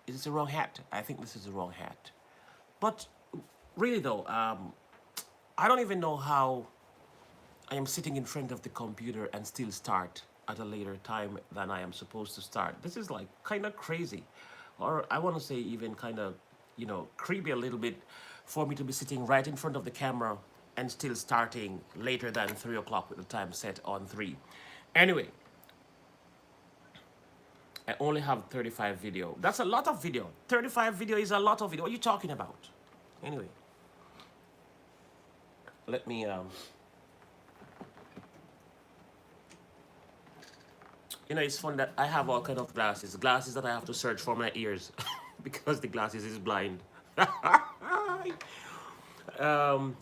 Is this the wrong hat? I think this is the wrong hat. But really though, I don't even know how I am sitting in front of the computer and still start at a later time than I am supposed to start. This is like kind of crazy. Or I want to say even kind of, creepy a little bit for me to be sitting right in front of the camera and still starting later than 3 o'clock with the time set on 3. Anyway, I only have 35 video. That's a lot of video. 35 video is a lot of video. What are you talking about? Anyway, let me it's fun that I have all kind of glasses. Glasses that I have to search for my ears because the glasses is blind.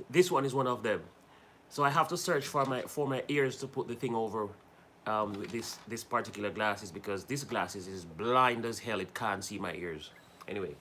This one is one of them. So I have to search for my ears to put the thing over with this particular glasses because this glasses is blind as hell. It can't see my ears. Anyway.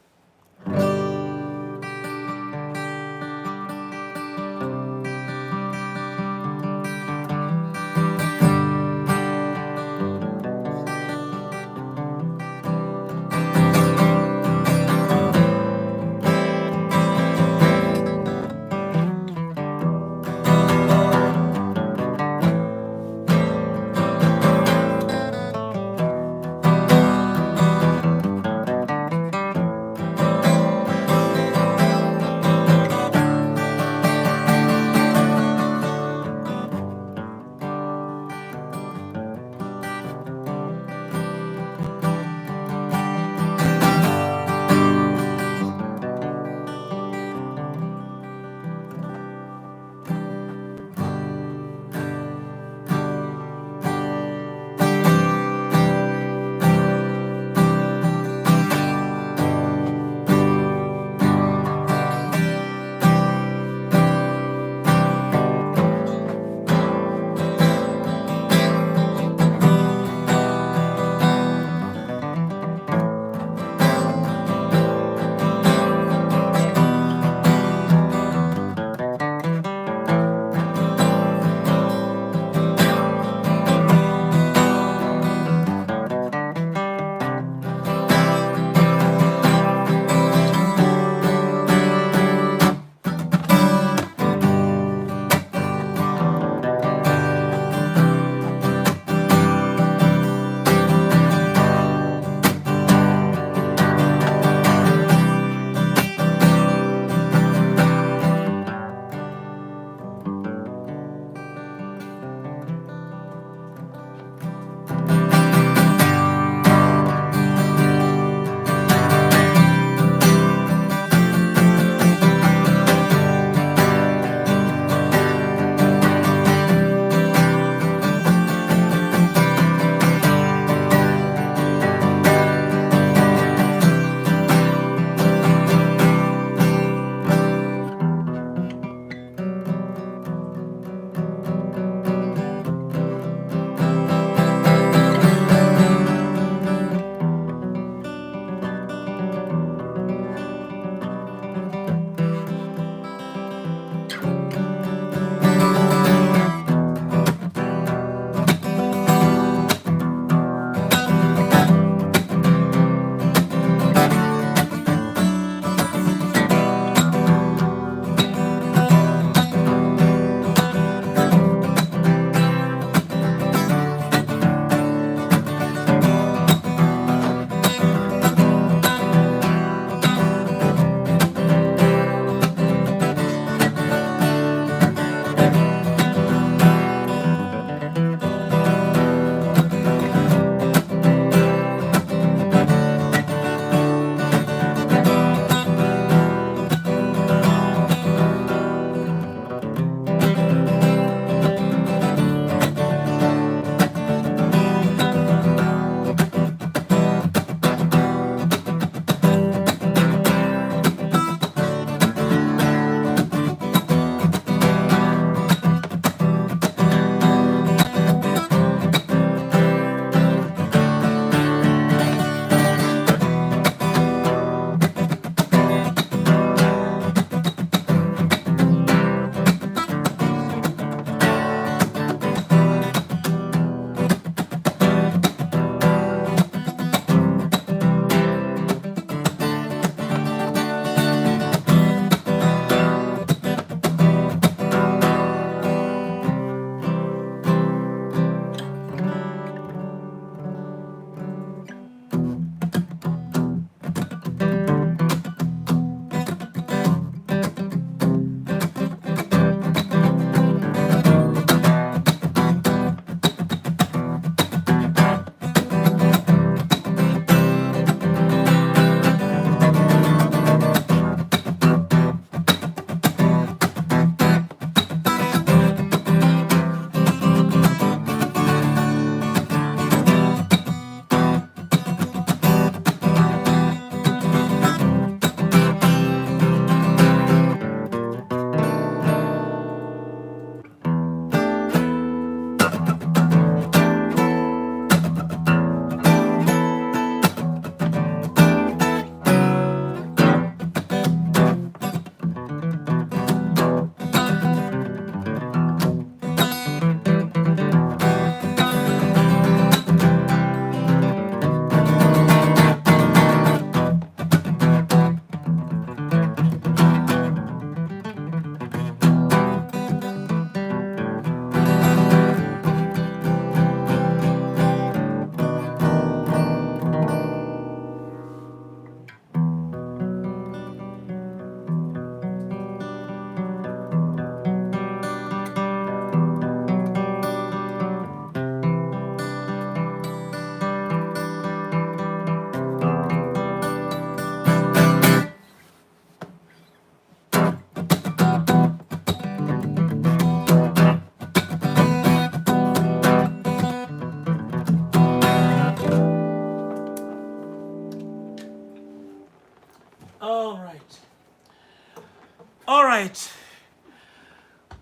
right.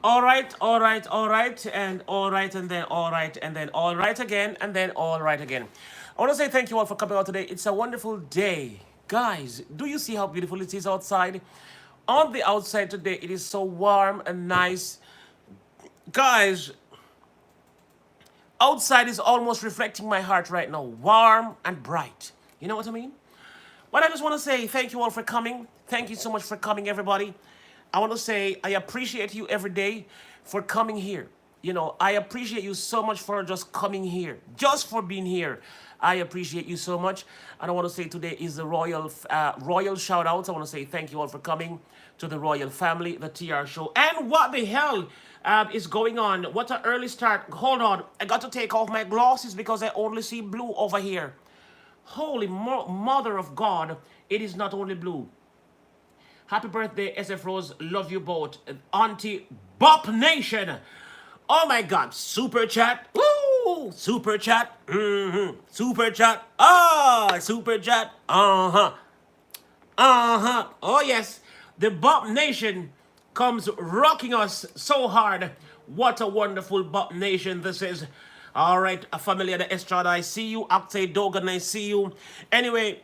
All right, all right, all right, and all right, and then all right, and then all right again, and then all right again. I want to say thank you all for coming out today. It's a wonderful day. Guys, do you see how beautiful it is outside? On the outside today, it is so warm and nice. Guys, outside is almost reflecting my heart right now. Warm and bright. You know what I mean? But I just want to say thank you all for coming. Thank you so much for coming, everybody. I want to say I appreciate you every day for coming here. You know, I appreciate you so much for just coming here, just for being here. I appreciate you so much. And I want to say today is the royal shout out. I want to say thank you all for coming to the royal family, the TR show. And what the hell is going on? What an early start. Hold on. I got to take off my glasses because I only see blue over here. Holy mother of God, it is not only blue. Happy birthday, SF Rose. Love you both. Auntie Bop Nation. Oh my God. Super chat. Woo! Super chat. Super chat. Ah, super chat. Uh-huh. Uh-huh. Oh yes. The Bop Nation comes rocking us so hard. What a wonderful Bop Nation this is. All right, a family of the Estrada, I see you. Octave Dogan, I see you. Anyway,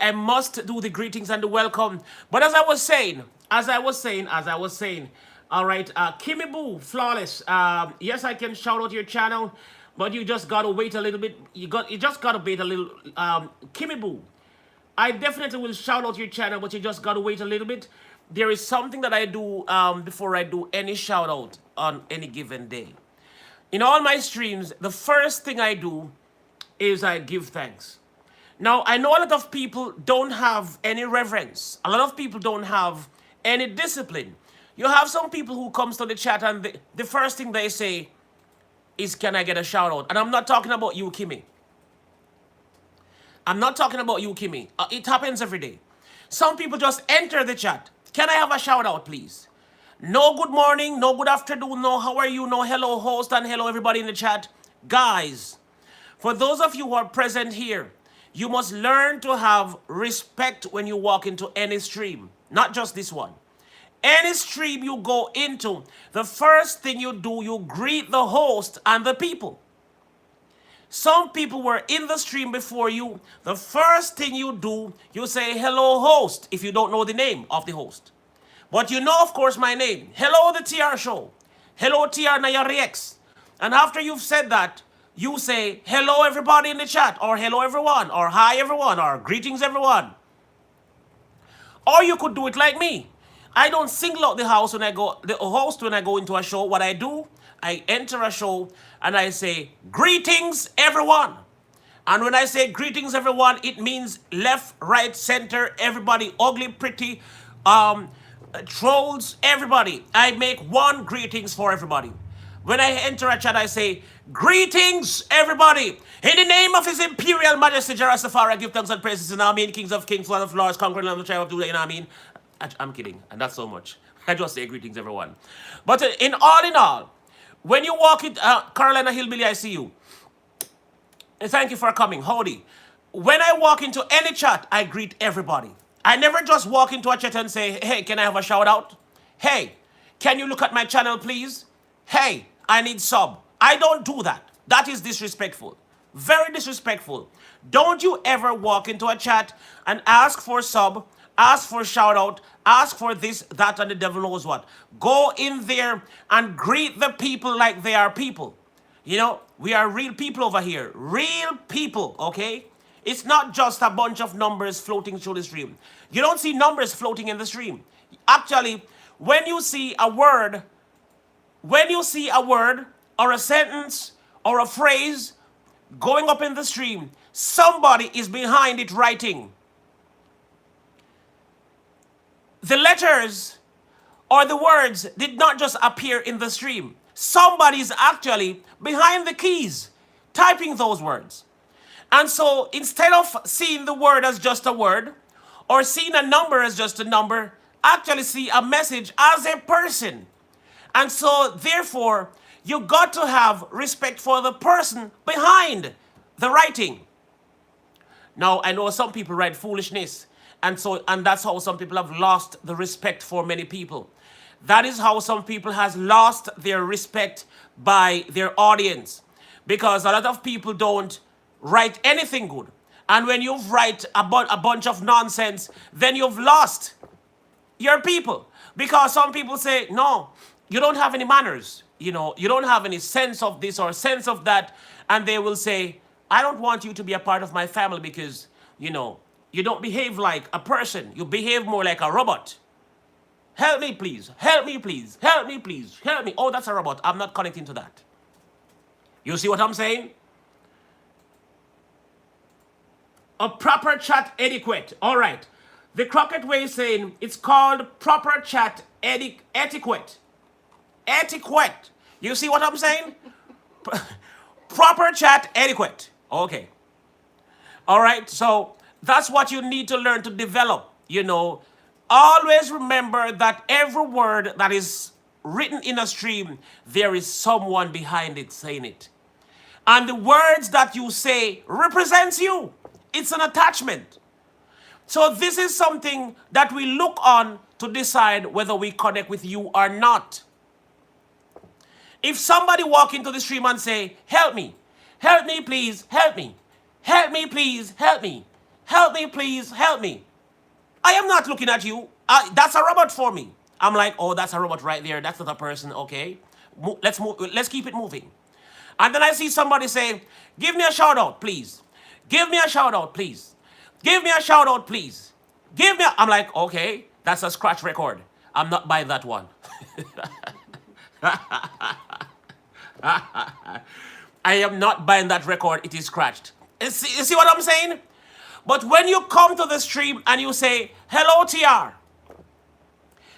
I must do the greetings and the welcome. But as I was saying, all right, Kimmy Boo, Flawless. Yes, I can shout out your channel, but you just gotta wait a little bit. You just gotta wait a little. Kimmy Boo, I definitely will shout out your channel, but you just gotta wait a little bit. There is something that I do before I do any shout out on any given day. In all my streams, the first thing I do is I give thanks. Now, I know a lot of people don't have any reverence. A lot of people don't have any discipline. You have some people who comes to the chat and the first thing they say is, can I get a shout out? And I'm not talking about you, Kimmy. I'm not talking about you, Kimmy. It happens every day. Some people just enter the chat. Can I have a shout out, please? No good morning, no good afternoon, no how are you, no hello host, and hello everybody in the chat. Guys, for those of you who are present here, you must learn to have respect when you walk into any stream, not just this one. Any stream you go into, the first thing you do, you greet the host and the people. Some people were in the stream before you. The first thing you do, you say hello host if you don't know the name of the host. But you know, of course, my name. Hello, the TR show. Hello, TR Nayarix. And after you've said that, you say, hello, everybody in the chat, or hello, everyone, or hi, everyone, or greetings, everyone. Or you could do it like me. I don't single out the host when I go into a show. What I do, I enter a show and I say, greetings, everyone. And when I say greetings, everyone, it means left, right, center, everybody, ugly, pretty, trolls, everybody. I make one greetings for everybody. When I enter a chat, I say, greetings, everybody. In the name of His Imperial Majesty, Jarastafari, I give thanks and praises to Amen, Kings of Kings, Lord of Lords, conquering land of the tribe of Judah, you know what I mean? I'm kidding, and that's so much. I just say greetings, everyone. But in all, when you walk in, Carolina Hillbilly, I see you. And thank you for coming, howdy. When I walk into any chat, I greet everybody. I never just walk into a chat and say, hey, can I have a shout out? Hey, can you look at my channel, please? Hey, I need sub. I don't do that. That is disrespectful. Very disrespectful. Don't you ever walk into a chat and ask for sub, ask for shout out, ask for this, that, and the devil knows what. Go in there and greet the people like they are people. You know, we are real people over here. Real people, okay? It's not just a bunch of numbers floating through the stream. You don't see numbers floating in the stream. Actually, when you see a word or a sentence or a phrase going up in the stream, somebody is behind it writing. The letters or the words did not just appear in the stream. Somebody's actually behind the keys typing those words. And so instead of seeing the word as just a word or seeing a number as just a number, actually see a message as a person. And so therefore, you got to have respect for the person behind the writing. Now, I know some people write foolishness And that's how some people have lost the respect for many people. That is how some people has lost their respect by their audience, because a lot of people don't write anything good. And when you write a bunch of nonsense, then you've lost your people. Because some people say, no, you don't have any manners. You know, you don't have any sense of this or sense of that. And they will say, I don't want you to be a part of my family because, you know, you don't behave like a person. You behave more like a robot. Help me, please. Help me, please. Help me, please. Help me. Oh, that's a robot. I'm not connecting to that. You see what I'm saying? A proper chat etiquette. All right. The Crockett Way is saying it's called proper chat etiquette. Etiquette. You see what I'm saying? Proper chat etiquette. Okay. All right. So that's what you need to learn to develop. You know, always remember that every word that is written in a stream, there is someone behind it saying it. And the words that you say represents you. It's an attachment. So this is something that we look on to decide whether we connect with you or not. If somebody walk into the stream and say, help me please, help me please, help me, please, help me. I am not looking at you. That's a robot for me. I'm like, oh, that's a robot right there. That's not a person. Okay, let's move. Let's keep it moving. And then I see somebody say, give me a shout out, please. Give me a shout out, please. Give me a shout out, please. Give me a... I'm like, okay, that's a scratch record. I'm not buying that one. I am not buying that record. It is scratched. You see what I'm saying? But when you come to the stream and you say, hello, TR.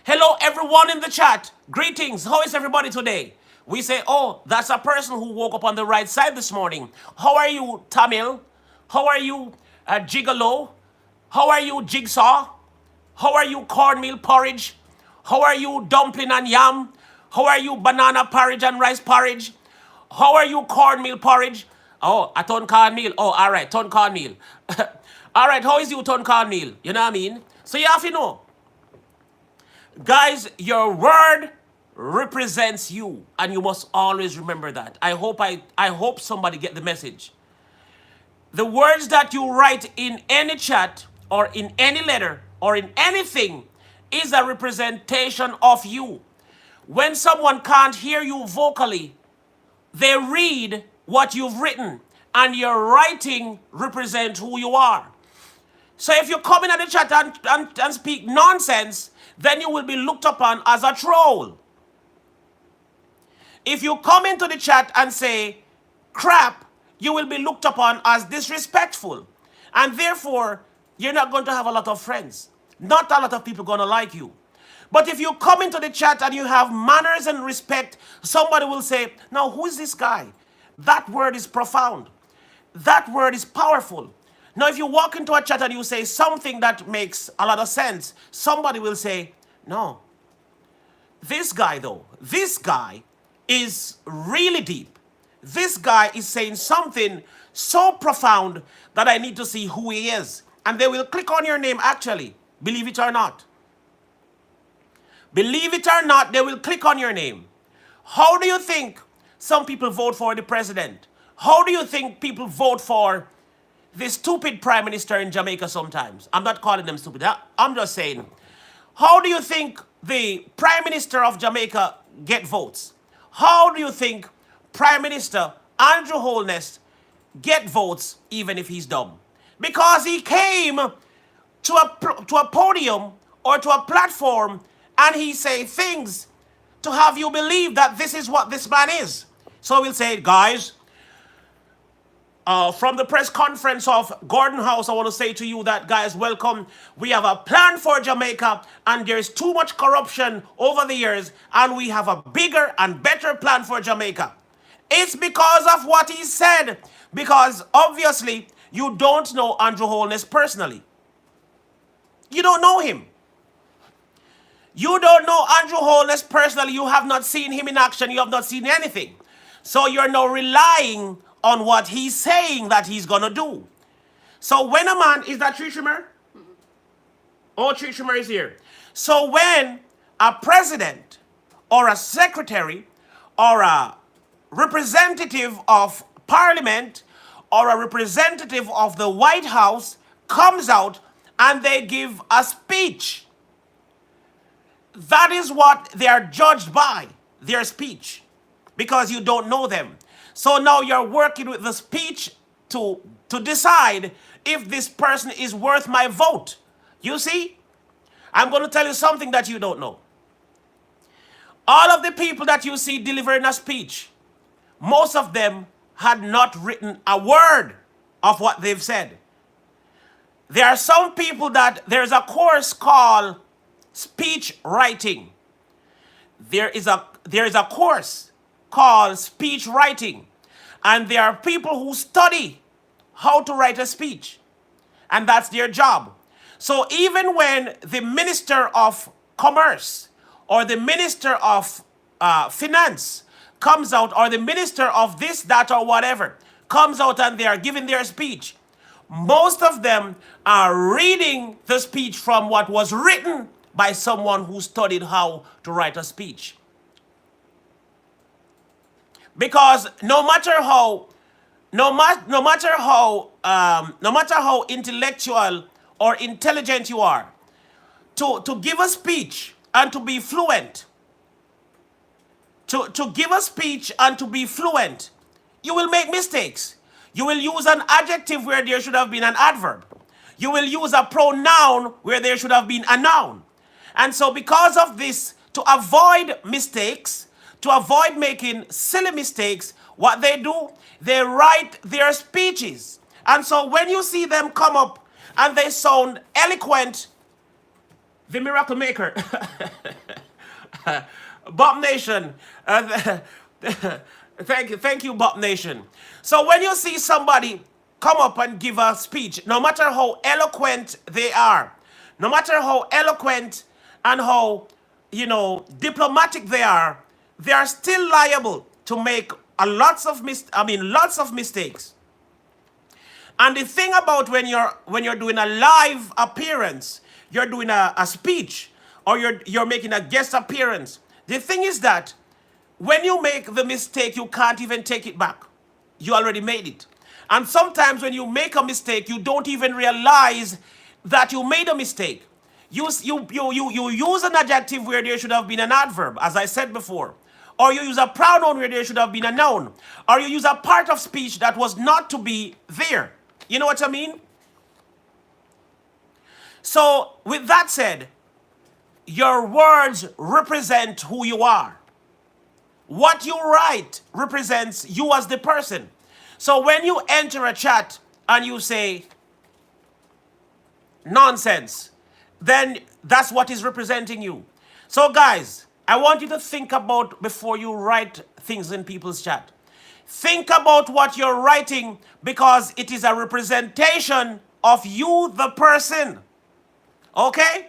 Hello, everyone in the chat. Greetings. How is everybody today? We say, oh, that's a person who woke up on the right side this morning. How are you, Tamil? How are you, Gigolo? How are you, Jigsaw? How are you, cornmeal porridge? How are you, dumpling and yam? How are you, banana porridge and rice porridge? How are you, cornmeal porridge? Oh, a ton cornmeal. Oh, all right, ton cornmeal. All right, how is you, ton cornmeal? You know what I mean? So you have to know. Guys, your word represents you, and you must always remember that. I hope somebody get the message. The words that you write in any chat or in any letter or in anything is a representation of you. When someone can't hear you vocally, they read what you've written, and your writing represents who you are. So if you come in at the chat and speak nonsense, then you will be looked upon as a troll. If you come into the chat and say crap, you will be looked upon as disrespectful. And therefore, you're not going to have a lot of friends. Not a lot of people going to like you. But if you come into the chat and you have manners and respect, somebody will say, now who is this guy? That word is profound. That word is powerful. Now if you walk into a chat and you say something that makes a lot of sense, somebody will say, no. This guy though, this guy is really deep. This guy is saying something so profound that I need to see who he is. And they will click on your name actually, believe it or not. Believe it or not, they will click on your name. How do you think some people vote for the president? How do you think people vote for the stupid prime minister in Jamaica sometimes? I'm not calling them stupid. I'm just saying, how do you think the prime minister of Jamaica get votes? How do you think Prime Minister Andrew Holness get votes even if he's dumb? Because he came to a podium or to a platform and he say things to have you believe that this is what this man is. So we'll say, guys, from the press conference of Gordon House, I want to say to you that, guys, welcome. We have a plan for Jamaica, and there's too much corruption over the years, and we have a bigger and better plan for Jamaica. It's because of what he said, because obviously you don't know Andrew Holness personally. You don't know him. You don't know Andrew Holness personally. You have not seen him in action. You have not seen anything. So you're now relying on what he's saying that he's going to do. So when a man, is that tree trimmer? Oh, tree trimmer is here. So when a president or a secretary or a representative of parliament or a representative of the White House comes out and they give a speech, that is what they are judged by, their speech, because you don't know them. So now you're working with the speech to decide if this person is worth my vote. You see? I'm going to tell you something that you don't know. All of the people that you see delivering a speech, most of them had not written a word of what they've said. There are some people that there's a course called speech writing. There is a course called speech writing. And there are people who study how to write a speech. And that's their job. So even when the Minister of Commerce or the Minister of Finance comes out, or the Minister of this, that, or whatever, comes out and they are giving their speech, most of them are reading the speech from what was written by someone who studied how to write a speech. Because no matter how intellectual or intelligent you are, to give a speech and to be fluent, to give a speech and to be fluent, you will make mistakes. You will use an adjective where there should have been an adverb. You will use a pronoun where there should have been a noun. And so because of this, to avoid mistakes, to avoid making silly mistakes, what they do, they write their speeches. And so when you see them come up and they sound eloquent, the miracle maker, Bob Nation, thank you, Bob Nation. So when you see somebody come up and give a speech, no matter how eloquent they are, no matter how eloquent and how, diplomatic they are still liable to make lots of mistakes. And the thing about when you're doing a live appearance, you're doing a speech, or you're making a guest appearance, the thing is that when you make the mistake, you can't even take it back. You already made it. And sometimes when you make a mistake, you don't even realize that you made a mistake. You use an adjective where there should have been an adverb, as I said before. Or you use a pronoun where there should have been a noun. Or you use a part of speech that was not to be there. You know what I mean? So, with that said, your words represent who you are. What you write represents you as the person. So when you enter a chat and you say nonsense, then that's what is representing you. So guys, I want you to think about before you write things in people's chat. Think about what you're writing, because it is a representation of you, the person. Okay?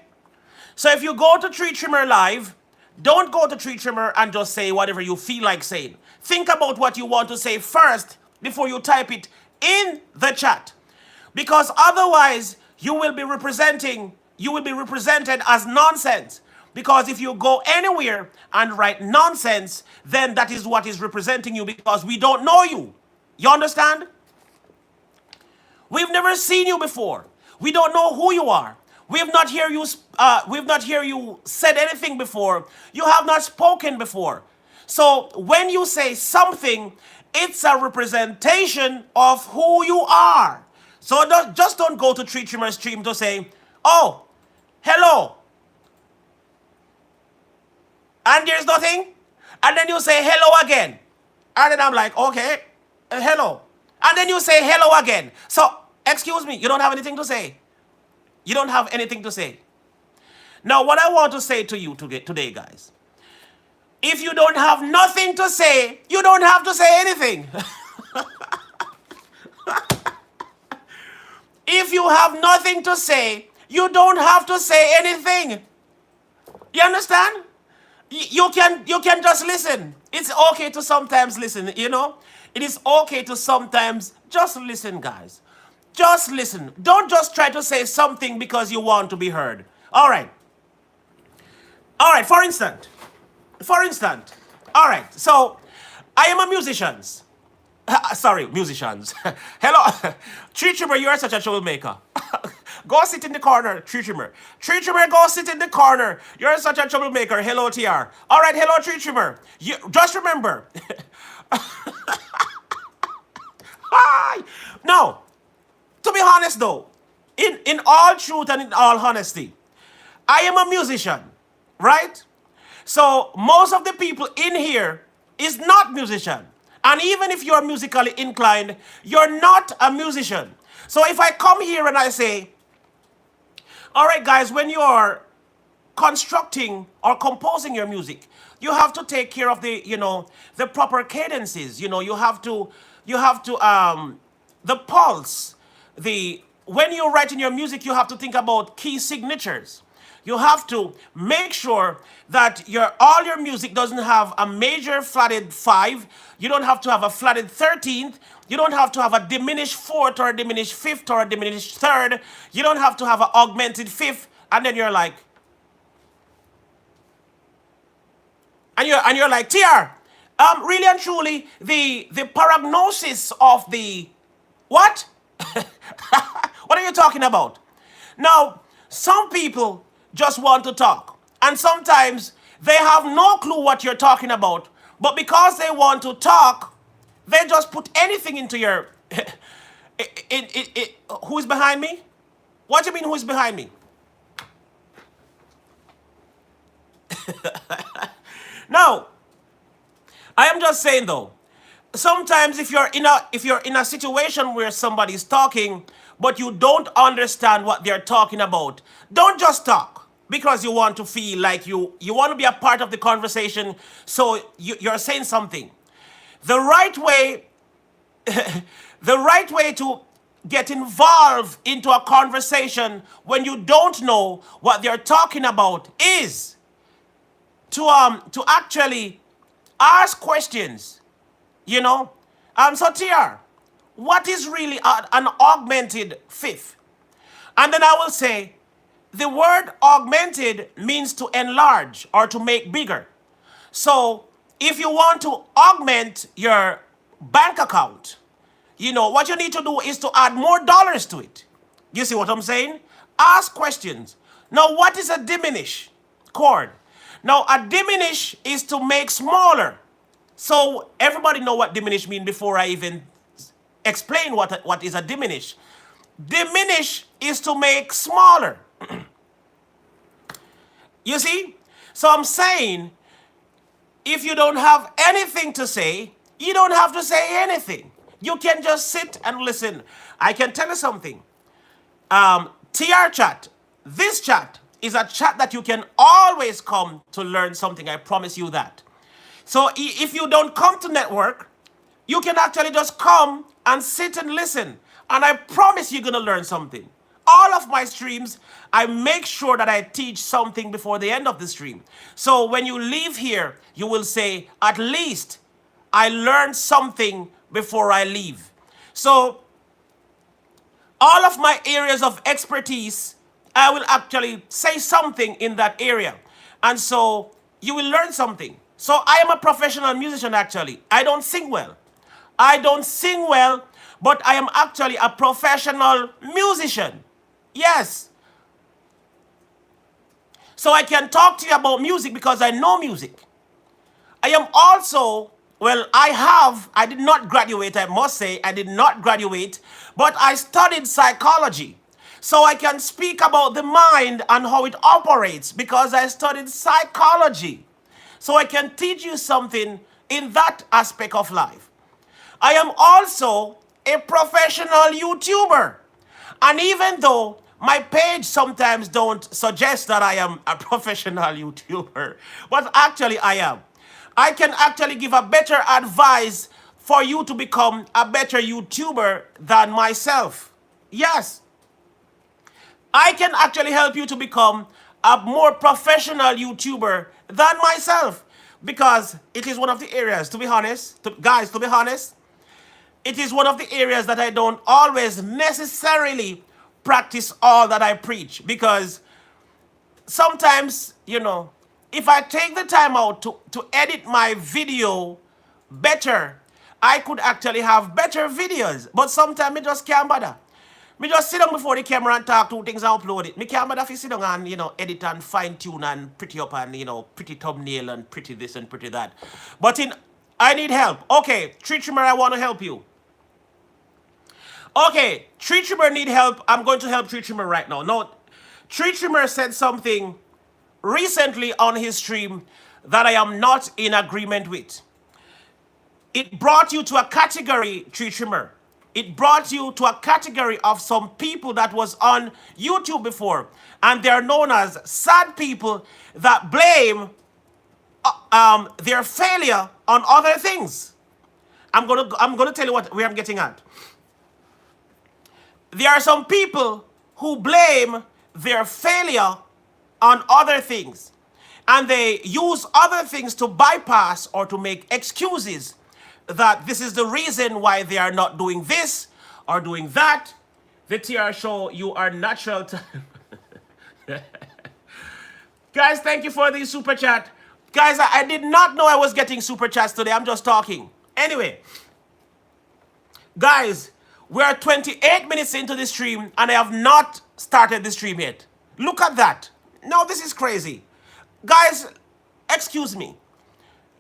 So if you go to Tree Trimmer Live, don't go to Tree Trimmer and just say whatever you feel like saying. Think about what you want to say first before you type it in the chat. Because otherwise, you will be represented as nonsense. Because if you go anywhere and write nonsense, then that is what is representing you, because we don't know you. You understand? We've never seen you before. We don't know who you are. We've not heard you said anything before. You have not spoken before. So when you say something, it's a representation of who you are. So just don't go to Tree Trimmer stream to say, oh, hello, and there's nothing, and then you say hello again, and then I'm like, okay, hello, and then you say hello again. So excuse me, you don't have anything to say. You don't have anything to say. Now, what I want to say to you today, guys, if you don't have nothing to say, you don't have to say anything. If you have nothing to say, you don't have to say anything. You understand? You can just listen. It's okay to sometimes listen, you know? It is okay to sometimes just listen, guys. Just listen. Don't just try to say something because you want to be heard. All right. All right. For instance. All right. So I am a musician. Sorry, musicians. Hello, Tree Trimmer, you are such a troublemaker. Go sit in the corner, Tree Trimmer. Tree Trimmer, go sit in the corner. You're such a troublemaker. Hello, TR. All right, hello, Tree Trimmer. You just remember. Hi. No, to be honest though, in all truth and in all honesty, I am a musician, right? So most of the people in here is not musician. And even if you're musically inclined, you're not a musician. So if I come here and I say, all right, guys, when you're constructing or composing your music, you have to take care of the proper cadences. The pulse, when you're writing your music, you have to think about key signatures. You have to make sure that all your music doesn't have a major flatted 5. You don't have to have a flatted 13th. You don't have to have a diminished 4th or a diminished 5th or a diminished 3rd. You don't have to have an augmented 5th. And then you're like, TR, really and truly, the paragnosis of the what? What are you talking about? Now, some people just want to talk. And sometimes they have no clue what you're talking about. But because they want to talk, they just put anything into your... Who is behind me? What do you mean, who is behind me? No. I am just saying though, sometimes if you're in a situation where somebody's talking, but you don't understand what they're talking about, don't just talk because you want to feel like you want to be a part of the conversation, so you're saying something. The right way, the right way to get involved into a conversation when you don't know what they're talking about is to actually ask questions. So TR, what is really an augmented 5th? And then I will say, the word augmented means to enlarge or to make bigger. So if you want to augment your bank account, what you need to do is to add more dollars to it. You see what I'm saying? Ask questions. Now, what is a diminish chord? Now, a diminish is to make smaller. So everybody know what diminish mean before I even explain what is a diminish. Diminish is to make smaller. You see? So I'm saying, if you don't have anything to say, you don't have to say anything. You can just sit and listen. I can tell you something. TR chat, this chat is a chat that you can always come to learn something. I promise you that. So if you don't come to network, you can actually just come and sit and listen. And I promise you're going to learn something. All of my streams, I make sure that I teach something before the end of the stream. So when you leave here, you will say, at least I learned something before I leave. So all of my areas of expertise, I will actually say something in that area. And so you will learn something. So I am a professional musician actually. I don't sing well. I don't sing well, but I am actually a professional musician. Yes. So I can talk to you about music because I know music. I am also, I did not graduate, I must say, I did not graduate, but I studied psychology. So I can speak about the mind and how it operates because I studied psychology. So I can teach you something in that aspect of life. I am also a professional YouTuber. And even though my page sometimes don't suggest that I am a professional YouTuber, but actually I am. I can actually give a better advice for you to become a better YouTuber than myself. Yes. I can actually help you to become a more professional YouTuber than myself because it is one of the areas, to be honest, to be honest, it is one of the areas that I don't always necessarily practice all that I preach because sometimes, if I take the time out to edit my video better, I could actually have better videos. But sometimes me just can't bother. Me just sit down before the camera and talk two things and upload it. Me can't bother if you sit down and, edit and fine tune and pretty up and, pretty thumbnail and pretty this and pretty that. But I need help. Okay, Tree Trimmer, I want to help you. Okay, Tree Trimmer need help. I'm going to help Tree Trimmer right now. No, Tree Trimmer said something recently on his stream that I am not in agreement with. It brought you to a category, Tree Trimmer. It brought you to a category of some people that was on YouTube before. And they're known as sad people that blame their failure on other things. I'm gonna tell you where I'm getting at. There are some people who blame their failure on other things. And they use other things to bypass or to make excuses that this is the reason why they are not doing this or doing that. The TR show, you are natural to... Guys, thank you for the super chat. Guys, I did not know I was getting super chats today. I'm just talking. Anyway, guys, we're 28 minutes into the stream and I have not started the stream yet. Look at that. No, this is crazy. Guys, excuse me.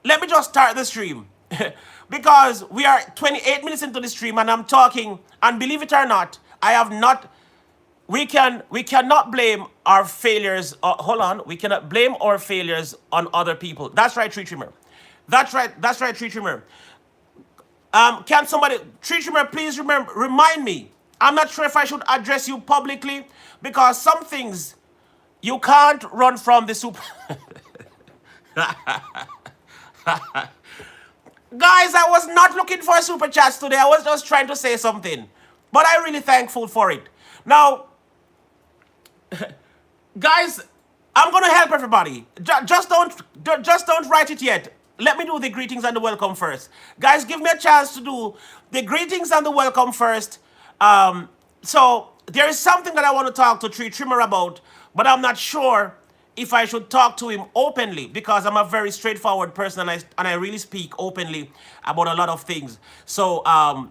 Let me just start the stream. Because we are 28 minutes into the stream and I'm talking, and believe it or not, I have not... We cannot blame our failures. Hold on. We cannot blame our failures on other people. That's right, Tree Trimmer. That's right, Tree Trimmer. Can somebody... Tree Trimmer, please remind me. I'm not sure if I should address you publicly because some things you can't run from the super... Guys, I was not looking for super chats today. I was just trying to say something. But I'm really thankful for it. Now, guys, I'm going to help everybody. Just don't write it yet. Let me do the greetings and the welcome first. Guys, give me a chance to do the greetings and the welcome first. So there is something that I want to talk to Tree Trimmer about, but I'm not sure if I should talk to him openly because I'm a very straightforward person and I really speak openly about a lot of things. So I'm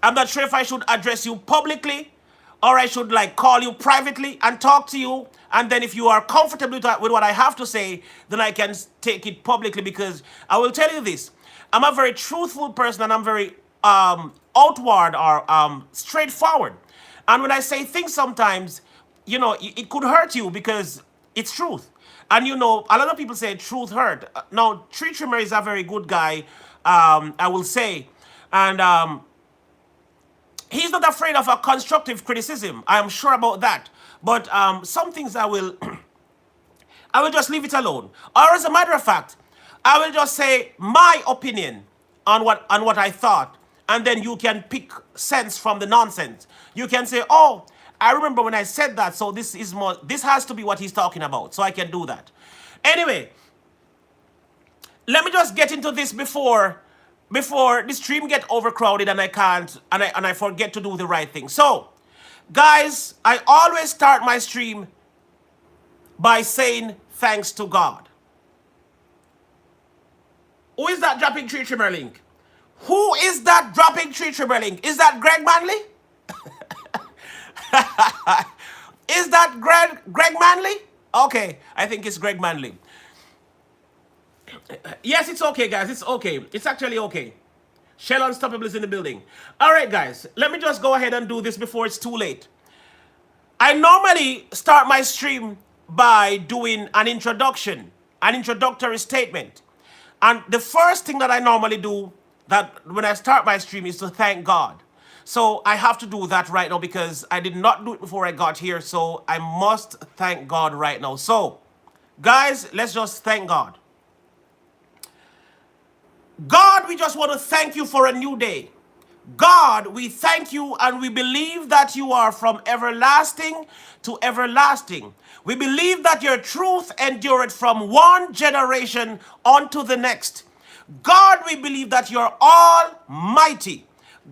not sure if I should address you publicly or I should like call you privately and talk to you. And then if you are comfortable with what I have to say, then I can take it publicly because I will tell you this. I'm a very truthful person and I'm very outward or straightforward. And when I say things sometimes, it could hurt you because it's truth. And a lot of people say truth hurt. Now, Tree Trimmer is a very good guy, I will say. And he's not afraid of a constructive criticism. I am sure about that. But some things I will just leave it alone. Or as a matter of fact, I will just say my opinion on what I thought. And then you can pick sense from the nonsense. You can say, oh, I remember when I said that, so this has to be what he's talking about, so I can do that. Anyway, let me just get into this before the stream get overcrowded and I forget to do the right thing. So, guys, I always start my stream by saying thanks to God. Who is that dropping Tree Trimmer link? Who is that dropping Tree Trimmer link? Is that Greg Manley? Is that Greg Manley? Okay, I think it's Greg Manley. Yes, it's okay, guys. It's okay. It's actually okay. Shell Unstoppable is in the building. All right, guys. Let me just go ahead and do this before it's too late. I normally start my stream by doing an introductory statement. And the first thing that I normally do that when I start my stream is to thank God. So I have to do that right now because I did not do it before I got here. So I must thank God right now. So, guys, let's just thank God. God, we just want to thank you for a new day. God, we thank you and we believe that you are from everlasting to everlasting. We believe that your truth endureth from one generation unto the next. God, we believe that you're almighty.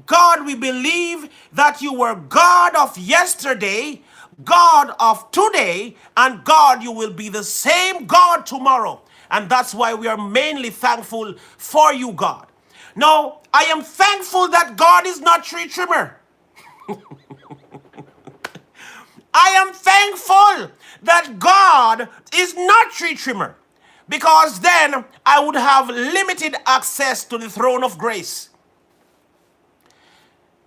God, we believe that you were God of yesterday, God of today, and God, you will be the same God tomorrow. And that's why we are mainly thankful for you, God. Now, I am thankful that God is not tree trimmer. I am thankful that God is not tree trimmer, because then I would have limited access to the throne of grace.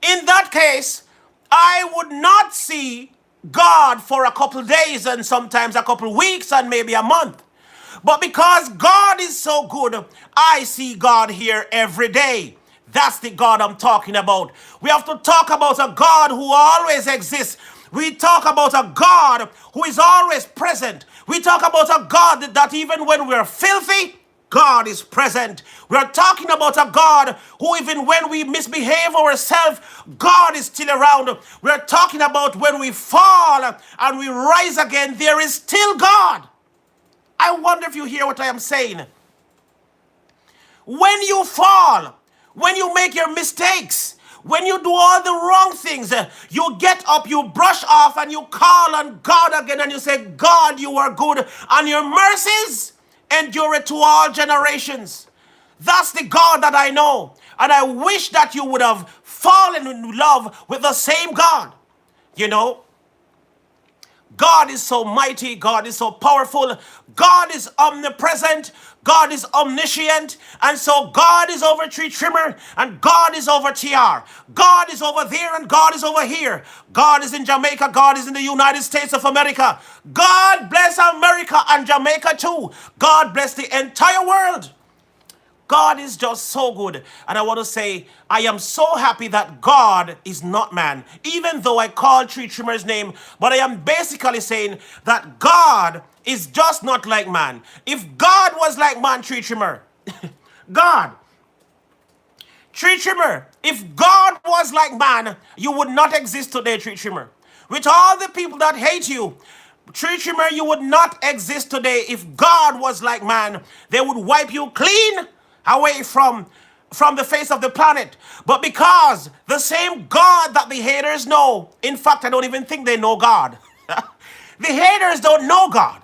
In that case, I would not see God for a couple days and sometimes a couple weeks and maybe a month. But because God is so good, I see God here every day. That's the God I'm talking about. We have to talk about a God who always exists. We talk about a God who is always present. We talk about a God that even when we're filthy, God is present. We are talking about a God who, even when we misbehave ourselves, God is still around. We are talking about when we fall and we rise again, there is still God. I wonder if you hear what I am saying. When you fall, when you make your mistakes, when you do all the wrong things, you get up, you brush off, and you call on God again, and you say, God, you are good, and your mercies endure it to all generations. That's the God that I know. And I wish that you would have fallen in love with the same God. You know, God is so mighty. God is so powerful. God is omnipresent. God is omniscient. And so God is over tree trimmer and God is over TR. God is over there and God is over here. God is in Jamaica. God is in the United States of America. God bless America and Jamaica too. God bless the entire world. God is just so good. And I want to say, I am so happy that God is not man. Even though I call Tree Trimmer's name, but I am basically saying that God is just not like man. If God was like man, Tree Trimmer, God, Tree Trimmer, if God was like man, you would not exist today, Tree Trimmer. With all the people that hate you, Tree Trimmer, you would not exist today. If God was like man, they would wipe you clean away from the face of the planet. But because the same God that the haters know, in fact, I don't even think they know God. The haters don't know God.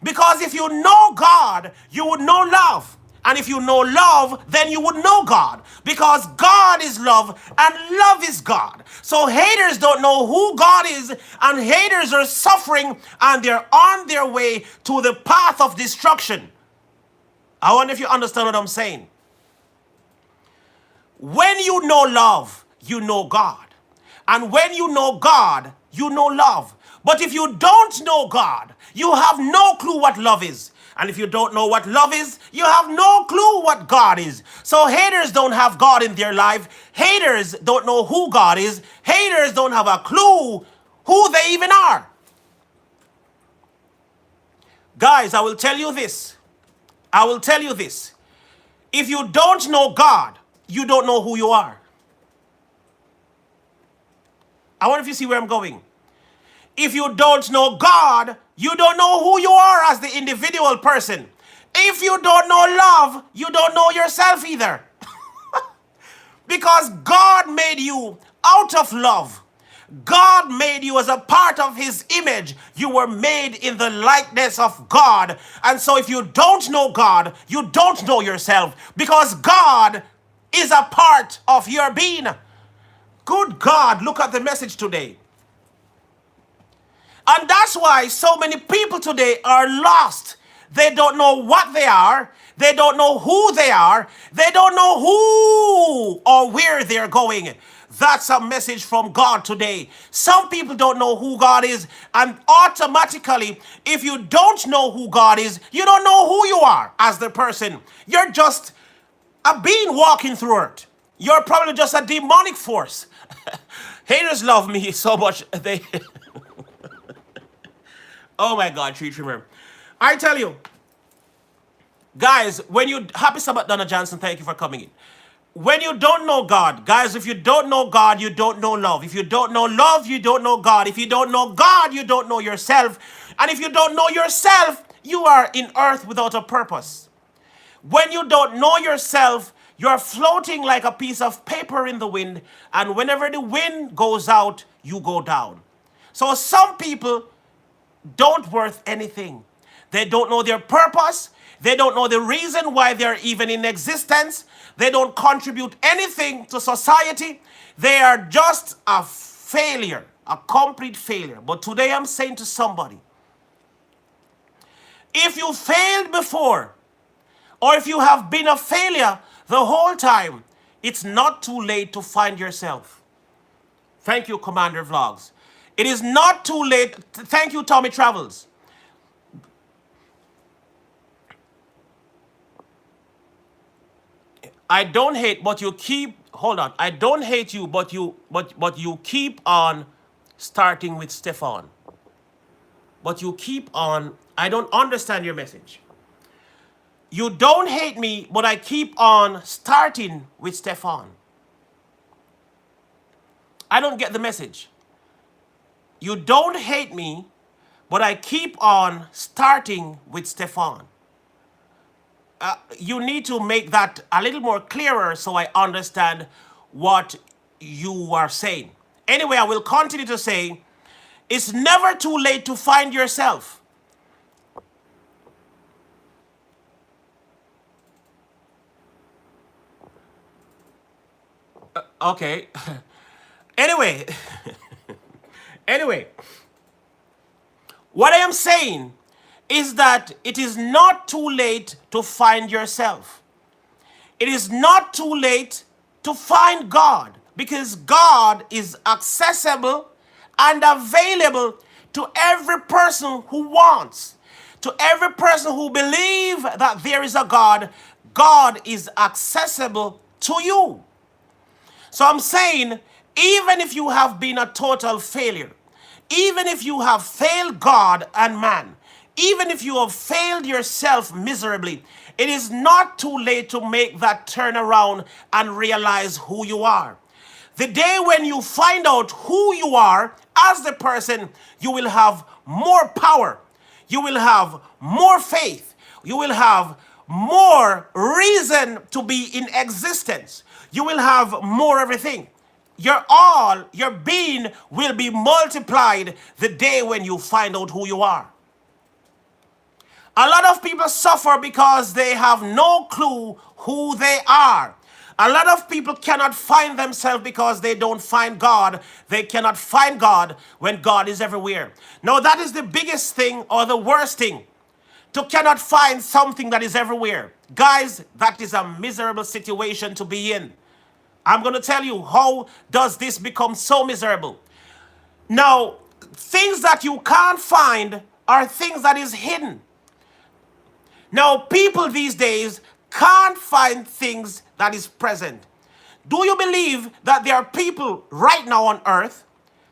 Because if you know God, you would know love. And if you know love, then you would know God. Because God is love and love is God. So haters don't know who God is, and haters are suffering and they're on their way to the path of destruction. I wonder if you understand what I'm saying. When you know love, you know God. And when you know God, you know love. But if you don't know God, you have no clue what love is. And if you don't know what love is, you have no clue what God is. So haters don't have God in their life. Haters don't know who God is. Haters don't have a clue who they even are. Guys, I will tell you this. I will tell you this. If you don't know God, you don't know who you are. I wonder if you see where I'm going. If you don't know God, you don't know who you are as the individual person. If you don't know love, you don't know yourself either. Because God made you out of love. God made you as a part of his image. You were made in the likeness of God. And so if you don't know God, you don't know yourself. Because God is a part of your being. Good God, look at the message today. And that's why so many people today are lost. They don't know what they are. They don't know who they are. They don't know who or where they're going. That's a message from God today. Some people don't know who God is, and automatically, if you don't know who God is, you don't know who you are as the person. You're just a being walking through it. You're probably just a demonic force. Haters love me so much. They... Oh my God, Tree Trimmer. I tell you, guys, when you... Happy Sabbath, Donna Johnson, thank you for coming in. When you don't know God, guys, if you don't know God, you don't know love. If you don't know love, you don't know God. If you don't know God, you don't know yourself. And if you don't know yourself, you are in earth without a purpose. When you don't know yourself, you're floating like a piece of paper in the wind. And whenever the wind goes out, you go down. So some people don't worth anything. They don't know their purpose. They don't know the reason why they're even in existence. They don't contribute anything to society. They are just a failure, a complete failure. But today I'm saying to somebody, if you failed before, or if you have been a failure the whole time, it's not too late to find yourself. Thank you, Commander Vlogs. It is not too late. Thank you, Tommy Travels. I don't hate, but you keep, hold on. I don't hate you, but you keep on starting with Stefan. But you keep on, I don't understand your message. You don't hate me, but I keep on starting with Stefan. I don't get the message. You don't hate me, but I keep on starting with Stefan. You need to make that a little more clearer so I understand what you are saying. Anyway, I will continue to say, it's never too late to find yourself. Okay. Anyway, anyway, what I am saying is that it is not too late to find yourself. It is not too late to find God, because God is accessible and available to every person who wants. To every person who believes that there is a God, God is accessible to you. So I'm saying, even if you have been a total failure, even if you have failed God and man, even if you have failed yourself miserably, it is not too late to make that turnaround and realize who you are. The day when you find out who you are as the person, you will have more power. You will have more faith. You will have more reason to be in existence. You will have more everything. Your being will be multiplied the day when you find out who you are. A lot of people suffer because they have no clue who they are. A lot of people cannot find themselves because they don't find God. They cannot find God when God is everywhere. Now that is the biggest thing or the worst thing. To cannot find something that is everywhere. Guys, that is a miserable situation to be in. I'm going to tell you how does this become so miserable. Now, things that you can't find are things that is hidden. Now, people these days can't find things that is present. Do you believe that there are people right now on earth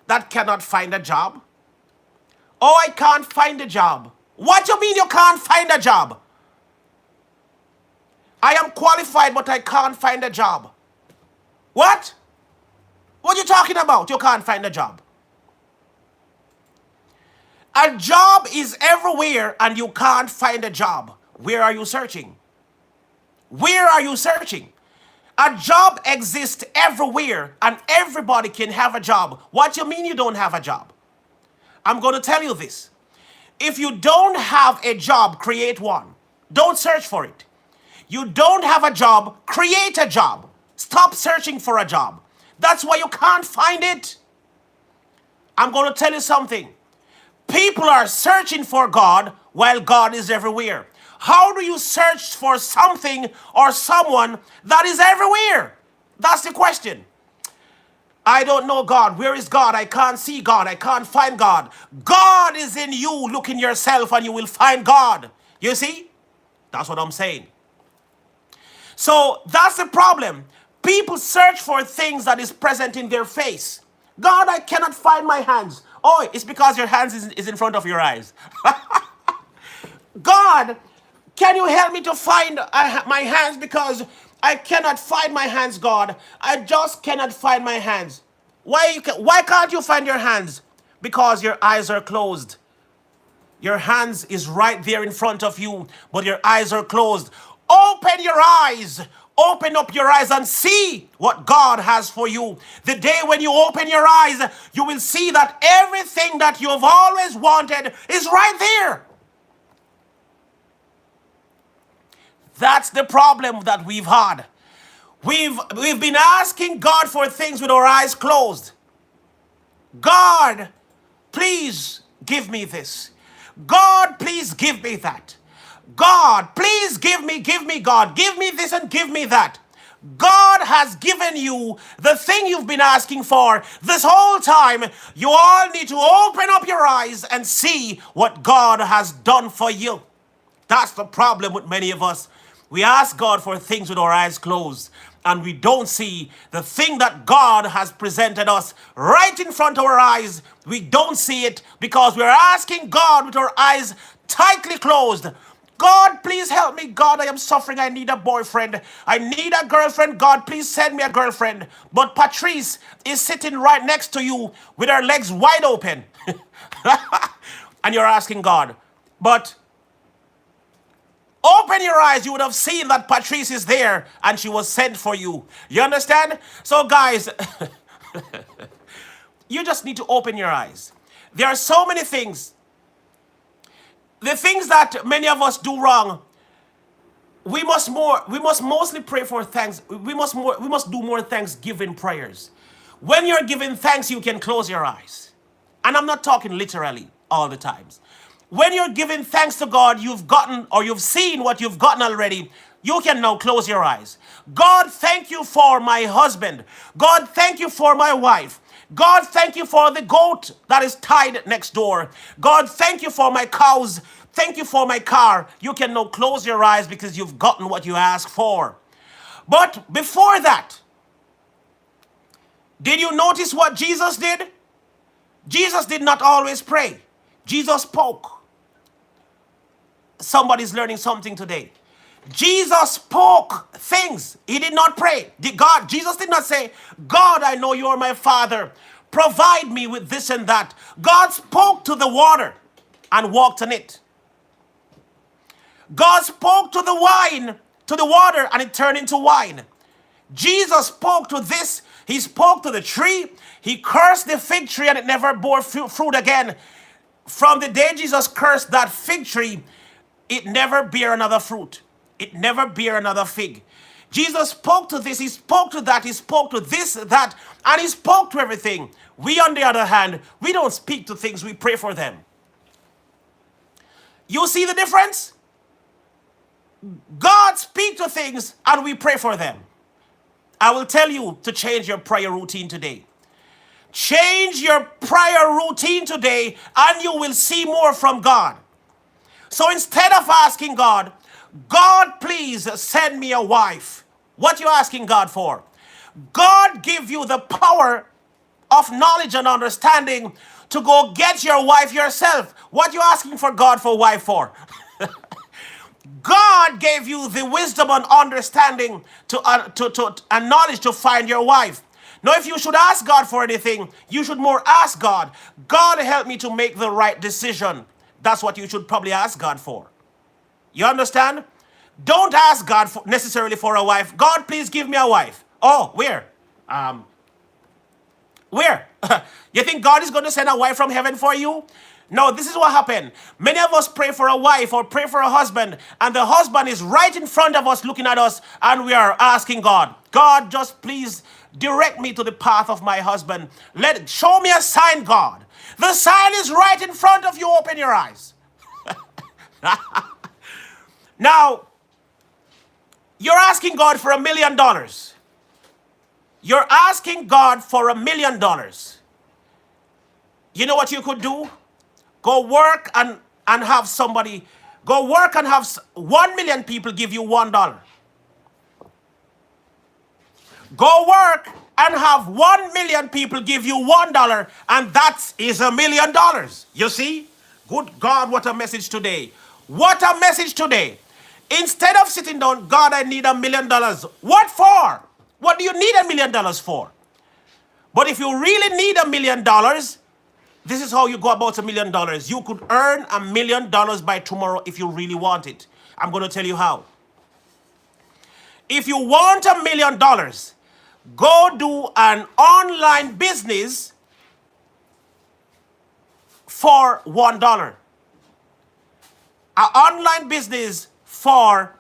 that cannot find a job? Oh, I can't find a job. What do you mean you can't find a job? I am qualified, but I can't find a job. What? What are you talking about? You can't find a job. A job is everywhere and you can't find a job. Where are you searching? Where are you searching? A job exists everywhere and everybody can have a job. What do you mean you don't have a job? I'm going to tell you this. If you don't have a job, create one. Don't search for it. You don't have a job, create a job. Stop searching for a job. That's why you can't find it. I'm going to tell you something. People are searching for God while God is everywhere. How do you search for something or someone that is everywhere? That's the question. I don't know God. Where is God? I can't see God. I can't find God. God is in you. Look in yourself and you will find God. You see? That's what I'm saying. So that's the problem. People search for things that is present in their face. God, I cannot find my hands. Oh, it's because your hands is in front of your eyes. God, can you help me to find my hands because I cannot find my hands, God. I just cannot find my hands. Why can't you find your hands? Because your eyes are closed. Your hands is right there in front of you, but your eyes are closed. Open your eyes. Open up your eyes and see what God has for you. The day when you open your eyes, you will see that everything that you've always wanted is right there. That's the problem that we've had. We've been asking God for things with our eyes closed. God, please give me this. God, please give me that. God, please give me, God. Give me this and give me that. God has given you the thing you've been asking for this whole time. You all need to open up your eyes and see what God has done for you. That's the problem with many of us. We ask God for things with our eyes closed, and we don't see the thing that God has presented us right in front of our eyes. We don't see it because we're asking God with our eyes tightly closed. God, please help me. God, I am suffering. I need a boyfriend. I need a girlfriend. God, please send me a girlfriend. But Patrice is sitting right next to you with her legs wide open. And you're asking God, but open your eyes, you would have seen that Patrice is there and she was sent for you. You understand? So guys, you just need to open your eyes. There are so many things. The things that many of us do wrong, we must mostly pray for thanks. We must do more thanksgiving prayers. When you're giving thanks, you can close your eyes. And I'm not talking literally all the times. When you're giving thanks to God, you've gotten or you've seen what you've gotten already, you can now close your eyes. God, thank you for my husband. God, thank you for my wife. God, thank you for the goat that is tied next door. God, thank you for my cows. Thank you for my car. You can now close your eyes because you've gotten what you asked for. But before that, did you notice what Jesus did? Jesus did not always pray. Jesus spoke. Somebody's learning something today. Jesus spoke things. He did not pray. Jesus did not say, God, I know you are my father. Provide me with this and that. God spoke to the water and walked on it. God spoke to the wine, to the water, and it turned into wine. Jesus spoke to this. He spoke to the tree. He cursed the fig tree and it never bore fruit again. From the day Jesus cursed that fig tree, it never bear another fruit. It never bear another fig. Jesus spoke to this, he spoke to that, he spoke to this, that, and he spoke to everything. We, on the other hand, we don't speak to things, we pray for them. You see the difference? God speaks to things and we pray for them. I will tell you to change your prayer routine today. Change your prayer routine today and you will see more from God. So instead of asking God, God, please send me a wife. What you asking God for? God give you the power of knowledge and understanding to go get your wife yourself. What you asking for God for wife for? God gave you the wisdom and understanding and knowledge to find your wife. Now, if you should ask God for anything, you should more ask God, God, help me to make the right decision. That's what you should probably ask God for. You understand? Don't ask God necessarily for a wife. God, please give me a wife. Oh, where? Where? You think God is going to send a wife from heaven for you? No, this is what happened. Many of us pray for a wife or pray for a husband, and the husband is right in front of us looking at us, and we are asking God, God, just please direct me to the path of my husband. Show me a sign, God. The sign is right in front of you. Open your eyes. Now, you're asking God for $1 million. You're asking God for $1 million. You know what you could do? Go work and have somebody, go work and have 1 million people give you $1. Go work and have 1 million people give you $1, and that is $1 million. You see? Good God, what a message today. What a message today. Instead of sitting down, God, I need $1 million. What for? What do you need $1 million for? But if you really need $1 million, this is how you go about $1 million. You could earn $1 million by tomorrow if you really want it. I'm going to tell you how. If you want $1 million, go do an online business for $1. An online business for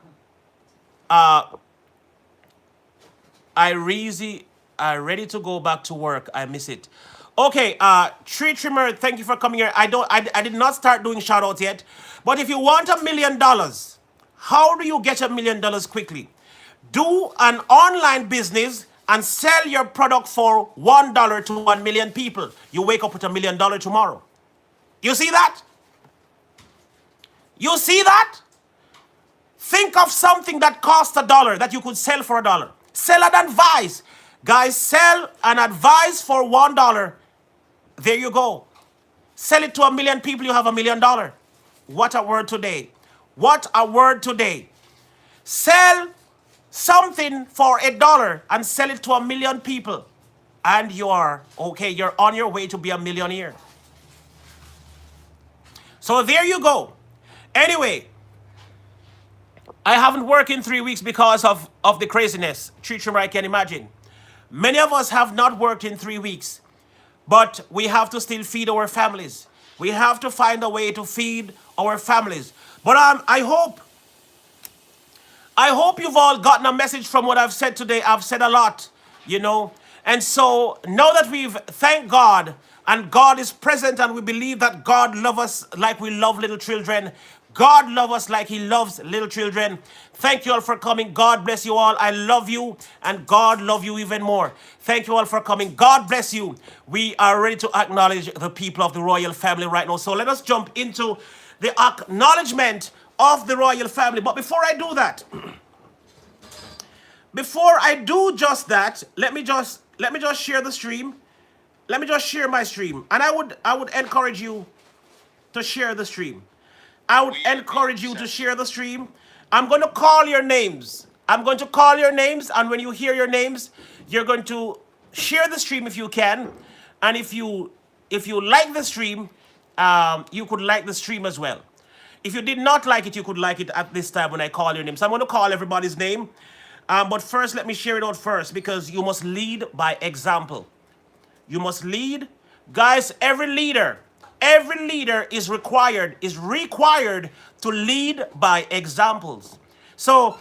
I ready to go back to work. I miss it. Okay, Tree Trimmer, thank you for coming here. I did not start doing shout outs yet. But if you want $1 million, how do you get $1 million quickly? Do an online business and sell your product for $1 to 1 million people. You wake up with $1 million tomorrow. You see that? You see that? Think of something that costs $1 that you could sell for $1. Sell an advice. Guys, sell an advice for $1. There you go. Sell it to 1 million people, you have $1 million. What a word today. What a word today. Sell something for $1 and sell it to 1 million people. And you're okay, you're on your way to be a millionaire. So there you go. Anyway, I haven't worked in 3 weeks because of the craziness. Tree Trimmer, I can imagine. Many of us have not worked in 3 weeks, but we have to still feed our families. We have to find a way to feed our families. But I hope you've all gotten a message from what I've said today. I've said a lot, you know. And so now that we've thanked God and God is present and we believe that God loves us like we love little children, God loves us like he loves little children. Thank you all for coming. God bless you all. I love you and God love you even more. Thank you all for coming. God bless you. We are ready to acknowledge the people of the royal family right now. So let us jump into the acknowledgement of the royal family. But before I do that, before I do just that, let me just share the stream. Let me just share my stream. And I would encourage you to share the stream. I would encourage you to share the stream. I'm going to call your names. I'm going to call your names, and when you hear your names, you're going to share the stream if you can. And if you like the stream, you could like the stream as well. If you did not like it, you could like it at this time when I call your name. So I'm going to call everybody's name. But first, let me share it out first, because you must lead by example. You must lead. Guys, every leader is required to lead by examples. So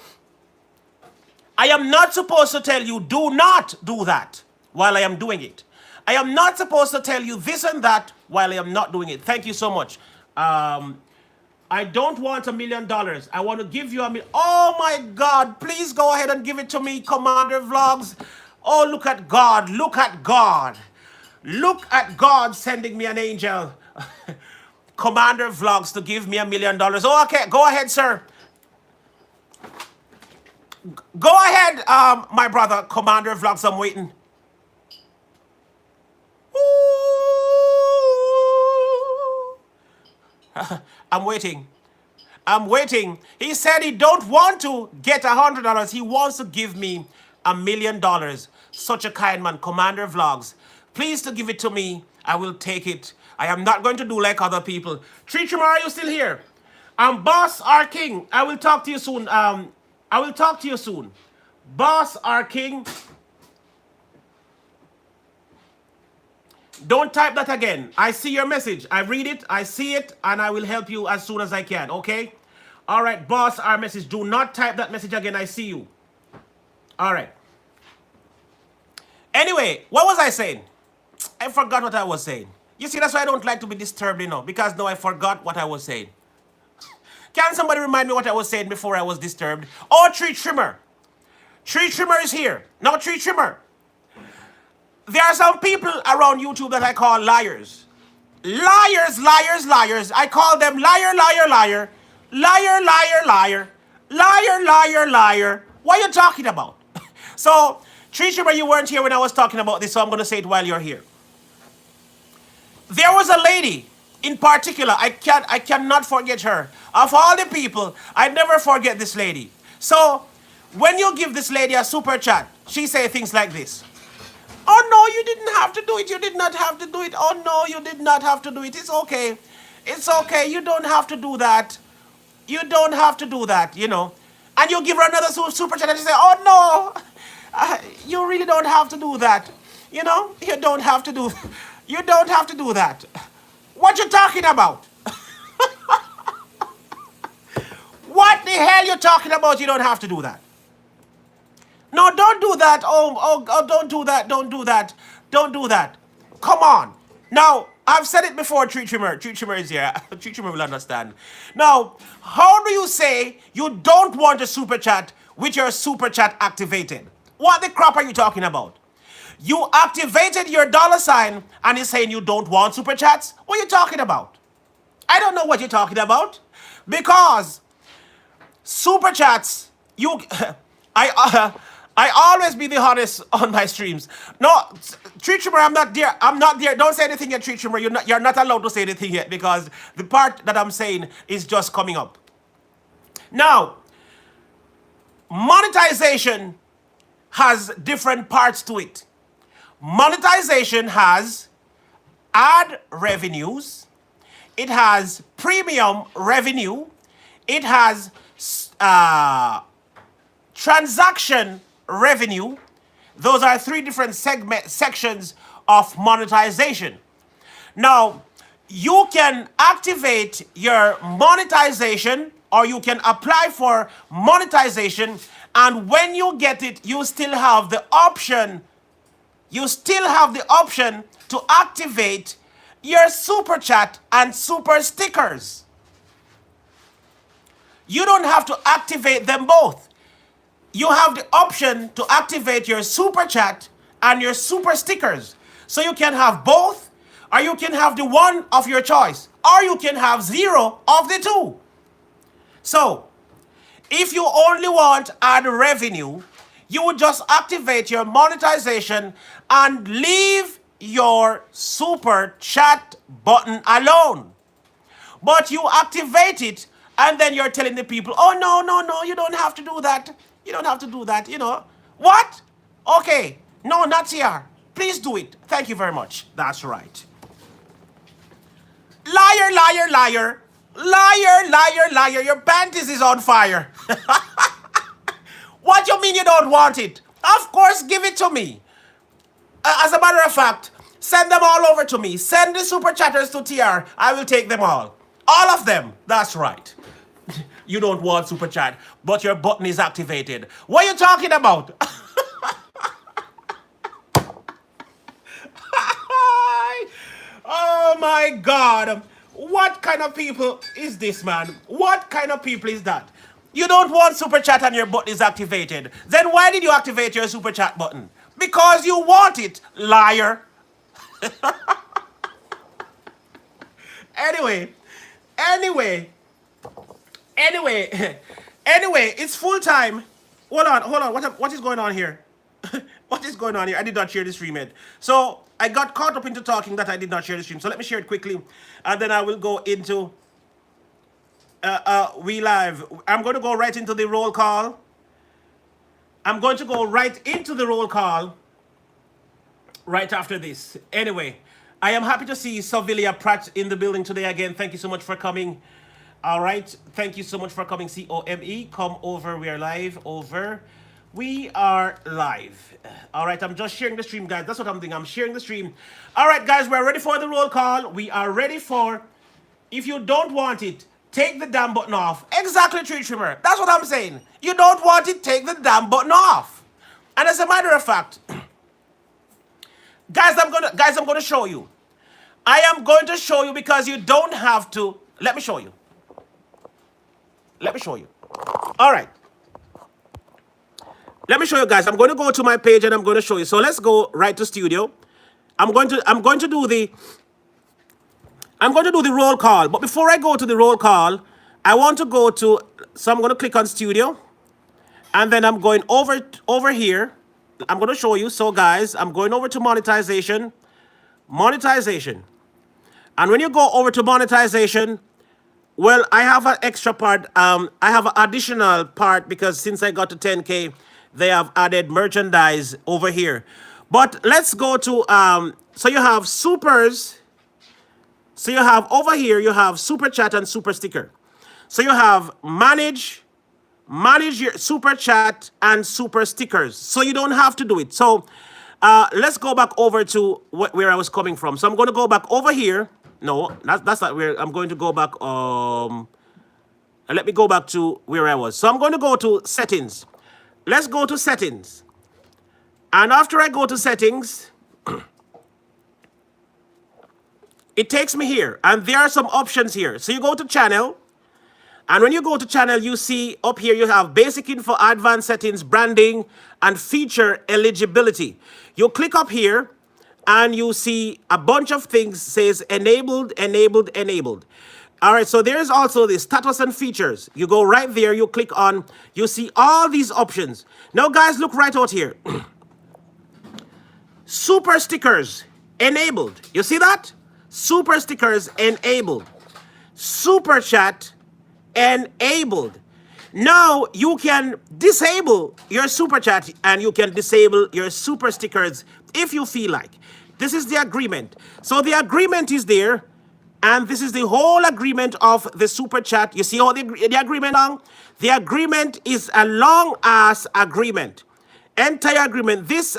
I am not supposed to tell you, do not do that while I am doing it. I am not supposed to tell you this and that while I am not doing it. Thank you so much. I don't want $1 million. I want to give you $1 million. Oh my God, please go ahead and give it to me, Commander Vlogs. Oh, look at God. Look at God. Look at God sending me an angel. Commander Vlogs to give me $1 million. Oh, okay, go ahead, sir. Go ahead, my brother, Commander Vlogs. I'm waiting. I'm waiting. I'm waiting. He said he don't want to get $100. He wants to give me $1 million. Such a kind man, Commander Vlogs. Please to give it to me. I will take it. I am not going to do like other people. Tree Trimmer, are you still here? Boss R King. I will talk to you soon. I will talk to you soon. Boss R King. Don't type that again. I see your message. I read it. I see it. And I will help you as soon as I can. Okay? All right. Boss R message. Do not type that message again. I see you. All right. Anyway, what was I saying? I forgot what I was saying. You see, that's why I don't like to be disturbed, you know, because now I forgot what I was saying. Can somebody remind me what I was saying before I was disturbed? Oh, Tree Trimmer. Tree Trimmer is here. Now, Tree Trimmer. There are some people around YouTube that I call liars. Liars, liars, liars. I call them liar, liar, liar. Liar, liar, liar. Liar, liar, liar. What are you talking about? So, Tree Trimmer, you weren't here when I was talking about this, so I'm going to say it while you're here. There was a lady in particular, I cannot forget her. Of all the people, I never forget this lady. So, when you give this lady a super chat, she say things like this. Oh no, you didn't have to do it. You did not have to do it. Oh no, you did not have to do it. It's okay. It's okay. You don't have to do that. You don't have to do that, you know. And you give her another super chat and she say, oh no, you really don't have to do that. You know, you don't have to do, you don't have to do that. What you talking about? What the hell you talking about? You don't have to do that. No, don't do that. Oh, don't do that. Don't do that. Don't do that. Come on. Now, I've said it before, Tree Trimmer. Tree Trimmer is here. Tree Trimmer will understand. Now, how do you say you don't want a super chat with your super chat activated? What the crap are you talking about? You activated your dollar sign and you're saying you don't want super chats? What are you talking about? I don't know what you're talking about. Because super chats, you, I always be the honest on my streams. No, Tree Trimmer, I'm not there. I'm not there. Don't say anything yet, Tree Trimmer. You're not allowed to say anything yet because the part that I'm saying is just coming up. Now, monetization has different parts to it. Monetization has ad revenues. It has premium revenue. It has transaction revenue. Those are three different sections of monetization. Now, you can activate your monetization or you can apply for monetization, and when you get it, you still have the option to activate your super chat and super stickers. You don't have to activate them both. You have the option to activate your super chat and your super stickers. So you can have both, or you can have the one of your choice, or you can have zero of the two. So if you only want ad revenue, you would just activate your monetization and leave your super chat button alone. But you activate it and then you're telling the people, oh, no, you don't have to do that. You don't have to do that, you know. What? Okay. No, not here. Please do it. Thank you very much. That's right. Liar, liar, liar. Liar, liar, liar. Your panties is on fire. What you mean you don't want it? Of course, give it to me. As a matter of fact, send them all over to me. Send the super chatters to TR. I will take them all. All of them. That's right. You don't want super chat, but your button is activated. What are you talking about? Oh my God. What kind of people is this, man? What kind of people is that? You don't want super chat and your button is activated. Then why did you activate your super chat button? Because you want it, liar. Anyway, it's full time. Hold on. What is going on here? What is going on here? I did not share the stream yet. So I got caught up into talking that I did not share the stream. So let me share it quickly, and then I will go into we live. I'm going to go right into the roll call. I'm going to go right into the roll call right after this. Anyway, I am happy to see Savilia Pratt in the building today again. Thank you so much for coming. All right. Thank you so much for coming. COME. Come over. We are live. Over. We are live. All right. I'm just sharing the stream, guys. That's what I'm doing. I'm sharing the stream. All right, guys. We're ready for the roll call. We are ready for, if you don't want it, take the damn button off. Exactly, Tree Trimmer. That's what I'm saying. You don't want it, take the damn button off. And as a matter of fact, guys, I'm gonna show you. I am going to show you because you don't have to. Let me show you. Let me show you. All right. Let me show you, guys. I'm going to go to my page and I'm going to show you. So let's go right to studio. I'm going to do the roll call. But before I go to the roll call, I want to go to, so I'm going to click on studio. And then I'm going over here. I'm going to show you. So guys, I'm going over to monetization. Monetization. And when you go over to monetization, well, I have an extra part. I have an additional part because since I got to 10K, they have added merchandise over here. But let's go to, so you have supers. So you have over here, you have super chat and super sticker. So you have manage manage your super chat and super stickers. So you don't have to do it. So let's go back over to where I was coming from. So I'm going to go back over here. No, that's not where I'm going to go back. Let me go back to where I was. So I'm going to go to settings. Let's go to settings. And after I go to settings, it takes me here. And there are some options here. So you go to channel. And when you go to channel, you see up here, you have basic info, advanced settings, branding, and feature eligibility. You click up here and you see a bunch of things says enabled, enabled, enabled. All right, so there's also the status and features. You go right there, you click on, you see all these options. Now guys, look right out here. Super stickers enabled. You see that? Super stickers enabled. Super chat enabled. Now you can disable your super chat and you can disable your super stickers if you feel like. This is the agreement. So the agreement is there, and this is the whole agreement of the super chat. You see how the agreement long? The agreement is a long ass agreement. Entire agreement. This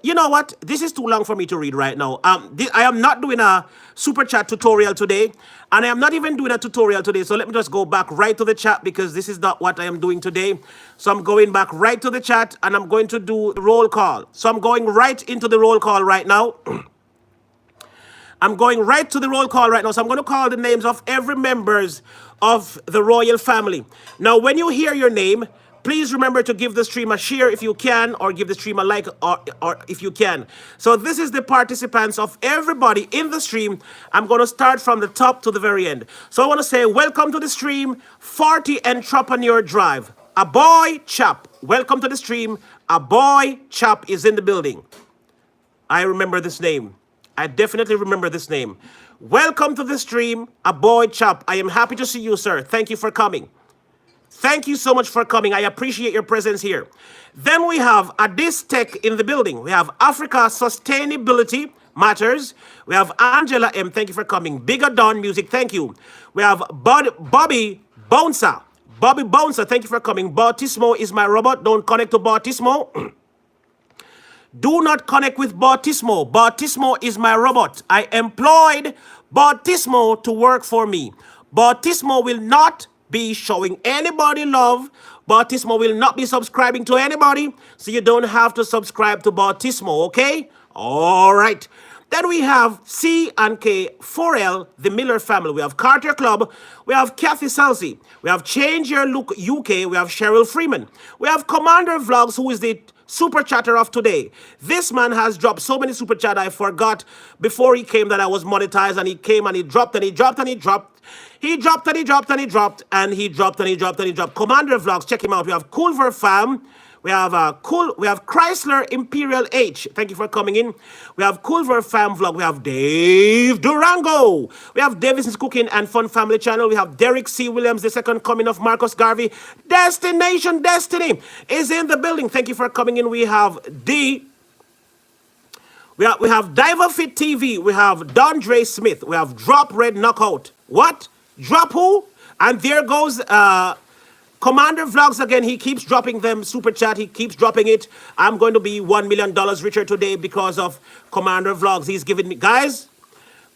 you know what? This is too long for me to read right now. I am not doing a super chat tutorial today, and I am not even doing a tutorial today. So let me just go back right to the chat because this is not what I am doing today. So I'm going back right to the chat and I'm going to do the roll call. So I'm going right into the roll call right now. I'm going right to the roll call right now. So I'm going to call the names of every members of the royal family. Now, when you hear your name, please remember to give the stream a share if you can, or give the stream a like or if you can. So this is the participants of everybody in the stream. I'm going to start from the top to the very end. So I want to say welcome to the stream, 40 Entrepreneur Drive. A boy chap. Welcome to the stream. A boy chap is in the building. I remember this name. I definitely remember this name. Welcome to the stream, a boy chap. I am happy to see you, sir. Thank you for coming. Thank you so much for coming. I appreciate your presence here. Then we have Addis Tech in the building. We have Africa Sustainability Matters. We have Angela M. Thank you for coming. Bigger Dawn Music. Thank you. We have Bobby Bouncer. Bobby Bouncer. Thank you for coming. Bautismo is my robot. Don't connect to Bautismo. Do not connect with Bautismo. Bautismo is my robot. I employed Bautismo to work for me. Bautismo will not be showing anybody love. Bautismo will not be subscribing to anybody. So you don't have to subscribe to Bautismo, okay? All right. Then we have C and K 4L, the Miller family. We have Carter Club. We have Kathy Salsi. We have Change Your Look UK. We have Cheryl Freeman. We have Commander Vlogs, who is the super chatter of today. This man has dropped so many super chat I forgot before he came that I was monetized, and he came and he dropped and he dropped and he dropped. He dropped and he dropped and he dropped and he dropped and he dropped and he dropped. Commander Vlogs, check him out. We have Culver Fam. We have we have Chrysler Imperial H. Thank you for coming in. We have Culver Fam Vlog. We have Dave Durango. We have Davison's Cooking and Fun Family Channel. We have Derek C. Williams, the second coming of Marcus Garvey. Destination Destiny is in the building. Thank you for coming in. We have we have Diver Fit TV. We have Dondre Smith. We have Drop Red Knockout. What? Drop who? And there goes Commander Vlogs again. He keeps dropping them super chat. He keeps dropping it. I'm going to be $1 million richer today because of Commander Vlogs. He's giving me, guys,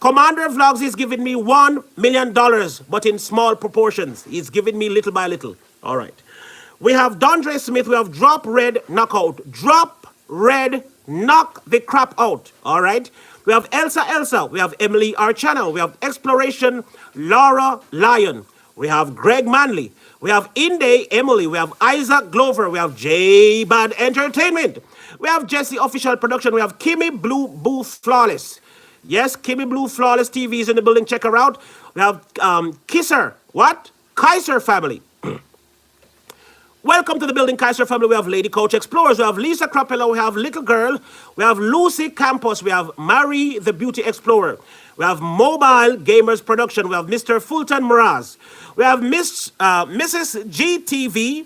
Commander Vlogs is giving me $1 million, but in small proportions. He's giving me little by little. All right. We have Dondre Smith. We have Drop Red Knockout. Drop Red Knock the crap out. All right. We have Elsa. We have Emily R. Channel. We have Exploration Laura Lyon. We have Greg Manley. We have Inde Emily. We have Isaac Glover. We have J Bad Entertainment. We have Jesse Official Production. We have Kimmy Blue Boo Flawless. Yes, Kimmy Blue Flawless TV is in the building. Check her out. We have Kisser. What? Kaiser family. Welcome to the building, Kaiser family. We have Lady Coach Explorers. We have Lisa Crapella. We have Little Girl. We have Lucy Campos. We have Marie the Beauty Explorer. We have Mobile Gamers Production. We have Mr. Fulton Mraz. We have Mrs. GTV.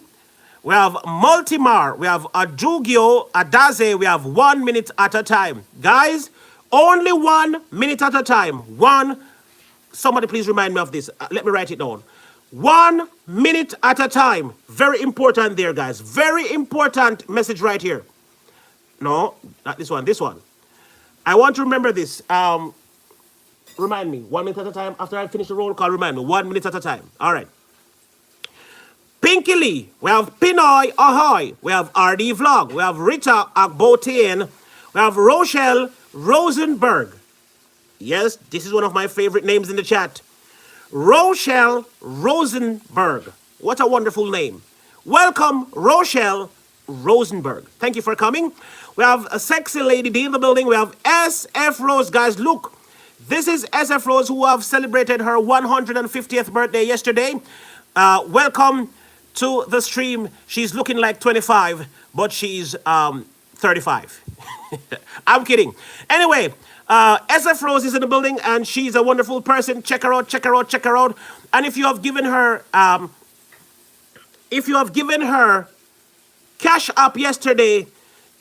We have Multimar. We have Adugio Adaze. We have 1 minute at a time. Guys, only 1 minute at a time. Somebody please remind me of this. Let me write it down. 1 minute at a time. Very important there, guys. Very important message right here. No, not this one. This one. I want to remember this. Remind me. 1 minute at a time. After I finish the roll call, remind me. 1 minute at a time. All right. Pinky Lee. We have Pinoy Ahoy. We have RD Vlog. We have Rita Akbotian. We have Rochelle Rosenberg. Yes, this is one of my favorite names in the chat. Rochelle Rosenberg. What a wonderful name. Welcome, Rochelle Rosenberg. Thank you for coming. We have a sexy lady D in the building. We have SF Rose. Guys, look. This is SF Rose who have celebrated her 150th birthday yesterday. Welcome to the stream. She's looking like 25, but she's 35. I'm kidding. Anyway, SF Rose is in the building and she's a wonderful person. Check her out, check her out, check her out. And if you have given her Cash App yesterday,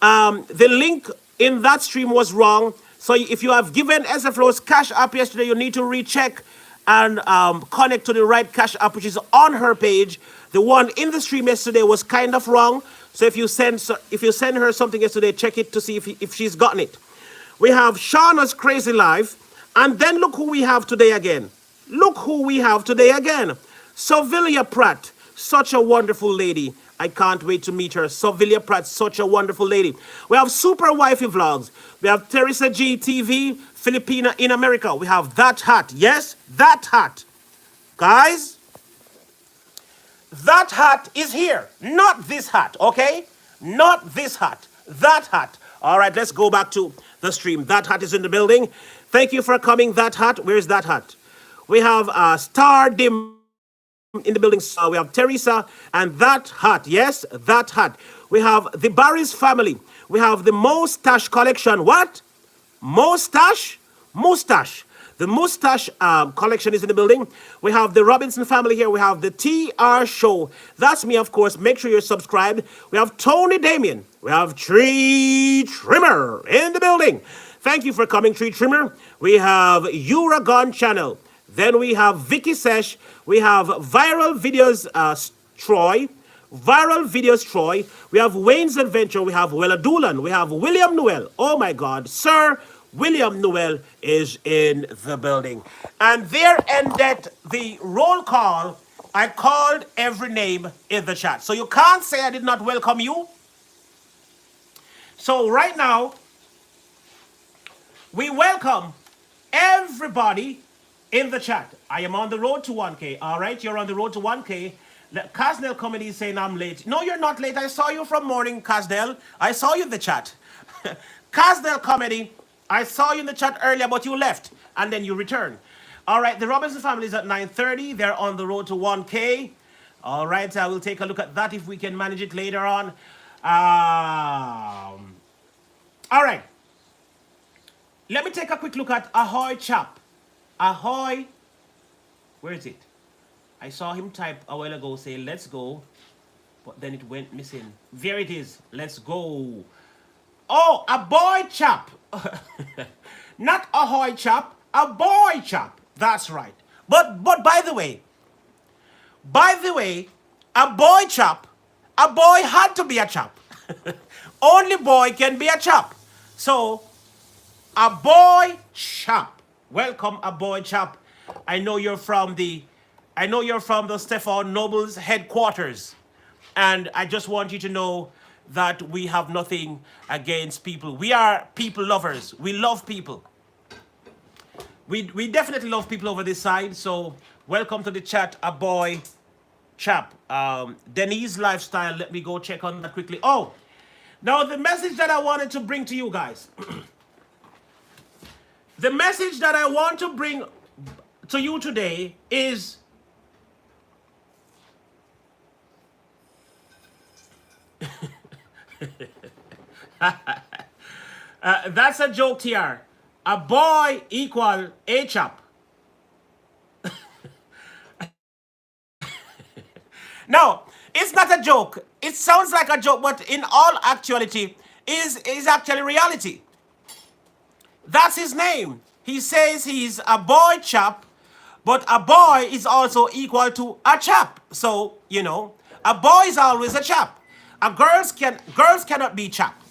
the link in that stream was wrong. So if you have given SF Rose Cash App yesterday, you need to recheck and connect to the right Cash App, which is on her page. The one in the stream yesterday was kind of wrong. So if you send her something yesterday, check it to see if she's gotten it. We have Shauna's Crazy Life. And then look who we have today again. Look who we have today again. Sovilia Pratt, such a wonderful lady. I can't wait to meet her. Sovilia Pratt, such a wonderful lady. We have Super Wifey Vlogs. We have Teresa G TV, Filipina in America. We have That Hat. Yes, That Hat. Guys, that hat is here. Not this hat, okay? Not this hat. That hat. All right, let's go back to the stream. That Hat is in the building. Thank you for coming, That Hat. Where's That Hat? We have Star Dim in the building. So we have Teresa and That Hat. Yes, That Hat. We have the Barry's family. We have the Mustache collection. What? Mustache? Mustache. The Mustache collection is in the building. We have the Robinson family here. We have the TR Show. That's me, of course. Make sure you're subscribed. We have Tony Damien. We have Tree Trimmer in the building. Thank you for coming, Tree Trimmer. We have Uragon Channel. Then we have Vicky Sesh. We have Viral Videos Troy. Viral Videos Troy. We have Wayne's Adventure. We have Wella Doolan. We have William Noel. Oh my God, Sir William Noel is in the building. And there ended the roll call. I called every name in the chat. So you can't say I did not welcome you. So right now, we welcome everybody in the chat. I am on the road to 1K. All right, you're on the road to 1K. Casnell Comedy is saying I'm late. No, you're not late. I saw you from morning, Casnell. I saw you in the chat. Casnell Comedy, I saw you in the chat earlier, but you left, and then you returned. All right, the Robinson family is at 9:30. They're on the road to 1K. All right, I will take a look at that if we can manage it later on. All right. Let me take a quick look at Ahoy Chap. Ahoy. Where is it? I saw him type a while ago, say, let's go. But then it went missing. There it is. Let's go. Oh, a boy chap. Not Ahoy Chap. A boy chap. That's right. But by the way, a boy chap, a boy had to be a chap. Only boy can be a chap. So, a boy chap. Welcome, a boy chap. I know you're from the Stefan Noble's headquarters. And I just want you to know that we have nothing against people. We are people lovers. We love people. We definitely love people over this side. So welcome to the chat, a boy chap. Denise Lifestyle. Let me go check on that quickly. Oh, now the message that I wanted to bring to you guys. The message that I want to bring to you today is that's a joke here. A boy equal a chap. No, it's not a joke. It sounds like a joke, but in all actuality, is actually reality. That's his name. He says he's a boy chap, But a boy is also equal to a chap. So, a boy is always a chap. A girls cannot be chap.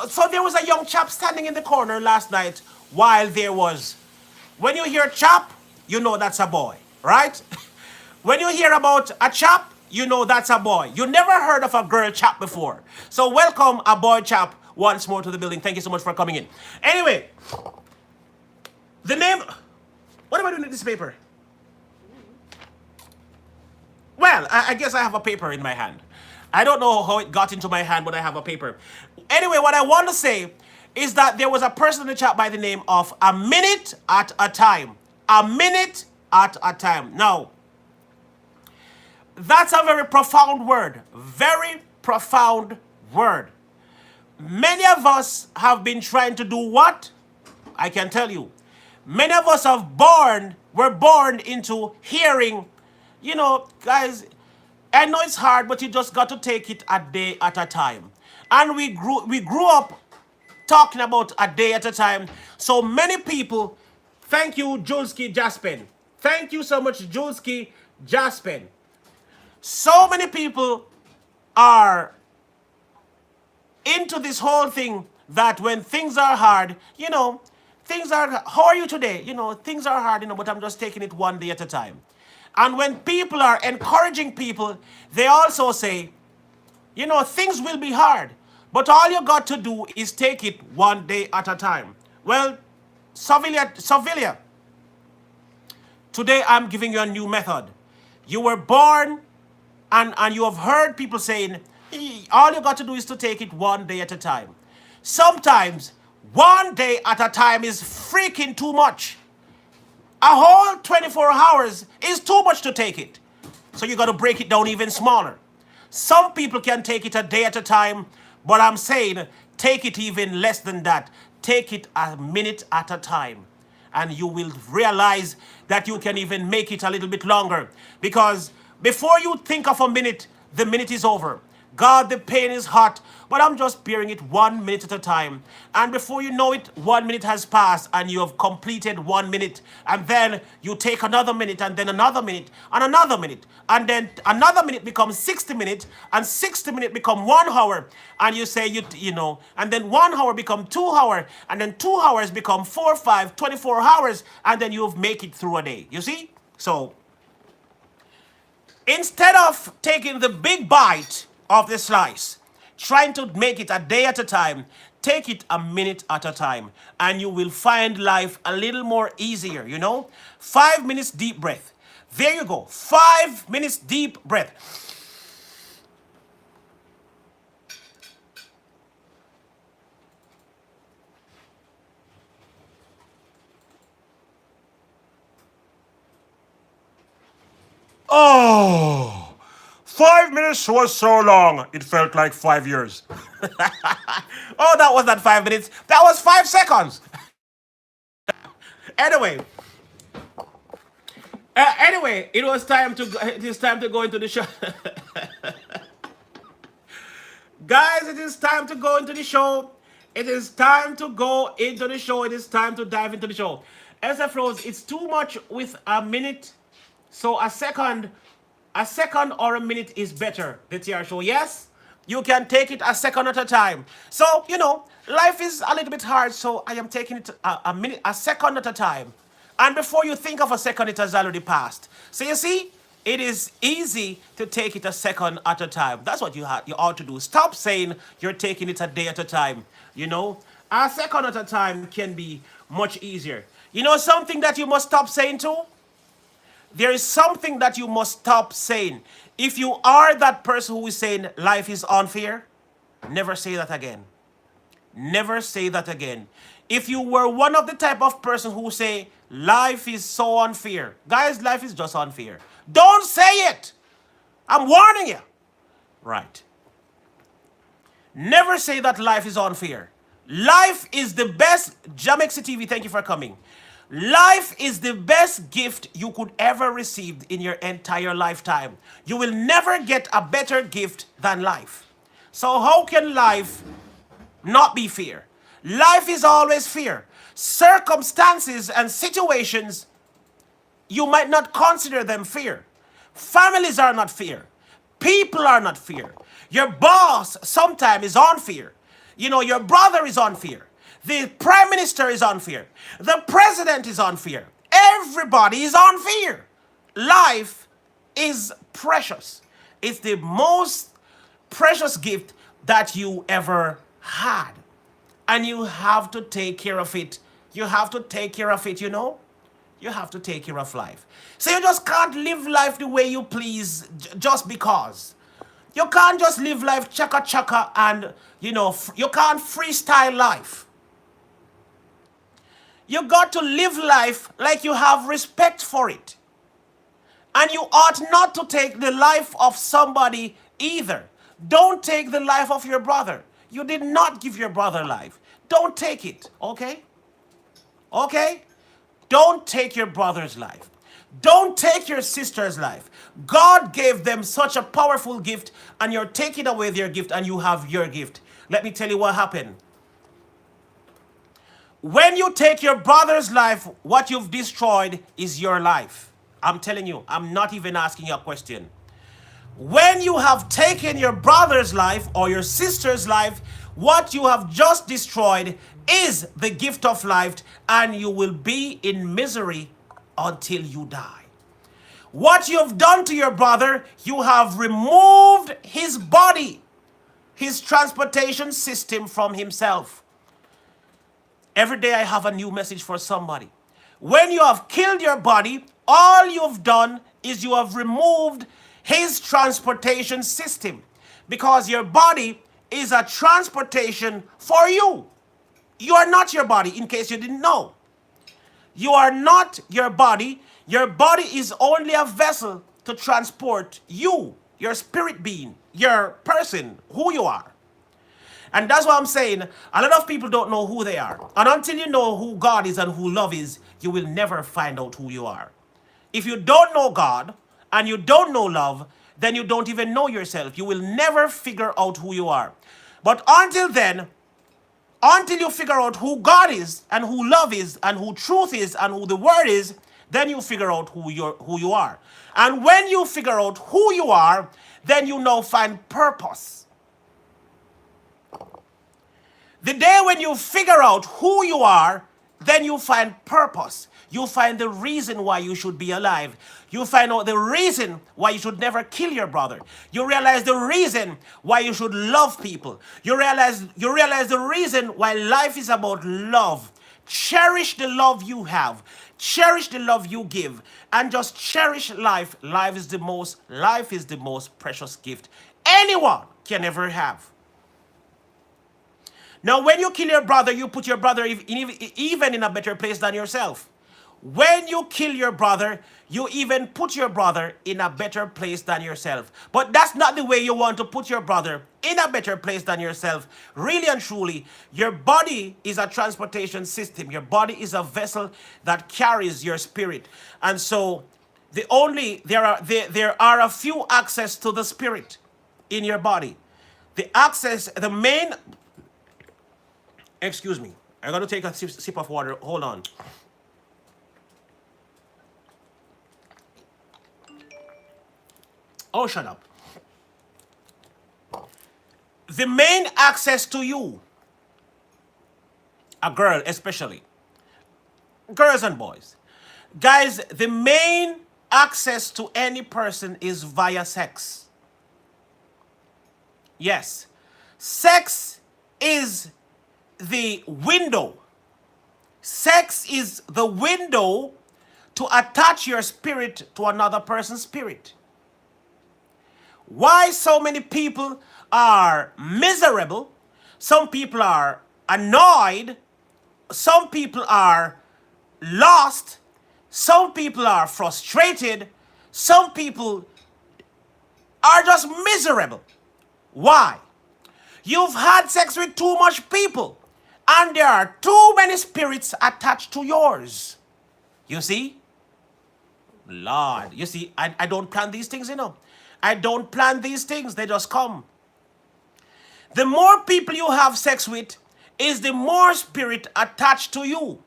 So there was a young chap standing in the corner last night while there was, when you hear chap, you know that's a boy, right? When you hear about a chap, you know that's a boy. You never heard of a girl chap before. So welcome a boy chap once more to the building. Thank you so much for coming in. Anyway, the name, what am I doing with this paper? Well, I guess I have a paper in my hand. I don't know how it got into my hand, but I have a paper. Anyway, what I want to say is that there was a person in the chat by the name of A Minute at a Time. A minute at a time. Now, that's a very profound word. Very profound word. Many of us have been trying to do what? I can tell you. Many of us were born into hearing, guys, I know it's hard, but you just got to take it a day at a time. And we grew up talking about a day at a time. So many people, thank you, Julski Jaspen. Thank you so much, Julski Jaspen. So many people are into this whole thing that when things are hard, how are you today? Things are hard, but I'm just taking it one day at a time. And when people are encouraging people, they also say, things will be hard, but all you got to do is take it one day at a time. Well, Savilia, today I'm giving you a new method. You were born and you have heard people saying, all you got to do is to take it one day at a time. Sometimes, one day at a time is freaking too much. A whole 24 hours is too much to take it. So you got to break it down even smaller. Some people can take it a day at a time, but I'm saying take it even less than that. Take it a minute at a time. And you will realize that you can even make it a little bit longer. Because before you think of a minute, the minute is over. God, the pain is hot, but I'm just bearing it 1 minute at a time. And before you know it, 1 minute has passed and you have completed 1 minute. And then you take another minute and then another minute and another minute. And then another minute becomes 60 minutes and 60 minutes become 1 hour. And you say, and then 1 hour become 2 hours and then 2 hours become 4, 5, 24 hours. And then you've make it through a day. You see? So instead of taking the big bite of the slice, trying to make it a day at a time, take it a minute at a time, and you will find life a little more easier, 5 minutes deep breath. There you go. 5 minutes deep breath. Oh! 5 minutes was so long, it felt like 5 years. Oh, that was not 5 minutes. That was 5 seconds. Anyway, it is time to go into the show. Guys, it is time to go into the show. It is time to go into the show. It is time to dive into the show. SF Rose, it's too much with a minute. So a second or a minute is better, the TR show. Yes, you can take it a second at a time. So, life is a little bit hard, so I am taking it a second at a time. And before you think of a second, it has already passed. So you see, it is easy to take it a second at a time. That's what you ought to do. Stop saying you're taking it a day at a time. A second at a time can be much easier. Something that you must stop saying too? There is something that you must stop saying. If you are that person who is saying life is unfair, never say that again. Never say that again. If you were one of the type of person who say life is so unfair, guys, life is just unfair. Don't say it. I'm warning you. Right. Never say that life is unfair. Life is the best. Jamexi TV, thank you for coming. Life is the best gift you could ever receive in your entire lifetime. You will never get a better gift than life. So how can life not be fair? Life is always fair. Circumstances and situations You might not consider them fear. Families are not fear. People are not fear. Your boss sometimes is on fear. You know, your brother is on fear. The prime minister is on fear. The president is on fear. Everybody is on fear. Life is precious. It's the most precious gift that you ever had. And you have to take care of it. You have to take care of it, you know? You have to take care of life. So you just can't live life the way you please just because. You can't just live life chaka chaka and, you know, you can't freestyle life. You got to live life like you have respect for it. And you ought not to take the life of somebody either. Don't take the life of your brother. You did not give your brother life. Don't take it, okay? Okay? Don't take your brother's life. Don't take your sister's life. God gave them such a powerful gift, and you're taking away their gift, and you have your gift. Let me tell you what happened. When you take your brother's life, what you've destroyed is your life. I'm telling you, I'm not even asking you a question. When you have taken your brother's life or your sister's life, what you have just destroyed is the gift of life, and you will be in misery until you die. What you have done to your brother, you have removed his body, his transportation system from himself. Every day I have a new message for somebody. When you have killed your body, all you've done is you have removed his transportation system, because your body is a transportation for you. You are not your body, in case you didn't know. You are not your body. Your body is only a vessel to transport you, your spirit being, your person, who you are. And that's what I'm saying. A lot of people don't know who they are. And until you know who God is and who love is, you will never find out who you are. If you don't know God and you don't know love, then you don't even know yourself. You will never figure out who you are. But until then, until you figure out who God is and who love is and who truth is and who the word is, then you figure out who you are. And when you figure out who you are, then you now find purpose. The day when you figure out who you are, then you find purpose. You find the reason why you should be alive. You find out the reason why you should never kill your brother. You realize the reason why you should love people. You realize the reason why life is about love. Cherish the love you have. Cherish the love you give. And just cherish life. Life is the most precious gift anyone can ever have. Now, when you kill your brother, you put your brother even in a better place than yourself. When you kill your brother, you even put your brother in a better place than yourself. But that's not the way you want to put your brother in a better place than yourself. Really and truly, your body is a transportation system. Your body is a vessel that carries your spirit. And so there are a few access to the spirit in your body. The main, excuse me, I got to take a sip of water. Hold on. Oh, shut up. The main access to you, a girl especially, girls and boys, guys, the main access to any person is via sex. Yes, sex is the window. Sex is the window to attach your spirit to another person's spirit. Why so many people are miserable, some people are annoyed, some people are lost, some people are frustrated, some people are just miserable. Why? You've had sex with too much people, and there are too many spirits attached to yours. You see? Lord, you see, I don't plan these things, you know. I don't plan these things, they just come. The more people you have sex with is the more spirit attached to you.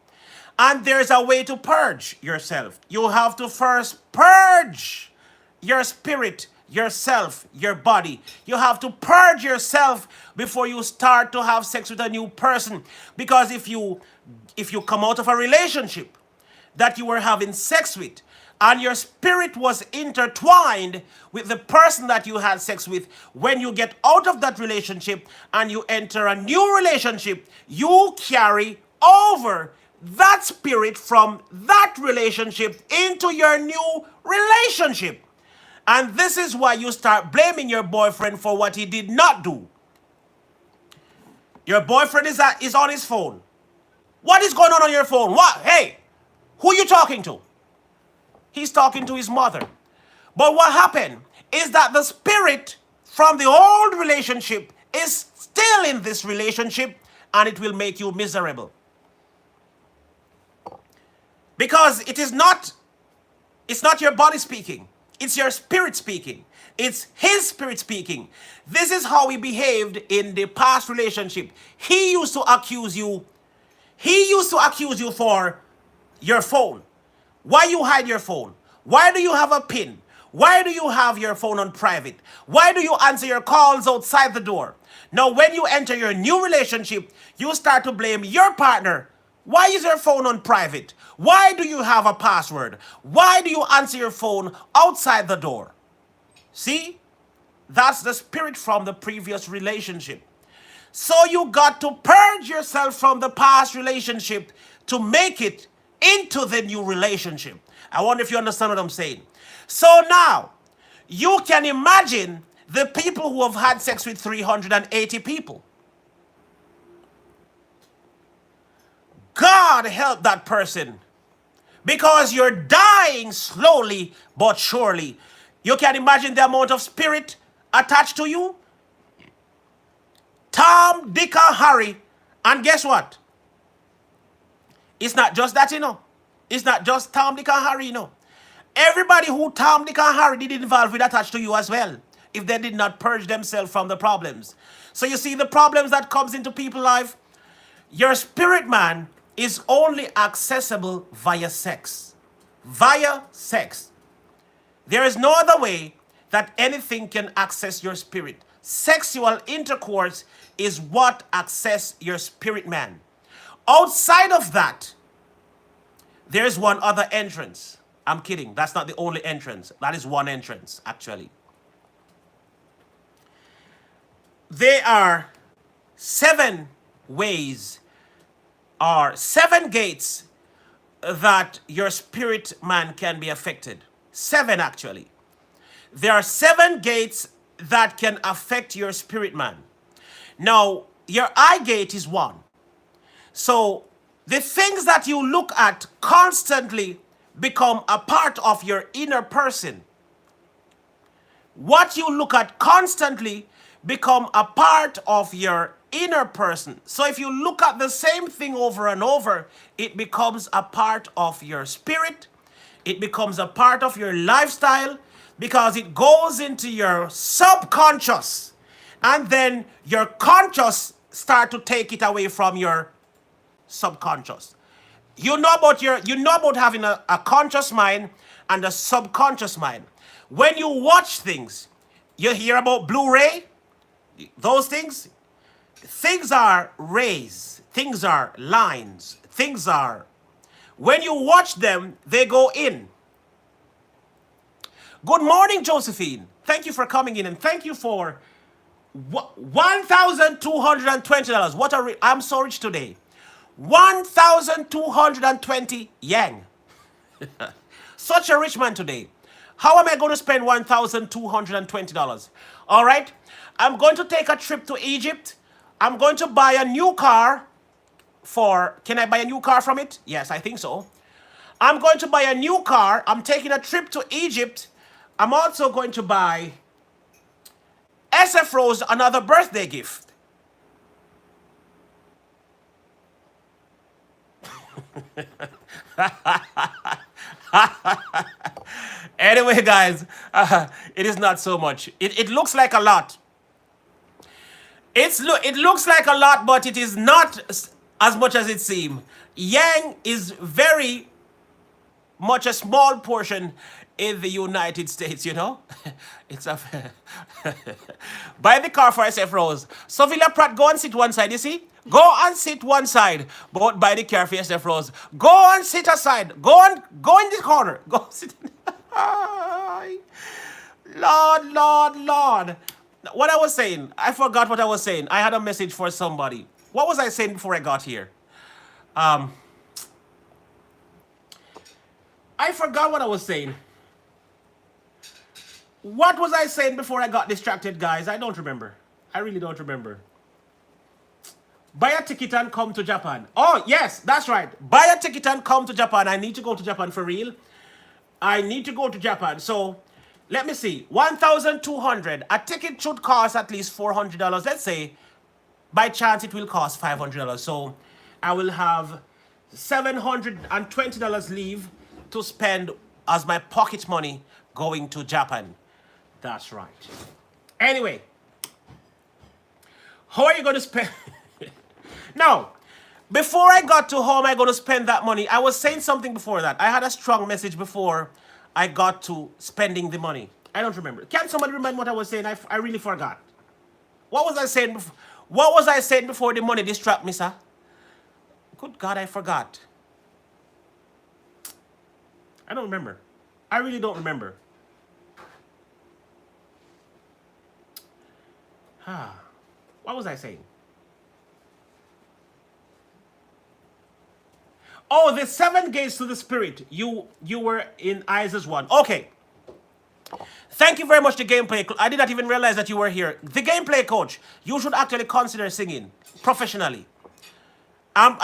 And there's a way to purge yourself. You have to first purge your spirit, yourself, your body. You have to purge yourself before you start to have sex with a new person. Because if you come out of a relationship that you were having sex with, and your spirit was intertwined with the person that you had sex with, when you get out of that relationship and you enter a new relationship, you carry over that spirit from that relationship into your new relationship. And this is why you start blaming your boyfriend for what he did not do. Your boyfriend is on his phone. What is going on your phone? What? Hey, who you talking to? He's talking to his mother. But what happened is that the spirit from the old relationship is still in this relationship, and it will make you miserable. Because it's not your body speaking. It's your spirit speaking. It's his spirit speaking. This is how he behaved in the past relationship. He used to accuse you. He used to accuse you for your phone. Why you hide your phone? Why do you have a PIN? Why do you have your phone on private? Why do you answer your calls outside the door? Now, when you enter your new relationship, you start to blame your partner. Why is your phone on private? Why do you have a password? Why do you answer your phone outside the door? See? That's the spirit from the previous relationship. So you got to purge yourself from the past relationship to make it into the new relationship. I wonder if you understand what I'm saying. So now, you can imagine the people who have had sex with 380 people. God help that person. Because you're dying slowly but surely. You can imagine the amount of spirit attached to you. Tom, Dick, and Harry. And guess what? It's not just that, you know. It's not just Tom, Dick, and Harry, you know. Everybody who Tom, Dick, and Harry did involve with attached to you as well, if they did not purge themselves from the problems. So you see the problems that comes into people's life. Your spirit man is only accessible via sex. Via sex. There is no other way that anything can access your spirit. Sexual intercourse is what access your spirit man. Outside of that, there's one other entrance. I'm kidding. That's not the only entrance. That is one entrance, actually. There are 7 ways or 7 gates that your spirit man can be affected. 7, actually. There are 7 gates that can affect your spirit man. Now, your eye gate is one. So, the things that you look at constantly become a part of your inner person. What you look at constantly become a part of your inner person. So if you look at the same thing over and over, it becomes a part of your spirit. It becomes a part of your lifestyle because it goes into your subconscious. And then your conscious start to take it away from your subconscious. You know about having a conscious mind and a subconscious mind. When you watch things, you hear about Blu-ray, those things. Things are rays, things are lines, things are. When you watch them, they go in. Good morning, Josephine. Thank you for coming in and thank you for $1,220. I'm so rich today. 1,220 yang. Such a rich man today. How am I going to spend $1,220? All right. I'm going to take a trip to Egypt. I'm going to buy a new car can I buy a new car from it? Yes, I think so. I'm going to buy a new car. I'm taking a trip to Egypt. I'm also going to buy SF Rose another birthday gift. Anyway, guys, it is not so much. It looks like a lot. It looks like a lot, but it is not as much as it seems. Yang is very much a small portion in the United States, you know? It's a... Buy the car for SF Rose. So Villa Pratt, go and sit one side, you see? Go and sit one side, but buy the car for SF Rose. Go and sit aside. Go in the corner. Go sit. Lord, Lord, Lord. What I was saying, I forgot what I was saying. I had a message for somebody. What was I saying before I got here? I forgot what I was saying. What was I saying before I got distracted, guys? I don't remember. I really don't remember. Buy a ticket and come to Japan. Oh, yes, that's right. Buy a ticket and come to Japan. I need to go to Japan for real. I need to go to Japan. So, let me see. 1,200. A ticket should cost at least $400. Let's say, by chance, it will cost $500. So, I will have $720 leave to spend as my pocket money going to Japan. That's right. Anyway, how are you going to spend... Now, before I got to how am I going to spend that money, I was saying something before that. I had a strong message before I got to spending the money. I don't remember. Can somebody remind me what I was saying? I really forgot. What was I saying before? What was I saying before the money distracted me, sir? Good God, I forgot. I don't remember. I really don't remember. What was I saying? Oh, the 7 gates to the spirit. You were in Isaiah 1. Okay. Thank you very much, the gameplay. I did not even realize that you were here. The gameplay coach, you should actually consider singing professionally. I'm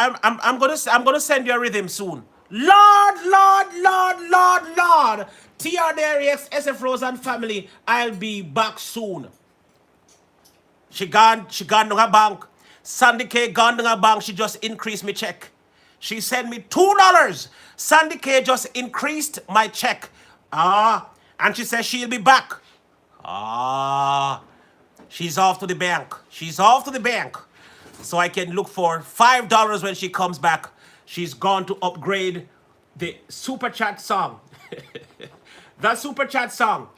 gonna send you a rhythm soon. Lord, Lord, Lord, Lord, Lord. TRDRX, SF Rose and family. I'll be back soon. She gone to her bank. Sandy K gone to her bank. She just increased my check. She sent me $2. Sandy K just increased my check. And she says she'll be back. She's off to the bank. She's off to the bank. So I can look for $5 when she comes back. She's gone to upgrade the super chat song. The super chat song.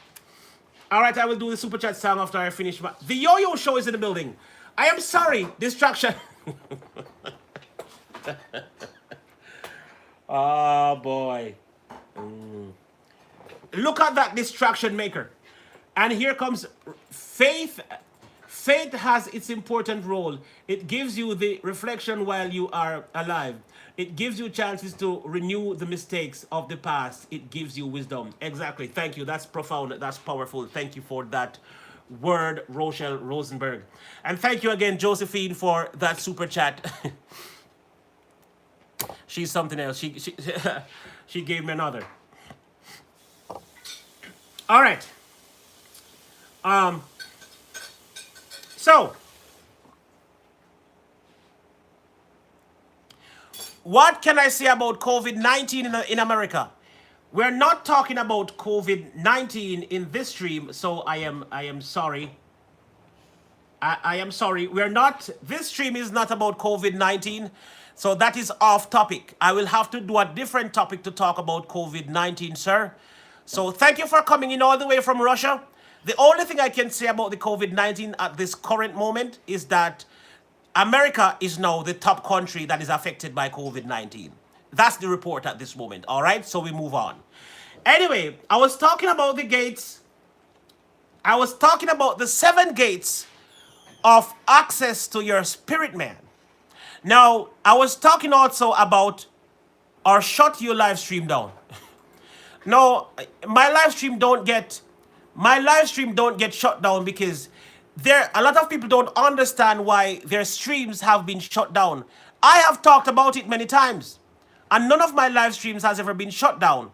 All right, I will do the super chat song after I finish. The yo-yo show is in the building. I am sorry, distraction. Oh, boy. Look at that distraction maker. And here comes faith. Faith has its important role. It gives you the reflection while you are alive. It gives you chances to renew the mistakes of the past. It gives you wisdom. Exactly. Thank you. That's profound. That's powerful. Thank you for that word, Rochelle Rosenberg. And thank you again, Josephine, for that super chat. She's something else. She gave me another. All right. So, what can I say about COVID-19 in America? We're not talking about COVID-19 in this stream, so I am sorry. I am sorry. We're not. This stream is not about COVID-19, so that is off topic. I will have to do a different topic to talk about COVID-19, sir. So thank you for coming in all the way from Russia. The only thing I can say about the COVID-19 at this current moment is that America is now the top country that is affected by COVID-19. That's the report at this moment, all right? So we move on. Anyway, I was talking about the gates. I was talking about the 7 gates of access to your spirit man. Now, I was talking also about or shut your live stream down. No, my live stream don't get shut down because a lot of people don't understand why their streams have been shut down. I have talked about it many times, and none of my live streams has ever been shut down.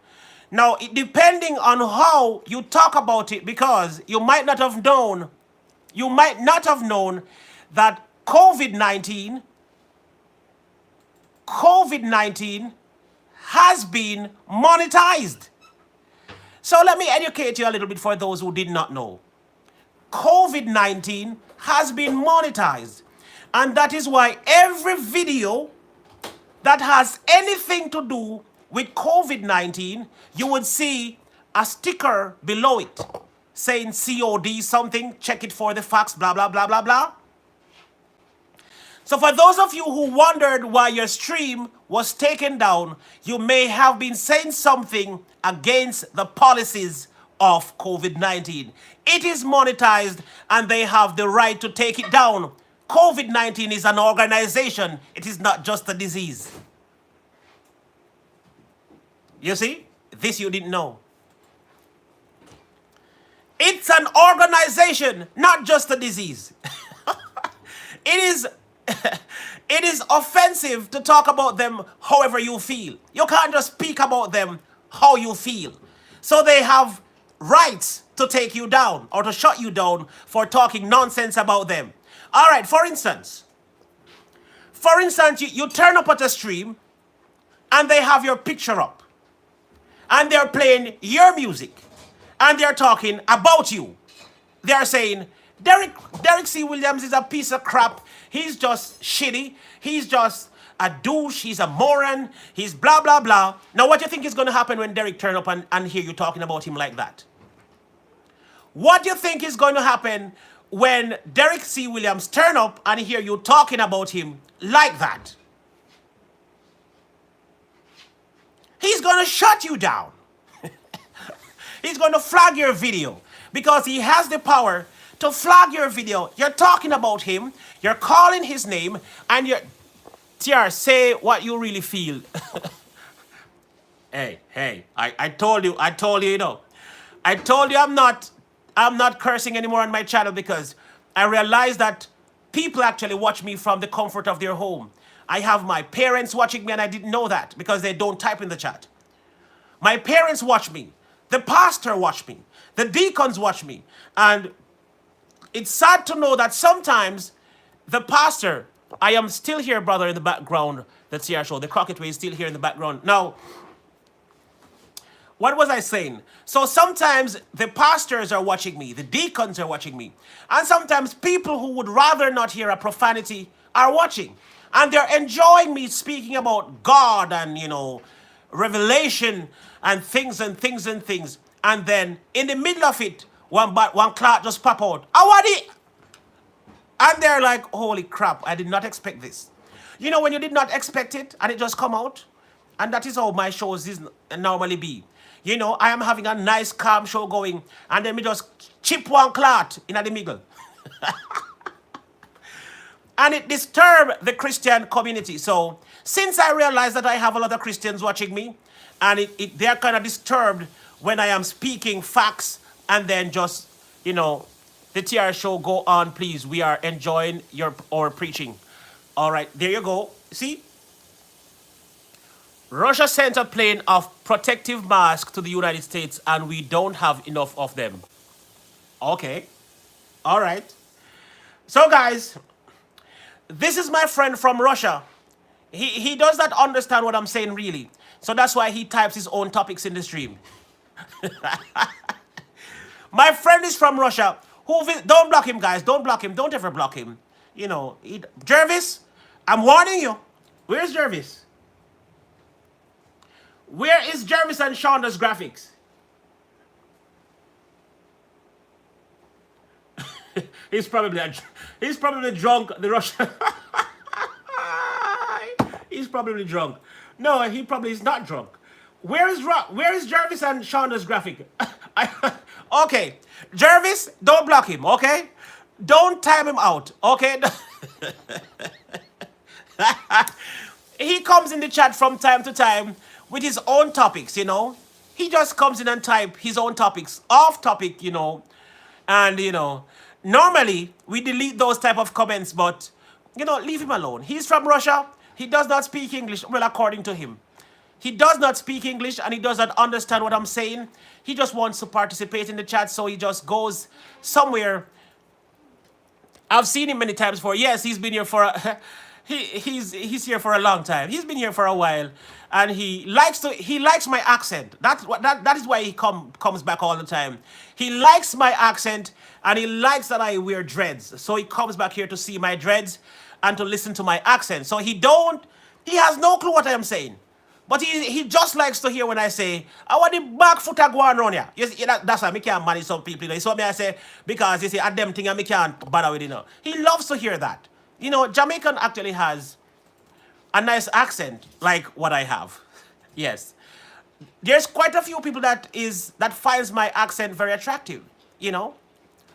Now, depending on how you talk about it, because you might not have known that COVID-19 has been monetized. So let me educate you a little bit for those who did not know. COVID-19 has been monetized. And that is why every video that has anything to do with COVID-19, you would see a sticker below it saying COD something, check it for the facts, blah, blah, blah, blah, blah. So for those of you who wondered why your stream was taken down, you may have been saying something against the policies of COVID-19. It is monetized and they have the right to take it down. COVID-19 is an organization. It is not just a disease. You see? This you didn't know. It's an organization, not just a disease. It is it is offensive to talk about them however you feel. You can't just speak about them how you feel. So they have rights to take you down or to shut you down for talking nonsense about them. All right, for instance, you turn up at a stream and they have your picture up and they're playing your music and they're talking about you. They're saying, Derek C. Williams is a piece of crap. He's just shitty. He's just a douche. He's a moron. He's blah, blah, blah. Now, what do you think is going to happen when Derek turn up and hear you talking about him like that? What do you think is going to happen when Derek C. Williams turn up and hear you talking about him like that? He's going to shut you down. He's going to flag your video because he has the power to flag your video. You're talking about him, you're calling his name, and you're... TR, say what you really feel. Hey, I told you, you know. I told you I'm not cursing anymore on my channel because I realized that people actually watch me from the comfort of their home. I have my parents watching me and I didn't know that because they don't type in the chat. My parents watch me. The pastor watch me. The deacons watch me. And it's sad to know that sometimes the pastor, I am still here, brother, in the background, the TR show, the Crockett Way is still here in the background. Now, what was I saying? So sometimes the pastors are watching me, the deacons are watching me, and sometimes people who would rather not hear a profanity are watching. And they're enjoying me speaking about God and, you know, revelation and things and things and things. And then in the middle of it, one clout just pop out. Awadi! And they're like, holy crap, I did not expect this. You know when you did not expect it and it just come out? And that is how my shows is normally be. You know, I am having a nice calm show going and then me just chip one clot in the middle. And it disturbed the Christian community. So since I realized that I have a lot of Christians watching me, and they're kind of disturbed when I am speaking facts and then just, you know, the TR show, go on, please. We are enjoying our preaching. All right, there you go. See? Russia sent a plane of protective masks to the United States and we don't have enough of them. Okay. All right. So, guys, this is my friend from Russia. He does not understand what I'm saying, really. So that's why he types his own topics in the stream. My friend is from Russia. Don't block him, guys. Don't block him. Don't ever block him. You know, Jervis, I'm warning you. Where's Jervis? Where is Jervis and Shonda's graphics? he's probably drunk. The Russian. He's probably drunk. No, he probably is not drunk. Where is Jervis and Shonda's graphic? Okay, Jervis, don't block him, okay? Don't time him out, okay? He comes in the chat from time to time with his own topics, you know? He just comes in and type his own topics, off topic, you know? And, you know, normally we delete those type of comments, but, you know, leave him alone. He's from Russia. He does not speak English, well, according to him. He does not speak English and he does not understand what I'm saying. He just wants to participate in the chat, so he just goes somewhere. I've seen him many times before. Yes, he's been here for a, he's here for a long time. He's been here for a while, and he likes my accent. That is why he comes back all the time. He likes my accent and he likes that I wear dreads. So he comes back here to see my dreads and to listen to my accent. So he don't He has no clue what I am saying. But he just likes to hear when I say, I want the back foot go on around here. You see, that's why I can't manage some people. You know. So me I say, because you see, at them thing I can't bother with, you know. He loves to hear that. You know, Jamaican actually has a nice accent like what I have. Yes. There's quite a few people that finds my accent very attractive, you know.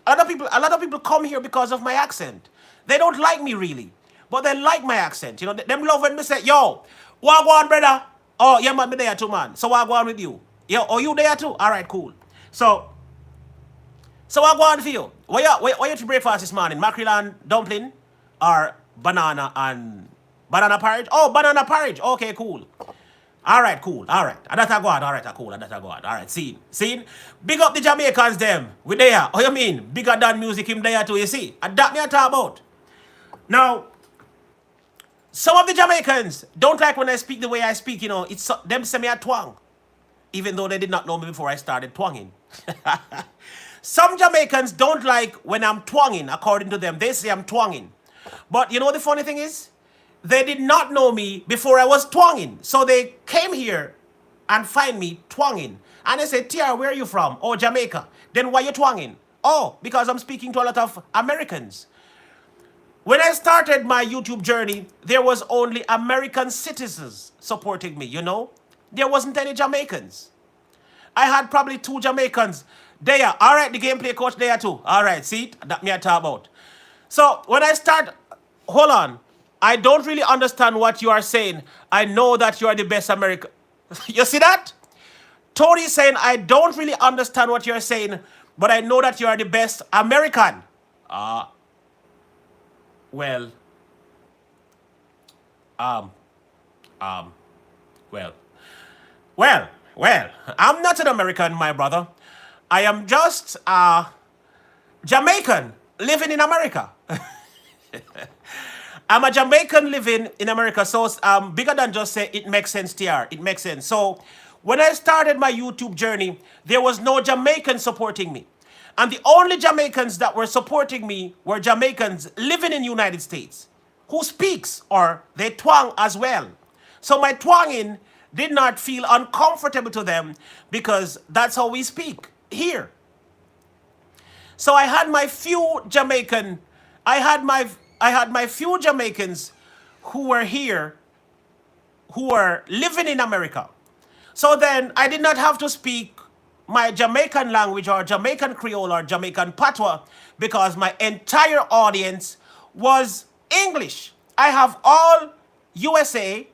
A lot of people come here because of my accent. They don't like me really, but they like my accent. You know, them love when me say, yo, what go on, brother? Oh, yeah, man, me there too, man. So what go on with you? Yo, oh, you there too? All right, cool. So what go on for you? What you to breakfast this morning? Mackerel and dumpling, or banana porridge? Oh, banana porridge. Okay, cool. All right, cool. All right. And that's a go on. All right, cool. And that's a go on. All right, see. See? Big up the Jamaicans, them. We there. Oh, you mean? Bigger than music, him there too, you see? And that me I talk about. Now, some of the Jamaicans don't like when I speak the way I speak, you know. It's them say me a twang. Even though they did not know me before I started twanging. Some Jamaicans don't like when I'm twanging, according to them. They say I'm twanging. But you know what the funny thing is? They did not know me before I was twanging. So they came here and find me twanging. And they said, Tia, where are you from? Oh, Jamaica. Then why you twanging? Oh, because I'm speaking to a lot of Americans. When I started my YouTube journey, there was only American citizens supporting me, you know? There wasn't any Jamaicans. I had probably 2 Jamaicans there. All right, the gameplay coach there too. All right, see? That me I talk about. So when I start, hold on. I don't really understand what you are saying. I know that you are the best American. You see that? Tony is saying, I don't really understand what you're saying, but I know that you are the best American. Well, um, um, well, well, I'm not an American, my brother. I am just Jamaican living in America. I'm a Jamaican living in America, so bigger than just say it makes sense, TR. It makes sense. So when I started my YouTube journey, there was no Jamaican supporting me. And the only Jamaicans that were supporting me were Jamaicans living in the United States who speaks or they twang as well. So my twanging did not feel uncomfortable to them because that's how we speak here. So I had my few few Jamaicans who were here, who were living in America. So then I did not have to speak my Jamaican language or Jamaican Creole or Jamaican Patois because my entire audience was English. I have all USA,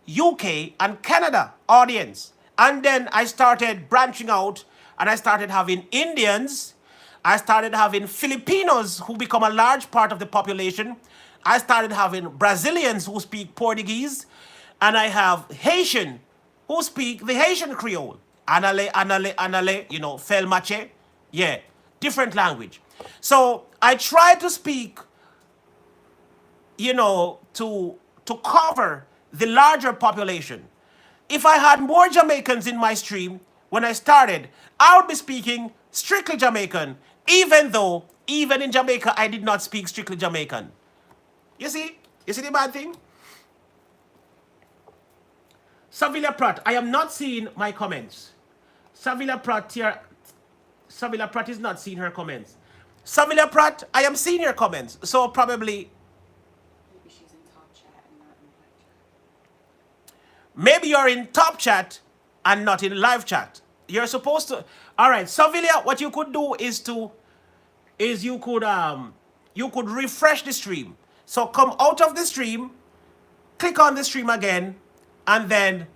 UK, and Canada audience. And then I started branching out and I started having Indians. I started having Filipinos who become a large part of the population. I started having Brazilians who speak Portuguese. And I have Haitian who speak the Haitian Creole. Anale, you know, Felmache. Yeah, different language. So I try to speak, you know, to cover the larger population. If I had more Jamaicans in my stream when I started, I would be speaking strictly Jamaican, even though, even in Jamaica, I did not speak strictly Jamaican. You see? You see the bad thing? Savilla Pratt, I am not seeing my comments. Savilla Pratt here. Savilla Pratt is not seeing her comments. Savilla Pratt, I am seeing your comments. So probably. Maybe she's in top chat and not in live chat. Maybe you're in top chat and not in live chat. You're supposed to. All right, Savilla, what you could do is you could refresh the stream. So come out of the stream, click on the stream again, and then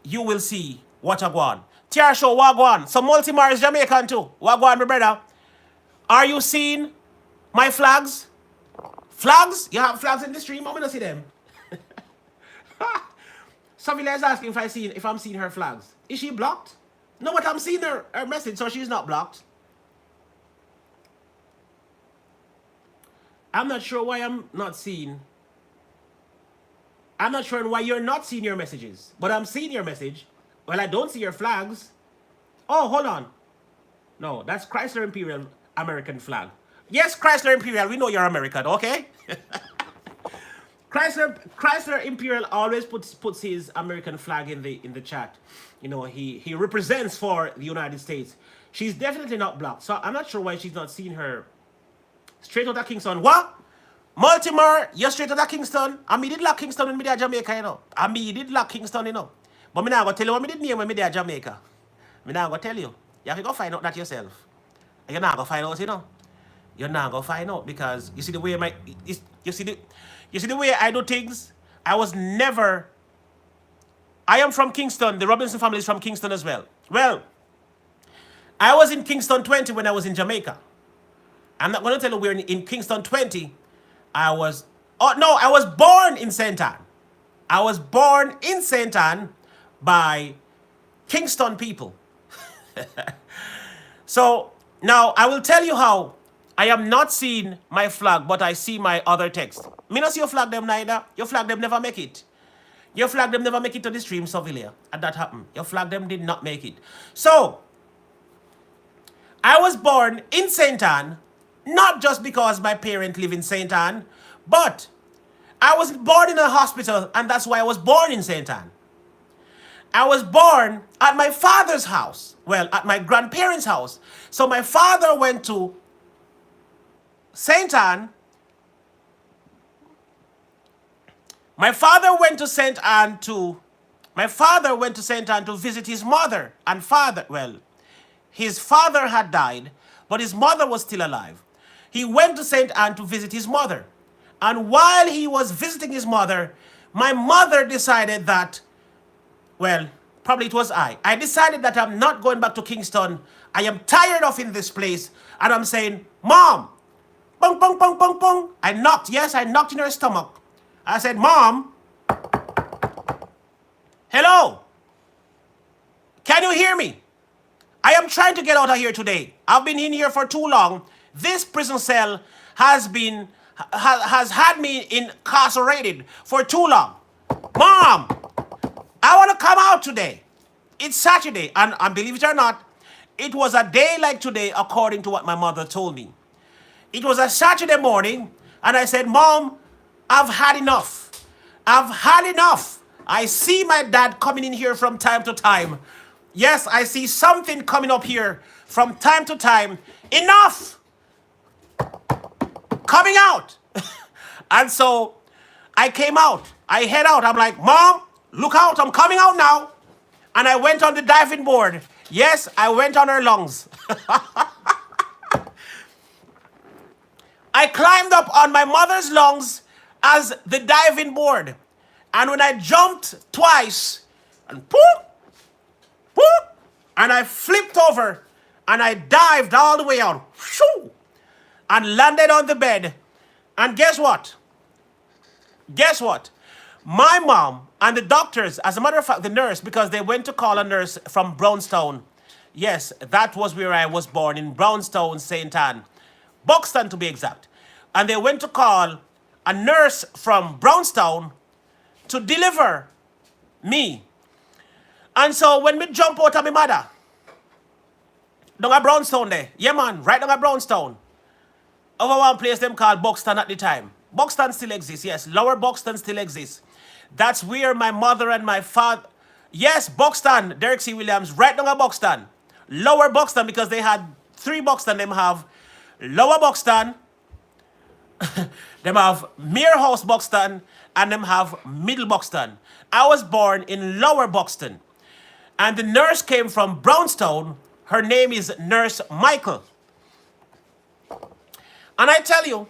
you will see what I go on. TR show Wagwan. So Multimar is Jamaican too. Wagwan, my brother. Are you seeing my flags? Flags? You have flags in the stream? I'm gonna see them. Savilla is asking if I'm seeing her flags. Is she blocked? No, but I'm seeing her message, so she's not blocked. I'm not sure why I'm not seeing. I'm not sure why you're not seeing your messages, but I'm seeing your message. Well, I don't see your flags. Oh, hold on. No, that's Chrysler Imperial American flag. Yes, Chrysler Imperial, we know you're American, okay? Chrysler Imperial always puts his American flag in the chat. You know, he represents for the United States. She's definitely not black, so I'm not sure why she's not seeing her straight out of Kingston. What? Multimer, you're straight out of Kingston. I mean, did lock Kingston when me there Jamaica, you know. I mean, did lock Kingston, you know. But me now go tell you what me did name when me there Jamaica. Me now go tell you. You have to go find out that yourself. You're not gonna find out, you know. You're not gonna find out because you see the way you see the way I do things. I am from Kingston. The Robinson family is from Kingston as well. Well, I was in Kingston 20 when I was in Jamaica. I'm not gonna tell you where in Kingston 20 I was. Oh no, I was born in St. Ann. I was born in St. Ann by Kingston people. So now I will tell you how I am not seeing my flag, but I see my other text. Me not see your flag them neither. Your flag them never make it. Your flag them never make it to the stream, Sevilla. And that happened. Your flag them did not make it. So I was born in St. Ann, not just because my parents live in St. Ann, but I was born in a hospital, and that's why I was born in St. Ann. I was born at my father's house. Well, at my grandparents' house. So my father went to St. Ann. My father went to St. Ann to visit his mother and father. Well, his father had died, but his mother was still alive. He went to St. Ann to visit his mother. And while he was visiting his mother, my mother decided that, well, probably it was I decided that I'm not going back to Kingston. I am tired of in this place. And I'm saying, Mom, pong, pong, pong, pong, pong. I knocked in her stomach. I said, Mom, hello, can you hear me? I am trying to get out of here today. I've been in here for too long. This prison cell has had me incarcerated for too long. Mom, I want to come out today. It's Saturday, and believe it or not, it was a day like today according to what my mother told me. It was a Saturday morning, and I said, Mom, I've had enough. I've had enough. I see my dad coming in here from time to time. Yes, I see something coming up here from time to time. Enough! Coming out. And so I came out. I head out. I'm like, Mom, look out. I'm coming out now. And I went on the diving board. Yes, I went on her lungs. I climbed up on my mother's lungs as the diving board. And when I jumped twice, and poof, poof, and I flipped over, and I dived all the way out, shoo, and landed on the bed. And guess what? Guess what? My mom and the doctors, as a matter of fact, the nurse, because they went to call a nurse from Brownstown. Yes, that was where I was born, in Brownstown, St. Ann. Buxton, to be exact. And they went to call a nurse from Brownstown to deliver me. And so when me jump out of my mother, down at Brownstown there, yeah man, right down at Brownstown, over one place them called Buxton at the time. Buxton still exists, yes, Lower Buxton still exists. That's where my mother and my father, yes, Buxton, Derek C. Williams, right down at Buxton. Lower Buxton, because they had 3 Buxton, them have Lower Buxton, them have Mere House Buxton, and them have Middle Buxton. I was born in Lower Buxton. And the nurse came from Brownstown. Her name is Nurse Michael. And I tell you,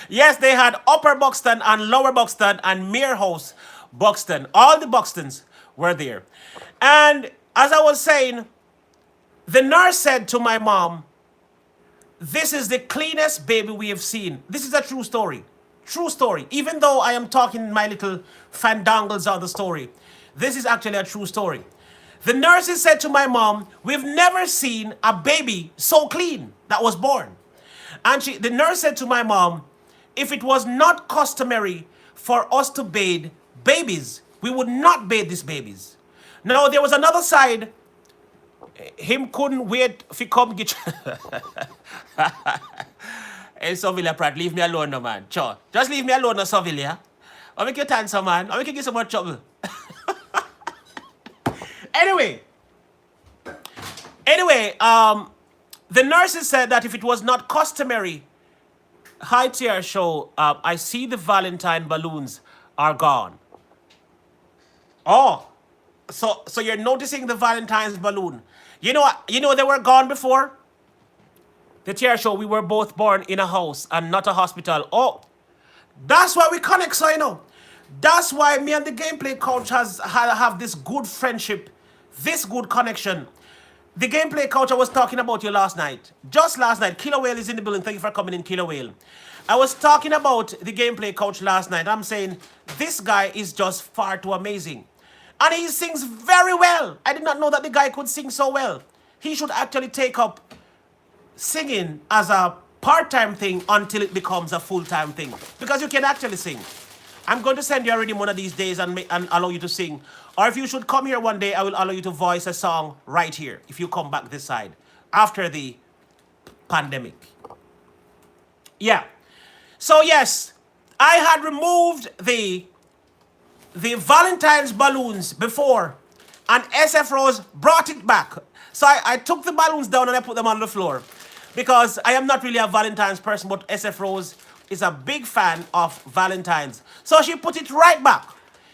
yes, they had Upper Buxton and Lower Buxton and Mere House Buxton. All the Buxtons were there. And as I was saying, the nurse said to my mom, this is the cleanest baby we have seen. This is a true story. True story. Even though I am talking my little fandangles on the story, this is actually a true story. The nurses said to my mom, we've never seen a baby so clean that was born. And the nurse said to my mom, if it was not customary for us to bathe babies, we would not bathe these babies. Now, there was another side. Him couldn't wait if he come get Hey, Sevilla Pratt, leave me alone, no man. Sure. Just leave me alone, no Sevilla. I'll make you answer, man. I'll make you get so much trouble. Anyway, the nurses said that if it was not customary, hi TR show, I see the Valentine balloons are gone. Oh, so you're noticing the Valentine's balloon. You know they were gone before? The TR show, we were both born in a house and not a hospital. Oh, that's why we connect, so you know. That's why me and the gameplay coach have this good friendship, this good connection. The gameplay coach, I was talking about you last night. Just last night. Killer Whale is in the building. Thank you for coming in, Killer Whale. I was talking about the gameplay coach last night. I'm saying this guy is just far too amazing. And he sings very well. I did not know that the guy could sing so well. He should actually take up singing as a part-time thing until it becomes a full-time thing. Because you can actually sing. I'm going to send you a rhythm one of these days and allow you to sing. Or if you should come here one day, I will allow you to voice a song right here. If you come back this side. After the pandemic. Yeah. So yes, I had removed the Valentine's balloons before. And SF Rose brought it back. So I took the balloons down and I put them on the floor. Because I am not really a Valentine's person, but SF Rose is a big fan of Valentine's. So she put it right back.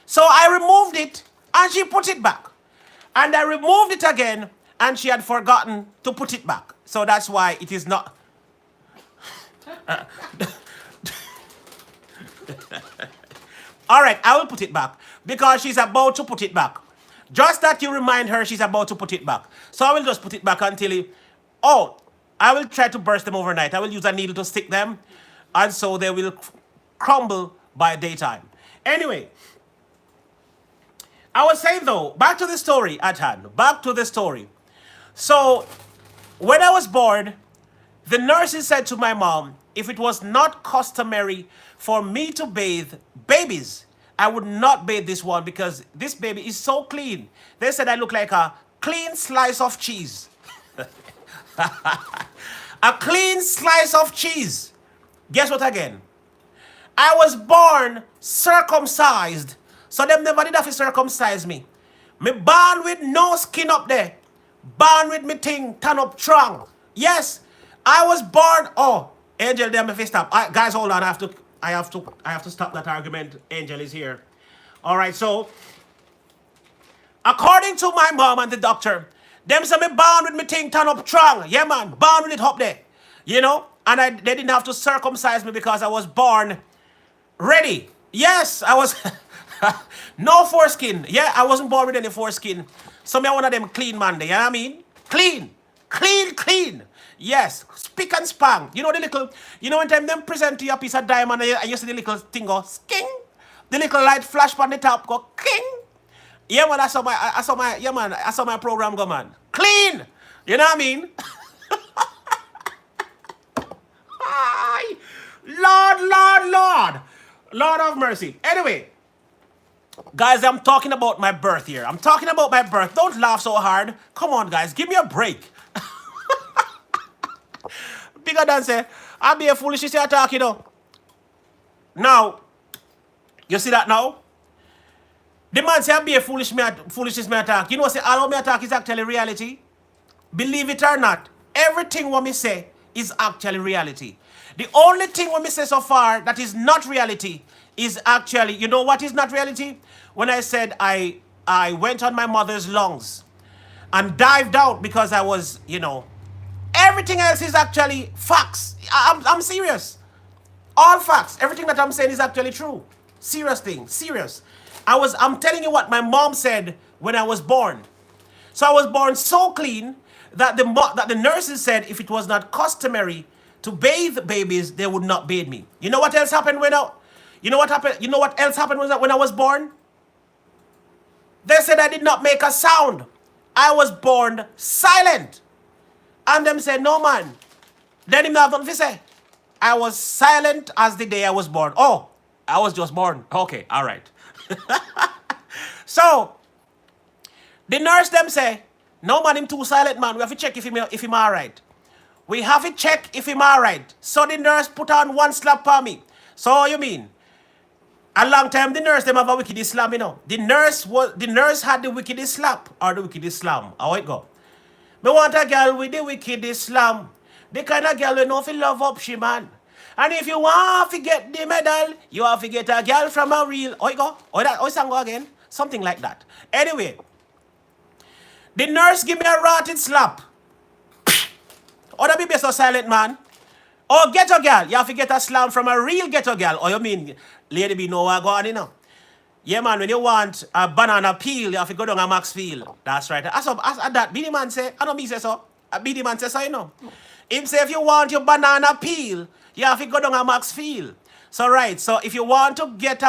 So I removed it and she put it back. And I removed it again and she had forgotten to put it back. So that's why it is not... All right, I will put it back because she's about to put it back. Just that you remind her she's about to put it back. So I will just put it back until... I will try to burst them overnight. I will use a needle to stick them. And so they will crumble by daytime. Anyway, I was saying though, back to the story at hand. Back to the story. So, when I was born, the nurses said to my mom, if it was not customary for me to bathe babies, I would not bathe this one because this baby is so clean. They said I look like a clean slice of cheese. A clean slice of cheese. Guess what again? I was born circumcised. So them never did have to circumcise me. Me born with no skin up there. Born with me thing turn up strong. Yes, I was born. Oh, Angel, there me stop. Guys, hold on. I have to stop that argument. Angel is here. All right. So, according to my mom and the doctor, them say me born with me thing turn up strong. Yeah, man, born with it up there. You know, and they didn't have to circumcise me because I was born ready. Yes, I was. No foreskin. Yeah, I wasn't born with any foreskin. So me one of them clean man there, you know what I mean? Clean. Clean, clean. Yes, spick and span. You know the little, when time them present to you a piece of diamond and you see the little thing go sking. The little light flash on the top go king. Yeah man, I saw my program go man. Clean. You know what I mean? Lord. Lord of mercy. Anyway. Guys, I'm talking about my birth here. I'm talking about my birth. Don't laugh so hard. Come on, guys. Give me a break. Bigger than say, I'll be a foolish attack, you know. Now, you see that now? The man say, I'll be a foolishness me attack. You know, say, all of me attack is actually reality. Believe it or not, everything what me say is actually reality. The only thing what me say so far that is not reality is actually, you know what is not reality? When I said I went on my mother's lungs and dived out because I was, everything else is actually facts. I'm serious. All facts. Everything that I'm saying is actually true. Serious thing. Serious. I'm telling you what my mom said when I was born. So I was born so clean that the nurses said if it was not customary to bathe babies, they would not bathe me. You know what else happened You know what happened? You know what else happened when I was born? They said I did not make a sound. I was born silent. And them said, no man. Then him have nothing to say. I was silent as the day I was born. Oh, I was just born. Okay, all right. So, the nurse them say, no man, him too silent man. We have to check if him all right. We have to check if him alright. So the nurse put on one slap for me. So you mean? A long time the nurse them have a wicked slam, you know. The nurse had the wicked slap or the wicked slam. How it go? Me want a girl with the wicked slam. The kind of girl we know fi love up she man. And if you want to get the medal, you have to get a girl from a real. Oh, it go? Oh, that, oh, song go again? Something like that. Anyway, the nurse give me a rotted slap. Oh, that be so silent, man. Oh, ghetto girl, you have to get a slam from a real ghetto girl. Oh, you mean, lady be know what go on, you know? Yeah, man, when you want a banana peel, you have to go down a Maxfield. That's right. As that, Beanie Man say, I don't me say so. Beanie Man say so, you know. Him say if you want your banana peel, you have to go down a Maxfield. So, right, so if you want to get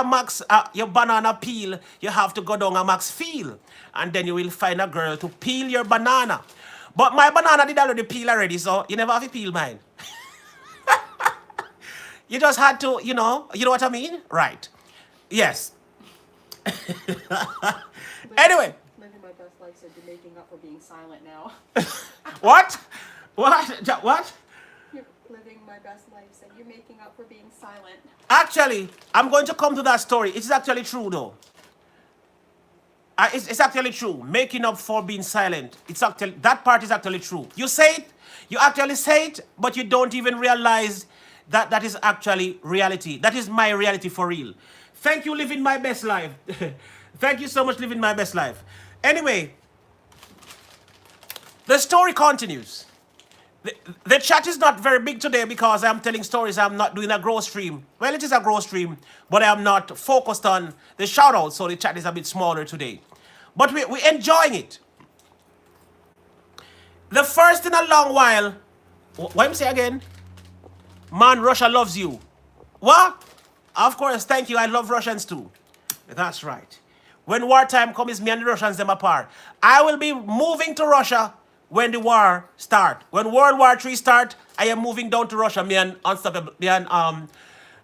your banana peel, you have to go down a Maxfield. And then you will find a girl to peel your banana. But my banana did already peel already, so you never have to peel mine. You just had to, you know what I mean? Right. Yes. Anyway. Living my best life said you're making up for being silent now. What? What? You're living my best life said you're making up for being silent. Actually, I'm going to come to that story. It's actually true, though. It's actually true. Making up for being silent. That part is actually true. You say it, you actually say it, but you don't even realize that is actually reality. That is my reality for real. Thank you, living my best life. Thank you so much, living my best life. Anyway, the story continues. The chat is not very big today because I'm telling stories. I'm not doing a growth stream. Well, it is a growth stream, but I'm not focused on the shout out, so the chat is a bit smaller today. But we're enjoying it. The first in a long while, what am I say again? Man, Russia loves you. What? Of course, thank you. I love Russians too. That's right. When wartime comes, me and the Russians them apart. I will be moving to Russia when the war start. When World War III start, I am moving down to Russia. Me and Unstoppable, me and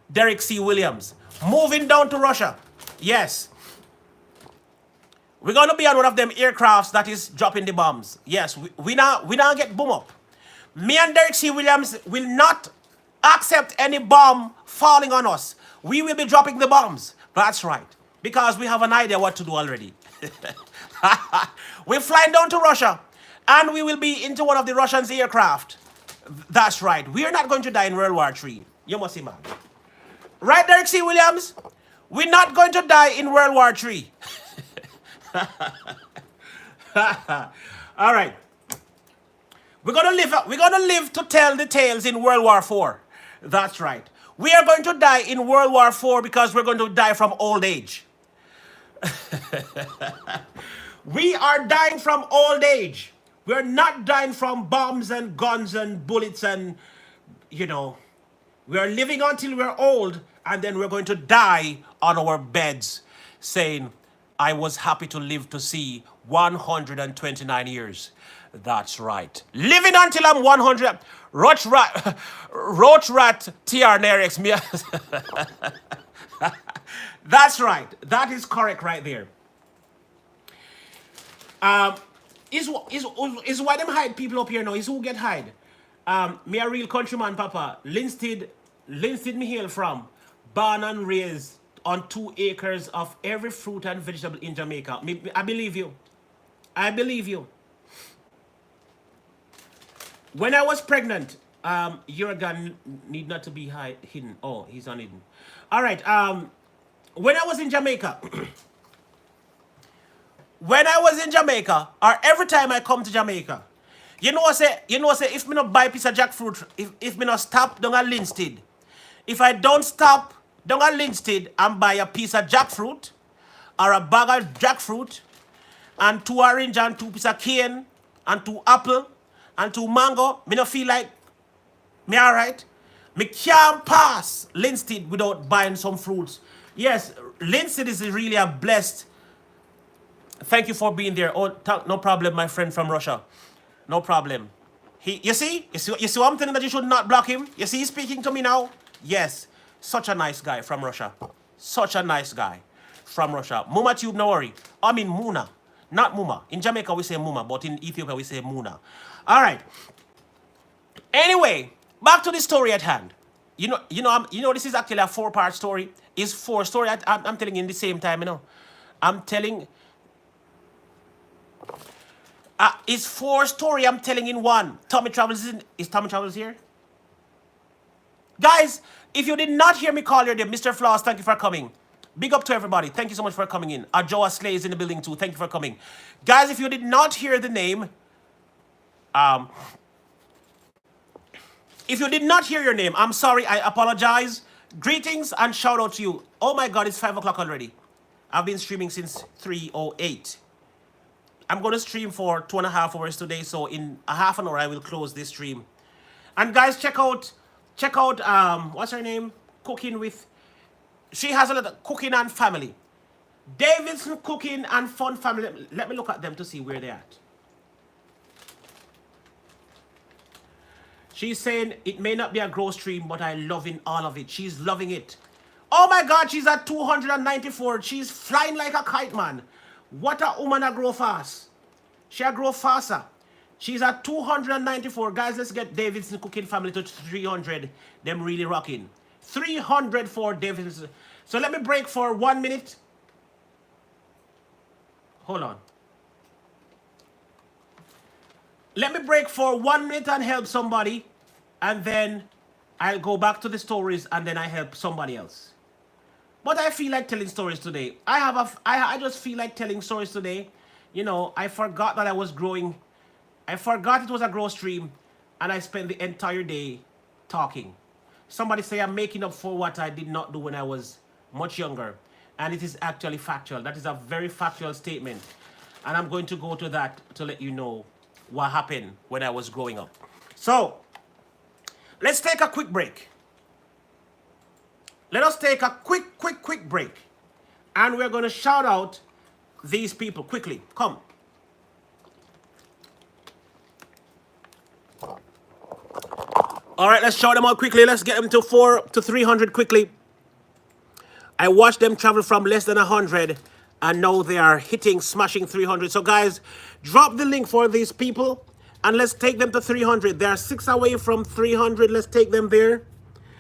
Derek C. Williams. Moving down to Russia. Yes. We're gonna be on one of them aircrafts that is dropping the bombs. Yes, we now get boom up. Me and Derek C. Williams will not accept any bomb falling on us. We will be dropping the bombs. That's right. Because we have an idea what to do already. We're flying down to Russia. And we will be into one of the Russians' aircraft. That's right. We are not going to die in World War III. You must see, man. Right, Derek C. Williams? We're not going to die in World War III. All right. We're gonna live to tell the tales in World War IV. That's right. We are going to die in World War IV because we're going to die from old age. We are dying from old age. We're not dying from bombs and guns and bullets and, we are living until we're old and then we're going to die on our beds saying, I was happy to live to see 129 years. That's right. Living until I'm 100. Roach rat TR Nerex. That's right. That is correct right there. Is why them hide people up here now. Is who get hide. Me a real countryman, Papa. Linstead me hail from. Born and raised on 2 acres of every fruit and vegetable in Jamaica. I believe you. I believe you. When I was pregnant, Uragan need not to be hidden. Oh, he's unhidden. All right. When I was in Jamaica, or every time I come to Jamaica, say if me not buy a piece of jackfruit, if me not stop down at Linstead, if I don't stop down at Linstead and buy a piece of jackfruit or a bag of jackfruit and 2 orange and 2 pieces of cane and 2 apple and 2 mango, me not feel like me alright. Me can't pass Linstead without buying some fruits. Yes, Linstead is really a blessed. Thank you for being there. Oh, no problem, my friend from Russia. No problem. You see what I'm telling that you should not block him? You see he's speaking to me now? Yes. Such a nice guy from Russia. Such a nice guy from Russia. Muma Tube, no worry. I mean Muna, not Muma. In Jamaica we say Muma, but in Ethiopia we say Muna. All right. Anyway, back to the story at hand. This is actually a four-part story. It's four story. I'm telling you in the same time. I'm telling. It's four story. I'm telling in one. Tommy Travels is Tommy Travels here? Guys, if you did not hear me call your name, Mr. Floss, thank you for coming. Big up to everybody. Thank you so much for coming in. Ajoa Slay is in the building too. Thank you for coming. Guys, if you did not hear the name, if you did not hear your name, I'm sorry. I apologize. Greetings and shout out to you. Oh my God, it's 5 o'clock already. I've been streaming since 3:08. I'm going to stream for 2.5 hours today. So in a half an hour, I will close this stream. And guys, check out, what's her name? Cooking with, she has a lot of Cooking and Family. Davidson Cooking and Fun Family. Let me look at them to see where they're at. She's saying, it may not be a growth stream, but I'm loving all of it. She's loving it. Oh my God, she's at 294. She's flying like a kite, man. What a woman that grow fast. She'll grow faster. She's at 294. Guys, let's get Davidson Cooking Family to 300. Them really rocking. 300 for Davidson. So let me break for 1 minute. Hold on. Let me break for 1 minute and help somebody. And then I'll go back to the stories and then I help somebody else. But I feel like telling stories today. I just feel like telling stories today. I forgot that I was growing. I forgot it was a growth stream. And I spent the entire day talking. Somebody say I'm making up for what I did not do when I was much younger. And it is actually factual. That is a very factual statement. And I'm going to go to that to let you know what happened when I was growing up. So, let's take a quick break. Let us take a quick break. And we're going to shout out these people quickly. Come. All right, let's shout them out quickly. Let's get them to 400 to 300 quickly. I watched them travel from less than 100 and now they are smashing 300. So guys, drop the link for these people and let's take them to 300. They are 6 away from 300. Let's take them there.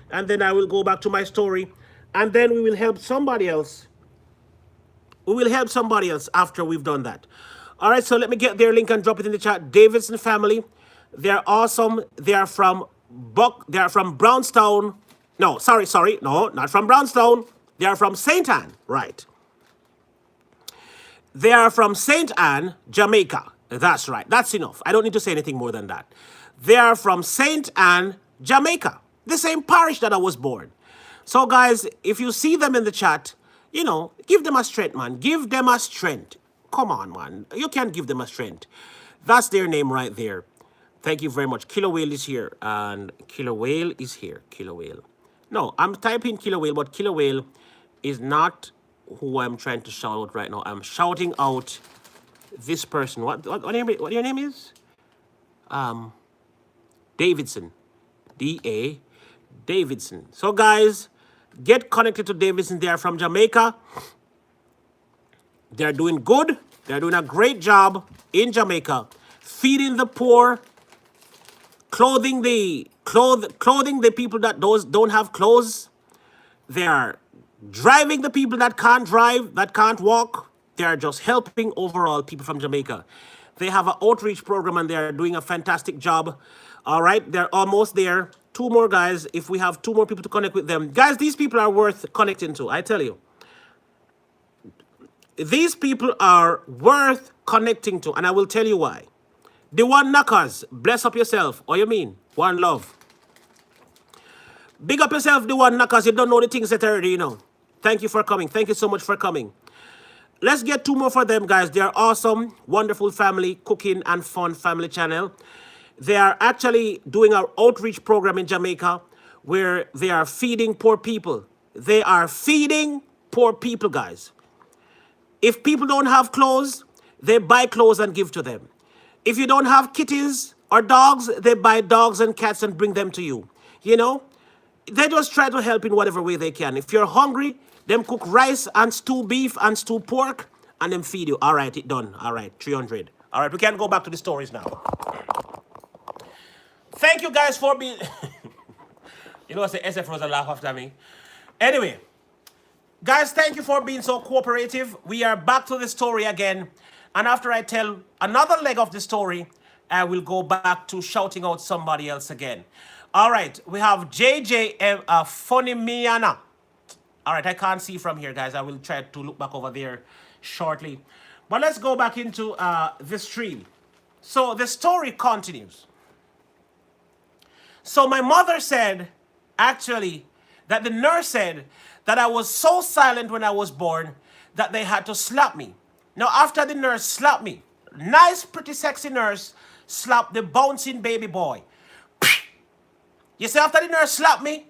And then I will go back to my story. And then we will help somebody else. We will help somebody else after we've done that. All right, so let me get their link and drop it in the chat. Davidson family. They're awesome. They are from Brownstown. No, sorry. No, not from Brownstown. They are from St. Anne. Right. They are from St. Anne, Jamaica. That's right. That's enough. I don't need to say anything more than that. They are from St. Anne, Jamaica. The same parish that I was born. So guys, if you see them in the chat, give them a strength, man. Give them a strength. Come on, man. You can't give them a strength. That's their name right there. Thank you very much. Killer Whale is here. And Killer Whale is here. Killer Whale. No, I'm typing Killer Whale, but Killer Whale is not who I'm trying to shout out right now. I'm shouting out this person. What your name is? Davidson. D-A. Davidson. So guys, get connected to Davidson. They are from Jamaica. They're doing good. They're doing a great job in Jamaica. Feeding the poor. Clothing the people that don't have clothes. They are driving the people that can't drive, that can't walk. They are just helping overall people from Jamaica. They have an outreach program and they are doing a fantastic job. All right, they're almost there. 2 more guys. If we have 2 more people to connect with them. Guys, these people are worth connecting to, I tell you. These people are worth connecting to, and I will tell you why. The One Knockers, bless up yourself. Or you mean? One love. Big up yourself, the One Knockers. You don't know the things that already, Thank you for coming. Thank you so much for coming. Let's get 2 more for them, guys. They are awesome, wonderful family, Cooking and Fun family channel. They are actually doing our outreach program in Jamaica where they are feeding poor people. They are feeding poor people, guys. If people don't have clothes, they buy clothes and give to them. If you don't have kitties or dogs, they buy dogs and cats and bring them to you. They just try to help in whatever way they can. If you're hungry, them cook rice and stew beef and stew pork and them feed you. All right, it done. All right, 300. All right, we can go back to the stories now. Thank you guys for being. You know, I say SF Rosa laugh after me. Anyway, guys, thank you for being so cooperative. We are back to the story again. And after I tell another leg of the story, I will go back to shouting out somebody else again. All right, we have JJ Funny Miana. All right, I can't see from here, guys. I will try to look back over there shortly. But let's go back into the stream. So the story continues. So my mother said, actually, that the nurse said that I was so silent when I was born that they had to slap me. Now, after the nurse slapped me, nice, pretty, sexy nurse slapped the bouncing baby boy. You see, after the nurse slapped me,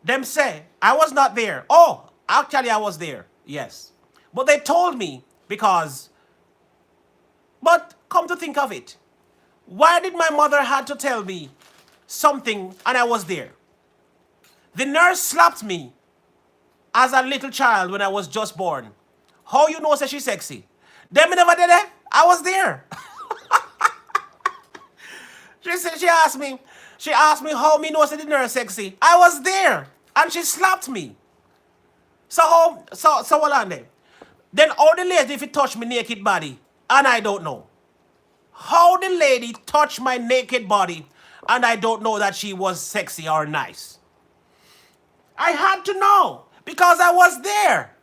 them say, I was not there. Oh, actually, I was there. Yes. But they told me because, but come to think of it, why did my mother had to tell me something and I was there? The nurse slapped me as a little child when I was just born. How you know say she sexy? Them never did it. I was there. She said she asked me how me know say the nurse sexy. I was there. And she slapped me. So hold on then. Then how the lady if it touched my naked body and I don't know? How the lady touched my naked body and I don't know that she was sexy or nice? I had to know because I was there.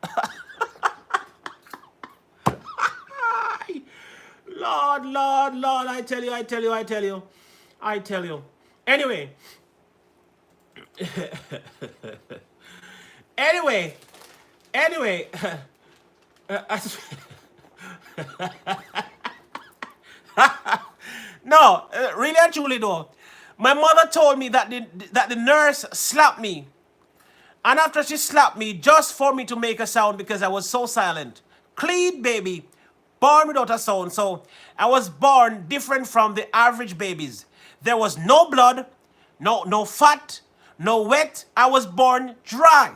Lord, Lord, Lord, I tell you. Anyway. Anyway. No, really and truly though. My mother told me that the nurse slapped me. And after she slapped me, just for me to make a sound because I was so silent. Clean baby, born without a sound. So I was born different from the average babies. There was no blood, no fat, no wet. I was born dry.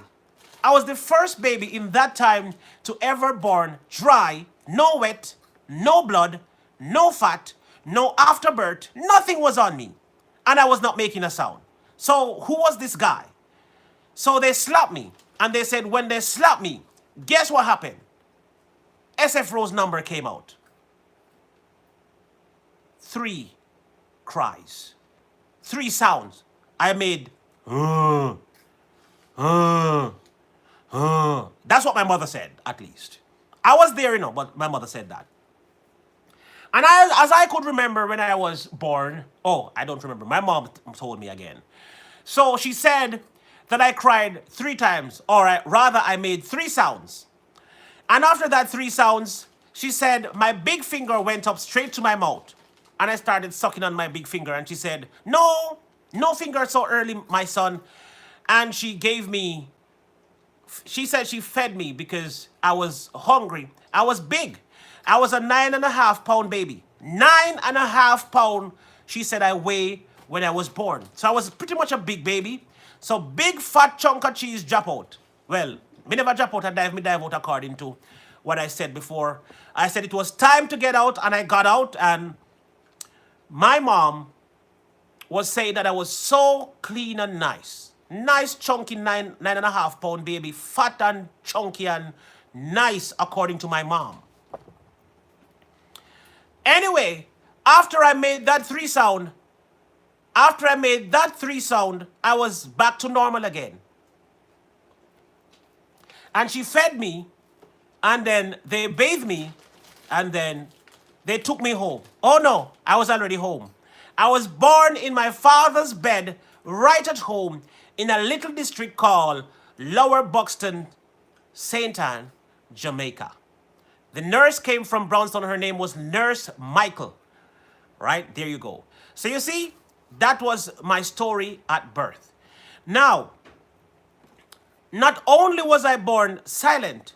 I was the first baby in that time to ever born dry, no wet, no blood, no fat, no afterbirth. Nothing was on me. And I was not making a sound. So who was this guy? So they slapped me. And they said when they slapped me, guess what happened? SF Rose number came out. 3 cries. 3 sounds. I made, That's what my mother said, at least. I was there, but my mother said that. And as I could remember when I was born, I don't remember. My mom told me again. So she said that I cried 3 times, or rather I made 3 sounds. And after that 3 sounds, she said my big finger went up straight to my mouth. And I started sucking on my big finger. And she said, no finger so early, my son. And she said she fed me because I was hungry. I was big. I was a 9.5 pound baby. 9.5 pound, she said I weigh when I was born. So I was pretty much a big baby. So big fat chunk of cheese drop out. Well, me never drop out, me dive out according to what I said before. I said it was time to get out and I got out and my mom was saying that I was so clean and nice. Nice chunky 9.5 pound baby, fat and chunky and nice according to my mom. Anyway, after I made that 3 sound, I was back to normal again. And she fed me, and then they bathed me, and then they took me home. Oh no, I was already home. I was born in my father's bed, right at home, in a little district called Lower Buxton, St. Anne, Jamaica. The nurse came from Brownstown. Her name was Nurse Michael. Right? There you go. So you see, that was my story at birth. Now, not only was I born silent,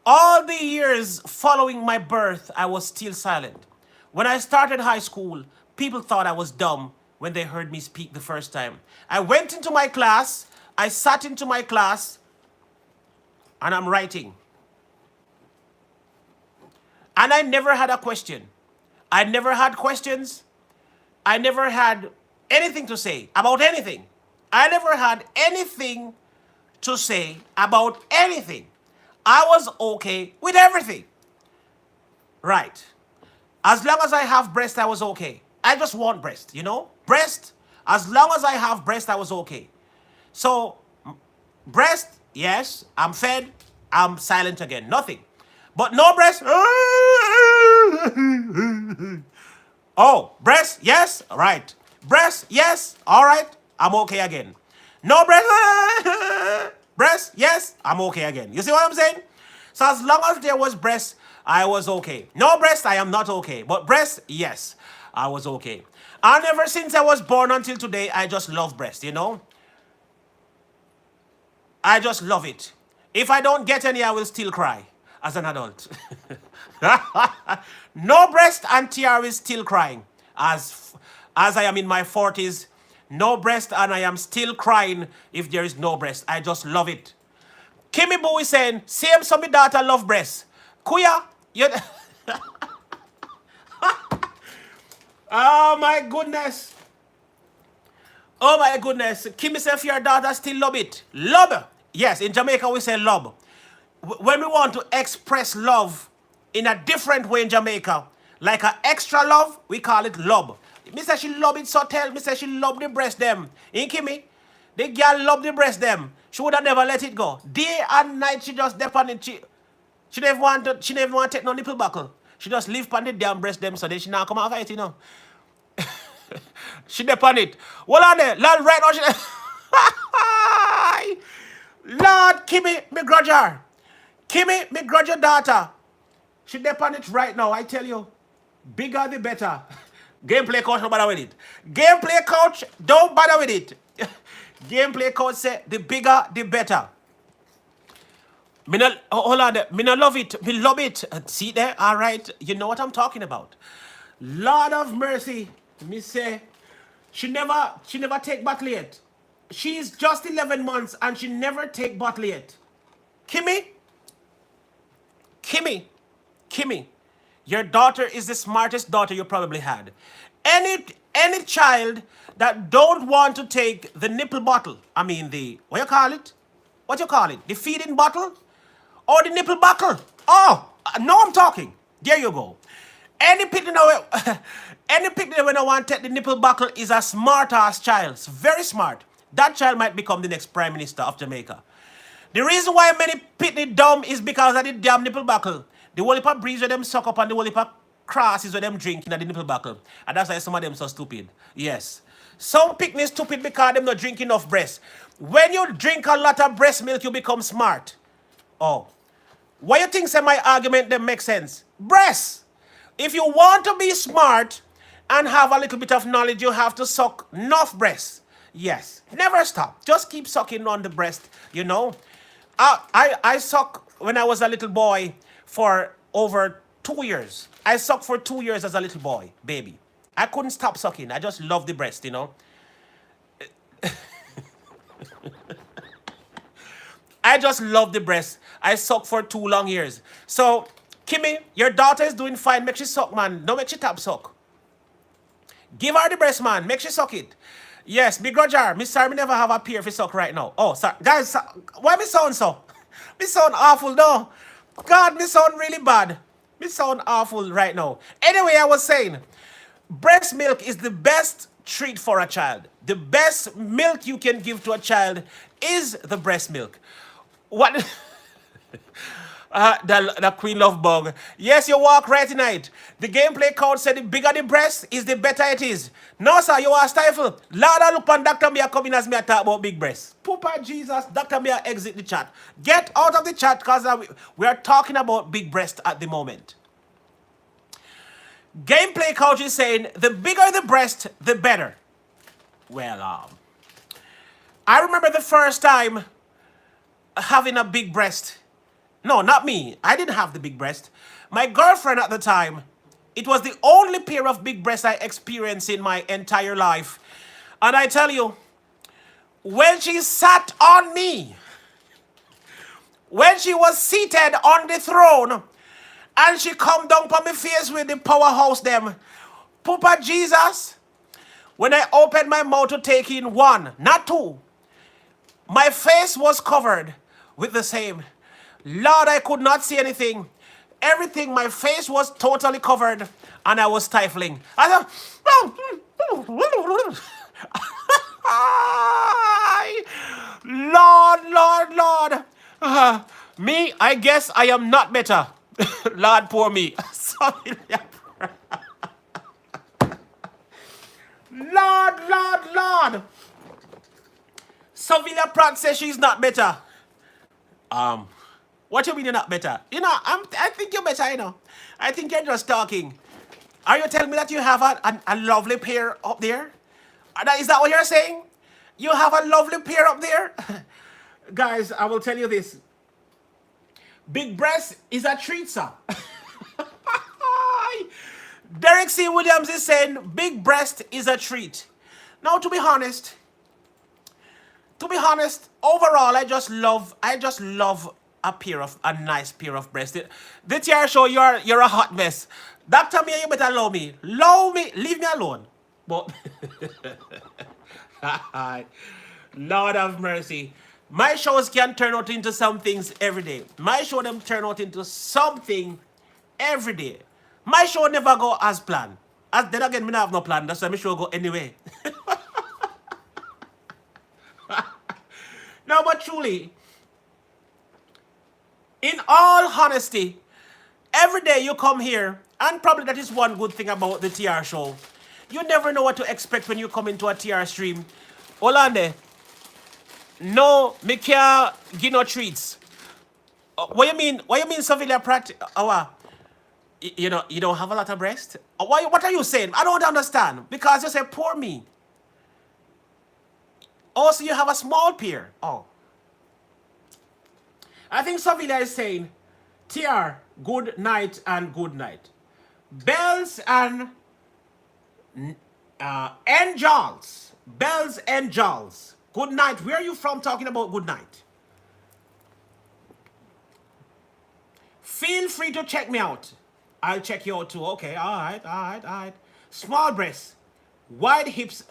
all the years following my birth, I was still silent. When I started high school, people thought I was dumb when they heard me speak the first time. I went into my class, I sat into my class, and I'm writing. And I never had a question. I never had questions. I never had anything to say about anything. I never had anything to say about anything. I was okay with everything. Right. As long as I have breast, I was okay. I just want breast, you know? Breast, as long as I have breast, I was okay. So, breast, yes, I'm fed, I'm silent again, nothing. But no breast. Oh, breast, yes, right. Breast, yes, all right, I'm okay again. No breast, breast, yes, I'm okay again. You see what I'm saying? So as long as there was breast, I was okay. No breast, I am not okay. But breast, yes, I was okay. And ever since I was born until today, I just love breast, you know? I just love it. If I don't get any, I will still cry as an adult. No breast and Tiara is still crying. As I am in my 40s, no breast and I am still crying if there is no breast. I just love it. Kimmy Boo is saying, same some me daughter love breast. Kuya, you... Oh my goodness. Oh my goodness. Kimmy said your daughter still love it. Love. Yes, in Jamaica we say love. When we want to express love in a different way in Jamaica, like an extra love, we call it love. Me say she love it, so tell me say she love the breast them. In Kimmy, the girl love the breast them. She would have never let it go. Day and night she just dep on it. She never want to take no nipple buckle. She just live on the damn breast them so then she now come out of it, you know. She dep on it. Well on there, Lord right now she Lord Kimmy, me grudge her. Kimmy, me grudge your daughter. She dep on it right now, I tell you. Bigger the better. Gameplay coach, don't bother with it. Gameplay coach, don't bother with it. Gameplay coach say the bigger the better. Me no, hold on there. Me no love it. Me love it. See there? All right. You know what I'm talking about. Lord of mercy. Me say, she never take bottle yet. She's just 11 months and she never take bottle yet. Kimmy, Kimmy, Kimmy, your daughter is the smartest daughter you probably had. Any child that don't want to take the nipple bottle, I mean the, what you call it? What you call it? The feeding bottle? Or the nipple buckle? Oh, now I'm talking. There you go. Any picnic any picnic when I want to take the nipple buckle is a smart ass child. It's very smart. That child might become the next prime minister of Jamaica. The reason why many picnic dumb is because of the damn nipple buckle. The whole heap of breeze where them suck up and the whole heap of crosses where them drinking at the nipple buckle. And that's why some of them so stupid. Yes. Some picnic stupid because them not drink enough breast. When you drink a lot of breast milk, you become smart. Oh. Why you think say my argument them make sense? Breast. If you want to be smart and have a little bit of knowledge, you have to suck enough breast. Yes. Never stop. Just keep sucking on the breast, you know. I suck when I was a little boy for over 2 years. I sucked for 2 years as a little boy, baby. I couldn't stop sucking. I just love the breast, you know. I just love the breast. I suck for 2 long years. So, Kimmy, your daughter is doing fine. Make she suck, man. Don't make she tap suck. Give her the breast, man. Make she suck it. Yes, begrudge her. Me sorry, me never have a peer if you suck right now. Oh, sorry. Guys, why me sound so? Me sound awful, no. God, me sound really bad. Me sound awful right now. Anyway, I was saying, breast milk is the best treat for a child. The best milk you can give to a child is the breast milk. What? The Queen Love Bug. Yes, you walk right tonight. The gameplay code said the bigger the breast is, the better it is. No, sir, you are stifled. Lord, I look on Dr. Mia coming as me talk about big breasts. Poopa Jesus, Dr. Mia exit the chat. Get out of the chat because we are talking about big breast at the moment. Gameplay coach is saying the bigger the breast, the better. Well, I remember the first time having a big breast. No, not me. I didn't have the big breast. My girlfriend at the time, it was the only pair of big breasts I experienced in my entire life. And I tell you, when she sat on me, when she was seated on the throne, and she come down on my face with the powerhouse them, Papa Jesus, When I opened my mouth to take in one, not two, my face was covered with the same. Lord, I could not see anything. Everything, my face was totally covered and I was stifling. I thought, Lord, Lord, Lord. Me, I guess I am not better. Lord, poor me. Sorry. Lord, Lord, Lord. Sylvia Pratt says she's not better. What you mean you're not better? You know, I think you're better, you know. I think you're just talking. Are you telling me that you have a lovely pair up there? Is that what you're saying? You have a lovely pair up there? Guys, I will tell you this. Big breast is a treat, sir. Derek C. Williams is saying big breast is a treat. Now, to be honest, overall, I just love a nice pair of breasts. The TR show, you're a hot mess. Dr. Mia, you better love me. Leave me alone. But Lord have mercy. My shows can turn out into some things every day. My show them turn out into something every day. My show never go as planned. As then again, me not have no plan. That's why my show go anyway. No, but truly, in all honesty, every day you come here, and probably that is one good thing about the TR show. You never know what to expect when you come into a TR stream. Olande, no, me can't give no treats. What you mean, Sylvia Pratt? You know, you don't have a lot of breast? What are you saying? I don't understand. Because you say, poor me. Also, you have a small pair. Oh. I think Sylvia is saying, TR, good night and good night. Bells and angels. Bells and jawls. Good night. Where are you from talking about good night? Feel free to check me out. I'll check you out too. Okay, all right. Small breasts, wide hips.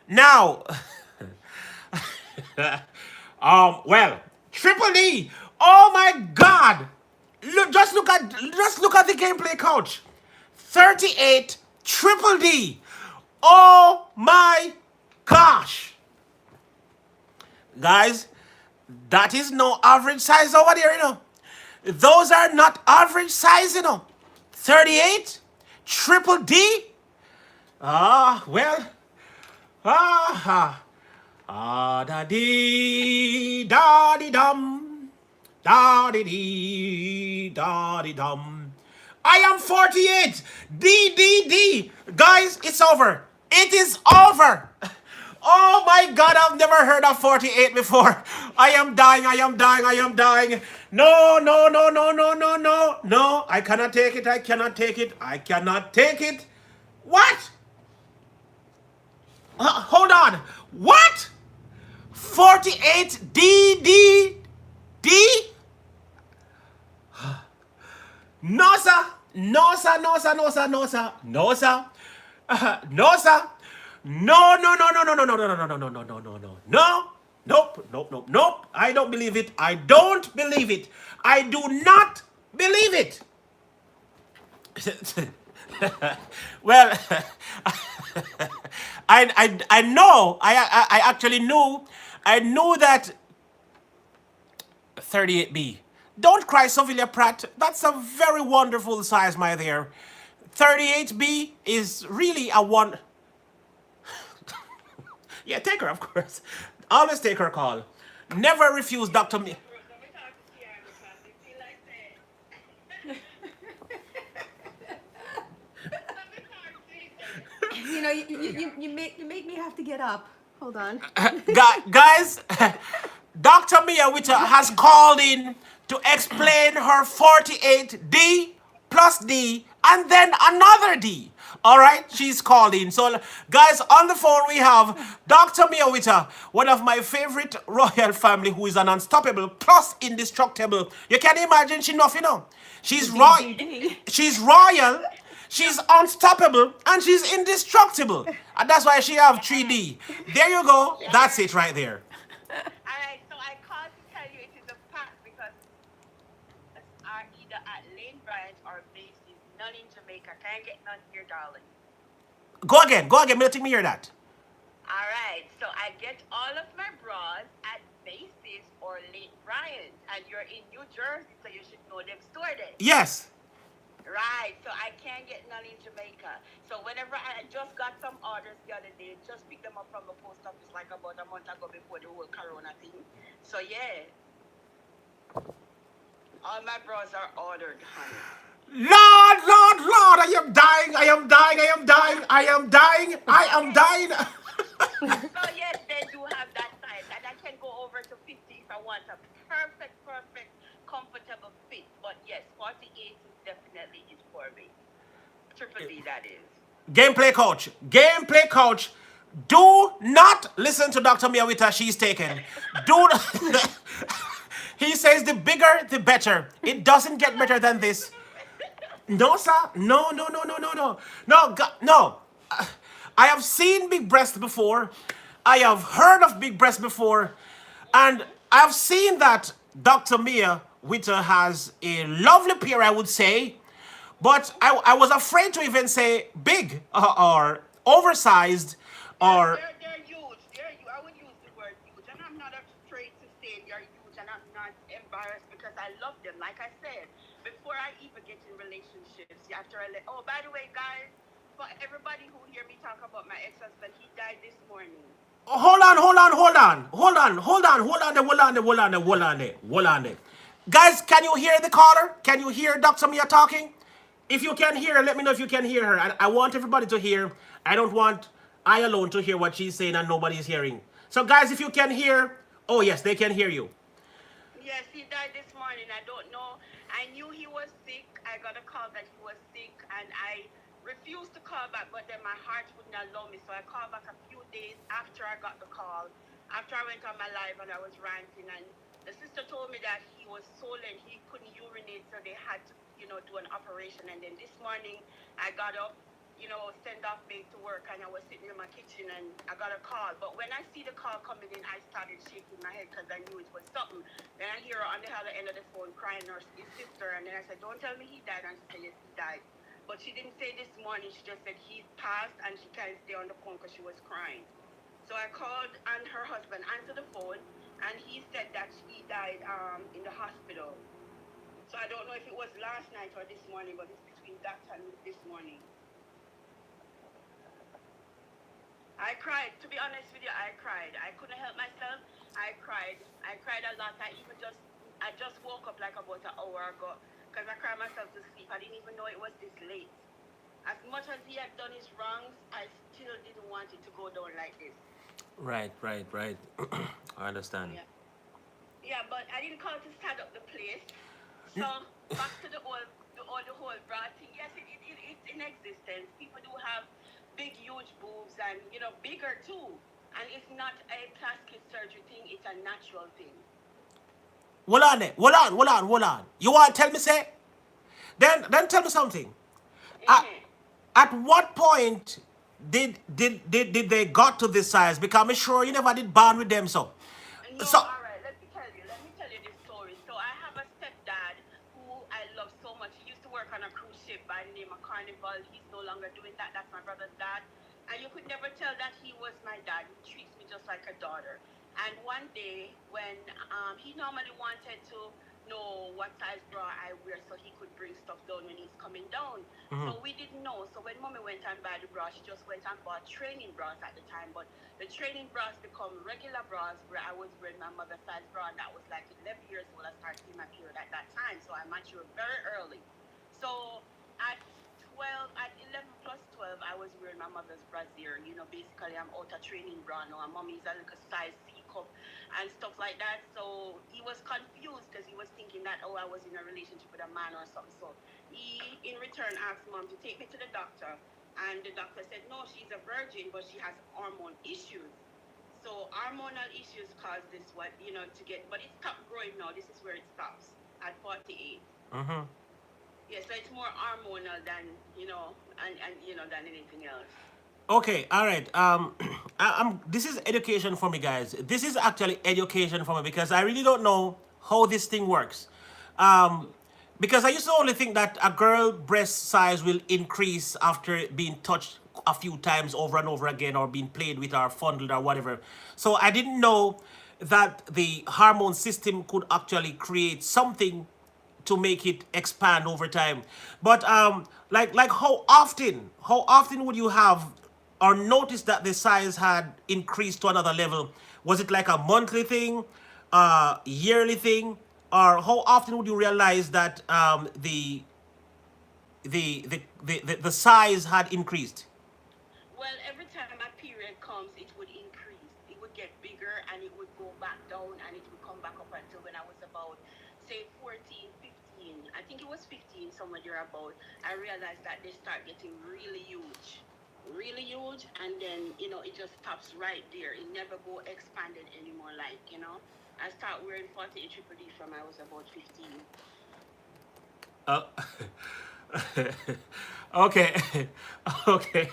Now, well, Triple D. Oh my God! Just look at the gameplay couch. 38 Triple D. Oh my gosh, guys, that is no average size over there, you know. Those are not average size, you know. 38 Triple D. Well. Da dee da dee dum, da dee dee da dee dum. I am 48. D. Guys, it's over. It is over. Oh my God, I've never heard of 48 before. I am dying. No. I cannot take it. What? Hold on. What? 48 D? No, sir. No. Nope. I don't believe it. I do not believe it. Well, I know. I actually knew. I knew that 38B. Don't cry, Sylvia Pratt. That's a very wonderful size, my dear. 38B is really a one. Yeah, take her, of course. Always take her call. Never refuse Dr. Me. You know, you make me have to get up. Hold on. Guys, Dr. Mia Witter has called in to explain her 48D plus D and then another D. All right, she's calling. So, guys, on the phone we have Dr. Mia, one of my favorite royal family, who is an unstoppable plus indestructible. You can imagine she nothing, you know. The She's D royal. D D. She's royal. She's unstoppable and she's indestructible. And that's why she have 3D. There you go. That's it right there. All right, so I called to tell you it is a fact because are either at Lane Bryant or Macy's, none in Jamaica. Can't get none here, darling. Go again. Go again. Let me hear that. All right, so I get all of my bras at Macy's or Lane Bryant, and you're in New Jersey, so you should know them store there. Yes. Right, so I can't get none in Jamaica. So whenever I just got some orders the other day, just picked them up from the post office like about a month ago before the whole Corona thing. So yeah, all my bras are ordered, honey. Lord, Lord, Lord, I am dying. I am dying. I am dying. I am dying. I am dying. So yes, they do have that size, and I can go over to 50 if I want a perfect, comfortable fit. But yes, 48 is definitely it for me. Triple D, that is. Gameplay coach. Gameplay coach. Do not listen to Dr. Miyawita. She's taken. Do not. He says the bigger, the better. It doesn't get better than this. No, sir. No, no, no, no, no, no. No, no. I have seen big breasts before. I have heard of big breasts before. And I have seen that Dr. Mia Witter has a lovely pair, I would say. But I was afraid to even say big or oversized or... They're huge. They're huge. I would use the word huge. And I'm not afraid to say they're huge. And I'm not embarrassed because I love them. Like I said, before I even get in relationships, you have to relate. Oh, by the way, guys, for everybody who hear me talk about my ex-husband, he died this morning. Hold on, hold on, hold on, hold on, hold on, hold on, hold on, hold on, hold on, hold on. Guys, can you hear the caller? Can you hear Dr. Mia talking? If you can hear her, let me know if you can hear her. I want everybody to hear. I don't want I alone to hear what she's saying and nobody's hearing. So, guys, if you can hear, oh yes, they can hear you. Yes, he died this morning. I don't know. I knew he was sick. I got a call that he was sick, and I refused to call back, but then my heart wouldn't allow me. So I called back a few days after I got the call, after I went on my live and I was ranting. And the sister told me that he was swollen, he couldn't urinate, so they had to, do an operation. And then this morning I got up, send off babe to work, and I was sitting in my kitchen and I got a call. But when I see the call coming in, I started shaking my head because I knew it was something. Then I hear her on the other end of the phone crying, her his sister, and then I said, "Don't tell me he died." And she said, "Yes, he died." But she didn't say this morning. She just said he's passed, and she can't stay on the phone because she was crying. So I called, and her husband answered the phone, and he said that he died in the hospital. So I don't know if it was last night or this morning, but it's between that and this morning. I cried. To be honest with you, I cried. I couldn't help myself. I cried. I cried a lot. I just woke up like about an hour ago because I cried myself to sleep. I didn't even know it was this late. As much as he had done his wrongs, I still didn't want it to go down like this. Right, right, right. I understand. Yeah. Yeah, but I didn't call to start up the place. So back to the whole bra thing. Yes, it's in existence. People do have big, huge boobs and, bigger too. And it's not a plastic surgery thing, it's a natural thing. Hold on there. Hold on. You want to tell me, say? Then tell me something. At, Mm-hmm. at what point did they got to this size? Because I'm sure you never did bond with them, so. No, So, all right, let me tell you. Let me tell you this story. So I have a stepdad who I love so much. He used to work on a cruise ship by the name of Carnival. He's no longer doing that. That's my brother's dad. And you could never tell that he was my dad. He treats me just like a daughter. And one day when he normally wanted to know what size bra I wear so he could bring stuff down when he's coming down. So we didn't know. So when mommy went and buy the bra, she just went and bought training bras at the time. But the training bras become regular bras where I was wearing my mother's size bra, and that was like 11 years old. I started seeing my period at that time. So I matured very early. So at 11 plus 12, I was wearing my mother's brassiere. Basically I'm out of training bra now. And mommy's a little size C cup and stuff like that. So he was confused because he was thinking that, oh, I was in a relationship with a man or something. So he in return asked mom to take me to the doctor, and the doctor said no, she's a virgin, but she has hormone issues. So hormonal issues cause this what to get, but it stopped growing now. This is where it stops at 48. Mm-hmm. Yeah, so it's more hormonal than and than anything else. Okay, all right. This is education for me, guys. This is actually education for me because I really don't know how this thing works. Um, because I used to only think that a girl breast size will increase after being touched a few times over and over again, or being played with or fondled or whatever. So I didn't know that the hormone system could actually create something to make it expand over time. But like how often would you have or notice that the size had increased to another level? Was it like a monthly thing, yearly thing, or how often would you realize that the size had increased? Well, every time my period comes, it would increase. It would get bigger and it would go back down and it would come back up until when I was about, say, 14, 15. I think it was 15, somewhere there about. I realized that they start getting really huge, and then, it just stops right there. It never go expanded anymore, I start wearing 48 triple D from I was about 15. Uh, okay, okay.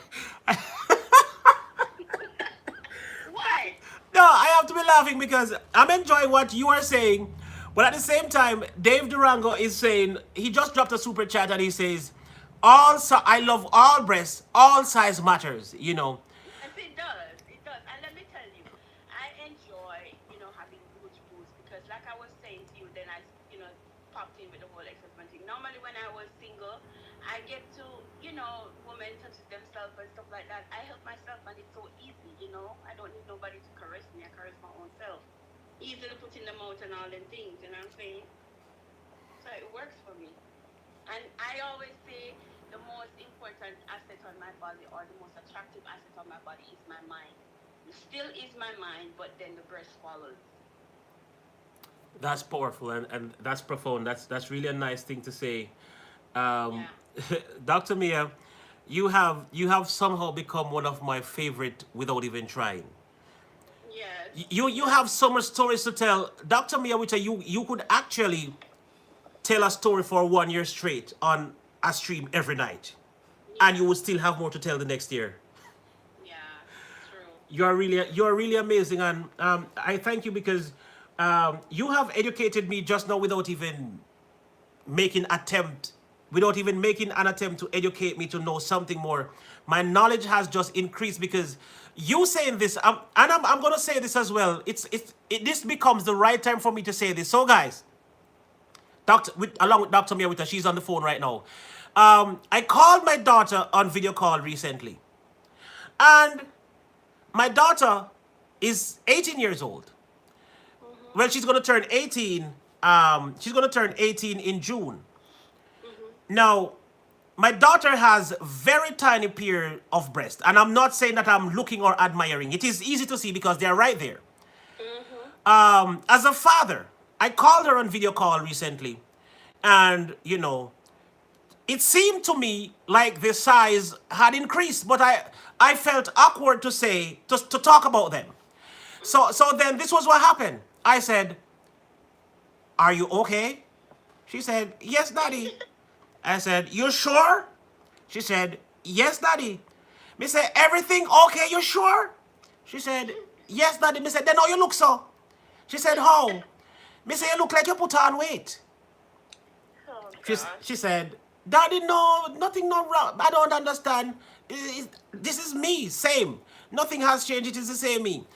What? No, I have to be laughing because I'm enjoying what you are saying, but at the same time, Dave Durango is saying he just dropped a super chat and he says, I love all breasts, all size matters. You know, Yes, it does. It does. And let me tell you, I enjoy, having huge boobs because, like I was saying to you, then popped in with the whole ex-husband thing. Normally, when I was single, I get to, women touches themselves and stuff like that. I help myself, and it's so easy. I don't need nobody to caress me. I caress my own self. Easily putting them out and all them things, you know what I'm saying? So it works for me. And I always say the most important asset on my body, or the most attractive asset on my body, is my mind. It still is my mind, but then the breast follows. that's powerful and that's profound. That's really a nice thing to say. Um, Yeah. Dr. Mia, you have somehow become one of my favorite without even trying. Yes. You have so much stories to tell, Dr. Mia. Which you could actually tell a story for 1 year straight on a stream every night, and Yeah. you would still have more to tell the next year. Yeah. True. You are really amazing, and I thank you because you have educated me just now making attempt without even making an attempt to educate me to know something more. My knowledge has just increased because you saying this, and I'm gonna say this as well. This becomes the right time for me to say this. So guys, along with Dr. Mia, she's on the phone right now. I called my daughter on video call recently, and my daughter is 18 years old. Mhm. Well, she's gonna turn 18. She's gonna turn 18 in June. Mhm. Now, my daughter has very tiny pair of breasts, and I'm not saying that I'm looking or admiring. It is easy to see because they're right there. Mhm. As a father, I called her on video call recently, and it seemed to me like the size had increased, but I felt awkward to talk about them. So then this was what happened. I said, "Are you okay?" She said, "Yes, daddy." I said, "You sure?" She said, "Yes, daddy." Me say, "Everything okay? You sure?" She said, "Yes, daddy." Me said, "Then how you look so?" She said, "How?" Me say, "You look like you put on weight." Oh She gosh. said, "Daddy, no, nothing not wrong. I don't understand. This is me, same. Nothing has changed. It is the same me."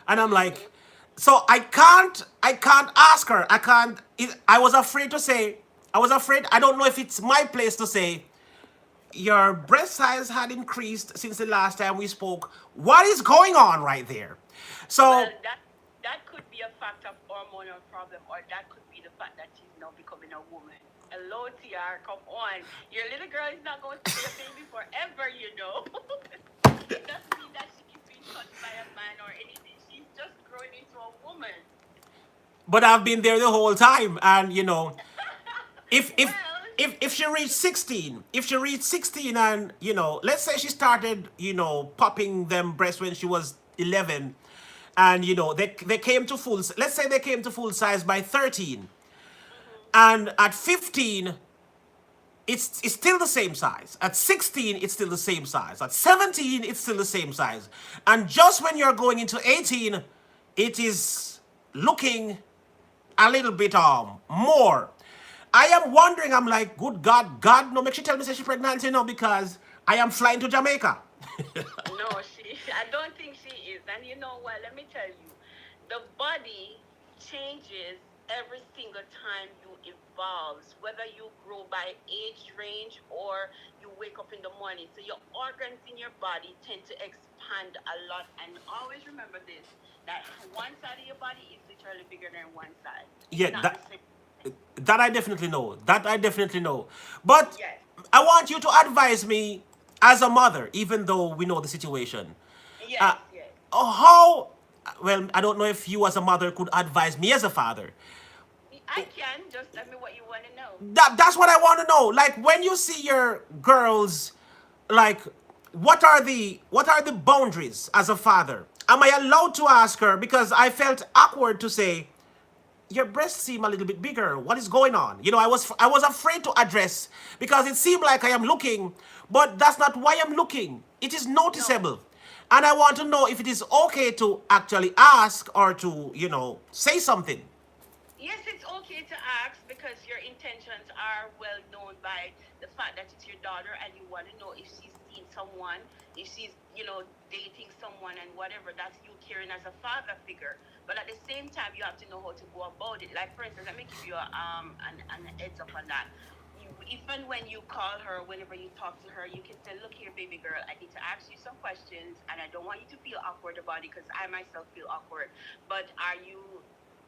And I'm like, Mhm. so I can't ask her. I can't. I was afraid to say. I was afraid. I don't know if it's my place to say. Your breast size had increased since the last time we spoke. What is going on right there? Well, So that could be a fact of hormonal problem, or that could be the fact that she's now becoming a woman. Hello, TR, come on. Your little girl is not going to stay a baby forever. It doesn't mean that she's being touched by a man or anything. She's just growing into a woman. but I've been there the whole time, and if Well, if she reached 16, if she reached 16 and, let's say she started, popping them breasts when she was 11, and, they came to let's say they came to full size by 13, Mhm. and at 15, it's still the same size. At 16, it's still the same size. At 17, it's still the same size. And just when you're going into 18, it is looking a little bit more. I am wondering, I'm like, good God, God, no, make she tell me say she pregnant, because I am flying to Jamaica. No, she. I don't think she is. And you know what? Let me tell you, the body changes every single time you evolves, whether you grow by age range or you wake up in the morning. So your organs in your body tend to expand a lot. And always remember this: that one side of your body is literally bigger than one side. It's Yeah, not the that same. that I definitely know. That I definitely know. But Yes. I want you to advise me as a mother, even though we know the situation. Uh, Yes. Yes. how, well, I don't know if you as a mother could advise me as a father. I can. Just tell me what you want to know. That's what I want to know. Like when you see your girls, like what are the boundaries as a father? Am I allowed to ask her because I felt awkward to say your breasts seem a little bit bigger. What is going on? I was afraid to address because it seemed like I am looking, but that's not why I'm looking. It is No. noticeable. And I want to know if it is okay to actually ask or to, say something. Yes, it's okay to ask because your intentions are well known by the fact that it's your daughter and you want to know if she's seen someone, if she's, dating someone and whatever. That's you caring as a father figure. But at the same time, you have to know how to go about it. Like, for instance, let me give you an heads up on that. Even when you call her, whenever you talk to her, you can say, "Look here, baby girl, I need to ask you some questions, and I don't want you to feel awkward about it because I myself feel awkward. But are you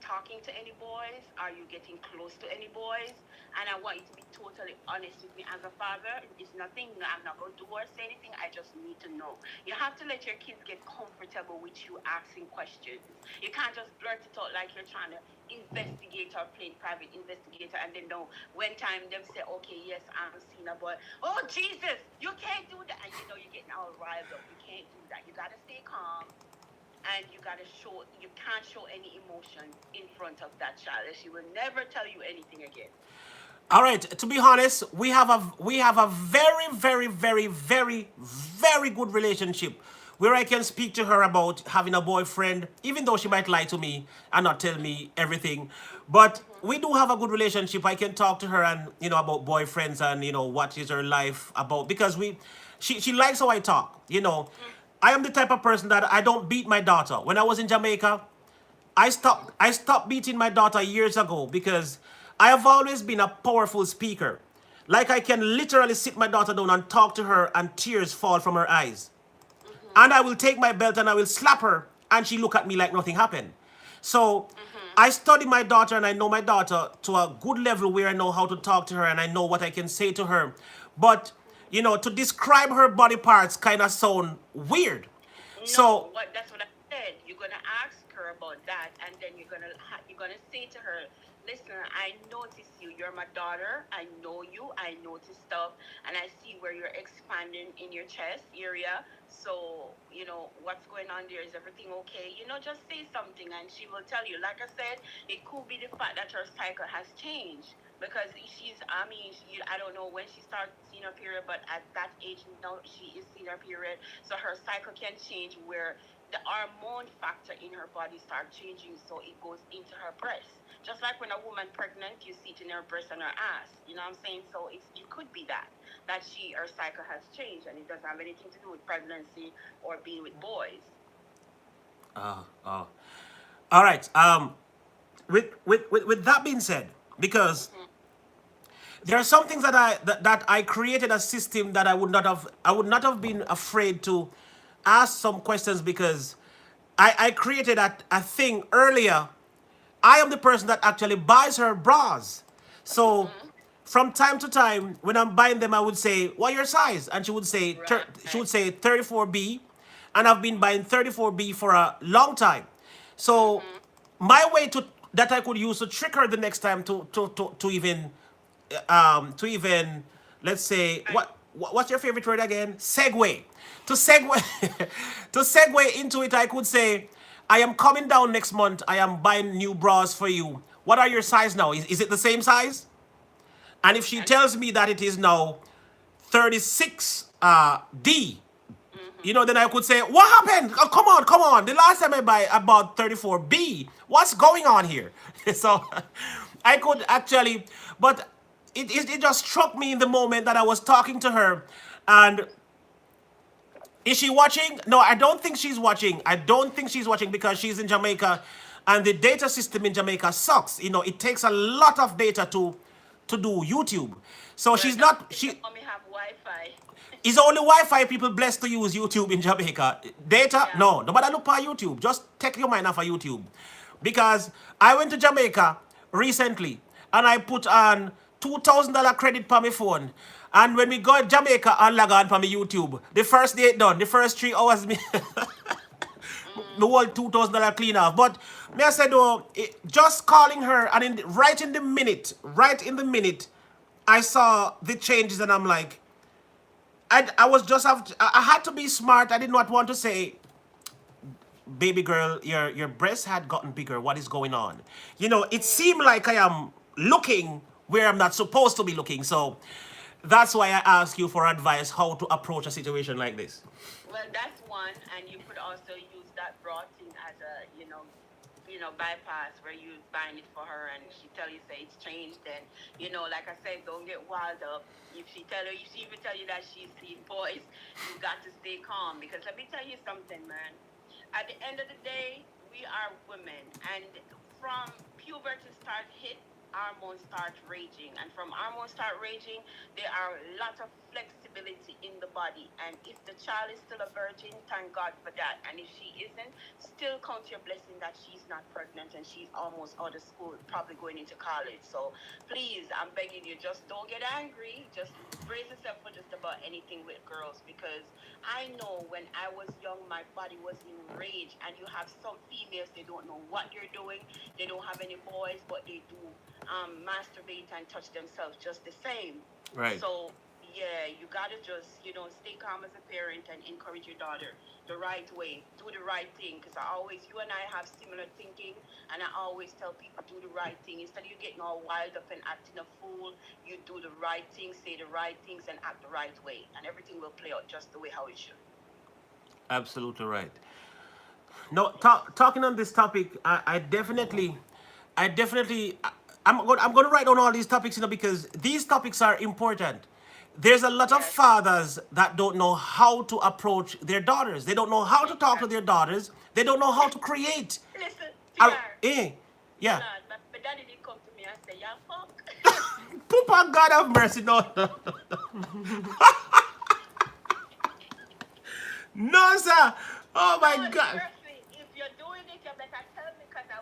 talking to any boys? Are you getting close to any boys? And I want you to be totally honest with me as a father. It's nothing, no, I'm not going to do or say anything. I just need to know. You have to let your kids get comfortable with you asking questions. You can't just blurt it out like you're trying to investigate or play private investigator and then know when time them say, okay, yes, I'm seeing a boy. Oh, Jesus, you can't do that. And you're getting all riled up. You can't do that. You got to stay calm and you can't show any emotion in front of that child. She will never tell you anything again. All right, to be honest, we have a very, very, very, very, very good relationship where I can speak to her about having a boyfriend, even though she might lie to me and not tell me everything. But Mm-hmm. we do have a good relationship. I can talk to her and about boyfriends and what is her life about because she likes how I talk. I am the type of person that I don't beat my daughter. When I was in Jamaica, I stopped beating my daughter years ago because I have always been a powerful speaker. Like I can literally sit my daughter down and talk to her and tears fall from her eyes. Mm-hmm. And I will take my belt and I will slap her and she look at me like nothing happened. So Mm-hmm. I study my daughter and I know my daughter to a good level where I know how to talk to her and I know what I can say to her. But to describe her body parts kind of sound weird. No, So that's what I said. You're gonna ask her about that, and then you're gonna say to her, "Listen, I notice you. You're my daughter. I know you. I notice stuff, and I see where you're expanding in your chest area. So what's going on there? Is everything okay? Just say something, and she will tell you. Like I said, it could be the fact that her cycle has changed." Because I mean, I don't know when she starts seeing her period, but at that age now she is seeing her period, so her cycle can change where the hormone factor in her body start changing, so it goes into her breast. Just like when a woman pregnant, you see it in her breast and her ass. You know what I'm saying? So it could be that her cycle has changed, and it doesn't have anything to do with pregnancy or being with boys. uh, all right. With that being said, because Mhm. there are some things that I created a system that I would not have been afraid to ask some questions because I created a thing earlier. I am the person that actually buys her bras. So Mhm. from time to time, when I'm buying them, I would say, "What your size?" And she would Right. say 34B, and I've been buying 34B for a long time. So Mhm. my way to that I could use to trick her the next time to even to even, let's say, I, what's your favorite word again? Segue. To segue to segue into it, I could say, I am coming down next month. I am buying new bras for you. What are your size now? Is it the same size? And if she and tells me that it is now 36 D, you mm-hmm. know, then I could say, what happened? Oh, come on, come on. The last time I bought 34B. What's going on here? So I could actually, but it just struck me in the moment that I was talking to her. And is she watching? No, I don't think she's watching. I don't think she's watching because she's in Jamaica and the data system in Jamaica sucks. You know, it takes a lot of data to do YouTube. So Well, she's not not, if the she, mommy have Wi-Fi. is only Wi-Fi people blessed to use YouTube in Jamaica. Data? Yeah. No. Nobody look for YouTube. Just take your mind off of YouTube. Because I went to Jamaica recently and I put on $2,000 credit for my phone. And when we go to Jamaica and log on for my YouTube, the first day it done, the first 3 hours, me, the whole $2,000 clean off. But me I said, oh, just calling her and right in the minute, I saw the changes and I'm like, I was just I had to be smart. I did not want to say, baby girl, your breasts had gotten bigger. What is going on? You know, it seemed like I am looking where I'm not supposed to be looking. So that's why I ask you for advice how to approach a situation like this. Well, that's one, and you could also use that bra thing as a, bypass where you buying it for her, and she tell you say it's changed. Then, like I said, don't get wild up. If she even tell you that she's seen boys, you got to stay calm because let me tell you something, man. At the end of the day, we are women, and from puberty start hit, hormones start raging, and from hormones start raging, there are a lot of flexibility in the body. And if the child is still a virgin, thank God for that. And if she isn't, still count your blessing that she's not pregnant and she's almost out of school, probably going into college. So please, I'm begging you, just don't get angry. Just brace yourself for just about anything with girls because I know when I was young, my body was in rage. And you have some females, they don't know what you're doing. They don't have any boys, but they do masturbate and touch themselves just the same. Right. So, yeah, you gotta just, stay calm as a parent and encourage your daughter the right way. Do the right thing. Because you and I have similar thinking. And I always tell people, do the right thing. Instead of you getting all wild up and acting a fool, you do the right thing, say the right things, and act the right way. And everything will play out just the way how it should. Absolutely right. No, talking on this topic, I definitely, I'm going to write down all these topics, because these topics are important. There's a lot of Yes, fathers that don't know how to approach their daughters. They don't know how to talk to their exactly. daughters. They don't know how to create. Listen, A, TR, yeah. Lord, my daddy did come to me and say, yeah, fuck. Poopa, God have mercy. No, no, no, sir. Oh No, my God. seriously, if you're doing it, you better tell me because I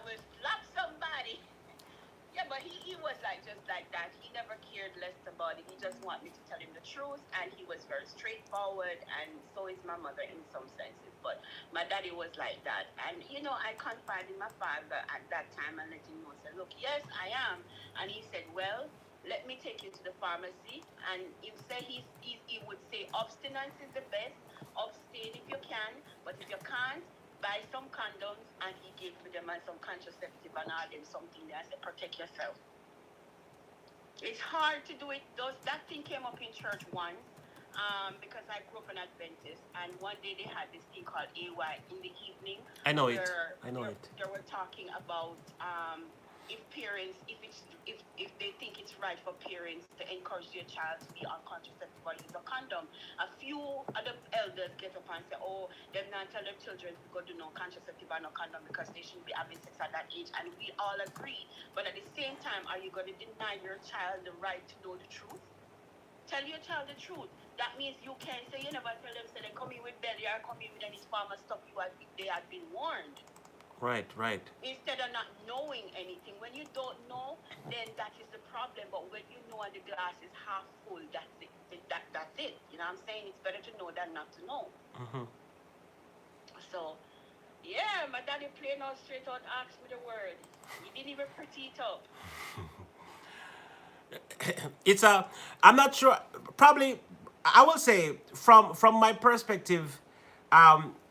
will slap somebody. Yeah, but he was like just like that. He never cared less about it. He just wanted me to tell him the truth, and he was very straightforward. And so is my mother in some senses. But my daddy was like that, and I confided in my father at that time and let him know. Said, look, yes, I am, and he said, well. Let me take you to the pharmacy, and he would say abstinence is the best. Abstain if you can, but if you can't, buy some condoms, and he gave me them and some contraceptive and all them something there. I said, protect yourself. It's hard to do it. That thing came up in church once, because I grew up an Adventist, and one day they had this thing called AY in the evening, I know it. where I know it. they were talking about if parents, if they think it's right for parents to encourage their child to be on contraceptive or use a condom. A few other elders get up and say, oh, they're not tell their children to go do no contraceptive or no condom because they shouldn't be having sex at that age, and we all agree. But at the same time, are you going to deny your child the right to know the truth? Tell your child the truth. That means you can't say you never tell them, say they come in with belly or come in with any pharma stuff they had been warned. Right, right. Instead of not knowing anything. When you don't know, then that is the problem. But when you know and the glass is half full, that's it. That's it. You know what I'm saying? It's better to know than not to know. Mm-hmm. So, yeah, my daddy plain out straight out asked me the word. He didn't even pretty it up. It's a. I'm not sure. Probably, I will say from my perspective,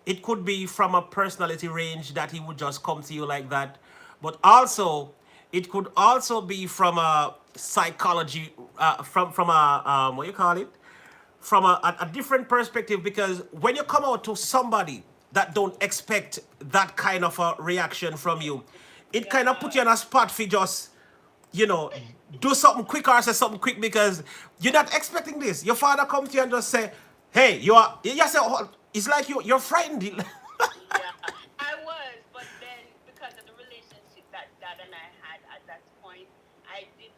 it could be from a personality range that he would just come to you like that, but also it could also be from a psychology, from a what you call it, from a different perspective, because when you come out to somebody that don't expect that kind of a reaction from you, it kind of put Yeah. you on a spot for just, you know, do something quick or say something quick because you're not expecting this. Your father come to you and just say, "Hey, you just say, oh, it's like you're frightened." Yeah, I was, but then because of the relationship that Dad and I had at that point, I did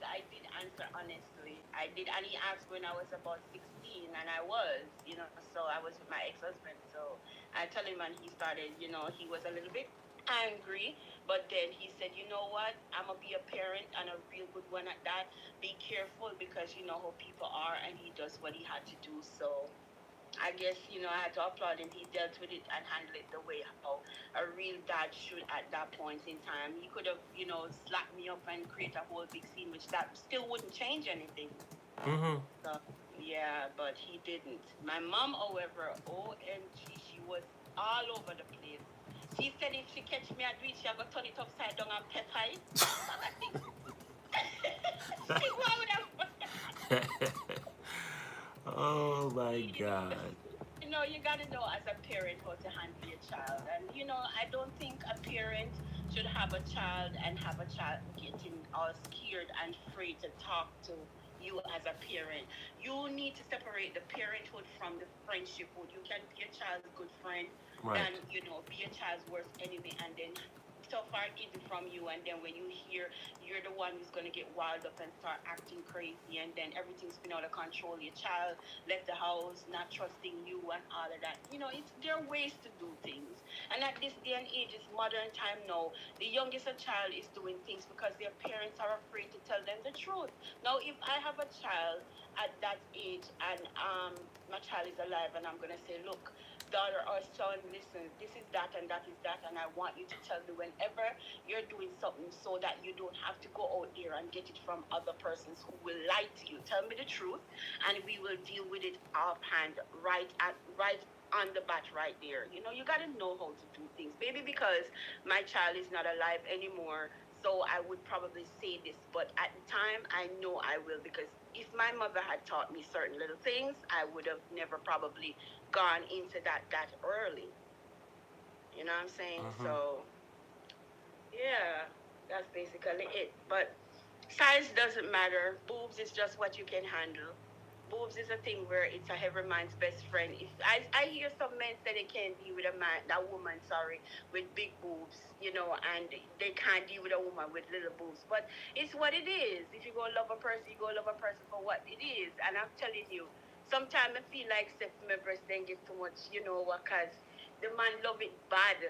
answer honestly. I did, and he asked when I was about 16, and I was, so I was with my ex-husband. So I told him, and he started, he was a little bit angry, but then he said, you know what, I'm gonna be a parent and a real good one at that. Be careful because you know how people are, and he does what he had to do. So I guess, I had to applaud him. He dealt with it and handled it the way how a real dad should at that point in time. He could have, slapped me up and create a whole big scene, which that still wouldn't change anything. So, yeah, but he didn't. My mom, however, OMG, she was all over the place. She said if she catch me at reach, she going to turn it upside down and pepper it. She would have. Oh my you know, God. you got to know as a parent how to handle your child. And, I don't think a parent should have a child and have a child getting all scared and afraid to talk to you as a parent. You need to separate the parenthood from the friendshiphood. You can be a child's good friend Right. than, be a child's worst enemy and then so far hidden from you, and then when you hear you're the one who's going to get wild up and start acting crazy, and then everything's been out of control. Your child left the house, not trusting you, and all of that. There are ways to do things, and at this day and age, it's modern time now. The youngest a child is doing things because their parents are afraid to tell them the truth. Now, if I have a child at that age and my child is alive, and I'm going to say, look, daughter or son, listen, this is that and that is that, and I want you to tell me whenever you're doing something so that you don't have to go out there and get it from other persons who will lie to you. Tell me the truth, and we will deal with it offhand, right on the bat right there. You got to know how to do things, baby, because my child is not alive anymore. So I would probably say this, but at the time, I know I will because if my mother had taught me certain little things, I would have never probably gone into that early. You know what I'm saying? So yeah, that's basically it. But size doesn't matter. Boobs is just what you can handle. Boobs is a thing where it's a every man's best friend. If I hear some men say they can't deal with a man, that woman, sorry, with big boobs, and they can't deal with a woman with little boobs. But it's what it is. If you go love a person, you go love a person for what it is. And I'm telling you, sometimes I feel like if my breast then get too much, because the man love it bad.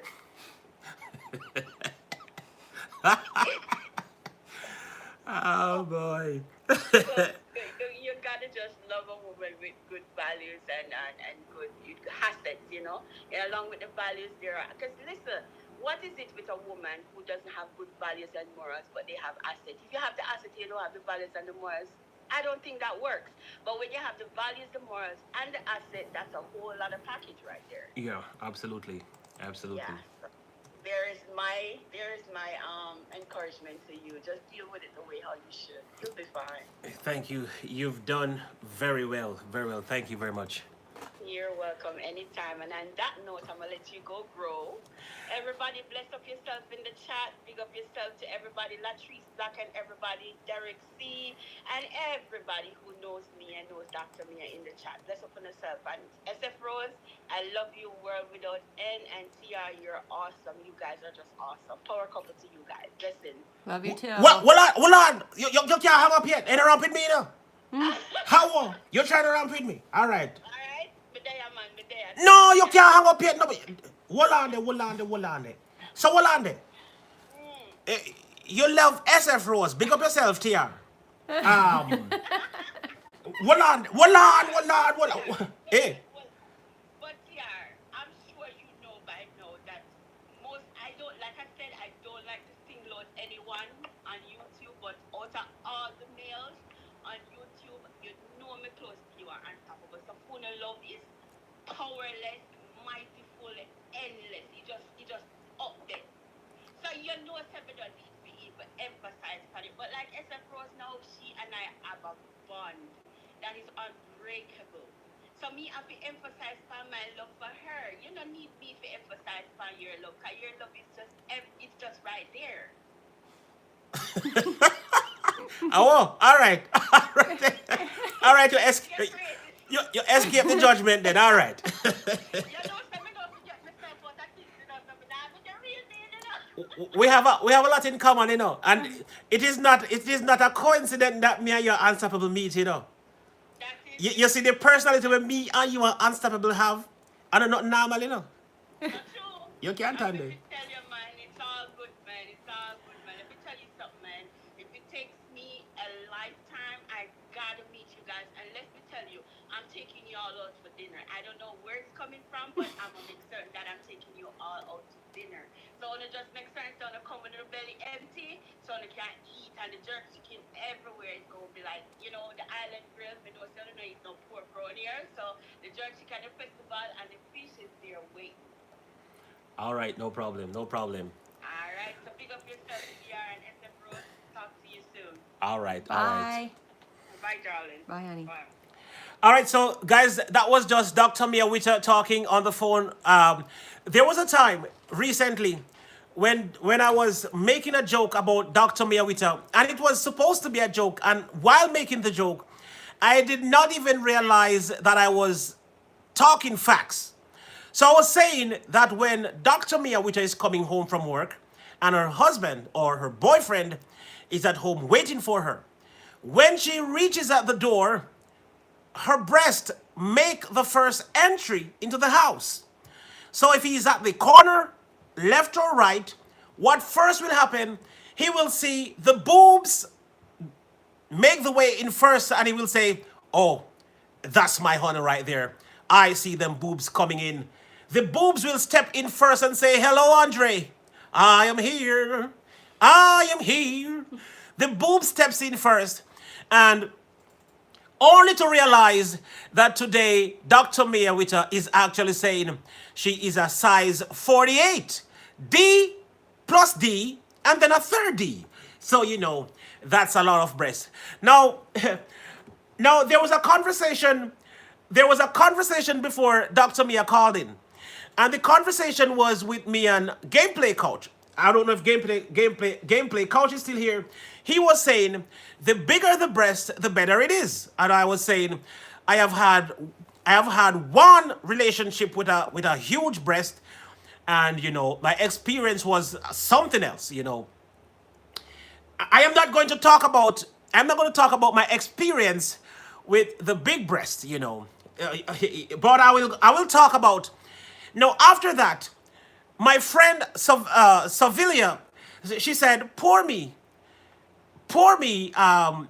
Oh boy. So you gotta just love a woman with good values and good assets. And along with the values there are, because listen, what is it with a woman who doesn't have good values and morals, but they have assets? If you have the assets, you don't have the values and the morals. I don't think that works. But when you have the values, the morals, and the asset, that's a whole lot of package right there. Yeah, absolutely. Yeah. Absolutely. So there is my encouragement to you. Just deal with it the way how you should. You'll be fine. Thank you. You've done very well. Very well. Thank you very much. You're welcome anytime. And on that note, I'm going to let you go grow. Everybody, bless up yourself in the chat. Big up yourself to everybody, Latrice Black and everybody, Derek C. And everybody who knows me and knows Dr. Mia in the chat. Bless up on yourself. And SF Rose, I love you, world without N. And TR, you're awesome. You guys are just awesome. Power couple to you guys. Blessings. Love you too. What? Hold on. You can't hang up yet. Ain't around with me now. How? You're trying to ramp with me. All right. All right? Medea, man. Medea. No, you can't hang up yet. No, hold on there. Hold on there. Hold on there. So hold on there. Mm. Eh, You love SF Rose. Big up yourself, TR. Um, hold on. Hold on. Hold on. Hold on. Hey. Well, but yeah, I'm sure you know by now that I don't, like I said, I don't like to single out anyone on YouTube, but out of all the males, powerless, mightyful, endless. He just up there. So you know somebody don't need to even emphasize on it. But like SF Rose now, she and I have a bond that is unbreakable. So me have to emphasize on my love for her. You don't need me to emphasize on your love, cause your love is just it's just right there. Oh, all right. All right. All right, Get crazy. you escape the judgment then. All right. You know, so me don't forget myself out of things, you know, so me not with the real deal, you know. We have a lot in common, you know. And it is not a coincidence that me and you are unstoppable meet, you know. That is You see the personality where me and you are unstoppable have, and not normal, you know. not true. You can't And handle let it. me tell you, man, it's all good, man. It's all good, man. Let me tell you something, man. If it takes me a lifetime, I gotta meet you guys. And let me tell you, I'm taking you all out for dinner. I don't know where it's coming from, but I'm gonna make certain that I'm taking you all out to dinner. So I wanna just make certain so I come with the belly empty, so I can eat, and the jerk chicken everywhere is gonna be like, you know, the island grill. Me know, so I don't know eat no pork around here. So the jerk chicken, the festival, and the fish is there waiting. All right, no problem, no problem. All right, so pick up yourself, CR and SF Rose. Talk to you soon. All right, all right. Bye. Bye, darling. Bye, honey. Bye. All right, so guys, that was just Dr. Mia Witter talking on the phone. There was a time recently when I was making a joke about Dr. Mia Witter, and it was supposed to be a joke. And while making the joke, I did not even realize that I was talking facts. So I was saying that when Dr. Mia Witter is coming home from work and her husband or her boyfriend is at home waiting for her, when she reaches at the door, her breast make the first entry into the house. So if he's at the corner, left or right, what first will happen, he will see the boobs make the way in first and he will say, oh, that's my honey right there. I see them boobs coming in. The boobs will step in first and say, hello, Andre. I am here. I am here. The boob steps in first and only to realize that today Dr. Mia Witter is actually saying she is a size 48. D plus D and then a third D. So, you know, that's a lot of breast. Now, now there was a conversation. There was a conversation before Dr. Mia called in. And the conversation was with me and Gameplay Coach. I don't know if Gameplay Coach is still here. He was saying, the bigger the breast, the better it is. And I was saying, I have had one relationship with a huge breast, and you know, my experience was something else, you know. I'm not going to talk about my experience with the big breast, you know. But I will talk about. Now, after that, my friend Savilia, she said, pour me, now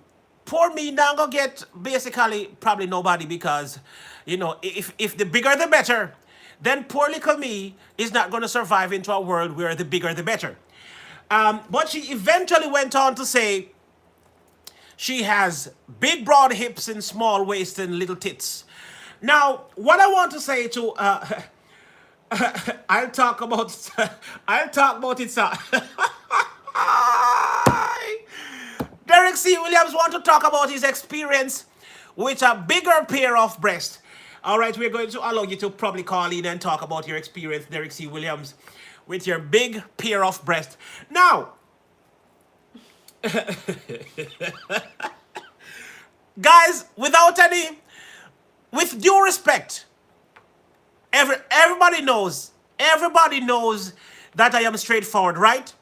go get basically probably nobody because, you know, if the bigger the better, then poor little me is not going to survive into a world where the bigger the better. But she eventually went on to say she has big broad hips and small waist and little tits. Now, what I want to say to I'll talk about it, sir. Derek C. Williams want to talk about his experience with a bigger pair of breasts. All right, we're going to allow you to probably call in and talk about your experience, Derek C. Williams, with your big pair of breasts. Now, guys, with due respect, everybody knows that I am straightforward, right?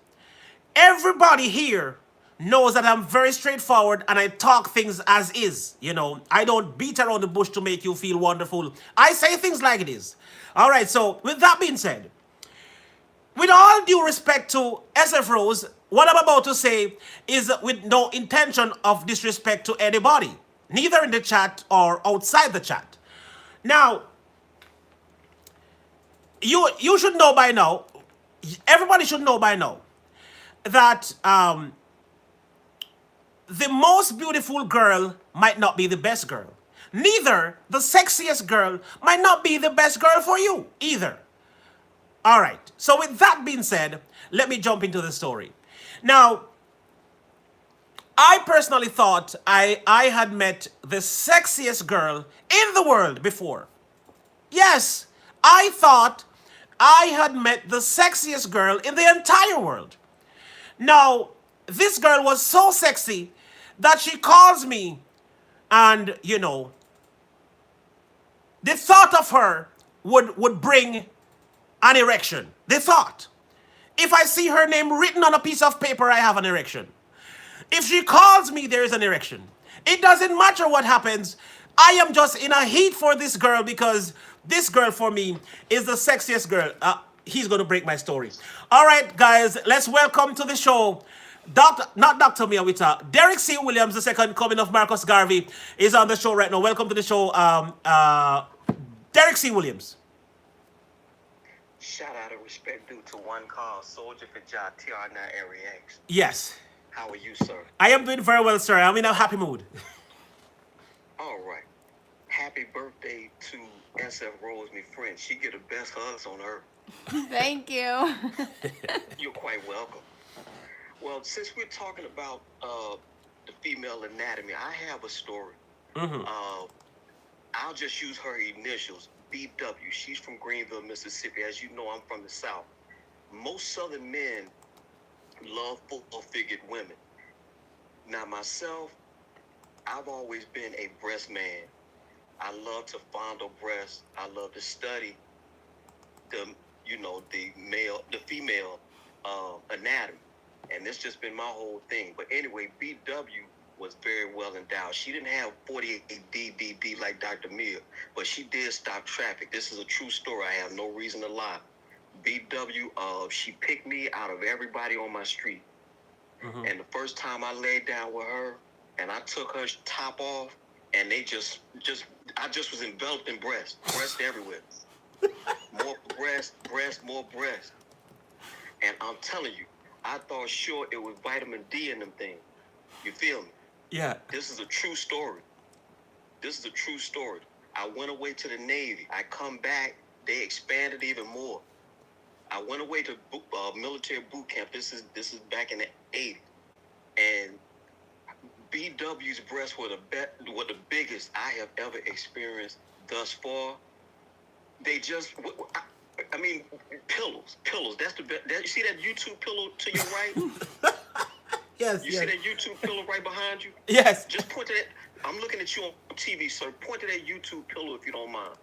Everybody here knows that I'm very straightforward and I talk things as is. You know, I don't beat around the bush to make you feel wonderful. I say things like it is. All right, so with that being said, with all due respect to SF Rose, what I'm about to say is with no intention of disrespect to anybody, neither in the chat or outside the chat. Now, you should know by now, everybody should know by now, that the most beautiful girl might not be the best girl. neither the sexiest girl might not be the best girl for you either. All right. So with that being said, let me jump into the story. Now, I personally thought I had met the sexiest girl in the world before. Yes, I thought I had met the sexiest girl in the entire world. Now, this girl was so sexy that she calls me, and the thought of her would bring an erection. The thought. If I see her name written on a piece of paper, I have an erection. If she calls me, there is an erection. It doesn't matter what happens. I am just in a heat for this girl because this girl for me is the sexiest girl. He's going to break my story. All right, guys, let's welcome to the show not Dr. Miawita. Derek C. Williams, the second coming of Marcus Garvey, is on the show right now. Welcome to the show, Derek C. Williams. Shout out of respect due to one call, Soldier for Jah, TR9 Area X. Yes. How are you, sir? I am doing very well, sir. I'm in a happy mood. All right. Happy birthday to SF Rose, my friend. She get the best hugs on earth. Thank you. You're quite welcome. Well, since we're talking about the female anatomy, I have a story. I'll just use her initials, BW. She's from Greenville, Mississippi. As you know, I'm from the South. Most Southern men love full-figured women. Now, myself, I've always been a breast man. I love to fondle breasts. I love to study the female anatomy. And this just been my whole thing. But anyway, BW was very well endowed. She didn't have 48 DDD like Dr. Mia, but she did stop traffic. This is a true story. I have no reason to lie. BW, she picked me out of everybody on my street. And the first time I laid down with her and I took her top off, and they I just was enveloped in breast everywhere. More breast, more breast. And I'm telling you, I thought sure it was vitamin D in them things. You feel me? Yeah. This is a true story. I went away to the Navy. I come back, they expanded even more. I went away to military boot camp. This is back in the 80s. And BW's breasts were the biggest I have ever experienced thus far. They just, I mean, pillows. That's the best. You see that YouTube pillow to your right? Yes. You see that YouTube pillow right behind you? Yes. Just point to that. I'm looking at you on TV, sir. Point to that YouTube pillow if you don't mind.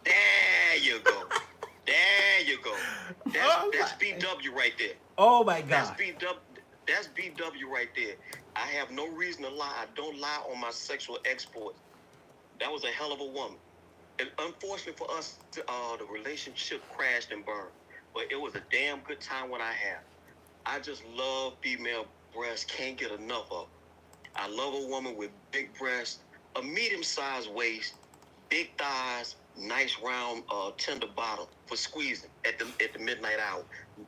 There you go. That's BW right there. Oh my God. That's BW right there. I have no reason to lie. I don't lie on my sexual exploits. That was a hell of a woman. And unfortunately for us, the relationship crashed and burned. But it was a damn good time when I had. I just love female breasts. Can't get enough of. I love a woman with big breasts, a medium-sized waist, big thighs, nice round tender bottom for squeezing at the midnight hour.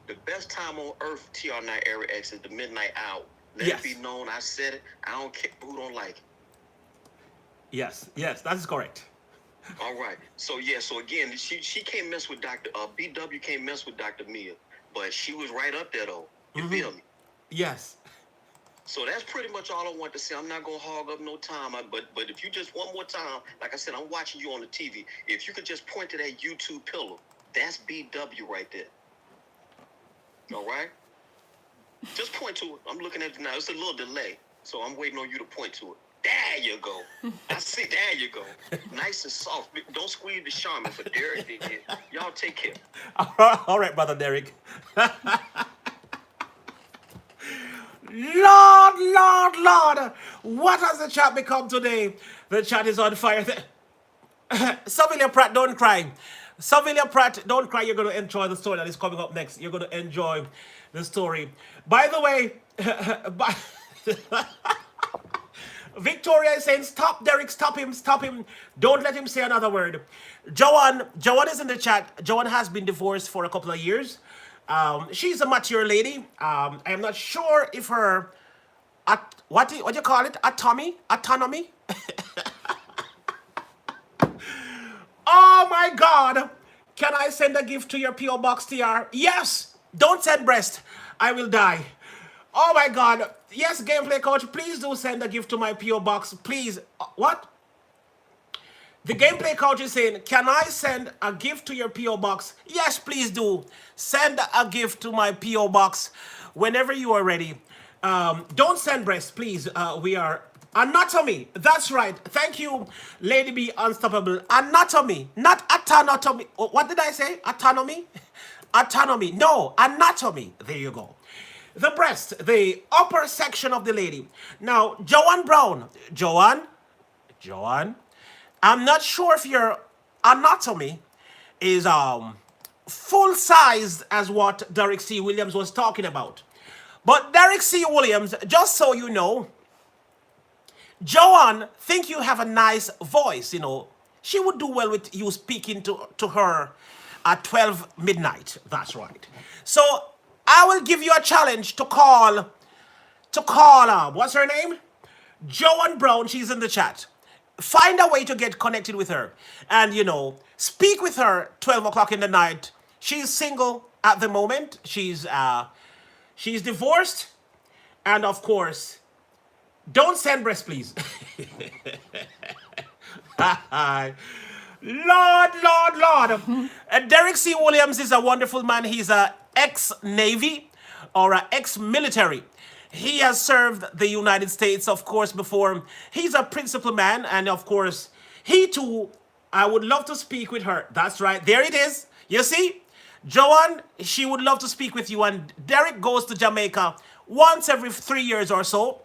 The best time on earth, TR9 Area X, is the midnight hour. Let it be known, I said it. I don't care who don't like it. Yes, that is correct. All right. So again, she can't mess with BW can't mess with Dr. Mia, but she was right up there though. You feel me? Yes. So that's pretty much all I want to say. I'm not gonna hog up no time, but if you just one more time, like I said, I'm watching you on the TV. If you could just point to that YouTube pillow, that's BW right there. All right? Just point to it. I'm looking at it now. It's a little delay, so I'm waiting on you to point to it. There you go. I see. There you go. Nice and soft. Don't squeeze the Charmin, but Derek did it. Y'all take care. All right, brother Derek. Lord, what has the chat become today? The chat is on fire. Savilia Pratt, don't cry. Savilia Pratt, don't cry. You're going to enjoy the story that is coming up next. You're going to enjoy the story. By the way, Victoria is saying, stop Derek, stop him. Don't let him say another word. Joanne is in the chat. Joanne has been divorced for a couple of years. She's a mature lady. I am not sure if her, what do you call it? Autonomy? my God. Can I send a gift to your P.O. Box, TR? Yes. Don't send breast. I will die. Oh my God. Yes, gameplay coach, please do send a gift to my P.O. Box. Please. What? The gameplay coach is saying, can I send a gift to your P.O. Box? Yes, please do. Send a gift to my P.O. Box whenever you are ready. Don't send breast, please. We are... Anatomy. That's right. Thank you, Lady B Unstoppable. Anatomy, not autonomy. Oh, what did I say? Autonomy? Autonomy. No, anatomy. There you go. The breast, the upper section of the lady. Now, Joanne Brown. Joanne, I'm not sure if your anatomy is full sized as what Derek C. Williams was talking about. But Derek C. Williams, just so you know, Joanne, think you have a nice voice, you know. She would do well with you speaking to her at 12 midnight. That's right. So I will give you a challenge to call, what's her name? Joanne Brown, she's in the chat. Find a way to get connected with her and, you know, speak with her 12 o'clock in the night. She's single at the moment. She's divorced. And of course, don't send breast, please. Lord. Derek C. Williams is a wonderful man. He's a ex-Navy or a ex-military. He has served the United States, of course, before. He's a principal man, and of course, he too, I would love to speak with her. That's right. There it is. You see? Joanne, she would love to speak with you, and Derek goes to Jamaica once every 3 years or so.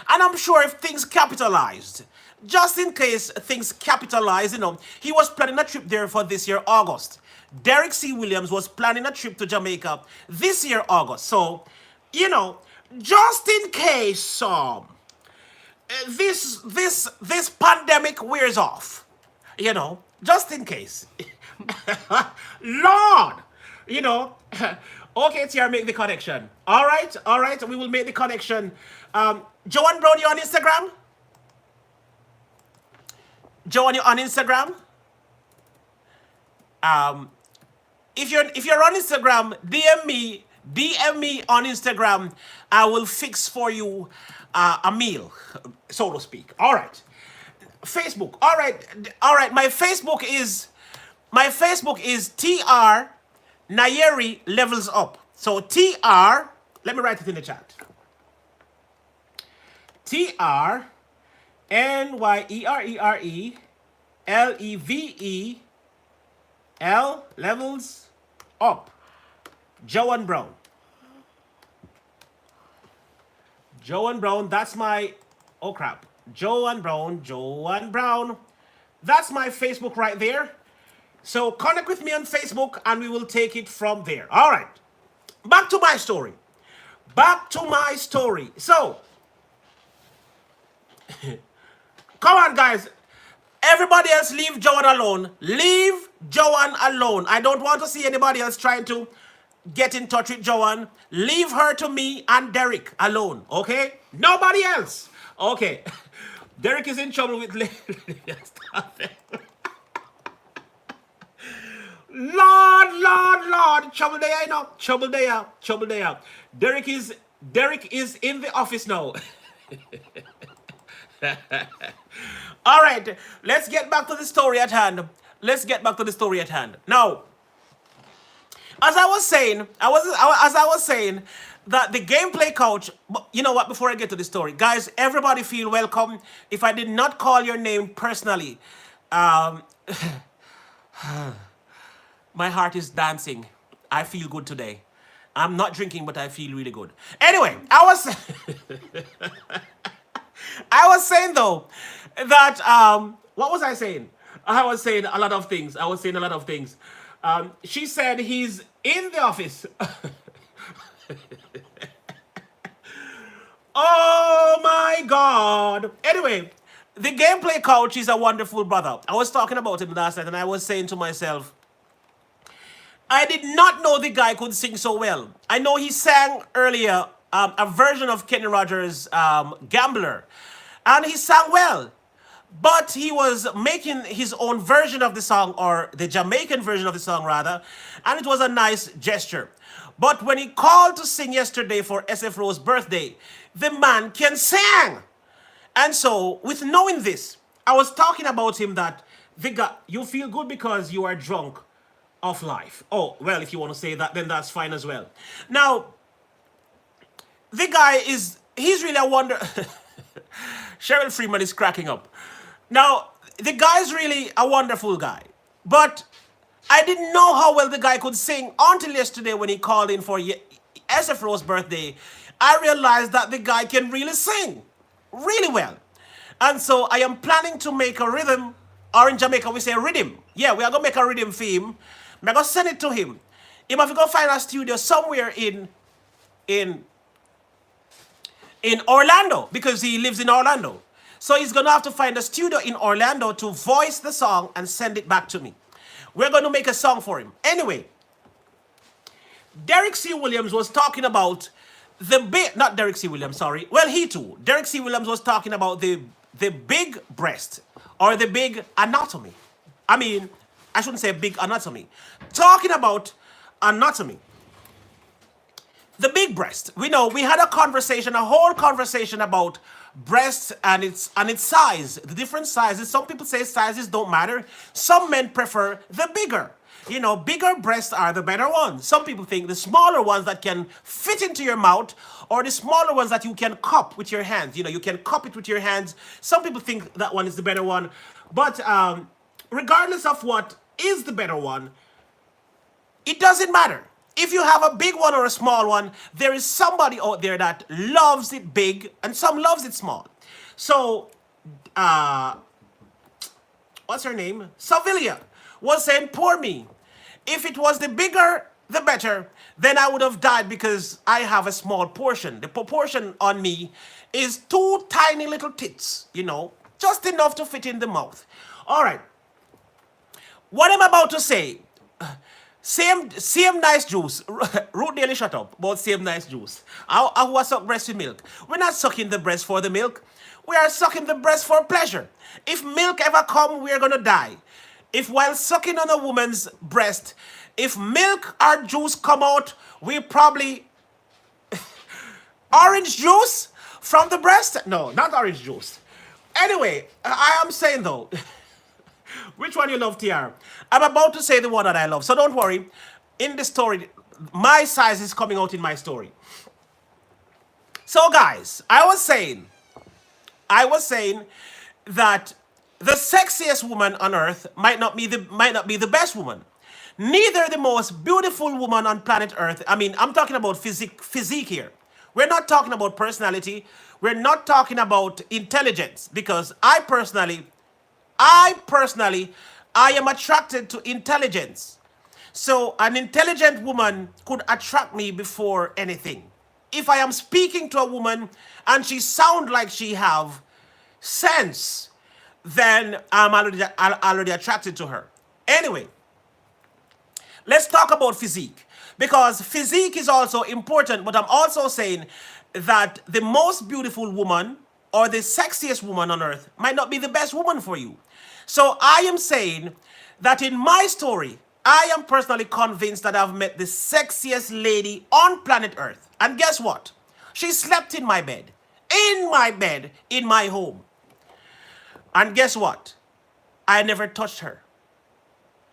And I'm sure if things capitalized, just in case things capitalize, you know, he was planning a trip there for this year, August. Derek C. Williams was planning a trip to Jamaica this year, August. So, you know, just in case this pandemic wears off, you know, just in case. Lord, you know, okay, TR, make the connection. All right, we will make the connection. Joanne Brown, you on Instagram? Joanne, you on Instagram? If you're on Instagram, DM me on Instagram. I will fix for you a meal, so to speak. All right. Facebook. All right. My Facebook is TR Nayeri Levels Up. So TR, let me write it in the chat. TR NYERERE LEVEL Levels Up. Joanne Brown. Joanne Brown, that's my, oh crap. Joanne Brown. That's my Facebook right there. So connect with me on Facebook and we will take it from there. All right. Back to my story. So, come on, guys. Everybody else, leave Joanne alone. Leave Joanne alone. I don't want to see anybody else trying to get in touch with Joanne. Leave her to me and Derek alone, okay? Nobody else. Okay. Derek is in trouble with... Lord. Trouble there, I know. Trouble there. Derek is in the office now. All right, let's get back to the story at hand. Now, as I was saying, that the gameplay coach, you know what, before I get to the story, guys, everybody feel welcome. If I did not call your name personally, my heart is dancing. I feel good today. I'm not drinking, but I feel really good. Anyway, I was saying though that what was I saying? I was saying a lot of things. She said he's in the office. Oh my God. Anyway, the gameplay coach is a wonderful brother. I was talking about him last night and I was saying to myself, I did not know the guy could sing so well. I know he sang earlier a version of Kenny Rogers' Gambler. And he sang well. but he was making his own version of the song, or the Jamaican version of the song rather, and it was a nice gesture. But when he called to sing yesterday for SF Rose's birthday, the man can sing. And so, with knowing this, I was talking about him that the guy, you feel good because you are drunk of life. Oh, well, if you want to say that, then that's fine as well. Now, the guy he's really a wonder. Cheryl Freeman is cracking up. Now, the guy's really a wonderful guy. But I didn't know how well the guy could sing until yesterday when he called in for SF Rose's birthday. I realized that the guy can really sing really well. And so I am planning to make a rhythm, or in Jamaica we say rhythm. Yeah, we are going to make a rhythm for him. I'm going to send it to him. He must go find a studio somewhere in Orlando, because he lives in Orlando. So he's going to have to find a studio in Orlando to voice the song and send it back to me. We're going to make a song for him. Anyway, Derek C. Williams was talking about the big, not Derek C. Williams, sorry. Well, he too. Derek C. Williams was talking about the big breast, or the big anatomy. I mean, I shouldn't say big anatomy. Talking about anatomy. The big breast. We know we had a conversation, a whole conversation about breasts and its size, the different sizes. Some people say sizes don't matter. Some men prefer the bigger. You know, bigger breasts are the better ones. Some people think the smaller ones that can fit into your mouth, or the smaller ones that you can cup with your hands. You know, you can cup it with your hands. Some people think that one is the better one. But regardless of what is the better one, it doesn't matter. If you have a big one or a small one, there is somebody out there that loves it big and some loves it small. So, what's her name? Savilia was saying, poor me. If it was the bigger, the better, then I would have died because I have a small portion. The proportion on me is 2 tiny little tits, you know, just enough to fit in the mouth. All right. What I'm about to say, same nice juice. Root Daily shut up about same nice juice. I was suck breast with milk. We're not sucking the breast for the milk. We are sucking the breast for pleasure. If milk ever come, we're gonna die. If while sucking on a woman's breast, if milk or juice come out, we probably orange juice from the breast? No, not orange juice. Anyway, I am saying though, which one you love, TR? I'm about to say the one that I love, so don't worry. In the story, my size is coming out in my story. So guys, I was saying that the sexiest woman on earth might not be the best woman. Neither the most beautiful woman on planet Earth. I mean, I'm talking about physique here. We're not talking about personality. We're not talking about intelligence, because I personally, I am attracted to intelligence. So an intelligent woman could attract me before anything. If I am speaking to a woman and she sounds like she have sense, then I'm already attracted to her. Anyway, let's talk about physique, because physique is also important, but I'm also saying that the most beautiful woman or the sexiest woman on earth might not be the best woman for you. So I am saying that in my story, I am personally convinced that I've met the sexiest lady on planet Earth. And guess what? She slept in my bed, in my home. And guess what? I never touched her.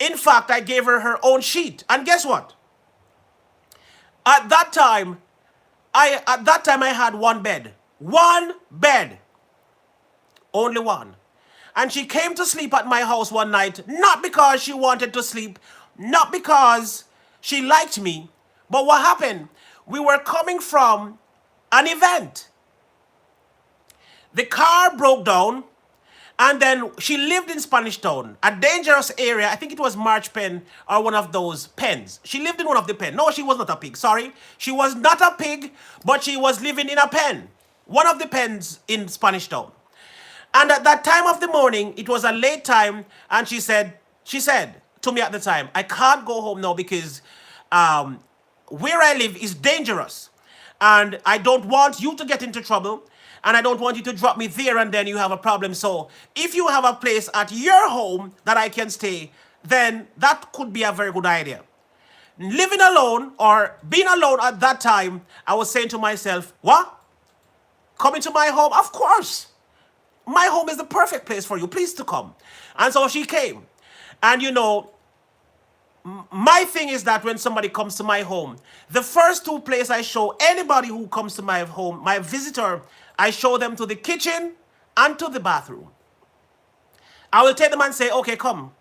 In fact, I gave her her own sheet. And guess what? At that time, I had one bed. One bed. Only one. And she came to sleep at my house one night, not because she wanted to sleep, not because she liked me, but what happened? We were coming from an event. The car broke down, and then she lived in Spanish Town, a dangerous area. I think it was March Pen or one of those pens. She lived in one of the pens. No, she was not a pig. Sorry. She was not a pig, but she was living in a pen. One of the pens in Spanish Town. And at that time of the morning, it was a late time, and she said to me at the time, I can't go home now because where I live is dangerous. And I don't want you to get into trouble. and I don't want you to drop me there and then you have a problem. So if you have a place at your home that I can stay, then that could be a very good idea. Living alone or being alone at that time, I was saying to myself, what? Coming to my home? Of course. My home is the perfect place for you. Please to come. And so she came. And my thing is that when somebody comes to my home, the first two places I show anybody who comes to my home, my visitor, I show them to the kitchen and to the bathroom. I will take them and say, okay, come.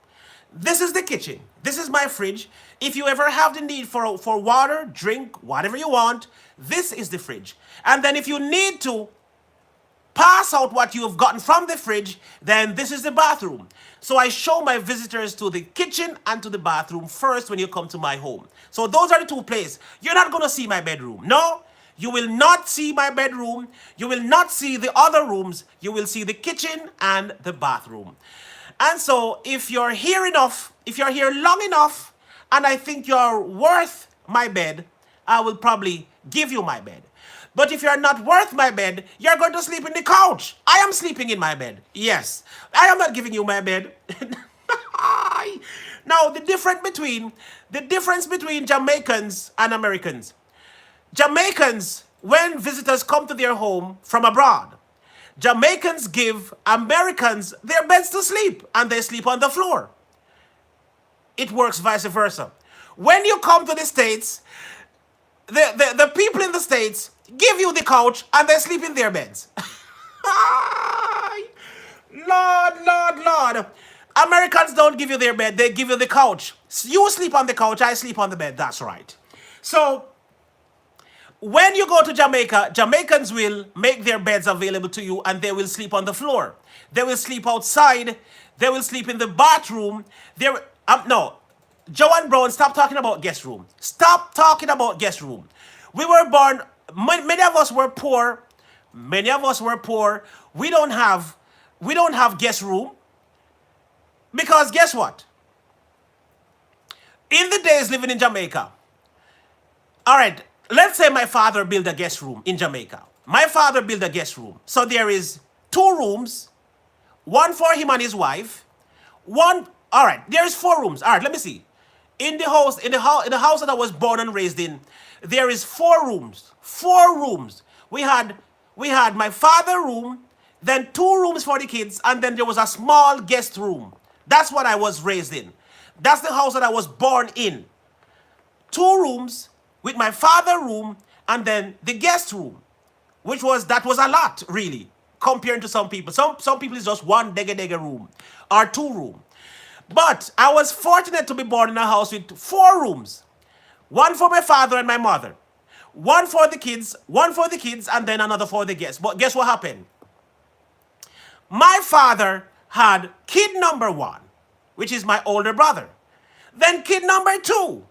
This is the kitchen. This is my fridge. If you ever have the need for water, drink, whatever you want, this is the fridge. And then if you need to pass out what you have gotten from the fridge, then this is the bathroom. So I show my visitors to the kitchen and to the bathroom first when you come to my home. So those are the two places. You're not going to see my bedroom. No, you will not see my bedroom. You will not see the other rooms. You will see the kitchen and the bathroom. And so if you're here enough, if you're here long enough, and I think you're worth my bed, I will probably give you my bed. But if you're not worth my bed, you're going to sleep in the couch. I am sleeping in my bed. Yes. I am not giving you my bed. Now, the difference between Jamaicans and Americans. Jamaicans, when visitors come to their home from abroad, Jamaicans give Americans their beds to sleep, and they sleep on the floor. It works vice versa. When you come to the States, the people in the States give you the couch and they sleep in their beds. Lord. Americans don't give you their bed, they give you the couch. You sleep on the couch, I sleep on the bed. That's right. So, when you go to Jamaica, Jamaicans will make their beds available to you and they will sleep on the floor. They will sleep outside. They will sleep in the bathroom. No, Joanne Brown, stop talking about guest room. Stop talking about guest room. We were born, many of us were poor. Many of us were poor. We don't have guest room. Because guess what? In the days living in Jamaica, all right, let's say my father built a guest room in Jamaica. My father built a guest room. So there is 2 rooms, one for him and his wife. All right, there is 4 rooms. All right, let me see. In the house that I was born and raised in, there is 4 rooms. 4 rooms. We had my father's room, then 2 rooms for the kids, and then there was a small guest room. That's what I was raised in. That's the house that I was born in. 2 rooms with my father's room and then the guest room, that was a lot, really, compared to some people. Some people is just 1 dega room or 2 room. But I was fortunate to be born in a house with 4 rooms. 1 for my father and my mother. 1 for the kids, and then another for the guests. But guess what happened? My father had kid number 1, which is my older brother. Then kid number 2.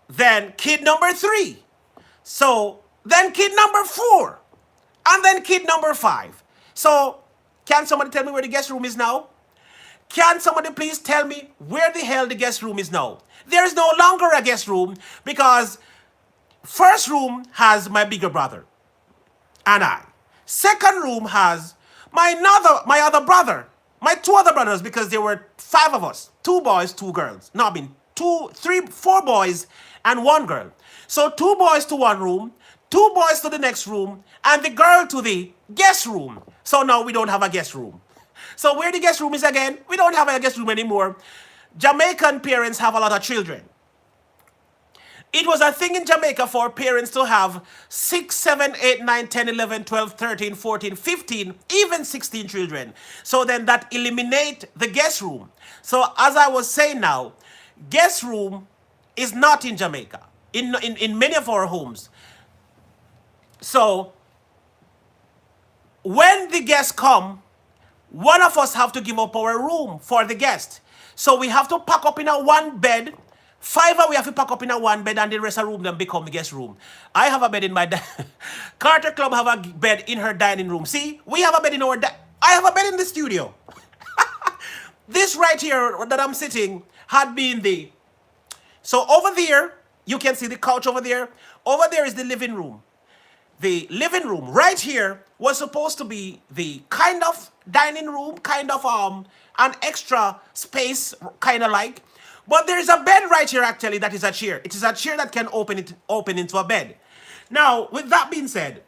Then kid number 3. So then kid number 4. And then kid number 5. So can somebody tell me where the guest room is now? Can somebody please tell me where the hell the guest room is now? There is no longer a guest room because first room has my bigger brother and I. Second room has my other brother, my 2 other brothers, because there were 5 of us, 2 boys, 2 girls. No, 4 boys and 1 girl. So 2 boys to 1 room, 2 boys to the next room, and the girl to the guest room. So now we don't have a guest room. So where the guest room is again, we don't have a guest room anymore. Jamaican parents have a lot of children. It was a thing in Jamaica for parents to have 6, 7, 8, 9, 10, 11, 12, 13, 14, 15, even 16 children. So then that eliminate the guest room. So as I was saying now, guest room is not in Jamaica, in many of our homes. So when the guests come, one of us have to give up our room for the guest. So we have to pack up in a 1 bed. 5 we have to pack up in a 1 bed, and the rest of the room then become the guest room. I have a bed in my Carter Club have a bed in her dining room. See, we have a bed in our I have a bed in the studio. This right here that I'm sitting had been so over there, you can see the couch over there. Over there is the living room. the living room right here was supposed to be the kind of dining room, kind of an extra space, kind of like. But there's a bed right here actually that is a chair. It is a chair that can open into a bed. Now, with that being said,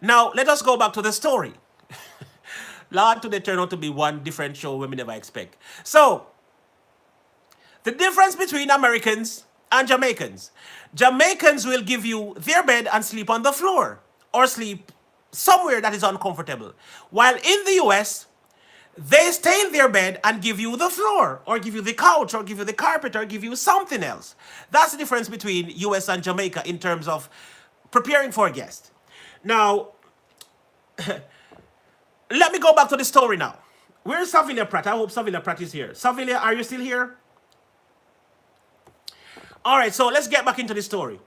now let us go back to the story. Lord, today turned out to be one different show we never expect. So, the difference between Americans and Jamaicans. Jamaicans will give you their bed and sleep on the floor or sleep somewhere that is uncomfortable. While in the US, they stay in their bed and give you the floor or give you the couch or give you the carpet or give you something else. That's the difference between US and Jamaica in terms of preparing for a guest. Now, let me go back to the story now. Where's Savilia Pratt? I hope Savilia Pratt is here. Savilia, are you still here? All right, so let's get back into the story.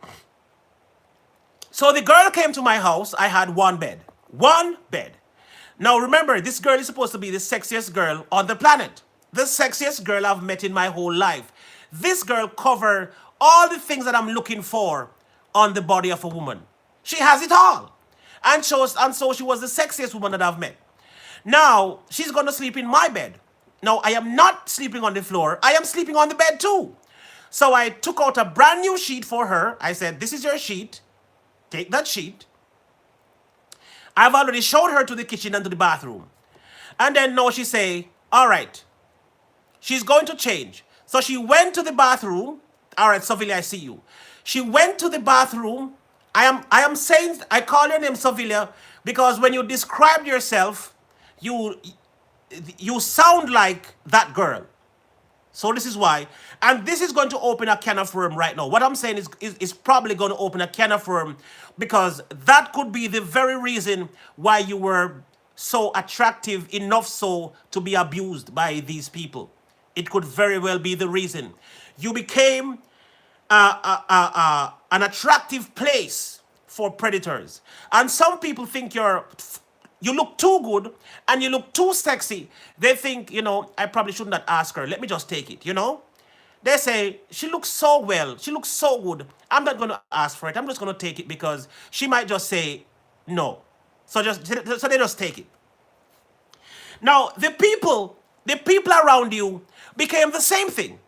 So the girl came to my house. I had one bed. One bed. Now remember, this girl is supposed to be the sexiest girl on the planet. The sexiest girl I've met in my whole life. This girl covers all the things that I'm looking for on the body of a woman. She has it all. And so she was the sexiest woman that I've met. Now, she's going to sleep in my bed. Now, I am not sleeping on the floor. I am sleeping on the bed too. So I took out a brand new sheet for her. I said, this is your sheet. Take that sheet. I've already showed her to the kitchen and to the bathroom. And then now she say, all right, she's going to change. So she went to the bathroom. All right, Sophia, I see you. She went to the bathroom. I am saying, I call your name Sophia because when you described yourself, you sound like that girl. So this is why. And this is going to open a can of worm right now. What I'm saying is probably going to open a can of worm because that could be the very reason why you were so attractive enough so to be abused by these people. It could very well be the reason. You became an attractive place for predators. And some people think you look too good and you look too sexy. They think, I probably shouldn't have asked her. Let me just take it, They say, she looks so well. She looks so good. I'm not going to ask for it. I'm just going to take it because she might just say no. So they just take it. Now, the people around you became the same thing.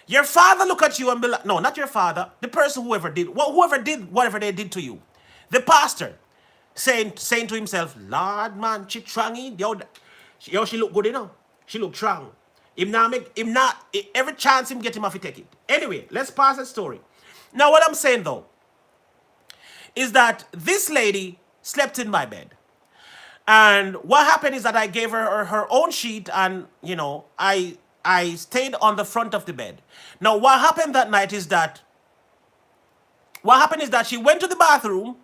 Your father look at you and be like, no, not your father. The person whoever did whatever they did to you. The pastor saying to himself, Lord man, she trangy. Yo, she look good, She look strong. Every chance him get him off, he take it. Anyway, let's pass the story. Now what I'm saying though, is that this lady slept in my bed. And what happened is that I gave her own sheet and, I stayed on the front of the bed. Now, what happened that night is that she went to the bathroom,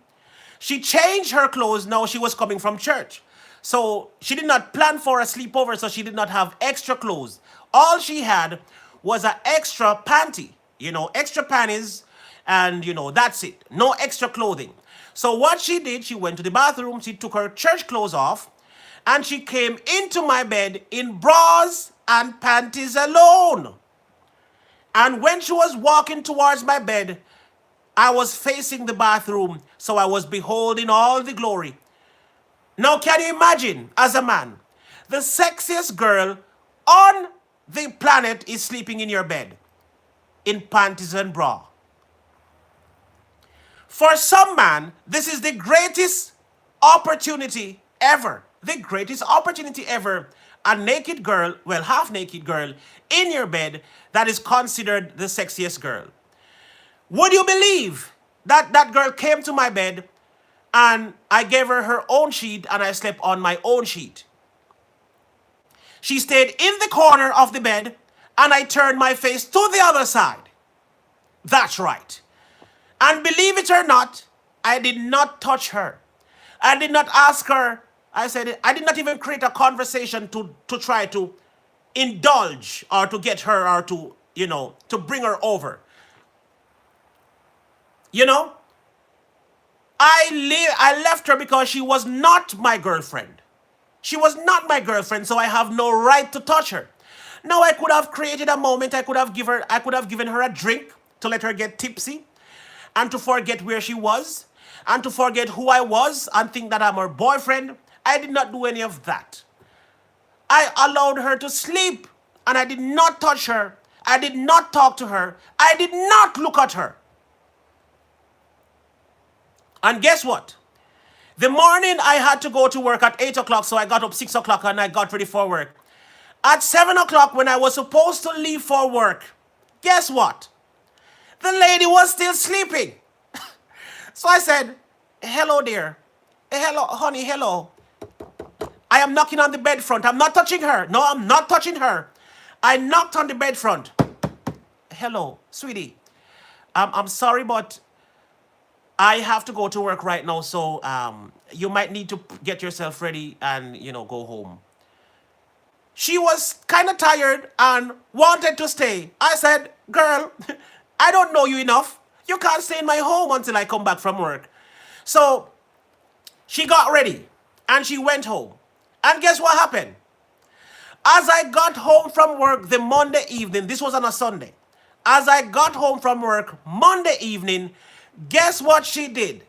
she changed her clothes. Now she was coming from church. So she did not plan for a sleepover, so she did not have extra clothes. All she had was an extra panty, extra panties, and, that's it. No extra clothing. So what she did, she went to the bathroom, she took her church clothes off, and she came into my bed in bras and panties alone. And when she was walking towards my bed, I was facing the bathroom, so I was beholding all the glory. Now, can you imagine, as a man, the sexiest girl on the planet is sleeping in your bed in panties and bra? For some man, this is the greatest opportunity ever. The greatest opportunity ever. A naked girl, well, half-naked girl, in your bed that is considered the sexiest girl. Would you believe that that girl came to my bed and I gave her her own sheet and I slept on my own sheet? She stayed in the corner of the bed and I turned my face to the other side. That's right. And believe it or not, I did not touch her. I did not ask her. I did not even create a conversation to try to indulge or to get her or to bring her over. I left her because she was not my girlfriend. She was not my girlfriend, so I have no right to touch her. Now I could have created a moment. I could have given her a drink to let her get tipsy. and to forget where she was and to forget who I was and think that I'm her boyfriend. I did not do any of that. I allowed her to sleep and I did not touch her. I did not talk to her. I did not look at her. And guess what? The morning I had to go to work at 8 o'clock, so I got up 6 o'clock and I got ready for work. At 7 o'clock when I was supposed to leave for work, guess what? The lady was still sleeping. So I said, hello dear. Hello, honey, hello. I am knocking on the bed front. I'm not touching her. No, I'm not touching her. I knocked on the bed front. Hello, sweetie. I'm sorry, but I have to go to work right now, so you might need to get yourself ready and, go home. She was kind of tired and wanted to stay. I said, girl, I don't know you enough. You can't stay in my home until I come back from work. So she got ready and she went home. And guess what happened? As I got home from work the Monday evening, this was on a Sunday. As I got home from work Monday evening, guess what she did?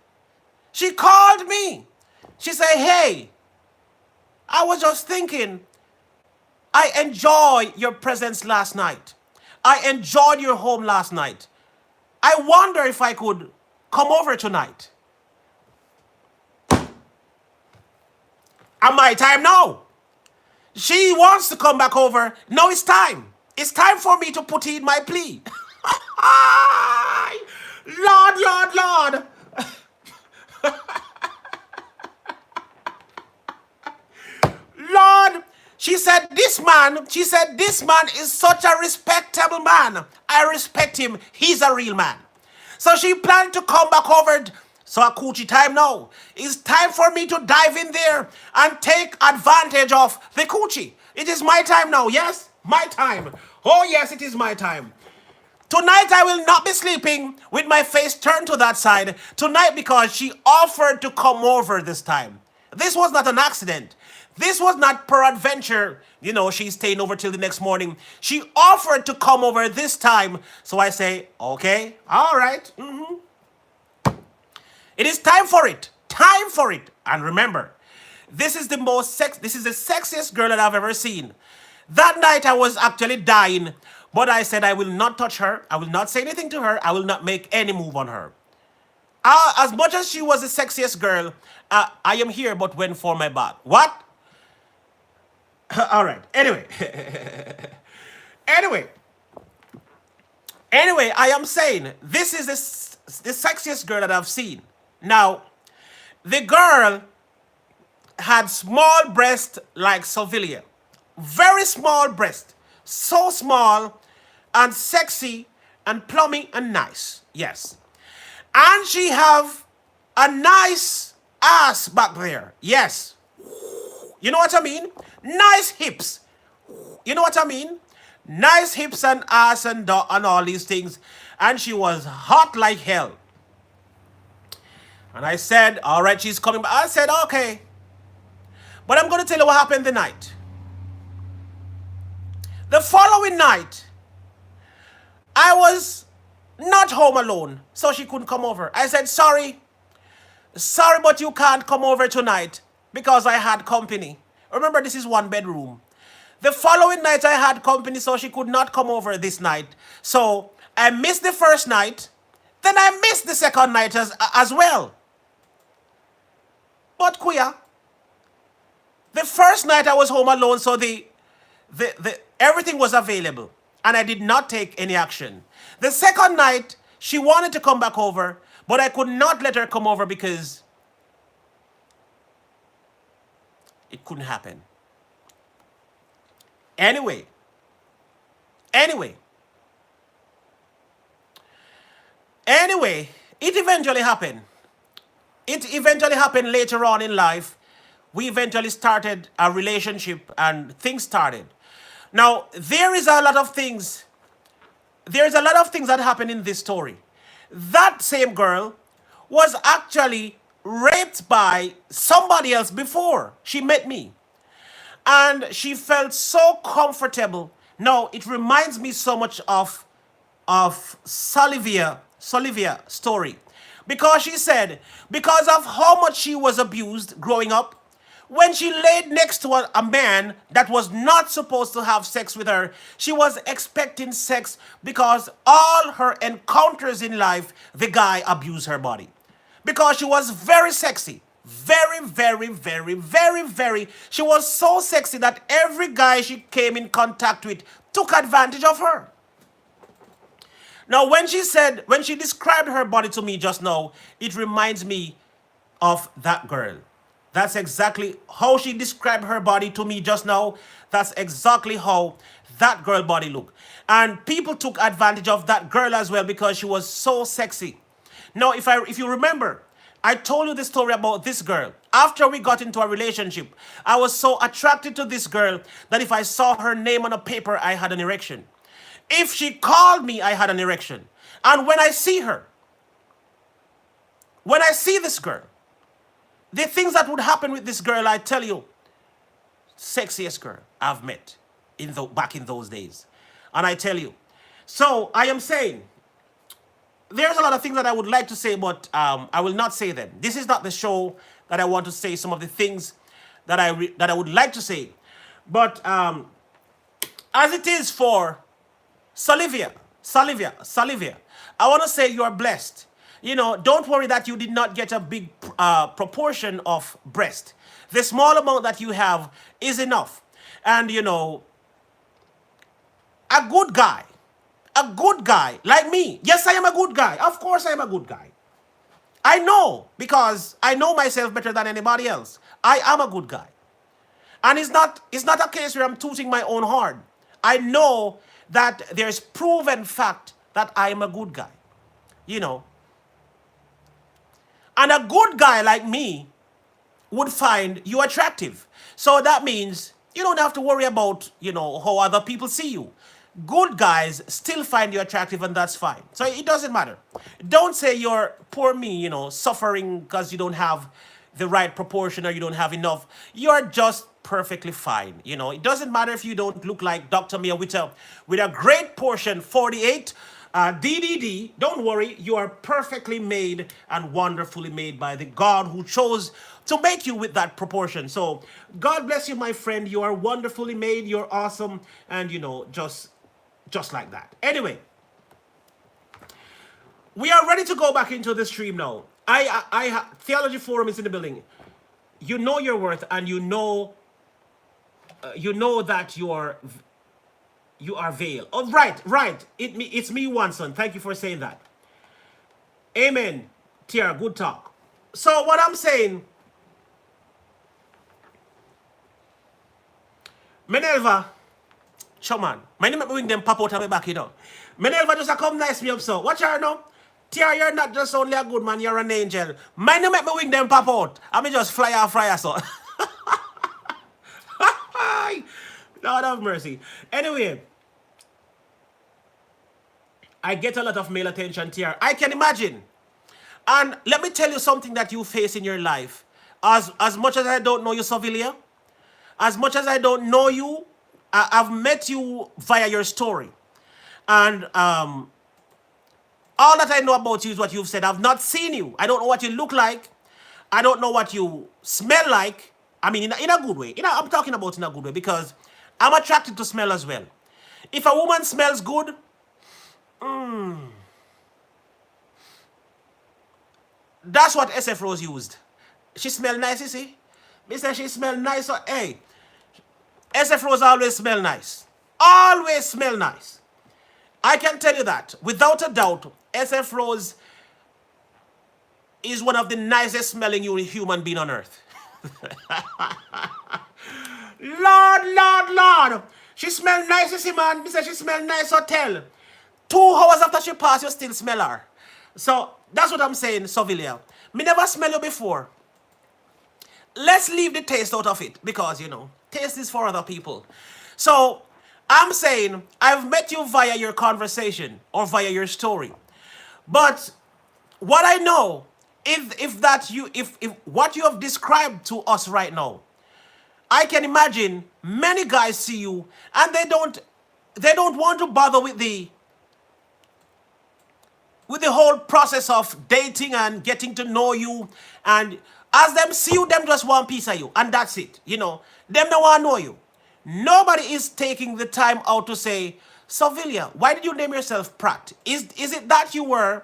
She called me. She said, hey, I was just thinking, I enjoyed your presence last night. I enjoyed your home last night. I wonder if I could come over tonight. And my time now. She wants to come back over. Now it's time. It's time for me to put in my plea. Lord, Lord, Lord. Lord, she said, this man is such a respectable man. I respect him. He's a real man. So she planned to come back over. So a coochie time now. It's time for me to dive in there and take advantage of the coochie. It is my time now, yes? My time. Oh, yes, it is my time. Tonight I will not be sleeping with my face turned to that side. Tonight because she offered to come over this time. This was not an accident. This was not peradventure, she's staying over till the next morning. She offered to come over this time. So I say, okay, all right. It is time for it. Time for it. And remember, this is the sexiest girl that I've ever seen. That night I was actually dying, but I said I will not touch her. I will not say anything to her. I will not make any move on her. As much as she was the sexiest girl, I am here but went for my bath. What? All right. Anyway. Anyway, I am saying this is the sexiest girl that I've seen. Now, the girl had small breast like Sylvia. Very small breast. So small and sexy and plummy and nice. Yes. And she have a nice ass back there. Yes. You know what I mean? Nice hips. You know what I mean? Nice hips and ass and all these things. And she was hot like hell. And I said, all right, she's coming back. I said, okay. But I'm going to tell you what happened the night. The following night, I was not home alone, so she couldn't come over. I said, sorry, but you can't come over tonight because I had company. Remember, this is one bedroom. The following night, I had company, so she could not come over this night. So I missed the first night, then I missed the second night as well. But queer, the first night I was home alone, so the everything was available, and I did not take any action. The second night, she wanted to come back over, but I could not let her come over because it couldn't happen. Anyway, it eventually happened. It eventually happened later on in life. We eventually started a relationship and things started. Now, there is a lot of things that happen in this story. That same girl was actually raped by somebody else before she met me. And she felt so comfortable. Now, it reminds me so much of Sylvia Solivia story. Because she said, because of how much she was abused growing up, when she laid next to a man that was not supposed to have sex with her, she was expecting sex because all her encounters in life, the guy abused her body. Because she was very sexy. Very, very, very, very, very. She was so sexy that every guy she came in contact with took advantage of her. Now, when she described her body to me just now, it reminds me of that girl. That's exactly how she described her body to me just now. That's exactly how that girl body looked. And people took advantage of that girl as well because she was so sexy. Now, if you remember, I told you the story about this girl. After we got into a relationship, I was so attracted to this girl that if I saw her name on a paper, I had an erection. If she called me, I had an erection. And when I see her, when I see this girl, the things that would happen with this girl, I tell you, sexiest girl I've met back in those days. And I tell you. So I am saying, there's a lot of things that I would like to say, but I will not say them. This is not the show that I want to say some of the things that I would like to say. But as it is for Salivia, I want to say you are blessed. You know, don't worry that you did not get a big proportion of breast. The small amount that you have is enough. And, you know, a good guy like me. Yes, I am a good guy. Of course, I am a good guy. I know, because I know myself better than anybody else. I am a good guy. And it's not a case where I'm tooting my own horn. I know that there's proven fact that I am a good guy. You know. And a good guy like me would find you attractive. So that means you don't have to worry about, you know, how other people see you. Good guys still find you attractive, and that's fine. So it doesn't matter. Don't say you're poor me, you know, suffering because you don't have the right proportion or you don't have enough. You're just perfectly fine. You know, it doesn't matter if you don't look like Dr. Mia with a great portion, 48 DDD. Don't worry, you are perfectly made and wonderfully made by the God who chose to make you with that proportion. So God bless you, my friend. You are wonderfully made. You're awesome. And, you know, just like that. Anyway, we are ready to go back into the stream now. Theology Forum is in the building. You know your worth, and you know that you are veiled. Oh, right. It's me, one son. Thank you for saying that. Amen. Tiara, good talk. So what I'm saying, Menelva, Choman, my name is them pop out of my back, you know. Menelva just a come nice me up so. Watch her now. Tiara, you're not just only a good man, you're an angel. My name make me wing them pop out. I mean just fly so. Lord have mercy. Anyway, I get a lot of male attention, Tiara. I can imagine. And let me tell you something that you face in your life. As much as I don't know you, Savilia, as much as I don't know you, I've met you via your story. And all that I know about you is what you've said. I've not seen you. I don't know what you look like. I don't know what you smell like. I mean, in a good way. I'm talking about in a good way because I'm attracted to smell as well. If a woman smells good, that's what SF Rose used. She smelled nice, you see? Me say she smelled nice. So, hey, SF Rose always smell nice. Always smell nice. I can tell you that, without a doubt, SF Rose is one of the nicest smelling human being on earth. Lord. She smell nice, you see, man. Me say she smell nice hotel. 2 hours after she passed, you still smell her. So, that's what I'm saying, Savilia. Me never smell you before. Let's leave the taste out of it because, you know, taste is for other people. So, I'm saying I've met you via your conversation or via your story. But what I know, if what you have described to us right now, I can imagine many guys see you and they don't want to bother with with the whole process of dating and getting to know you. And as them see you, them just want piece of you. And that's it. You know, them don't want to know you. Nobody is taking the time out to say, Sevilla, why did you name yourself Pratt? Is it that you were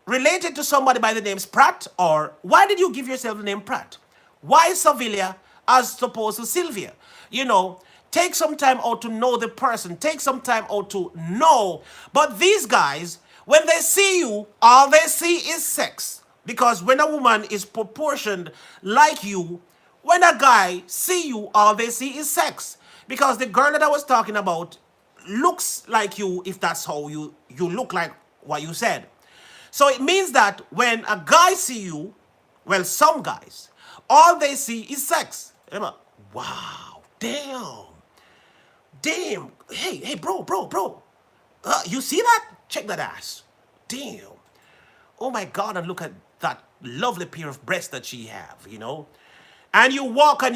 related to somebody by the name Pratt? Or why did you give yourself the name Pratt? Why Sevilla as opposed to Sylvia? You know, take some time out to know the person. Take some time out to know. But these guys, when they see you, all they see is sex. Because when a woman is proportioned like you, when a guy see you, all they see is sex. Because the girl that I was talking about looks like you, if that's how you look like what you said. So it means that when a guy see you, well, some guys, all they see is sex. Remember, wow, damn, damn. Hey, bro. You see that? Check that ass. Damn. Oh my God, and look at that lovely pair of breasts that she have, you know? And you walk and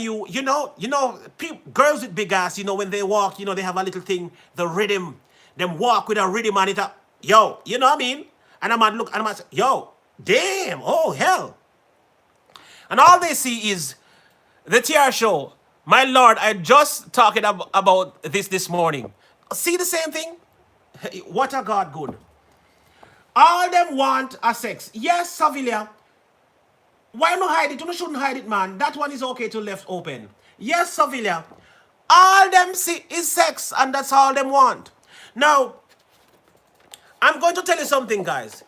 girls with big ass, when they walk, they have a little thing, the rhythm. Them walk with a rhythm and it, yo, you know what I mean? And I'm look, and I'm say, yo, damn, oh hell. And all they see is the TR show. My Lord, I just talking about this morning. See the same thing? What a God good. All them want are sex. Yes, Sevilla. Why not hide it? You shouldn't hide it, man. That one is okay to left open. Yes, Sevilla. All them see is sex, and that's all them want. Now, I'm going to tell you something, guys.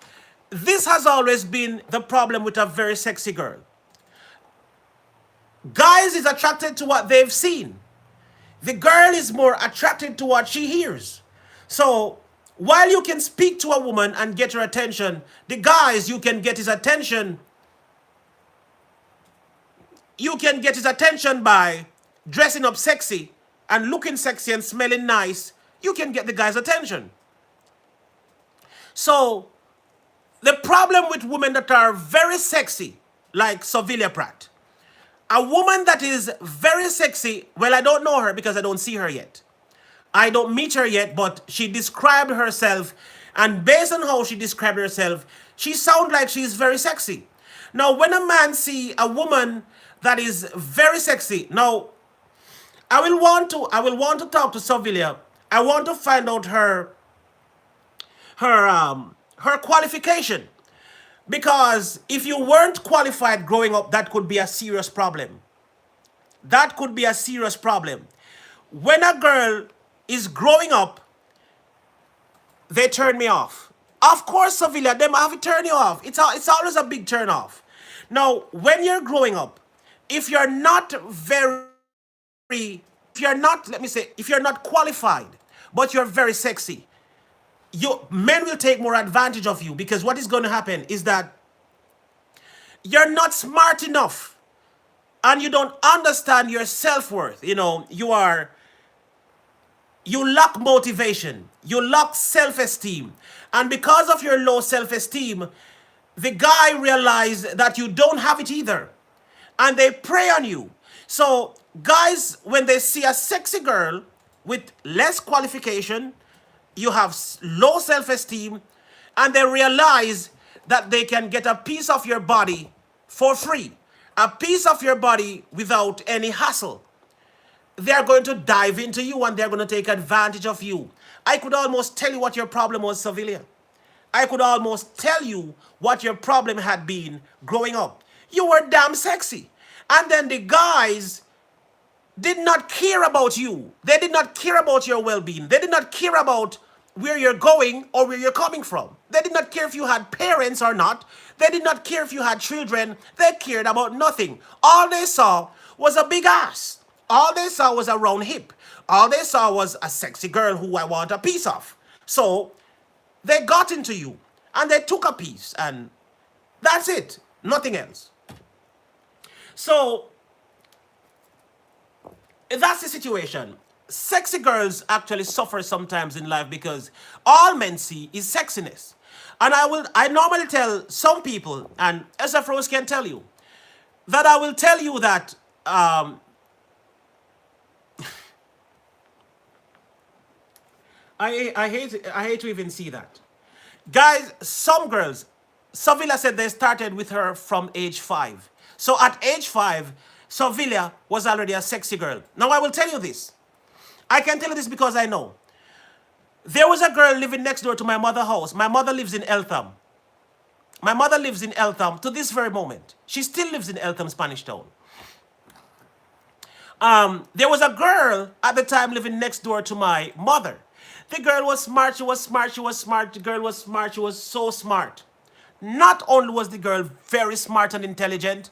This has always been the problem with a very sexy girl. Guys is attracted to what they've seen. The girl is more attracted to what she hears. So, while you can speak to a woman and get her attention, the guys, you can get his attention. You can get his attention by dressing up sexy and looking sexy and smelling nice. You can get the guy's attention. So, the problem with women that are very sexy, like Sevilla Pratt, a woman that is very sexy, well, I don't know her because I don't see her yet. I don't meet her yet, but she described herself, and based on how she described herself, she sounds like she's very sexy. Now, when a man see a woman that is very sexy, now, I will want to talk to Sevilla. I want to find out her qualification. Because if you weren't qualified growing up, that could be a serious problem. That could be a serious problem. When a girl is growing up, they turn me off. Of course, Sevilla, them have to turn you off. It's always a big turn off. Now, when you're growing up, if you're not if you're not qualified, but you're very sexy, men will take more advantage of you, because what is going to happen is that you're not smart enough and you don't understand your self-worth. You lack motivation, you lack self-esteem, and because of your low self-esteem, the guy realizes that you don't have it either, and they prey on you. So guys, when they see a sexy girl with less qualification, you have low self-esteem, and they realize that they can get a piece of your body for free, a piece of your body without any hassle. They're going to dive into you and they're going to take advantage of you. I could almost tell you what your problem was, Sevilla. I could almost tell you what your problem had been growing up. You were damn sexy. And then the guys did not care about you. They did not care about your well-being. They did not care about where you're going or where you're coming from. They did not care if you had parents or not. They did not care if you had children. They cared about nothing. All they saw was a big ass. All they saw was a round hip. All they saw was a sexy girl who I want a piece of. So they got into you and they took a piece, and that's it. Nothing else. So that's the situation. Sexy girls actually suffer sometimes in life because all men see is sexiness. And I normally tell some people, and SF Rose can tell you, that I will tell you that I hate to even see that. Guys, some girls, Sevilla said they started with her from age 5. So at age 5, Sevilla was already a sexy girl. Now I will tell you this. I can tell you this because I know. There was a girl living next door to my mother's house. My mother lives in Eltham. My mother lives in Eltham to this very moment. She still lives in Eltham, Spanish Town. There was a girl at the time living next door to my mother. The girl was smart, she was smart, she was smart. The girl was smart, she was so smart. Not only was the girl very smart and intelligent,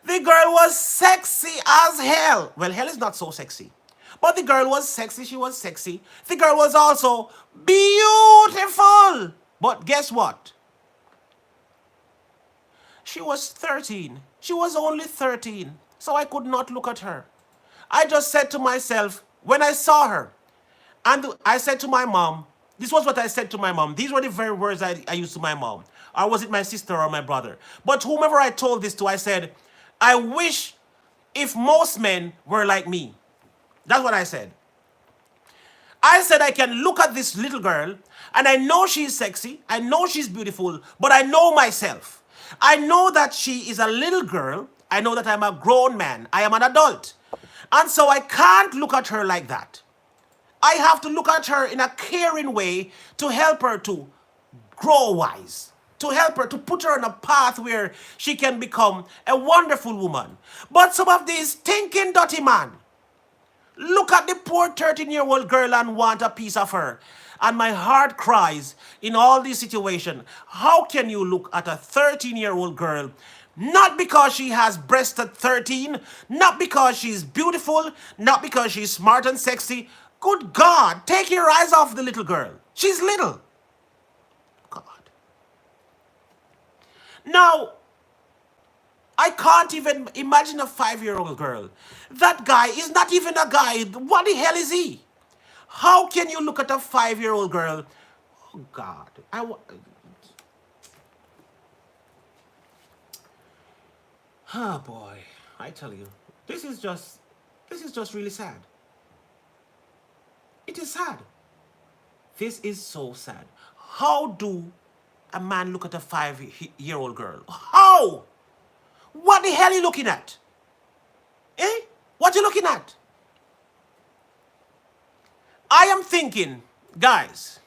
the girl was sexy as hell. Well, hell is not so sexy. But the girl was sexy, she was sexy. The girl was also beautiful. But guess what? She was 13. She was only 13. So I could not look at her. I just said to myself, when I saw her, and I said to my mom, this was what I said to my mom. These were the very words I used to my mom. Or was it my sister or my brother? But whomever I told this to, I said, I wish if most men were like me. That's what I said. I said I can look at this little girl and I know she's sexy. I know she's beautiful, but I know myself. I know that she is a little girl. I know that I'm a grown man. I am an adult. And so I can't look at her like that. I have to look at her in a caring way to help her to grow wise, to help her, to put her on a path where she can become a wonderful woman. But some of these stinking dirty man look at the poor 13-year-old girl and want a piece of her. And my heart cries in all these situations. How can you look at a 13-year-old girl, not because she has breasts at 13, not because she's beautiful, not because she's smart and sexy. Good God, take your eyes off the little girl. She's little. God. Now, I can't even imagine a 5-year-old girl. That guy is not even a guy. What the hell is he? How can you look at a 5-year-old girl? Oh God. Oh boy, I tell you, this is just really sad. It is sad. This is so sad. How do a man look at a 5-year-old girl? How? What the hell are you looking at? Eh? What you looking at? I am thinking, guys,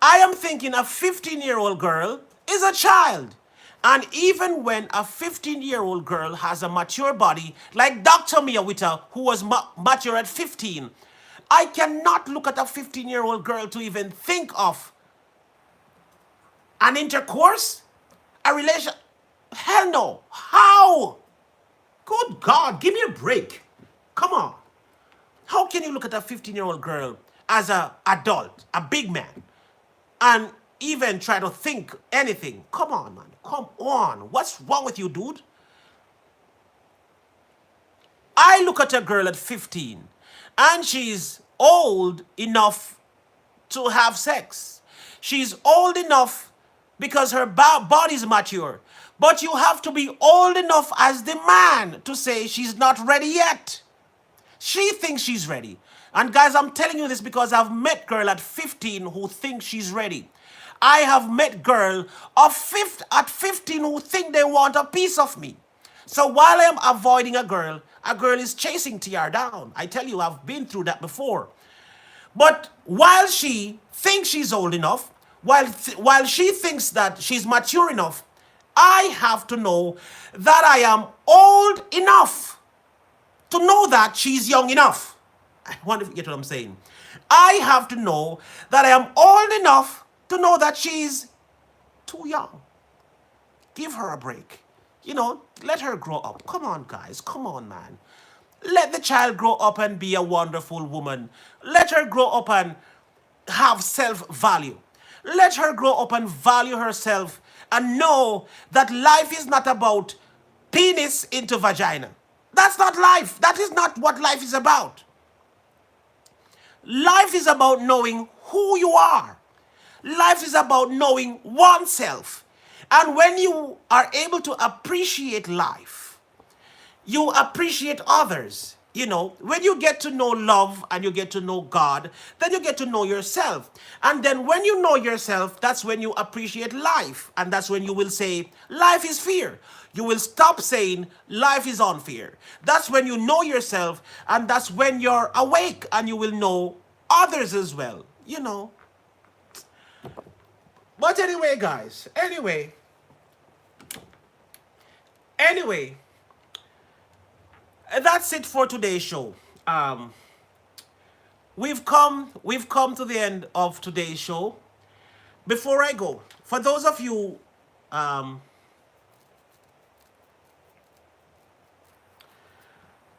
I am thinking a 15-year-old girl is a child. And even when a 15-year-old girl has a mature body, like Dr. Miyawita, who was mature at 15, I cannot look at a 15-year-old girl to even think of an intercourse, a relation. Hell no. How? Good God, give me a break. Come on. How can you look at a 15-year-old girl as an adult, a big man, and even try to think anything? Come on, man. Come on. What's wrong with you, dude? I look at a girl at 15, and she's old enough to have sex. She's old enough because her body's mature. But you have to be old enough as the man to say she's not ready yet. She thinks she's ready. And guys, I'm telling you this because I've met girl at 15 who think she's ready. I have met girl at 15 who think they want a piece of me. So while I'm avoiding a girl is chasing TR down. I tell you, I've been through that before. But while she thinks she's old enough, while she thinks that she's mature enough, I have to know that I am old enough to know that she's young enough. I wonder if you get what I'm saying. I have to know that I am old enough to know that she's too young. Give her a break. You know, let her grow up. Come on, guys. Come on, man. Let the child grow up and be a wonderful woman. Let her grow up and have self-value. Let her grow up and value herself and know that life is not about penis into vagina. That's not life. That is not what life is about. Life is about knowing who you are. Life is about knowing oneself. And when you are able to appreciate life, you appreciate others. You know, when you get to know love and you get to know God, then you get to know yourself. And then when you know yourself, that's when you appreciate life. And that's when you will say, life is fair. You will stop saying life is unfair. That's when you know yourself, and that's when you're awake and you will know others as well, you know. But anyway, guys, anyway, that's it for today's show. Um, we've come to the end of today's show. Before I go, um,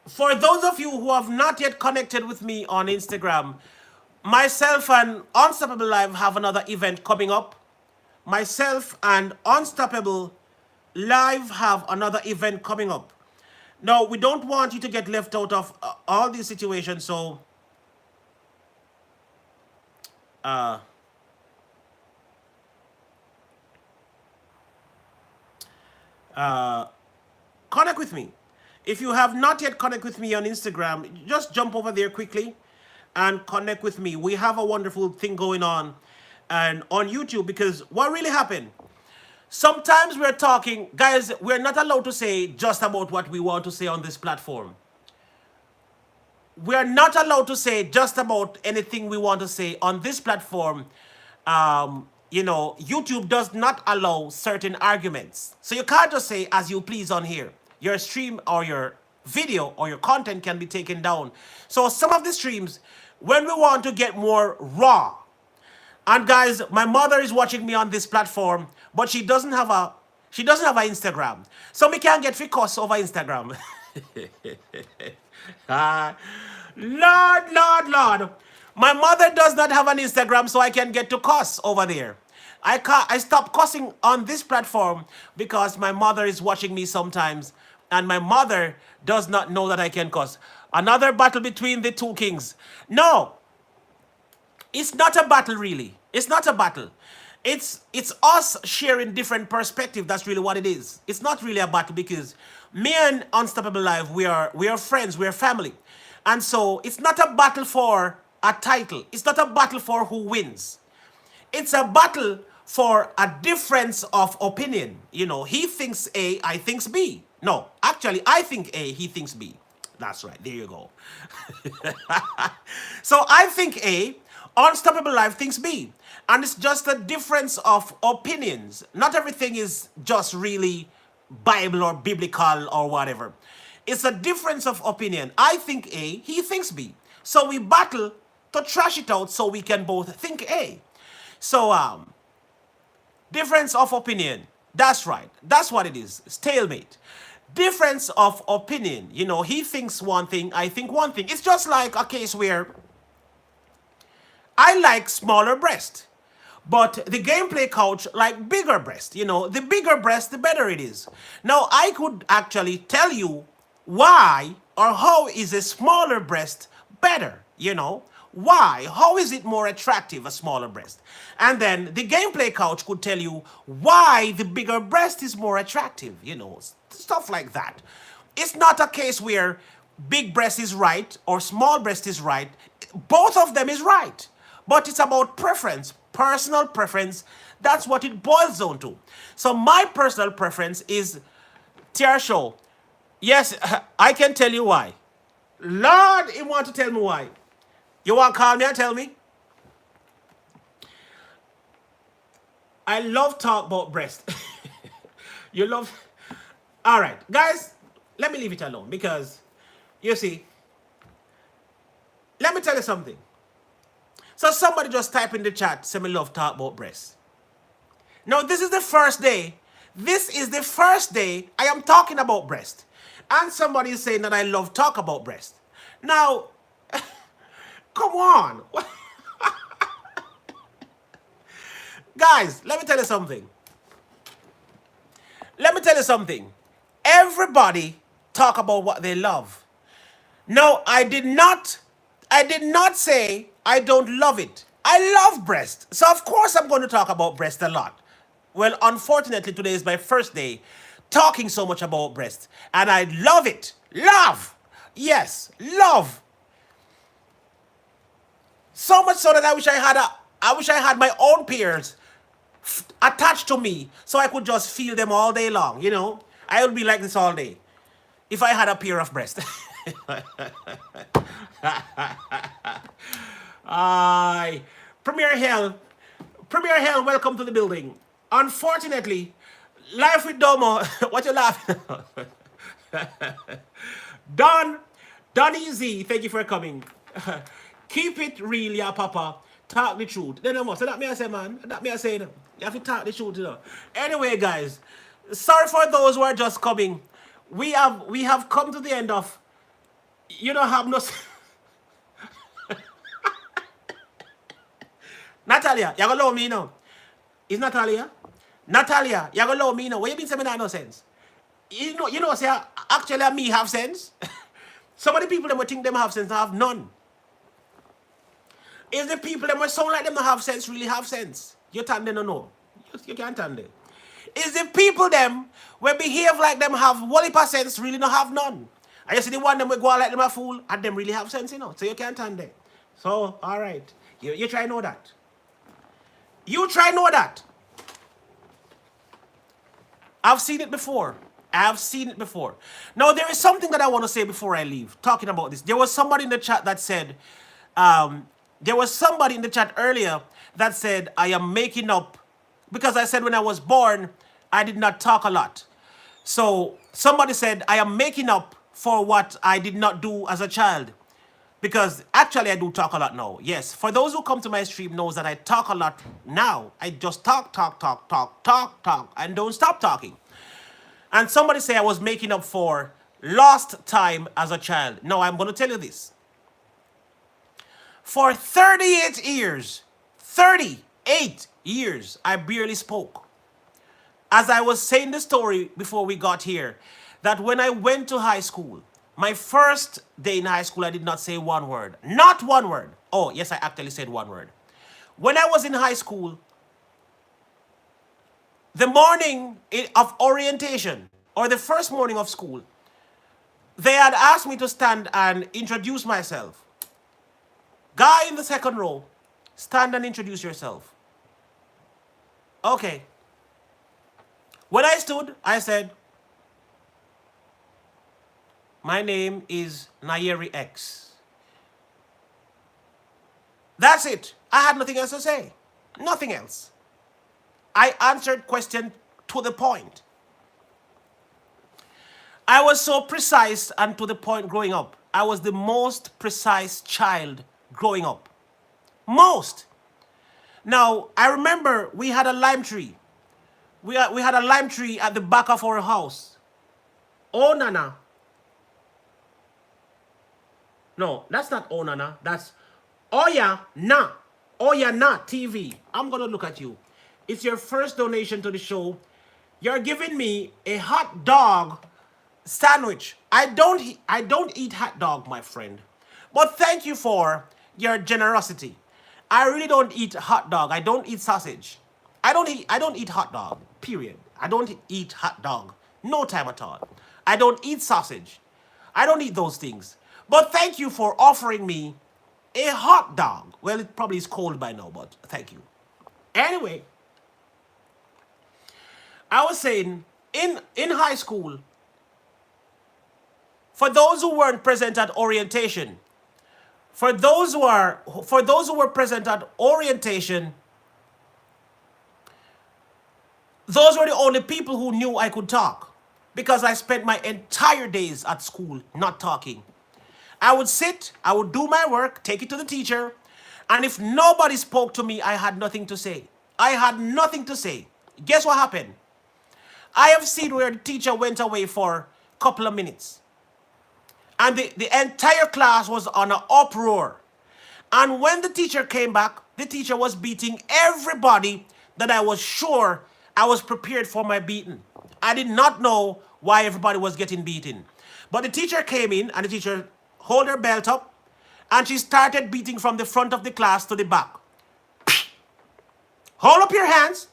for those of you who have not yet connected with me on Instagram, myself and Unstoppable Live have another event coming up. Myself and Unstoppable Live have another event coming up. Now, we don't want you to get left out of all these situations, so uh, connect with me. If you have not yet connected with me on Instagram, just jump over there quickly and connect with me. We have a wonderful thing going on and on YouTube, because what really happened? Sometimes we're talking, guys, we're not allowed to say just about what we want to say on this platform. We're not allowed to say just about anything we want to say on this platform. You know, YouTube does not allow certain arguments. So you can't just say as you please on here. Your stream or your video or your content can be taken down. So some of the streams, when we want to get more raw, and guys, my mother is watching me on this platform, but she doesn't have a Instagram. So we can't get free costs over Instagram. Ah, Lord. My mother does not have an Instagram, so I can get to cuss over there. I stop cussing on this platform because my mother is watching me sometimes, and my mother does not know that I can cuss. Another battle between the two kings. No, it's not a battle, really. It's not a battle. It's us sharing different perspective. That's really what it is. It's not really a battle, because me and Unstoppable Live, we are friends, we are family. And so it's not a battle for a title. It's not a battle for who wins. It's a battle for a difference of opinion. You know, he thinks A, I thinks B. No, actually, I think A, he thinks B. That's right. There you go. So I think A, Unstoppable Life thinks B. And it's just a difference of opinions. Not everything is just really Bible or biblical or whatever. It's a difference of opinion. I think A, he thinks B. So we battle to trash it out so we can both think A. So, difference of opinion. That's right. That's what it is. Stalemate. Difference of opinion. You know, he thinks one thing, I think one thing. It's just like a case where I like smaller breast, but the gameplay coach like bigger breast. You know, the bigger breast, the better it is. Now, I could actually tell you why or how is a smaller breast better, you know? Why? How is it more attractive, a smaller breast? And then the gameplay couch could tell you why the bigger breast is more attractive, you know, stuff like that. It's not a case where big breast is right or small breast is right. Both of them is right. But it's about preference, personal preference. That's what it boils down to. So my personal preference is Tiara Show. Yes, I can tell you why. Lord, you want to tell me why? You want to call me and tell me? I love talk about breast. You love... All right, guys, let me leave it alone because, you see, let me tell you something. So somebody just type in the chat, say me love talk about breast. Now, this is the first day. This is the first day I am talking about breast. And somebody is saying that I love talk about breast. Now, come on. Guys, let me tell you something. Let me tell you something. Everybody talk about what they love. No, I did not say I don't love it. I love breast. So of course I'm going to talk about breast a lot. Well, unfortunately, today is my first day talking so much about breast. And I love it. Love. Yes, love. So much so that I wish I had my own peers attached to me so I could just feel them all day long, you know? I would be like this all day if I had a pair of breasts. Aye. Premier Hell. Premier Hell, welcome to the building. Unfortunately, life with Domo, what you laughing at? Don, Don Easy, thank you for coming. Keep it real, yeah, Papa. Talk the truth. Then I must. So that me I say, man. That me I say. You have to talk the truth, you know. Anyway, guys, sorry for those who are just coming. We have come to the end of. You don't have no. Natalia, you gonna love me now. Is Natalia? Natalia, you gonna love me now. What you been saying that no sense? Say actually me have sense. Some of the people that would think them have sense have none. Is the people that would sound like them that have sense really have sense? You tell them no. You can't tell them. Is the people them when behave like them have 100% sense really not have none? And you see the one them will go out like them a fool and them really have sense, you know. So you can't tell them. So alright. You try know that. You try know that. I've seen it before. I've seen it before. Now, there is something that I want to say before I leave, talking about this. There was somebody in the chat that said, there was somebody in the chat earlier that said, I am making up, because I said when I was born, I did not talk a lot. So somebody said, I am making up for what I did not do as a child. Because actually I do talk a lot now. Yes, for those who come to my stream knows that I talk a lot now. I just talk, and don't stop talking. And somebody say I was making up for lost time as a child. No, I'm going to tell you this. For 38 years, I barely spoke. As I was saying the story before we got here, that when I went to high school, my first day in high school, I did not say one word. Not one word. Oh, yes, I actually said one word. When I was in high school, the morning of orientation, or the first morning of school, they had asked me to stand and introduce myself. Guy in the second row, stand and introduce yourself. Okay. When I stood, I said, my name is Nayeri X. That's it. I had nothing else to say. Nothing else. I answered question to the point. I was so precise and to the point growing up. I was the most precise child growing up. Most. Now, I remember we had a lime tree. We had a lime tree at the back of our house. Oh, Nana. No, that's not Oh, Nana. That's Oya Na. Oya Na TV. I'm going to look at you. It's your first donation to the show. You're giving me a hot dog sandwich. I don't eat hot dog, my friend. But thank you for your generosity. I really don't eat hot dog. I don't eat sausage. I don't eat hot dog. Period. I don't eat hot dog. No time at all. I don't eat sausage. I don't eat those things. But thank you for offering me a hot dog. Well, it probably is cold by now, but thank you. Anyway, I was saying in high school, for those who weren't present at orientation, for those who were present at orientation, those were the only people who knew I could talk, because I spent my entire days at school not talking. I would sit, I would do my work, take it to the teacher, and if nobody spoke to me, I had nothing to say. I had nothing to say. Guess what happened? I have seen where the teacher went away for a couple of minutes. And the entire class was on an uproar. And when the teacher came back, the teacher was beating everybody that I was sure I was prepared for my beating. I did not know why everybody was getting beaten. But the teacher came in and the teacher held her belt up and she started beating from the front of the class to the back. Hold up your hands.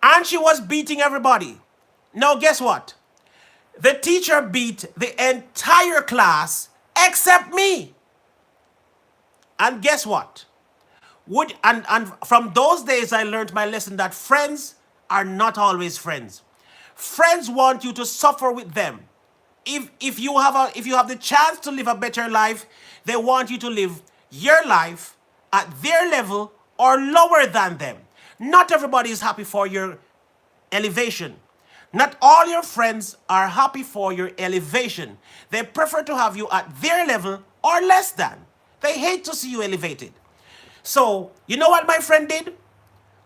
And she was beating everybody. Now guess what? The teacher beat the entire class except me. And guess what? And from those days I learned my lesson that friends are not always friends. Friends want you to suffer with them. If you have the chance to live a better life, they want you to live your life at their level or lower than them. Not everybody is happy for your elevation. Not all your friends are happy for your elevation. They prefer to have you at their level or less than. They hate to see you elevated. So, you know what my friend did?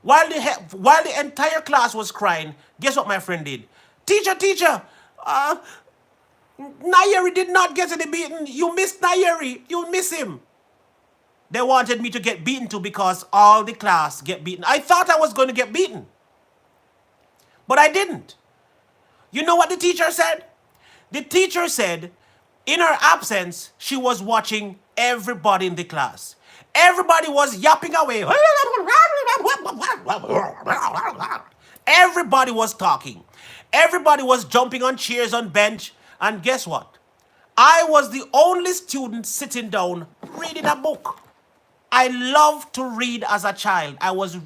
While the entire class was crying, guess what my friend did? Teacher, Nayeri did not get any beaten. You missed Nayeri. You miss him. They wanted me to get beaten too because all the class get beaten. I thought I was going to get beaten. But I didn't. You know what the teacher said? The teacher said, in her absence, she was watching everybody in the class. Everybody was yapping away. Everybody was talking. Everybody was jumping on chairs on bench. And guess what? I was the only student sitting down reading a book. I loved to read as a child. I was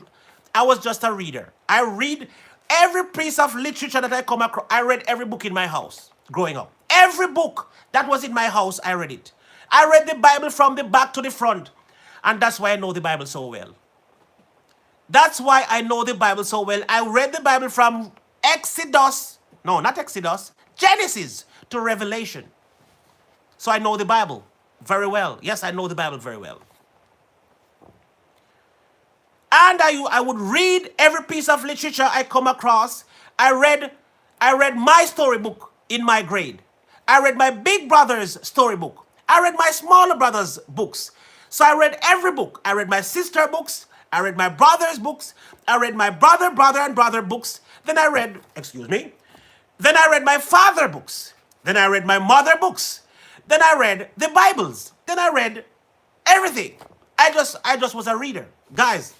just a reader. I read every piece of literature that I come across. I read every book in my house growing up. Every book that was in my house, I read it. I read the Bible from the back to the front. And that's why I know the Bible so well. That's why I know the Bible so well. I read the Bible from Genesis to Revelation. So I know the Bible very well. Yes, I know the Bible very well. And I would read every piece of literature I come across. I read my storybook in my grade. I read my big brother's storybook. I read my smaller brother's books. So I read every book. I read my sister books. I read my brother's books. I read my brother and brother books. Then I read my father books. Then I read my mother books. Then I read the Bibles. Then I read everything. I just was a reader. Guys,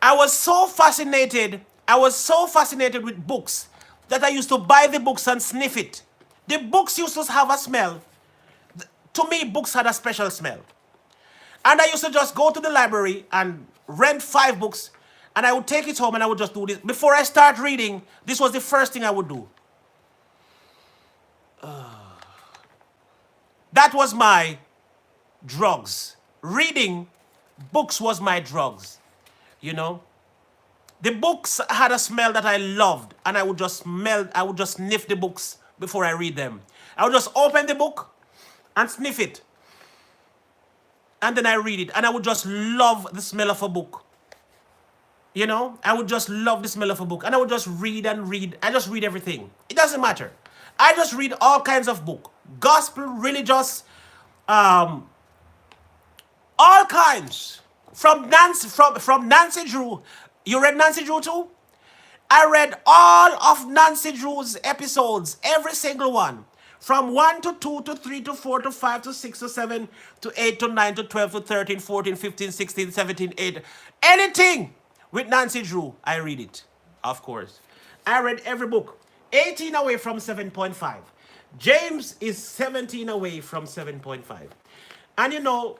I was so fascinated with books that I used to buy the books and sniff it. The books used to have a smell. To me, books had a special smell. And I used to just go to the library and rent 5 books, and I would take it home and I would just do this. Before I start reading, this was the first thing I would do. That was my drugs. Reading books was my drugs. You know? The books had a smell that I loved, and I would just sniff the books before I read them. I would just open the book and sniff it. And then I read it, and I would just love the smell of a book. You know? I would just love the smell of a book, and I would just read and read. I just read everything. It doesn't matter. I just read all kinds of books. Gospel, religious, all kinds. From Nancy Drew. You read Nancy Drew too? I read all of Nancy Drew's episodes, every single one. From 1 to 2 to 3 to 4 to 5 to 6 to 7 to 8 to 9 to 12 to 13, 14, 15, 16, 17, 8. Anything with Nancy Drew, I read it, of course. I read every book. 18 away from 7.5. James is 17 away from 7.5. And you know,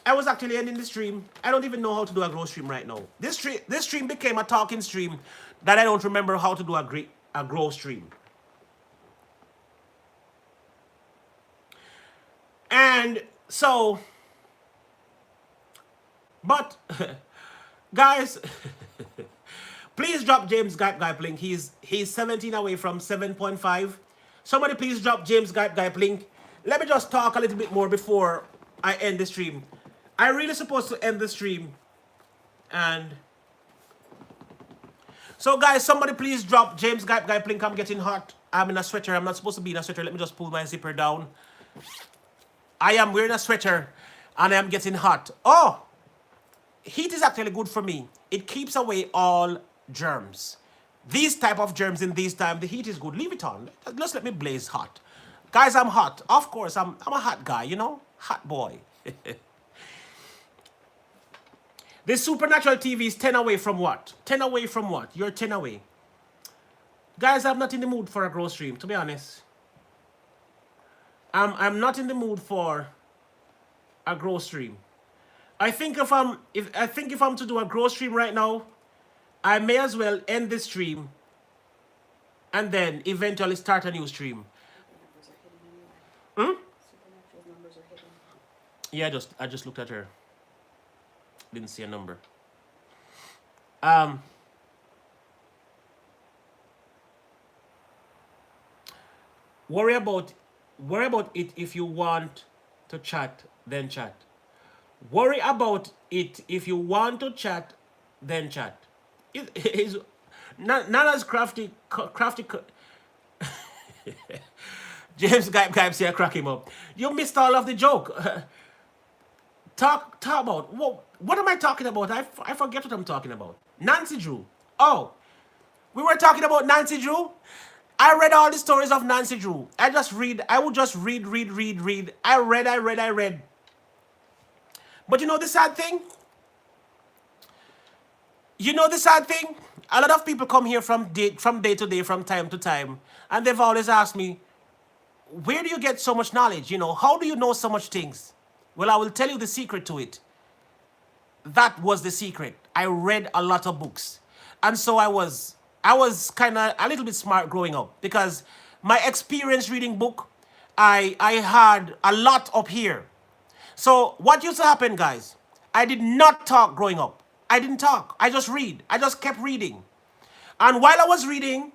I was actually ending the stream. I don't even know how to do a grow stream right now. This stream became a talking stream that I don't remember how to do a grow stream. And so, but guys, please drop James Gype link. He's 17 away from 7.5. Somebody please drop James Gype link. Let me just talk a little bit more before I end the stream. I really supposed to end the stream. And so guys, somebody please drop James Gype link. I'm getting hot. I'm in a sweater. I'm not supposed to be in a sweater. Let me just pull my zipper down. I am wearing a sweater and I am getting hot. Oh, heat is actually good for me. It keeps away all germs. These type of germs in these time, the heat is good. Leave it on. Just let me blaze hot. Guys, I'm hot. Of course, I'm a hot guy, you know? Hot boy. The Supernatural TV is 10 away from what? 10 away from what? You're 10 away. Guys, I'm not in the mood for a grow stream, to be honest. I'm not in the mood for a grow stream. I think if I'm to do a grow stream right now, I may as well end this stream and then eventually start a new stream. Numbers are hidden anyway. Hmm? Supernatural's numbers are hidden. Yeah, I just looked at her. Didn't see a number. Um, worry about it if you want to chat, then chat. Worry about it if you want to chat, then chat. It is not as crafty. James Gype say I crack him up. You missed all of the joke. Talk about what am I talking about? I forget what I'm talking about. Nancy Drew. Oh, we were talking about Nancy Drew. I read all the stories of Nancy Drew. I would just read. I read. But you know the sad thing? A lot of people come here from day to day, from time to time, and they've always asked me, where do you get so much knowledge? How do you know so much things? Well, I will tell you the secret to it. That was the secret. I read a lot of books. And so I was kind of a little bit smart growing up because my experience reading book, I had a lot up here. So what used to happen, guys? I did not talk growing up. I didn't talk. I just read. I just kept reading. And while I was reading,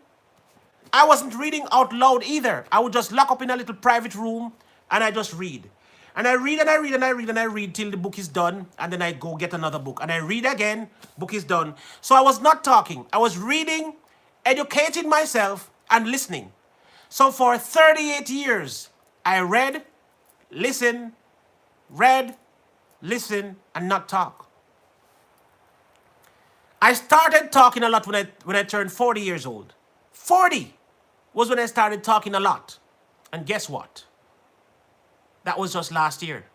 I wasn't reading out loud either. I would just lock up in a little private room and I just read. And I read and I read and I read and I read till the book is done. And then I go get another book. And I read again, book is done. So I was not talking. I was reading, educating myself, and listening. So for 38 years, I read, listen, and not talk. I started talking a lot when I turned 40 years old. 40 was when I started talking a lot. And guess what? That was just last year.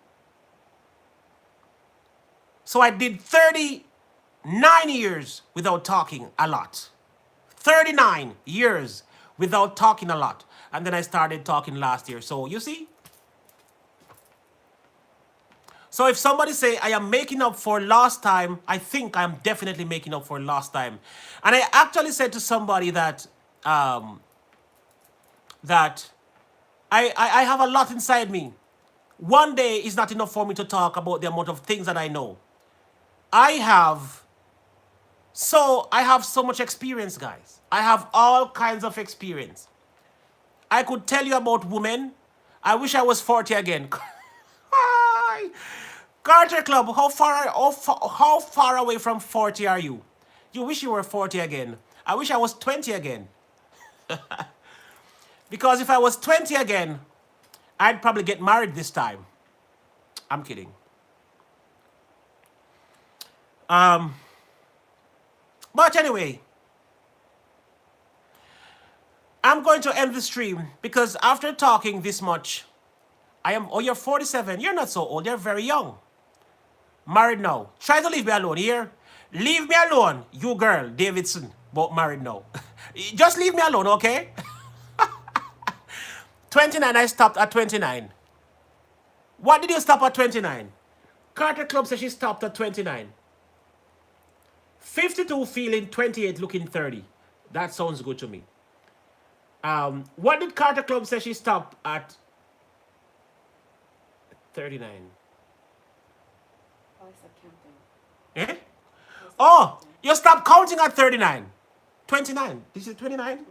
So I did 39 years without talking a lot. 39 years without talking a lot. And then I started talking last year. So you see? So if somebody say I am making up for lost time, I think I'm definitely making up for lost time. And I actually said to somebody that that I have a lot inside me. One day is not enough for me to talk about the amount of things that I know. I have so much experience, guys. I have all kinds of experience. I could tell you about women. I wish I was 40 again. Carter Club, how far away from 40 are you? You wish you were 40 again. I wish I was 20 again. Because if I was 20 again, I'd probably get married this time. I'm kidding. But anyway, I'm going to end the stream because after talking this much, oh, you're 47. You're not so old. You're very young. Married now. Try to leave me alone here. Leave me alone, you girl, Davidson. But married now. Just leave me alone, okay? 29, I stopped at 29. What did you stop at 29? Carter Club says she stopped at 29. 52 feeling, 28 looking 30. That sounds good to me. What did Carter Club say she stopped at 39? Oh, I stopped counting. Eh? Oh, you stopped counting at 39. 29. This is 29?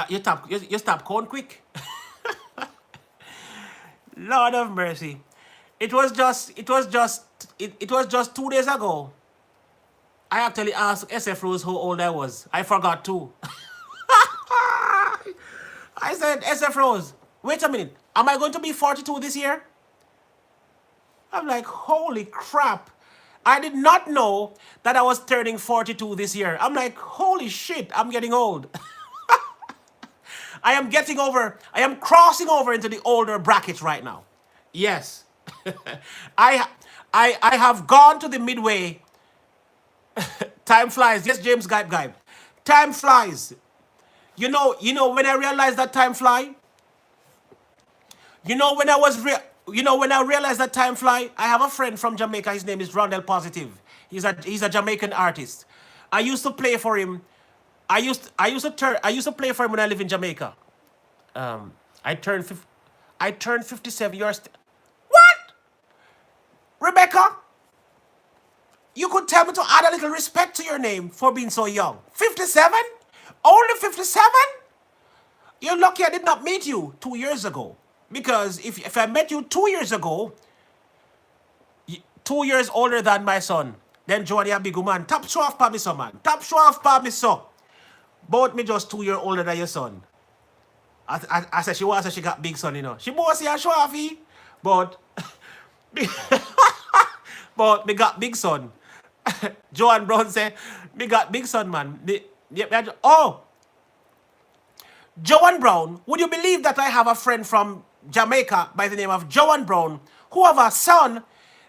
You stop counting quick. Lord of mercy. It was just 2 days ago. I actually asked SF Rose how old I was. I forgot too. I said, SF Rose, wait a minute. Am I going to be 42 this year? I'm like, holy crap. I did not know that I was turning 42 this year. I'm like, holy shit, I'm getting old. I am crossing over into the older bracket right now. Yes. I have gone to the midway. Time flies. Yes, James Gype. Time flies. When I realized that time fly, when when I realized that time fly, I have a friend from Jamaica. His name is Rondell Positive. He's a Jamaican artist. I used to play for him. I used to play for him when I live in Jamaica. I turned 57 years. What? Rebecca? You could tell me to add a little respect to your name for being so young. 57? Only 57? You're lucky I did not meet you 2 years ago. Because if I met you 2 years ago, 2 years older than my son, then Johnny a big man. Top show off pa me son, man. Top show off pa me son. Both me just 2 years older than your son. I said she got big son, She both see a show off, but but me got big son. Joanne Brown said, me got big son, man. Joanne Brown, would you believe that I have a friend from Jamaica by the name of Joanne Brown who have a son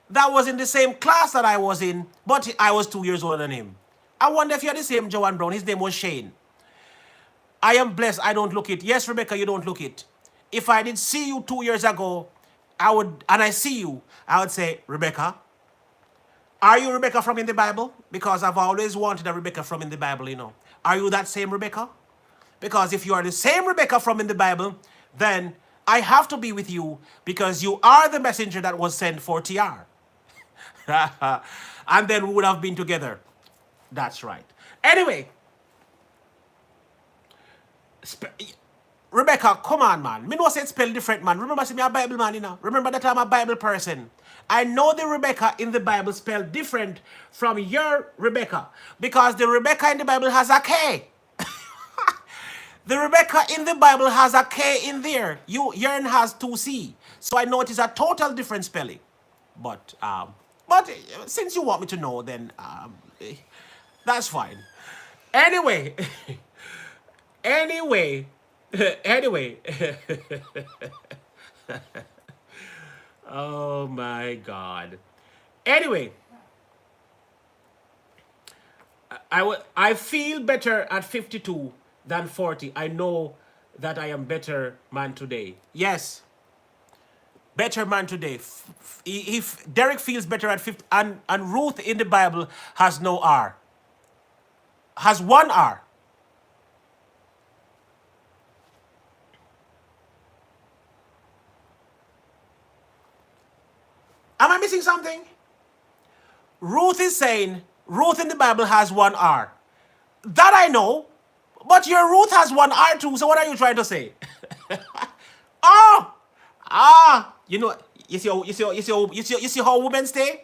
that was in the same class that I was in, but I was 2 years older than him. I wonder if you're the same Joanne Brown. His name was Shane. I am blessed. I don't look it. Yes, Rebecca, you don't look it. If I did see you 2 years ago, and I see you, I would say, Rebecca, are you Rebecca from in the Bible? Because I've always wanted a Rebecca from in the Bible, Are you that same Rebecca? Because if you are the same Rebecca from in the Bible, then I have to be with you because you are the messenger that was sent for TR. And then we would have been together. That's right. Anyway, Rebecca, come on, man. Me know say it spell different, man. Remember, say me a Bible man, Remember that I'm a Bible person. I know the Rebecca in the Bible spelled different from your Rebecca because the Rebecca in the Bible has a K. The Rebecca in the Bible has a K in there. Yours has 2C. So I know it is a total different spelling. But since you want me to know, then that's fine. Anyway, anyway. Oh my God. Anyway, I feel better at 52 than 40. I know that I am better man today. Yes. Better man today. If Derek feels better at 50, and Ruth in the Bible has no R. Has one R. Am I missing something? Ruth is saying Ruth in the Bible has one R. That I know. But your Ruth has one R too, so what are you trying to say? You see how women stay?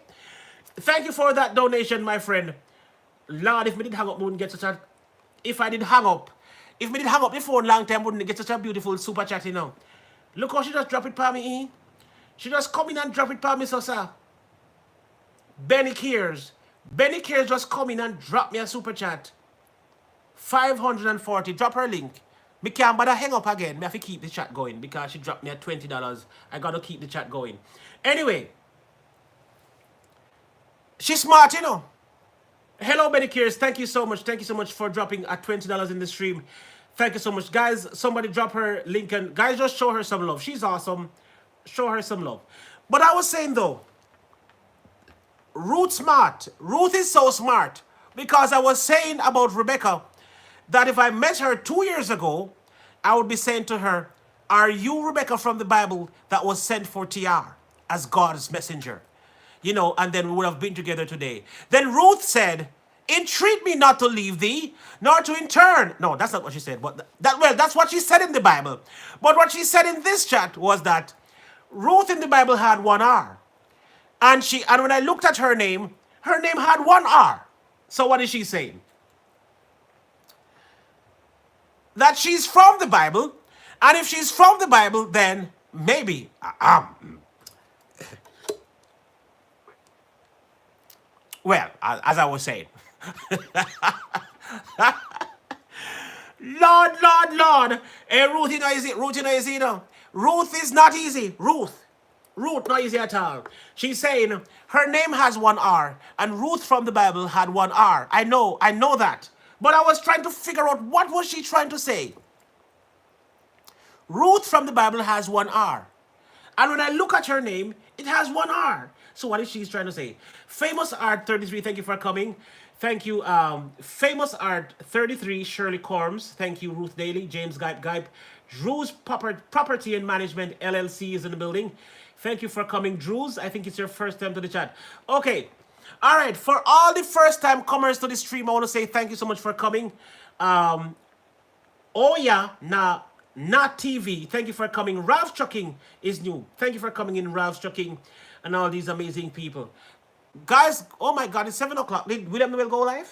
Thank you for that donation, my friend. Lord, if me did hang up, wouldn't get such a... If me did hang up the phone long time, wouldn't get such a beautiful super chat, Look how she just drop it for me, She just come in and drop it for me, so sir. Benny Kears just come in and drop me a super chat. 540. Drop her link. Me can't bother hang up again. Me have to keep the chat going because she dropped me at $20. I gotta keep the chat going. Anyway. She's smart, Hello, Benny Kears. Thank you so much. Thank you so much for dropping at $20 in the stream. Thank you so much. Guys, somebody drop her link and guys, just show her some love. She's awesome. Show her some love. But I was saying though, Ruth smart. Ruth is so smart because I was saying about Rebecca that if I met her 2 years ago, I would be saying to her, are you Rebecca from the Bible that was sent for TR as God's messenger? And then we would have been together today. Then Ruth said, entreat me not to leave thee, nor to return. No, that's not what she said. But that's what she said in the Bible. But what she said in this chat was that Ruth in the Bible had one R. And when I looked at her name had one R. So what is she saying? That she's from the Bible. And if she's from the Bible, then maybe. Well, as I was saying. Lord. Hey, Ruth, is it? Ruth is not easy. Ruth, not easy at all. She's saying her name has one R, and Ruth from the Bible had one R. I know that. But I was trying to figure out what was she trying to say. Ruth from the Bible has one R. And when I look at her name, it has one R. So what is she trying to say? Famous Art 33, thank you for coming. Thank you, Famous Art 33, Shirley Corms. Thank you, Ruth Daly, James Gipe. Drew's Property and Management LLC is in the building. Thank you for coming, Drews. I think it's your first time to the chat. Okay. All right. For all the first time comers to the stream, I want to say thank you so much for coming. Oh yeah, not TV. Thank you for coming. Ralph Chucking is new. Thank you for coming in, Ralph Chucking, and all these amazing people. Guys, oh my God, it's 7 o'clock. Did William will go live?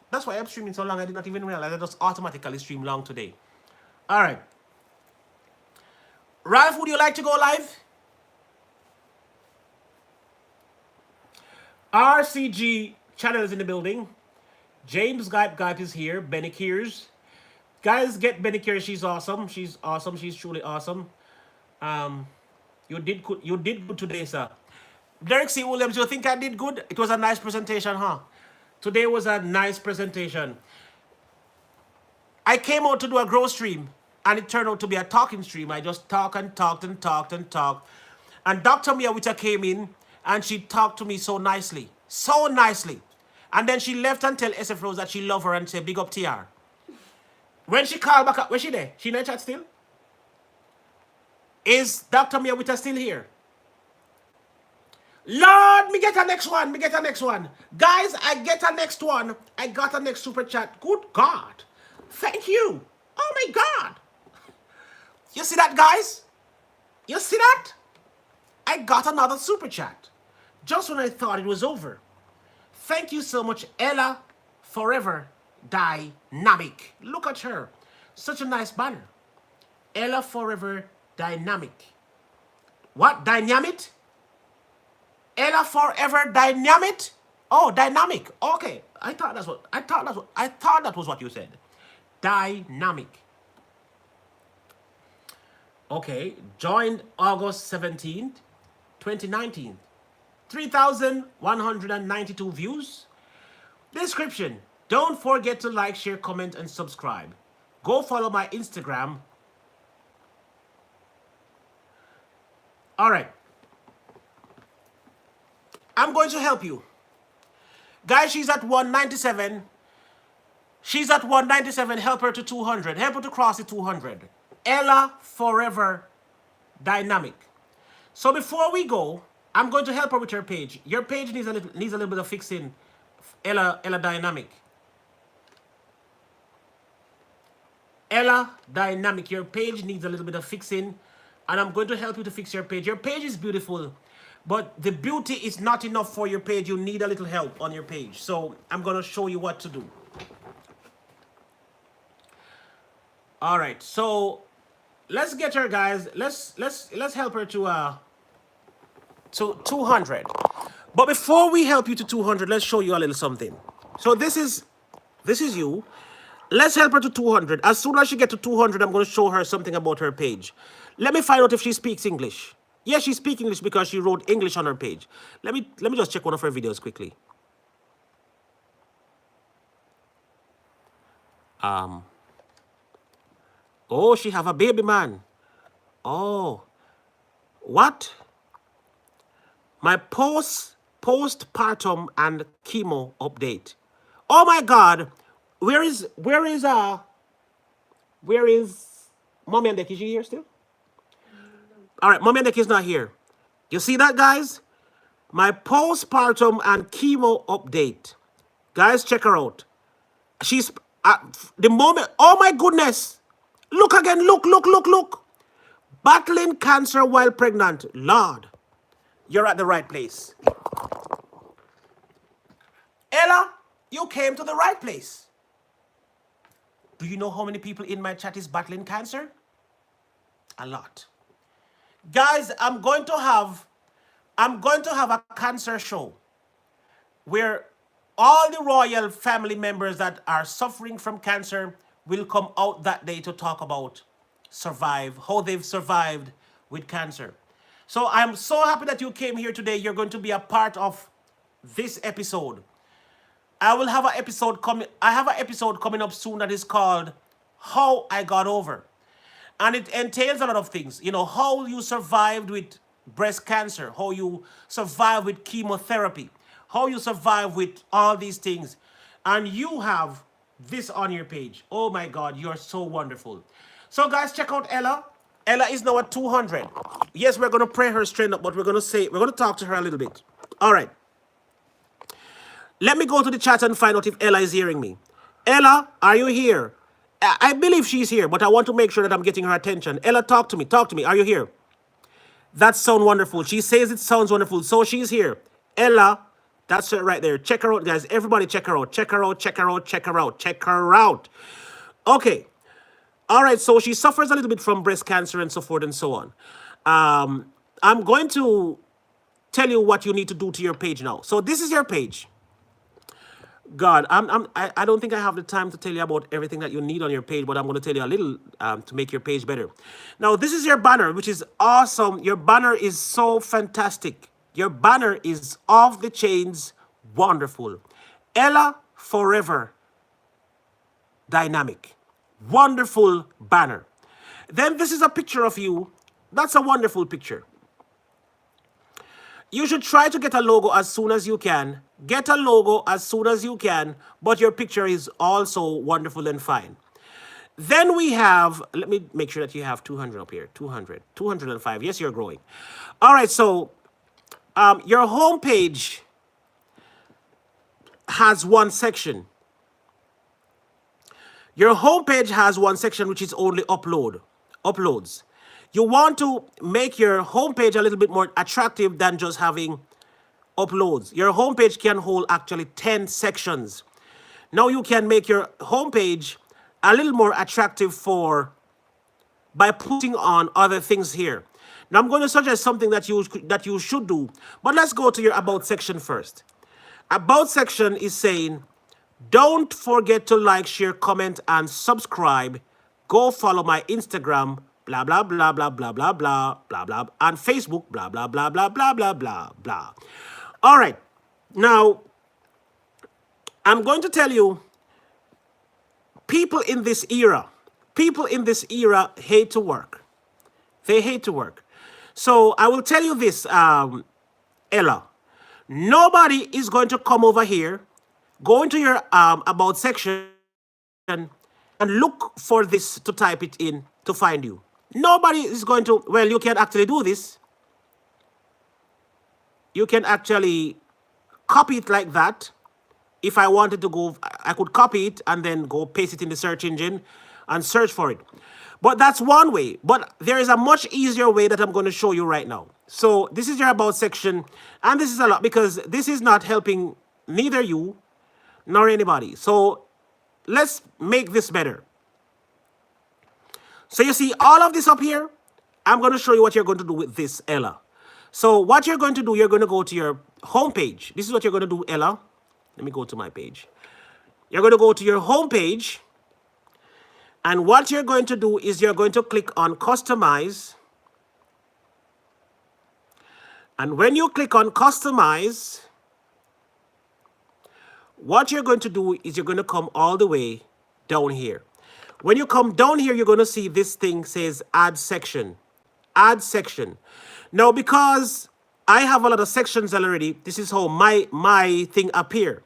That's why I'm streaming so long. I did not even realize I just automatically stream long today. All right. Ralph, would you like to go live? RCG channel is in the building. James Gipe is here. Benny Kears. Guys, get Benny Kears. She's awesome. She's awesome. She's truly awesome. You did good. You did good today, sir. Derek C. Williams, you think I did good? It was a nice presentation, huh? Today was a nice presentation. I came out to do a grow stream, and it turned out to be a talking stream. I just talked and talked and talked and talked. And Dr. Miawita came in, and she talked to me so nicely. So nicely. And then she left and tell SF Rose that she love her and say, big up TR. When she called back up, where's she there? She in the chat still? Is Dr. Miawita still here? Lord, me get a next one. Me get a next one. Guys, I get a next one. I got a next super chat. Good God. Thank you. Oh my God. You see that, guys? You see that? I got another super chat. Just when I thought it was over. Thank you so much, Ella Forever Dynamic. Look at her. Such a nice banner. Ella Forever Dynamic. What? Dynamic? Ella Forever Dynamic? Oh, dynamic. Okay. I thought that was what you said. Dynamic. Okay. Joined August 17th, 2019. 3,192 views. Description. Don't forget to like, share, comment, and subscribe. Go follow my Instagram. All right. I'm going to help you. Guys, she's at 197. She's at 197. Help her to 200. Help her to cross the 200. Ella Forever Dynamic. So before we go, I'm going to help her with her page. Your page needs a little bit of fixing. Ella Dynamic. Ella Dynamic. Your page needs a little bit of fixing. And I'm going to help you to fix your page. Your page is beautiful. But the beauty is not enough for your page. You need a little help on your page. So I'm going to show you what to do. All right. So let's get her, guys. Let's help her to 200. But before we help you to 200, let's show you a little something. So this is you. Let's help her to 200. As soon as she gets to 200, I'm going to show her something about her page. Let me find out if she speaks English. Yes, she speaks English because she wrote English on her page. Let me just check one of her videos quickly. Oh, she have a baby man. Oh. What? My postpartum and chemo update. Oh my God. Where is Mommy and Deck? Is she here still? All right, Mommy and Deck is not here. You see that, guys? My postpartum and chemo update. Guys, check her out. She's the moment. Oh my goodness. Look again. Look. Battling cancer while pregnant. Lord, you're at the right place. Ella, you came to the right place. Do you know how many people in my chat is battling cancer? A lot. Guys, I'm going to have a cancer show where all the royal family members that are suffering from cancer will come out that day to talk about how they've survived with cancer. So I'm so happy that you came here today. You're going to be a part of this episode. I will have an episode coming. I have an episode coming up soon that is called "How I Got Over," and it entails a lot of things. You know, how you survived with breast cancer, how you survived with chemotherapy, how you survive with all these things, and you have this on your page. Oh my God, you're so wonderful. So guys, check out Ella. Ella is now at 200. Yes, we're gonna pray her straight up, but we're gonna talk to her a little bit. All right. Let me go to the chat and find out if Ella is hearing me. Ella, are you here? I believe she's here, but I want to make sure that I'm getting her attention. Ella, talk to me. Talk to me. Are you here? That sounds wonderful. She says it sounds wonderful. So she's here. Ella, that's it right there. Check her out, guys. Everybody check her out. Check her out. Check her out. Check her out. Check her out. Okay. All right. So she suffers a little bit from breast cancer and so forth and so on. I'm going to tell you what you need to do to your page now. So this is your page. God, I don't think I have the time to tell you about everything that you need on your page, but I'm going to tell you a little to make your page better. Now, this is your banner, which is awesome. Your banner is so fantastic. Your banner is off the chains, wonderful. Ella Forever Dynamic. Wonderful banner. Then this is a picture of you. That's a wonderful picture. You should try to get a logo as soon as you can. Get a logo as soon as you can, but your picture is also wonderful and fine. Then we have, let me make sure that you have 200 up here. 200, 205. Yes, you're growing. All right, so your home page has one section. Your home page has one section which is only uploads. You want to make your homepage a little bit more attractive than just having uploads. Your homepage can hold actually 10 sections. Now you can make your homepage a little more attractive by putting on other things here. Now I'm going to suggest something that you should do, but let's go to your about section first. About section is saying, don't forget to like, share, comment, and subscribe. Go follow my Instagram, blah, blah, blah, blah, blah, blah, blah, blah, blah, and Facebook, blah, blah, blah, blah, blah, blah, blah, blah. All right. Now, I'm going to tell you, people in this era hate to work. They hate to work. So I will tell you this, Ella. Nobody is going to come over here, go into your about section, and look for this to type it in to find you. Nobody is going to, well, you can actually do this. You can actually copy it like that. If I wanted to go, I could copy it and then go paste it in the search engine and search for it. But that's one way. But there is a much easier way that I'm going to show you right now. So this is your about section. And this is a lot because this is not helping neither you nor anybody. So let's make this better. So you see all of this up here? I'm going to show you what you're going to do with this, Ella. So what you're going to do, you're going to go to your home page. This is what you're going to do, Ella. Let me go to my page. You're going to go to your home page. And what you're going to do is you're going to click on Customize. And when you click on Customize, what you're going to do is you're going to come all the way down here. When you come down here, you're going to see this thing says Add Section. Add Section. Now, because I have a lot of sections already, this is how my thing appear.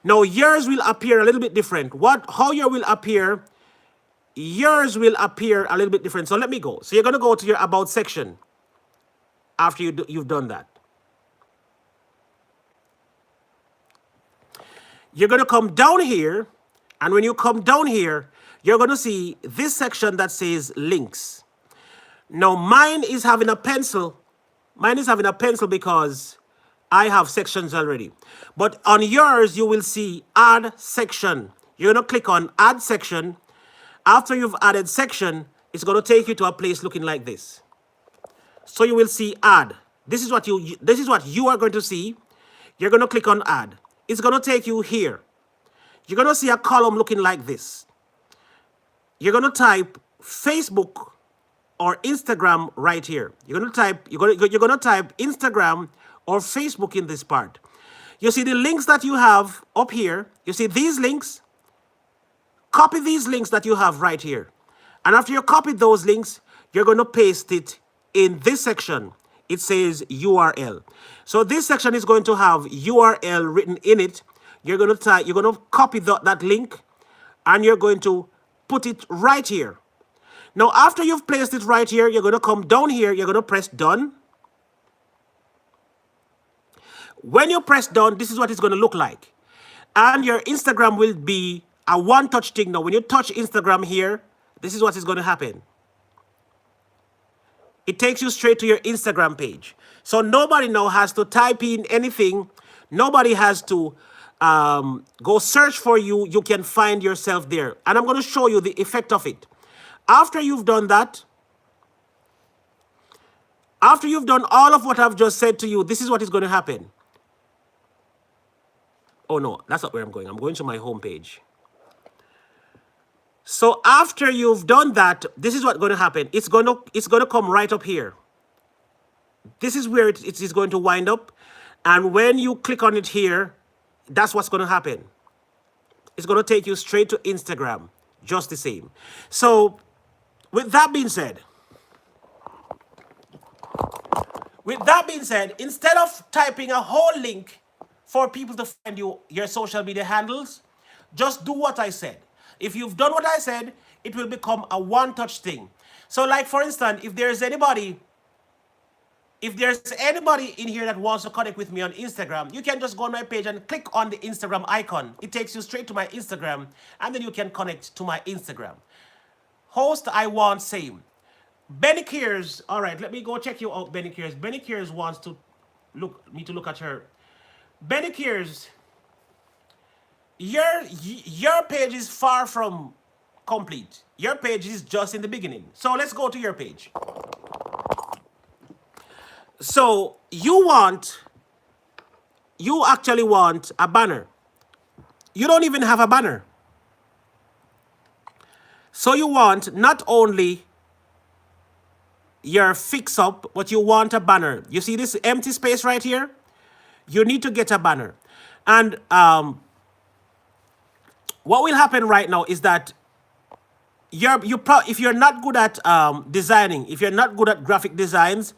Now, yours will appear a little bit different. How yours will appear, yours will appear a little bit different. So let me go. So you're going to go to your About section after you've done that. You're going to come down here, and when you come down here, you're going to see this section that says Links. Now, mine is having a pencil. Mine is having a pencil because I have sections already. But on yours, you will see Add Section. You're going to click on Add Section. After you've added section, it's going to take you to a place looking like this. So you will see Add. This is what you are going to see. You're going to click on Add. It's going to take you here. You're going to see a column looking like this. You're going to type Facebook or Instagram right here. You're going to type Instagram or Facebook in this part. You see the links that you have up here. You see these links? Copy these links that you have right here. And after you copy those links, you're going to paste it in this section. It says URL. So this section is going to have URL written in it. You're going to copy that link and you're going to put it right here. Now, after you've placed it right here, you're going to come down here. You're going to press done. When you press done, this is what it's going to look like. And your Instagram will be a one-touch thing. Now, when you touch Instagram here, this is what is going to happen. It takes you straight to your Instagram page. So nobody now has to type in anything. Nobody has to go search for you. You can find yourself there. And I'm going to show you the effect of it. After you've done that, after you've done all of what I've just said to you, this is what is going to happen. Oh no, that's not where I'm going. I'm going to my home page. So after you've done that, this is what's going to happen. It's going to come right up here. This is where it is going to wind up. And when you click on it here, that's what's going to happen. It's going to take you straight to Instagram, just the same. So with that being said, instead of typing a whole link for people to find your social media handles, just do what I said. If you've done what I said, it will become a one-touch thing. So like, for instance, if there's anybody in here that wants to connect with me on Instagram, you can just go on my page and click on the Instagram icon. It takes you straight to my Instagram, and then you can connect to my Instagram. Host, I want same. Benny Kears, all right, let me go check you out, Benny Kears. Benny Kears wants to look at her. Benny Kears, your page is far from complete. Your page is just in the beginning. So let's go to your page. So you actually want a banner. You don't even have a banner. So you want not only your fix up, but you want a banner. You see this empty space right here? You need to get a banner. And what will happen right now is that if you're not good at designing, if you're not good at graphic designs,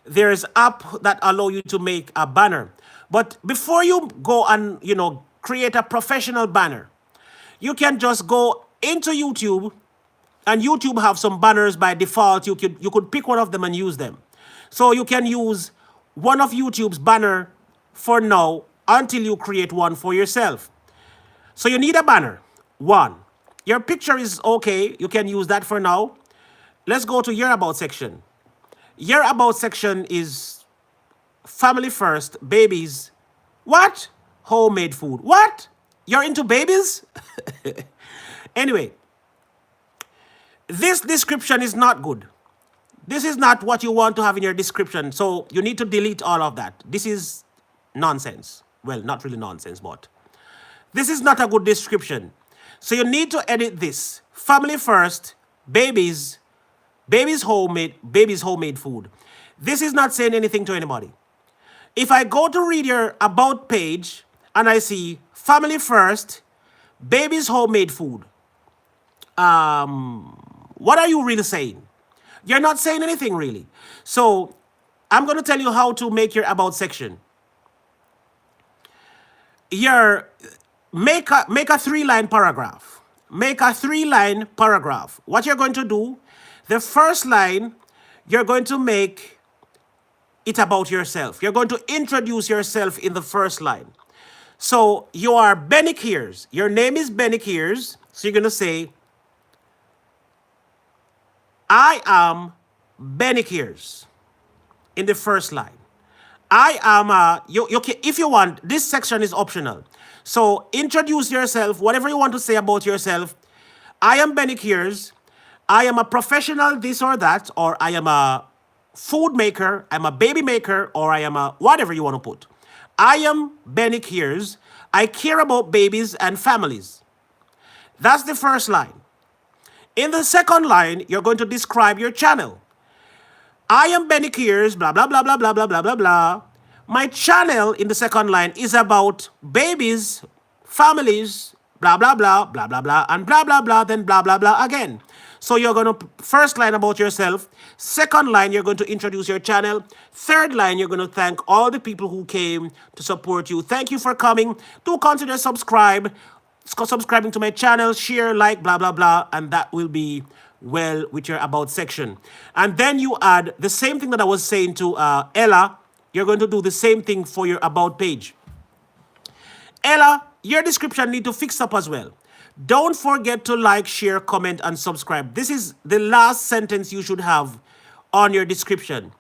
there's app that allow you to make a banner. But before you go and create a professional banner, you can just go into YouTube, and YouTube have some banners by default. You could pick one of them and use them. So you can use one of YouTube's banner for now until you create one for yourself. So you need a banner. One, your picture is okay. You can use that for now. Let's go to your about section. Your about section is family first, babies. What? Homemade food. What? You're into babies? Anyway, this description is not good. This is not what you want to have in your description. So you need to delete all of that. This is nonsense. Well, not really nonsense, but this is not a good description. So you need to edit this. Family first, babies homemade food. This is not saying anything to anybody. If I go to read your about page and I see family first, babies homemade food, what are you really saying? You're not saying anything really. So I'm going to tell you how to make your about section. Make a 3-line paragraph. Make a 3-line paragraph. What you're going to do, the first line, you're going to make it about yourself. You're going to introduce yourself in the first line. So you are Benny Kears. Your name is Benny Kears. So you're going to say, I am Benny Kears in the first line. I am, if you want, this section is optional. So introduce yourself, whatever you want to say about yourself. I am Benny Kears. I am a professional this or that, or I am a food maker, I'm a baby maker, or I am a whatever you want to put. I am Benny Kears. I care about babies and families. That's the first line. In the second line, you're going to describe your channel. I am Benny Kears, blah, blah, blah, blah, blah, blah, blah, blah, blah. My channel in the second line is about babies, families, blah, blah, blah, blah, blah, blah, and blah, blah, blah, then blah, blah, blah again. So you're going to, first line about yourself. Second line, you're going to introduce your channel. Third line, you're going to thank all the people who came to support you. Thank you for coming. Do consider subscribing to my channel, share, like, blah, blah, blah, and that will be well with your about section. And then you add the same thing that I was saying to Ella. You're going to do the same thing for your about page. Ella, your description need to fix up as well. Don't forget to like, share, comment, and subscribe. This is the last sentence you should have on your description.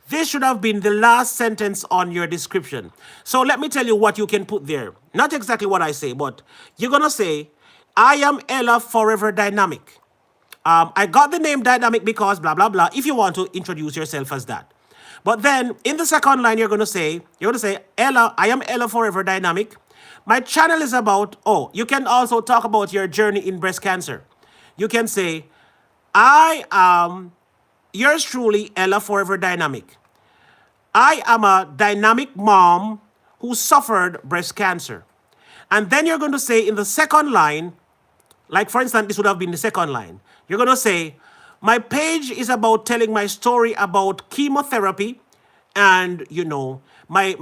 This should have been the last sentence on your description. So let me tell you what you can put there. Not exactly what I say, but you're going to say, I am Ella Forever Dynamic. I got the name Dynamic because blah, blah, blah, if you want to introduce yourself as that. But then in the second line, you're going to say, Ella, I am Ella Forever Dynamic. My channel is about, oh, you can also talk about your journey in breast cancer. You can say, I am yours truly, Ella Forever Dynamic. I am a dynamic mom who suffered breast cancer. And then you're going to say in the second line, like for instance, this would have been the second line. You're going to say, my page is about telling my story about chemotherapy and, you know, my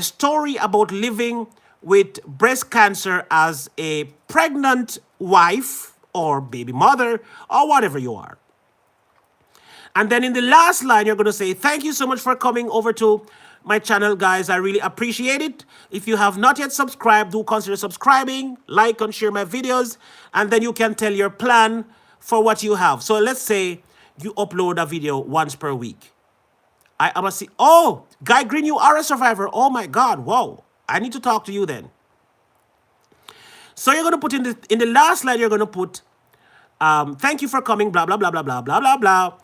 story about living with breast cancer as a pregnant wife or baby mother or whatever you are. And then in the last line, you're going to say, thank you so much for coming over to my channel, guys. I really appreciate it. If you have not yet subscribed, do consider subscribing, like and share my videos, and then you can tell your plan for what you have. So let's say you upload a video once per week. I am oh, Guy Green, you are a survivor. Oh my God, wow. I need to talk to you then. So you're going to put in the last line, you're going to put, thank you for coming, blah, blah, blah, blah, blah, blah, blah, blah.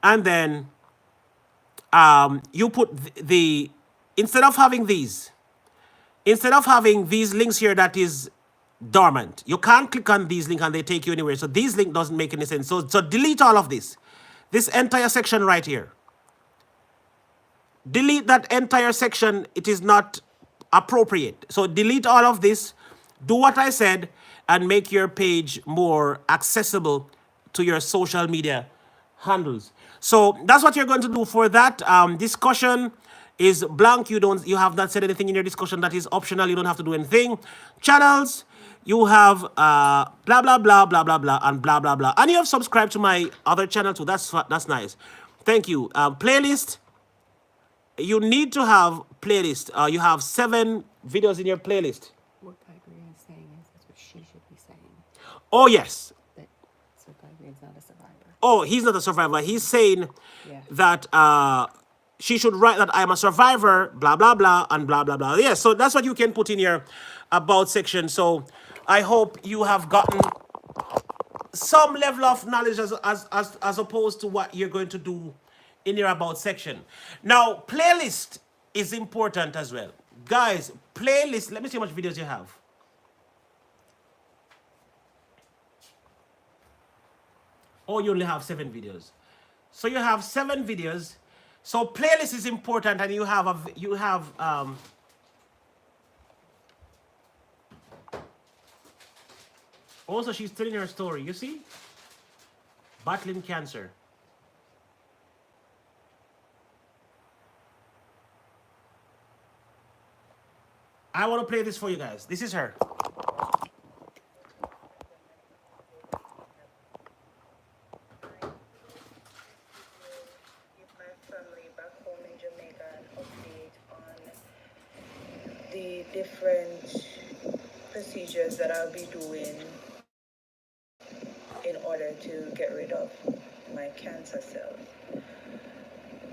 And then you put instead of having these links here that is dormant, you can't click on these links and they take you anywhere. So these link doesn't make any sense. So delete all of this entire section right here. Delete that entire section. It is not appropriate. So delete all of this. Do what I said and make your page more accessible to your social media handles. So that's what you're going to do for that. Discussion is blank. You have not said anything in your discussion that is optional. You don't have to do anything. Channels, you have blah blah blah blah blah blah and blah blah blah. And you have subscribed to my other channel too. That's nice. Thank you. Playlist. You need to have playlist. You have 7 videos in your playlist. What Guy Green is saying is that's what she should be saying. Oh yes. So Guy Green's not a survivor. Oh, he's not a survivor. He's saying Yeah. that she should write that I'm a survivor, blah, blah, blah, and blah, blah, blah. Yeah, so that's what you can put in your about section. So I hope you have gotten some level of knowledge as opposed to what you're going to do in your about section. Now, playlist is important as well. Guys, playlist, let me see how much videos you have. Oh, you only have 7 videos. So you have 7 videos. So playlist is important, and you have also she's telling her story. You see, battling cancer. I want to play this for you guys. This is her. The different procedures that I'll be doing in order to get rid of my cancer cells.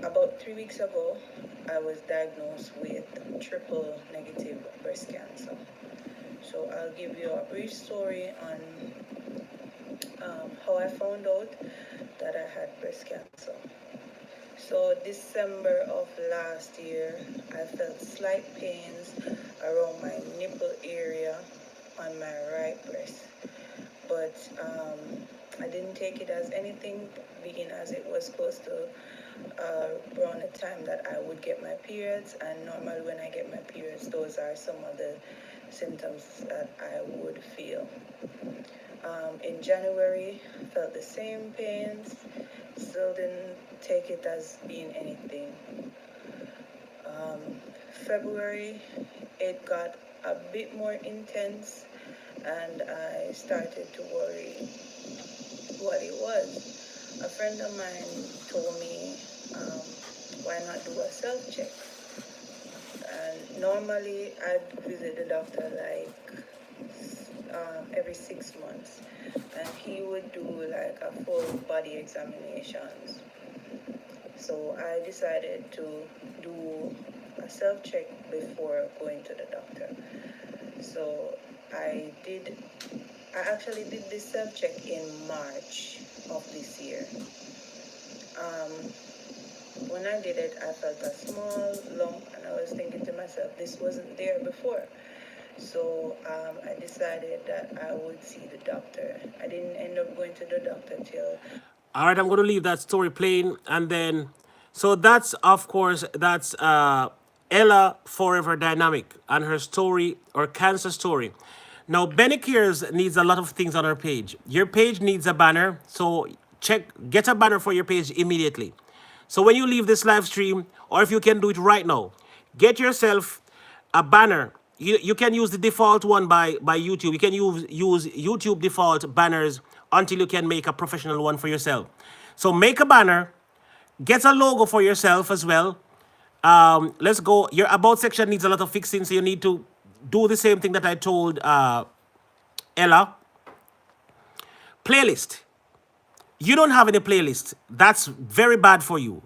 About 3 weeks ago, I was diagnosed with triple negative breast cancer. So I'll give you a brief story on how I found out that I had breast cancer. So December of last year, I felt slight pains around my nipple area on my right breast. But I didn't take it as anything, being as it was supposed to around the time that I would get my periods, and normally when I get my periods, those are some of the symptoms that I would feel. In January, felt the same pains, still didn't take it as being anything. February, it got a bit more intense, and I started to worry what it was. A friend of mine told me, why not do a self-check? And normally I'd visit the doctor like every 6 months, and he would do like a full body examinations. So I decided to do a self-check before going to the doctor. So I actually did this self-check in March of this year. When I did it, I felt a small lump, and I was thinking to myself, this wasn't there before. So I decided that I would see the doctor. I didn't end up going to the doctor till... All right, I'm going to leave that story playing, and then, so that's, of course, that's Ella Forever Dynamic and her story, or cancer story. Now, Benny Cares needs a lot of things on her page. Your page needs a banner, so get a banner for your page immediately. So when you leave this live stream, or if you can do it right now, get yourself a banner. You can use the default one by YouTube. You can use YouTube default banners until you can make a professional one for yourself. So make a banner, get a logo for yourself as well. Let's go. Your about section needs a lot of fixing, so you need to do the same thing that I told Ella. Playlist. You don't have any playlist. That's very bad for you.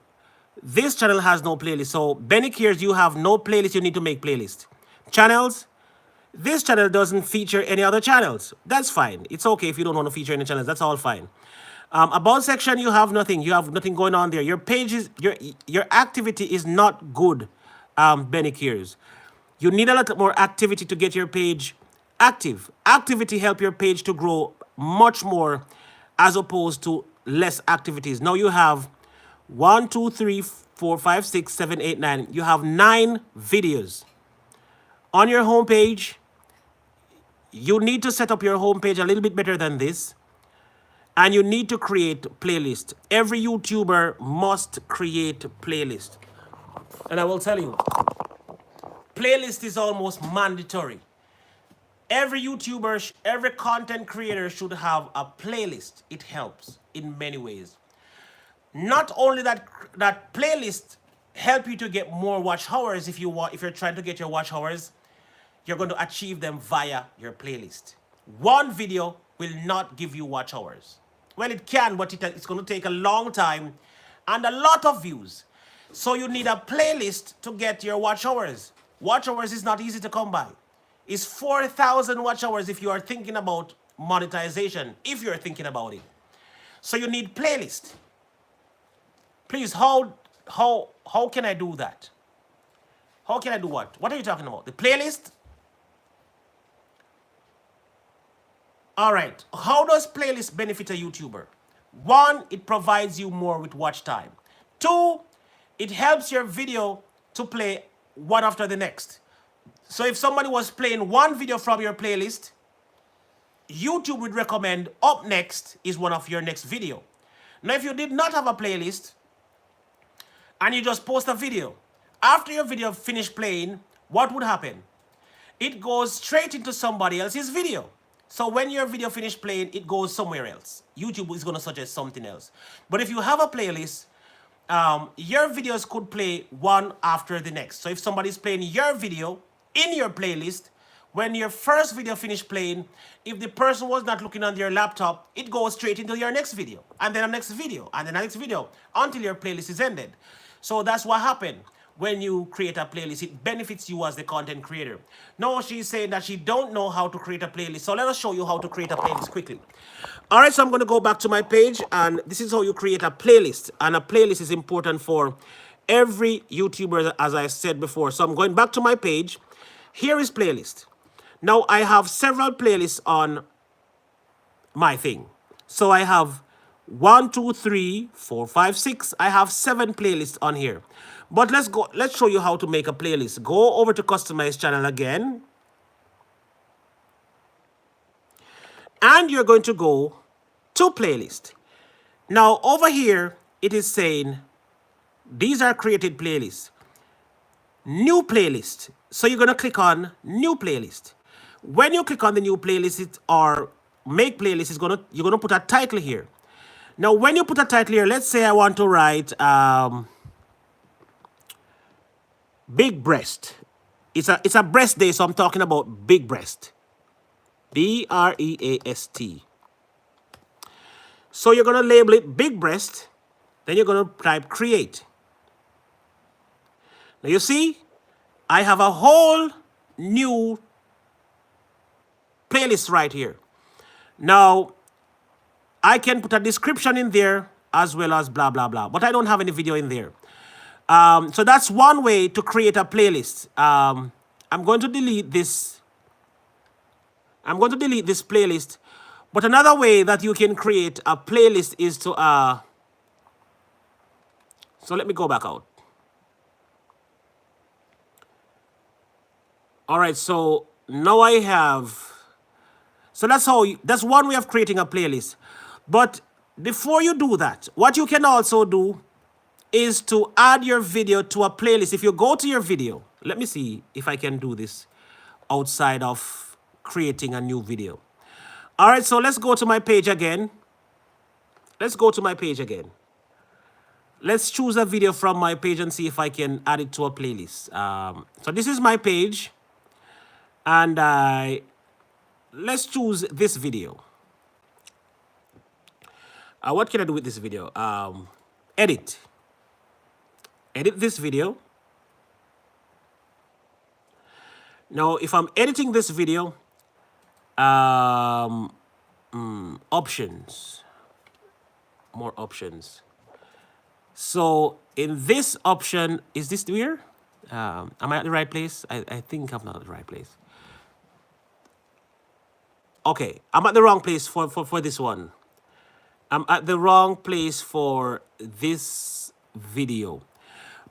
This channel has no playlist. So Benny Cares, you have no playlist. You need to make playlist. Channels. This channel doesn't feature any other channels. That's fine. It's okay if you don't want to feature any channels. That's all fine. About section, you have nothing. You have nothing going on there. Your page is, your activity is not good, Benny Cares. You need a lot more activity to get your page active. Activity help your page to grow much more as opposed to less activities. Now you have 1, 2, 3, 4, 5, 6, 7, 8, 9. You have 9 videos. On your homepage, you need to set up your homepage a little bit better than this. And you need to create playlist. Every YouTuber must create playlist. And I will tell you, playlist is almost mandatory. Every YouTuber, every content creator should have a playlist. It helps in many ways. Not only that playlist help you to get more watch hours if you're trying to get your watch hours, you're going to achieve them via your playlist. One video will not give you watch hours. Well, it can, but it's going to take a long time and a lot of views. So you need a playlist to get your watch hours. Watch hours is not easy to come by. It's 4,000 watch hours if you are thinking about monetization, if you're thinking about it. So you need playlist. Please, how can I do that? How can I do what? What are you talking about? The playlist? All right. How does playlist benefit a YouTuber? 1, it provides you more with watch time. 2, it helps your video to play one after the next. So if somebody was playing one video from your playlist, YouTube would recommend up next is one of your next video. Now, if you did not have a playlist and you just post a video, after your video finished playing, what would happen? It goes straight into somebody else's video. So when your video finished playing, it goes somewhere else. YouTube is going to suggest something else. But if you have a playlist, your videos could play one after the next. So if somebody's playing your video in your playlist, when your first video finished playing, if the person was not looking on their laptop, it goes straight into your next video, and then the next video, and then the next video, until your playlist is ended. So that's what happened. When you create a playlist, it benefits you as the content creator. Now she's saying that she don't know how to create a playlist. So let us show you how to create a playlist quickly. All right, so I'm going to go back to my page, and this is how you create a playlist. And a playlist is important for every YouTuber, as I said before. So I'm going back to my page. Here is playlist. Now I have several playlists on my thing. So I have 1, 2, 3, 4, 5, 6. I have 7 playlists on here. But let's show you how to make a playlist. Go over to customize channel again. And you're going to go to playlist. Now over here, it is saying these are created playlists. New playlist. So you're going to click on new playlist. When you click on the new playlist or make playlist, you're going to put a title here. Now, when you put a title here, let's say I want to write big breast. It's a breast day, so I'm talking about big breast. BREAST. So you're going to label it big breast. Then you're going to type create. Now you see, I have a whole new playlist right here. Now, I can put a description in there as well as blah, blah, blah. But I don't have any video in there. So that's one way to create a playlist. I'm going to delete this. I'm going to delete this playlist. But another way that you can create a playlist is to... so let me go back out. All right, so now I have... So that's one way of creating a playlist. But before you do that, what you can also do is to add your video to a playlist. If you go to your video, let me see if I can do this outside of creating a new video. All right, so let's go to my page again. Let's go to my page again. Let's choose a video from my page and see if I can add it to a playlist. So this is my page. And let's choose this video. What can I do with this video? Edit. Edit this video. Now, if I'm editing this video, options. More options. So in this option, is this here? Am I at the right place? I think I'm not at the right place. Okay, I'm at the wrong place for this one. I'm at the wrong place for this video.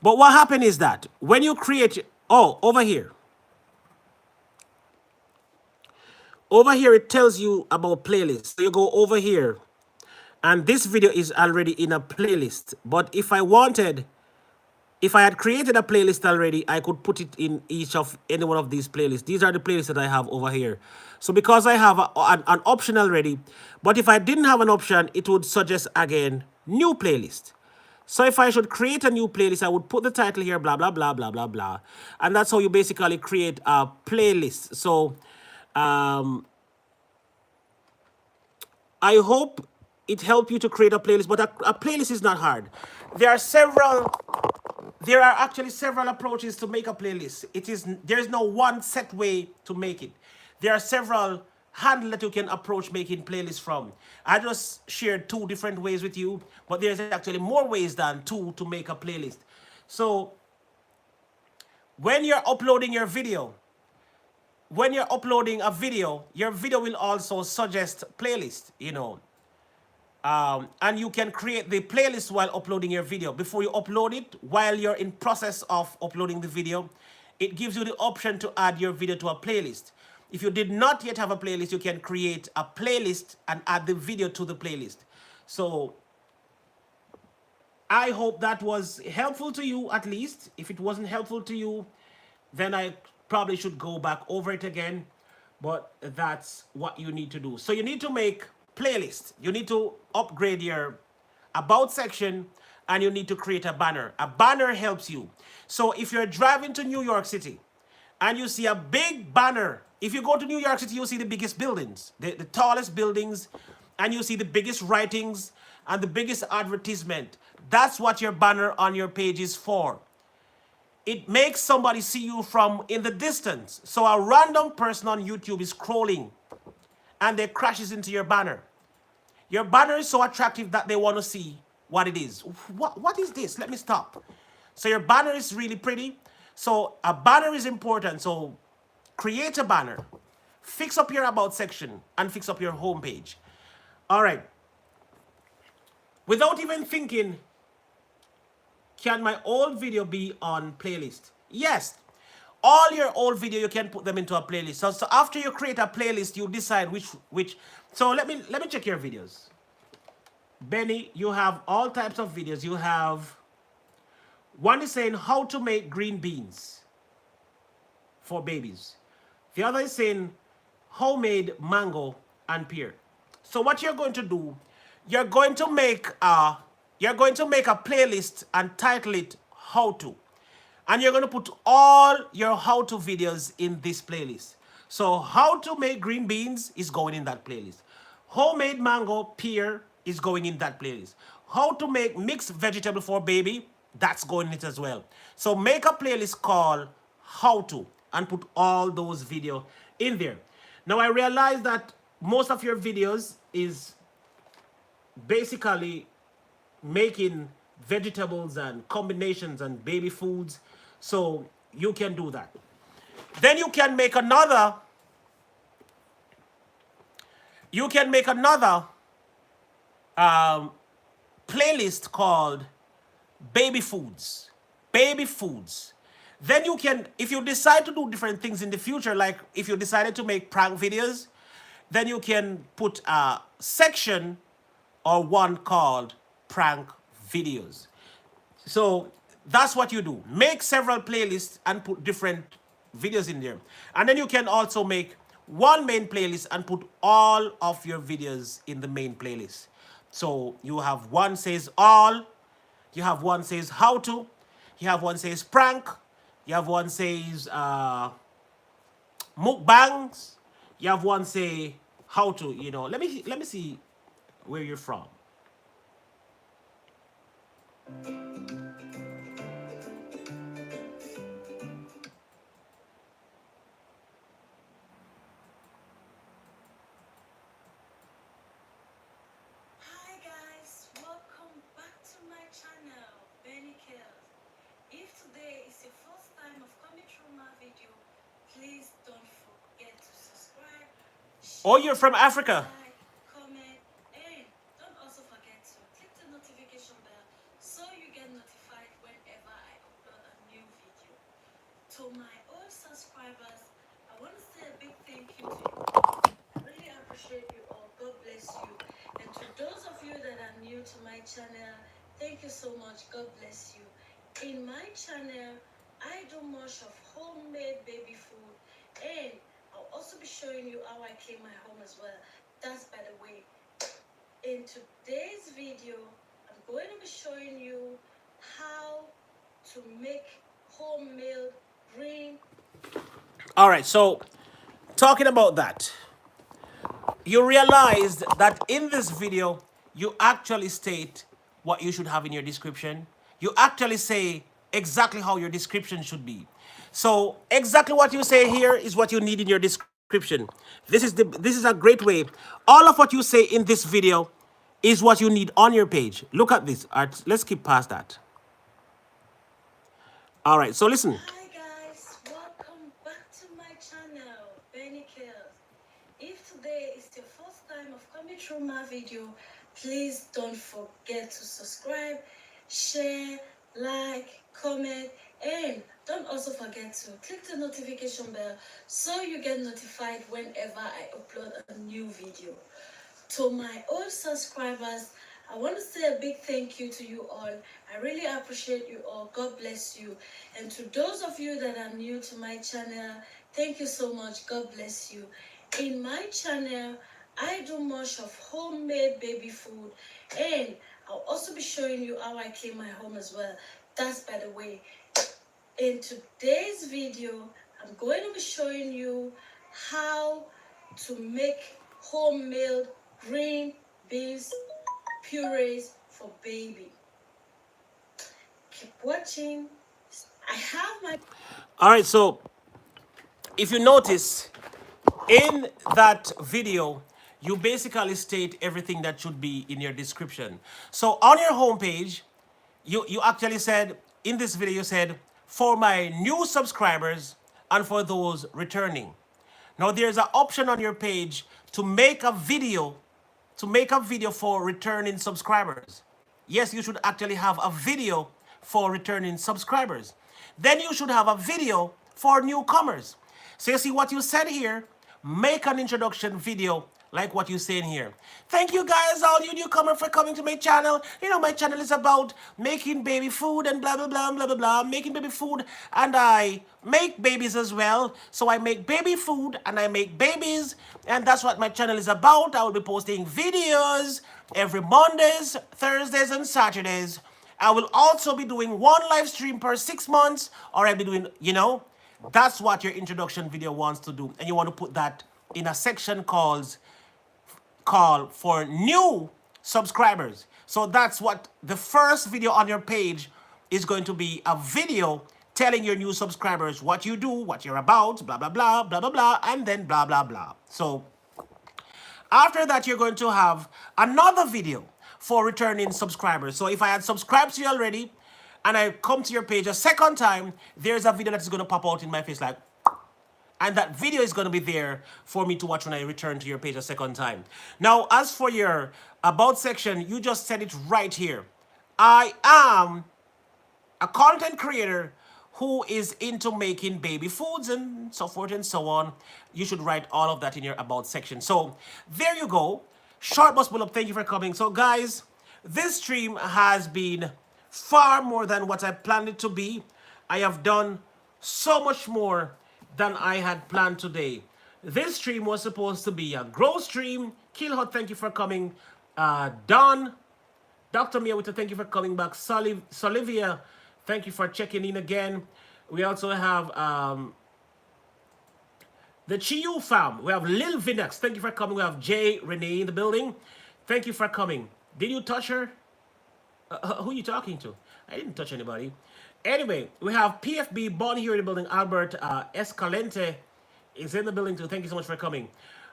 But what happened is that when you create... Oh, over here. Over here, it tells you about playlists. So you go over here. And this video is already in a playlist. But if I had created a playlist already, I could put it in any one of these playlists. These are the playlists that I have over here. So because I have an option already, but if I didn't have an option, it would suggest again, new playlist. So if I should create a new playlist, I would put the title here, blah, blah, blah, blah, blah, blah. And that's how you basically create a playlist. So I hope it helped you to create a playlist, but a playlist is not hard. There are actually several approaches to make a playlist. There is no one set way to make it. There are several handles that you can approach making playlists from. I just shared 2 different ways with you, but there's actually more ways than 2 to make a playlist. So when you're uploading your video, when you're uploading a video, your video will also suggest playlist, you know. And you can create the playlist while uploading your video. Before you upload it, while you're in process of uploading the video, it gives you the option to add your video to a playlist. If you did not yet have a playlist, you can create a playlist and add the video to the playlist. So I hope that was helpful to you at least. If it wasn't helpful to you, then I probably should go back over it again. But that's what you need to do. So you need to make playlist. You need to upgrade your about section and you need to create a banner. A banner helps you. So if you're driving to New York City and you see a big banner, if you go to New York City, you'll see the biggest buildings, the tallest buildings, and you see the biggest writings and the biggest advertisement. That's what your banner on your page is for. It makes somebody see you from in the distance. So a random person on YouTube is scrolling and they crashes into your banner. Your banner is so attractive that they want to see what it is. What is this? Let me stop. So your banner is really pretty. So a banner is important. So create a banner, fix up your about section, and fix up your home page. All right. without even thinking, can my old video be on playlist? Yes. All your old video, you can put them into a playlist. So after you create a playlist, you decide which. So let me check your videos. Benny, you have all types of videos. You have one is saying how to make green beans for babies. The other is saying homemade mango and pear. So what you're going to do, you're going to make a playlist and title it how to. And you're going to put all your how to videos in this playlist. So how to make green beans is going in that playlist. Homemade mango pear is going in that playlist. How to make mixed vegetable for baby, that's going in it as well. So make a playlist called how to and put all those videos in there. Now I realize that most of your videos is basically making vegetables and combinations and baby foods, so you can do that. Then you can make another playlist called baby foods. Baby foods. Then you can, if you decide to do different things in the future, like if you decided to make prank videos, then you can put a section or one called prank videos. So that's what you do. Make several playlists and put different videos in there. And then you can also make one main playlist and put all of your videos in the main playlist. So you have one says all, you have one says how to, you have one says prank, you have one says mukbangs, you have one say how to, you know. Let me see where you're from. Hi guys, welcome back to my channel, Benny Kills. If today is your first time of coming through my video, please don't forget to subscribe. Oh, you're from Africa. Like, comment, and don't also forget to click the notification bell so you get notified whenever I upload a new video. To my old subscribers, I want to say a big thank you to you. I really appreciate you all. God bless you. And to those of you that are new to my channel, thank you so much. God bless you. In my channel, I do much of homemade baby food, and I'll also be showing you how I clean my home as well. That's by the way. In today's video, I'm going to be showing you how to make homemade green. All right, so talking about that, you realized that in this video, you actually state what you should have in your description. You actually say exactly how your description should be. So exactly what you say here is what you need in your description. This is a great way. All of what you say in this video is what you need on your page. Look at this. All right, let's skip past that. All right, so listen. Hi guys, welcome back to my channel, Benny Kills. If today is your first time of coming through my video, please don't forget to subscribe, share, like, comment, and don't also forget to click the notification bell so you get notified whenever I upload a new video. To my old subscribers, I want to say a big thank you to you all. I really appreciate you all. God bless you. And to those of you that are new to my channel, thank you so much. God bless you. In my channel, I do much of homemade baby food, and I'll also be showing you how I clean my home as well. That's by the way. In today's video, I'm going to be showing you how to make homemade green beans purees for baby. Keep watching. I have my... All right, so if you notice, in that video, you basically state everything that should be in your description. So on your homepage, you actually said, in this video, you said, for my new subscribers and for those returning. Now there's an option on your page to make a video for returning subscribers. Yes, you should actually have a video for returning subscribers. Then you should have a video for newcomers. So you see what you said here, make an introduction video like what you say in here. Thank you guys, all you newcomers, for coming to my channel. You know, my channel is about making baby food and blah, blah, blah, blah, blah, blah, making baby food. And I make babies as well. So I make baby food and I make babies. And that's what my channel is about. I will be posting videos every Mondays, Thursdays, and Saturdays. I will also be doing one live stream per 6 months, or I'll be doing, you know, that's what your introduction video wants to do. And you want to put that in a section call for new subscribers. So that's what the first video on your page is going to be, a video telling your new subscribers what you do, what you're about, blah, blah, blah, blah, blah, blah, and then blah, blah, blah. So after that, you're going to have another video for returning subscribers. So if I had subscribed to you already and I come to your page a second time, there's a video that is going to pop out in my face like, and that video is going to be there for me to watch when I return to your page a second time. Now, as for your about section, you just said it right here. I am a content creator who is into making baby foods and so forth and so on. You should write all of that in your about section. So there you go. Short bus pull up, thank you for coming. So guys, this stream has been far more than what I planned it to be. I have done so much more than I had planned today. This stream was supposed to be a grow stream. Killhot, thank you for coming. Don, Dr. Miyawita, thank you for coming back. Solivia, thank you for checking in again. We also have the Chiyu fam. We have Lil Vinax. Thank you for coming. We have Jay Renee in the building. Thank you for coming. Did you touch her? Who are you talking to? I didn't touch anybody. Anyway, we have PFB born here in the building. Albert Escalente is in the building too. Thank you so much for coming.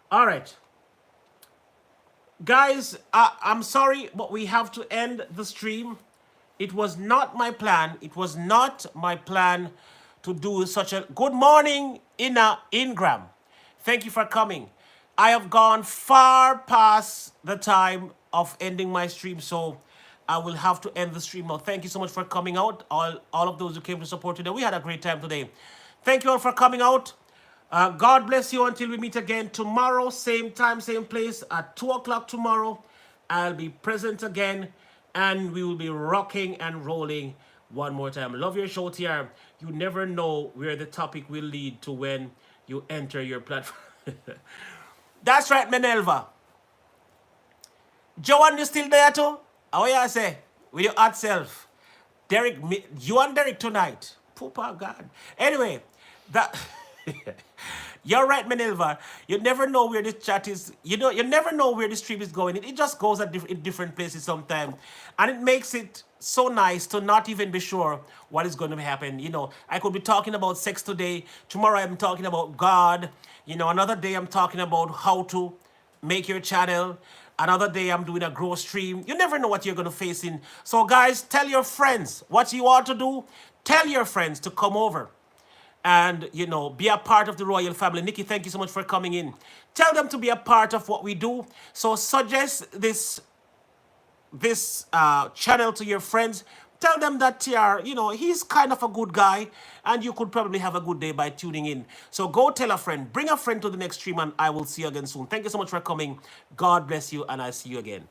All right. Guys, I'm sorry, but we have to end the stream. It was not my plan. It was not my plan to do such a... Good morning, Ingram. Thank you for coming. I have gone far past the time of ending my stream, so I will have to end the stream now. Thank you so much for coming out. All of those who came to support today. We had a great time today. Thank you all for coming out. God bless you until we meet again tomorrow. Same time, same place at 2 o'clock tomorrow. I'll be present again, and we will be rocking and rolling one more time. Love your show, TR. You never know where the topic will lead to when you enter your platform. That's right, Menelva. Joanne, you still there too? How you say? With your hot self. Derek, you and Derek tonight. Poor God. Anyway, that... You're right, Menelva. You never know where this chat is. You never know where the stream is going. It just goes in different places sometimes. And it makes it so nice to not even be sure what is going to happen. You know, I could be talking about sex today. Tomorrow I'm talking about God. You know, another day I'm talking about how to make your channel. Another day I'm doing a grow stream. You never know what you're going to face in. So guys, tell your friends what you want to do. Tell your friends to come over and, you know, be a part of the royal family. Nikki, thank you so much for coming in. Tell them to be a part of what we do. So suggest this channel to your friends. Tell them that TR, you know, he's kind of a good guy, and you could probably have a good day by tuning in. So go tell a friend. Bring a friend to the next stream, and I will see you again soon. Thank you so much for coming. God bless you, and I'll see you again.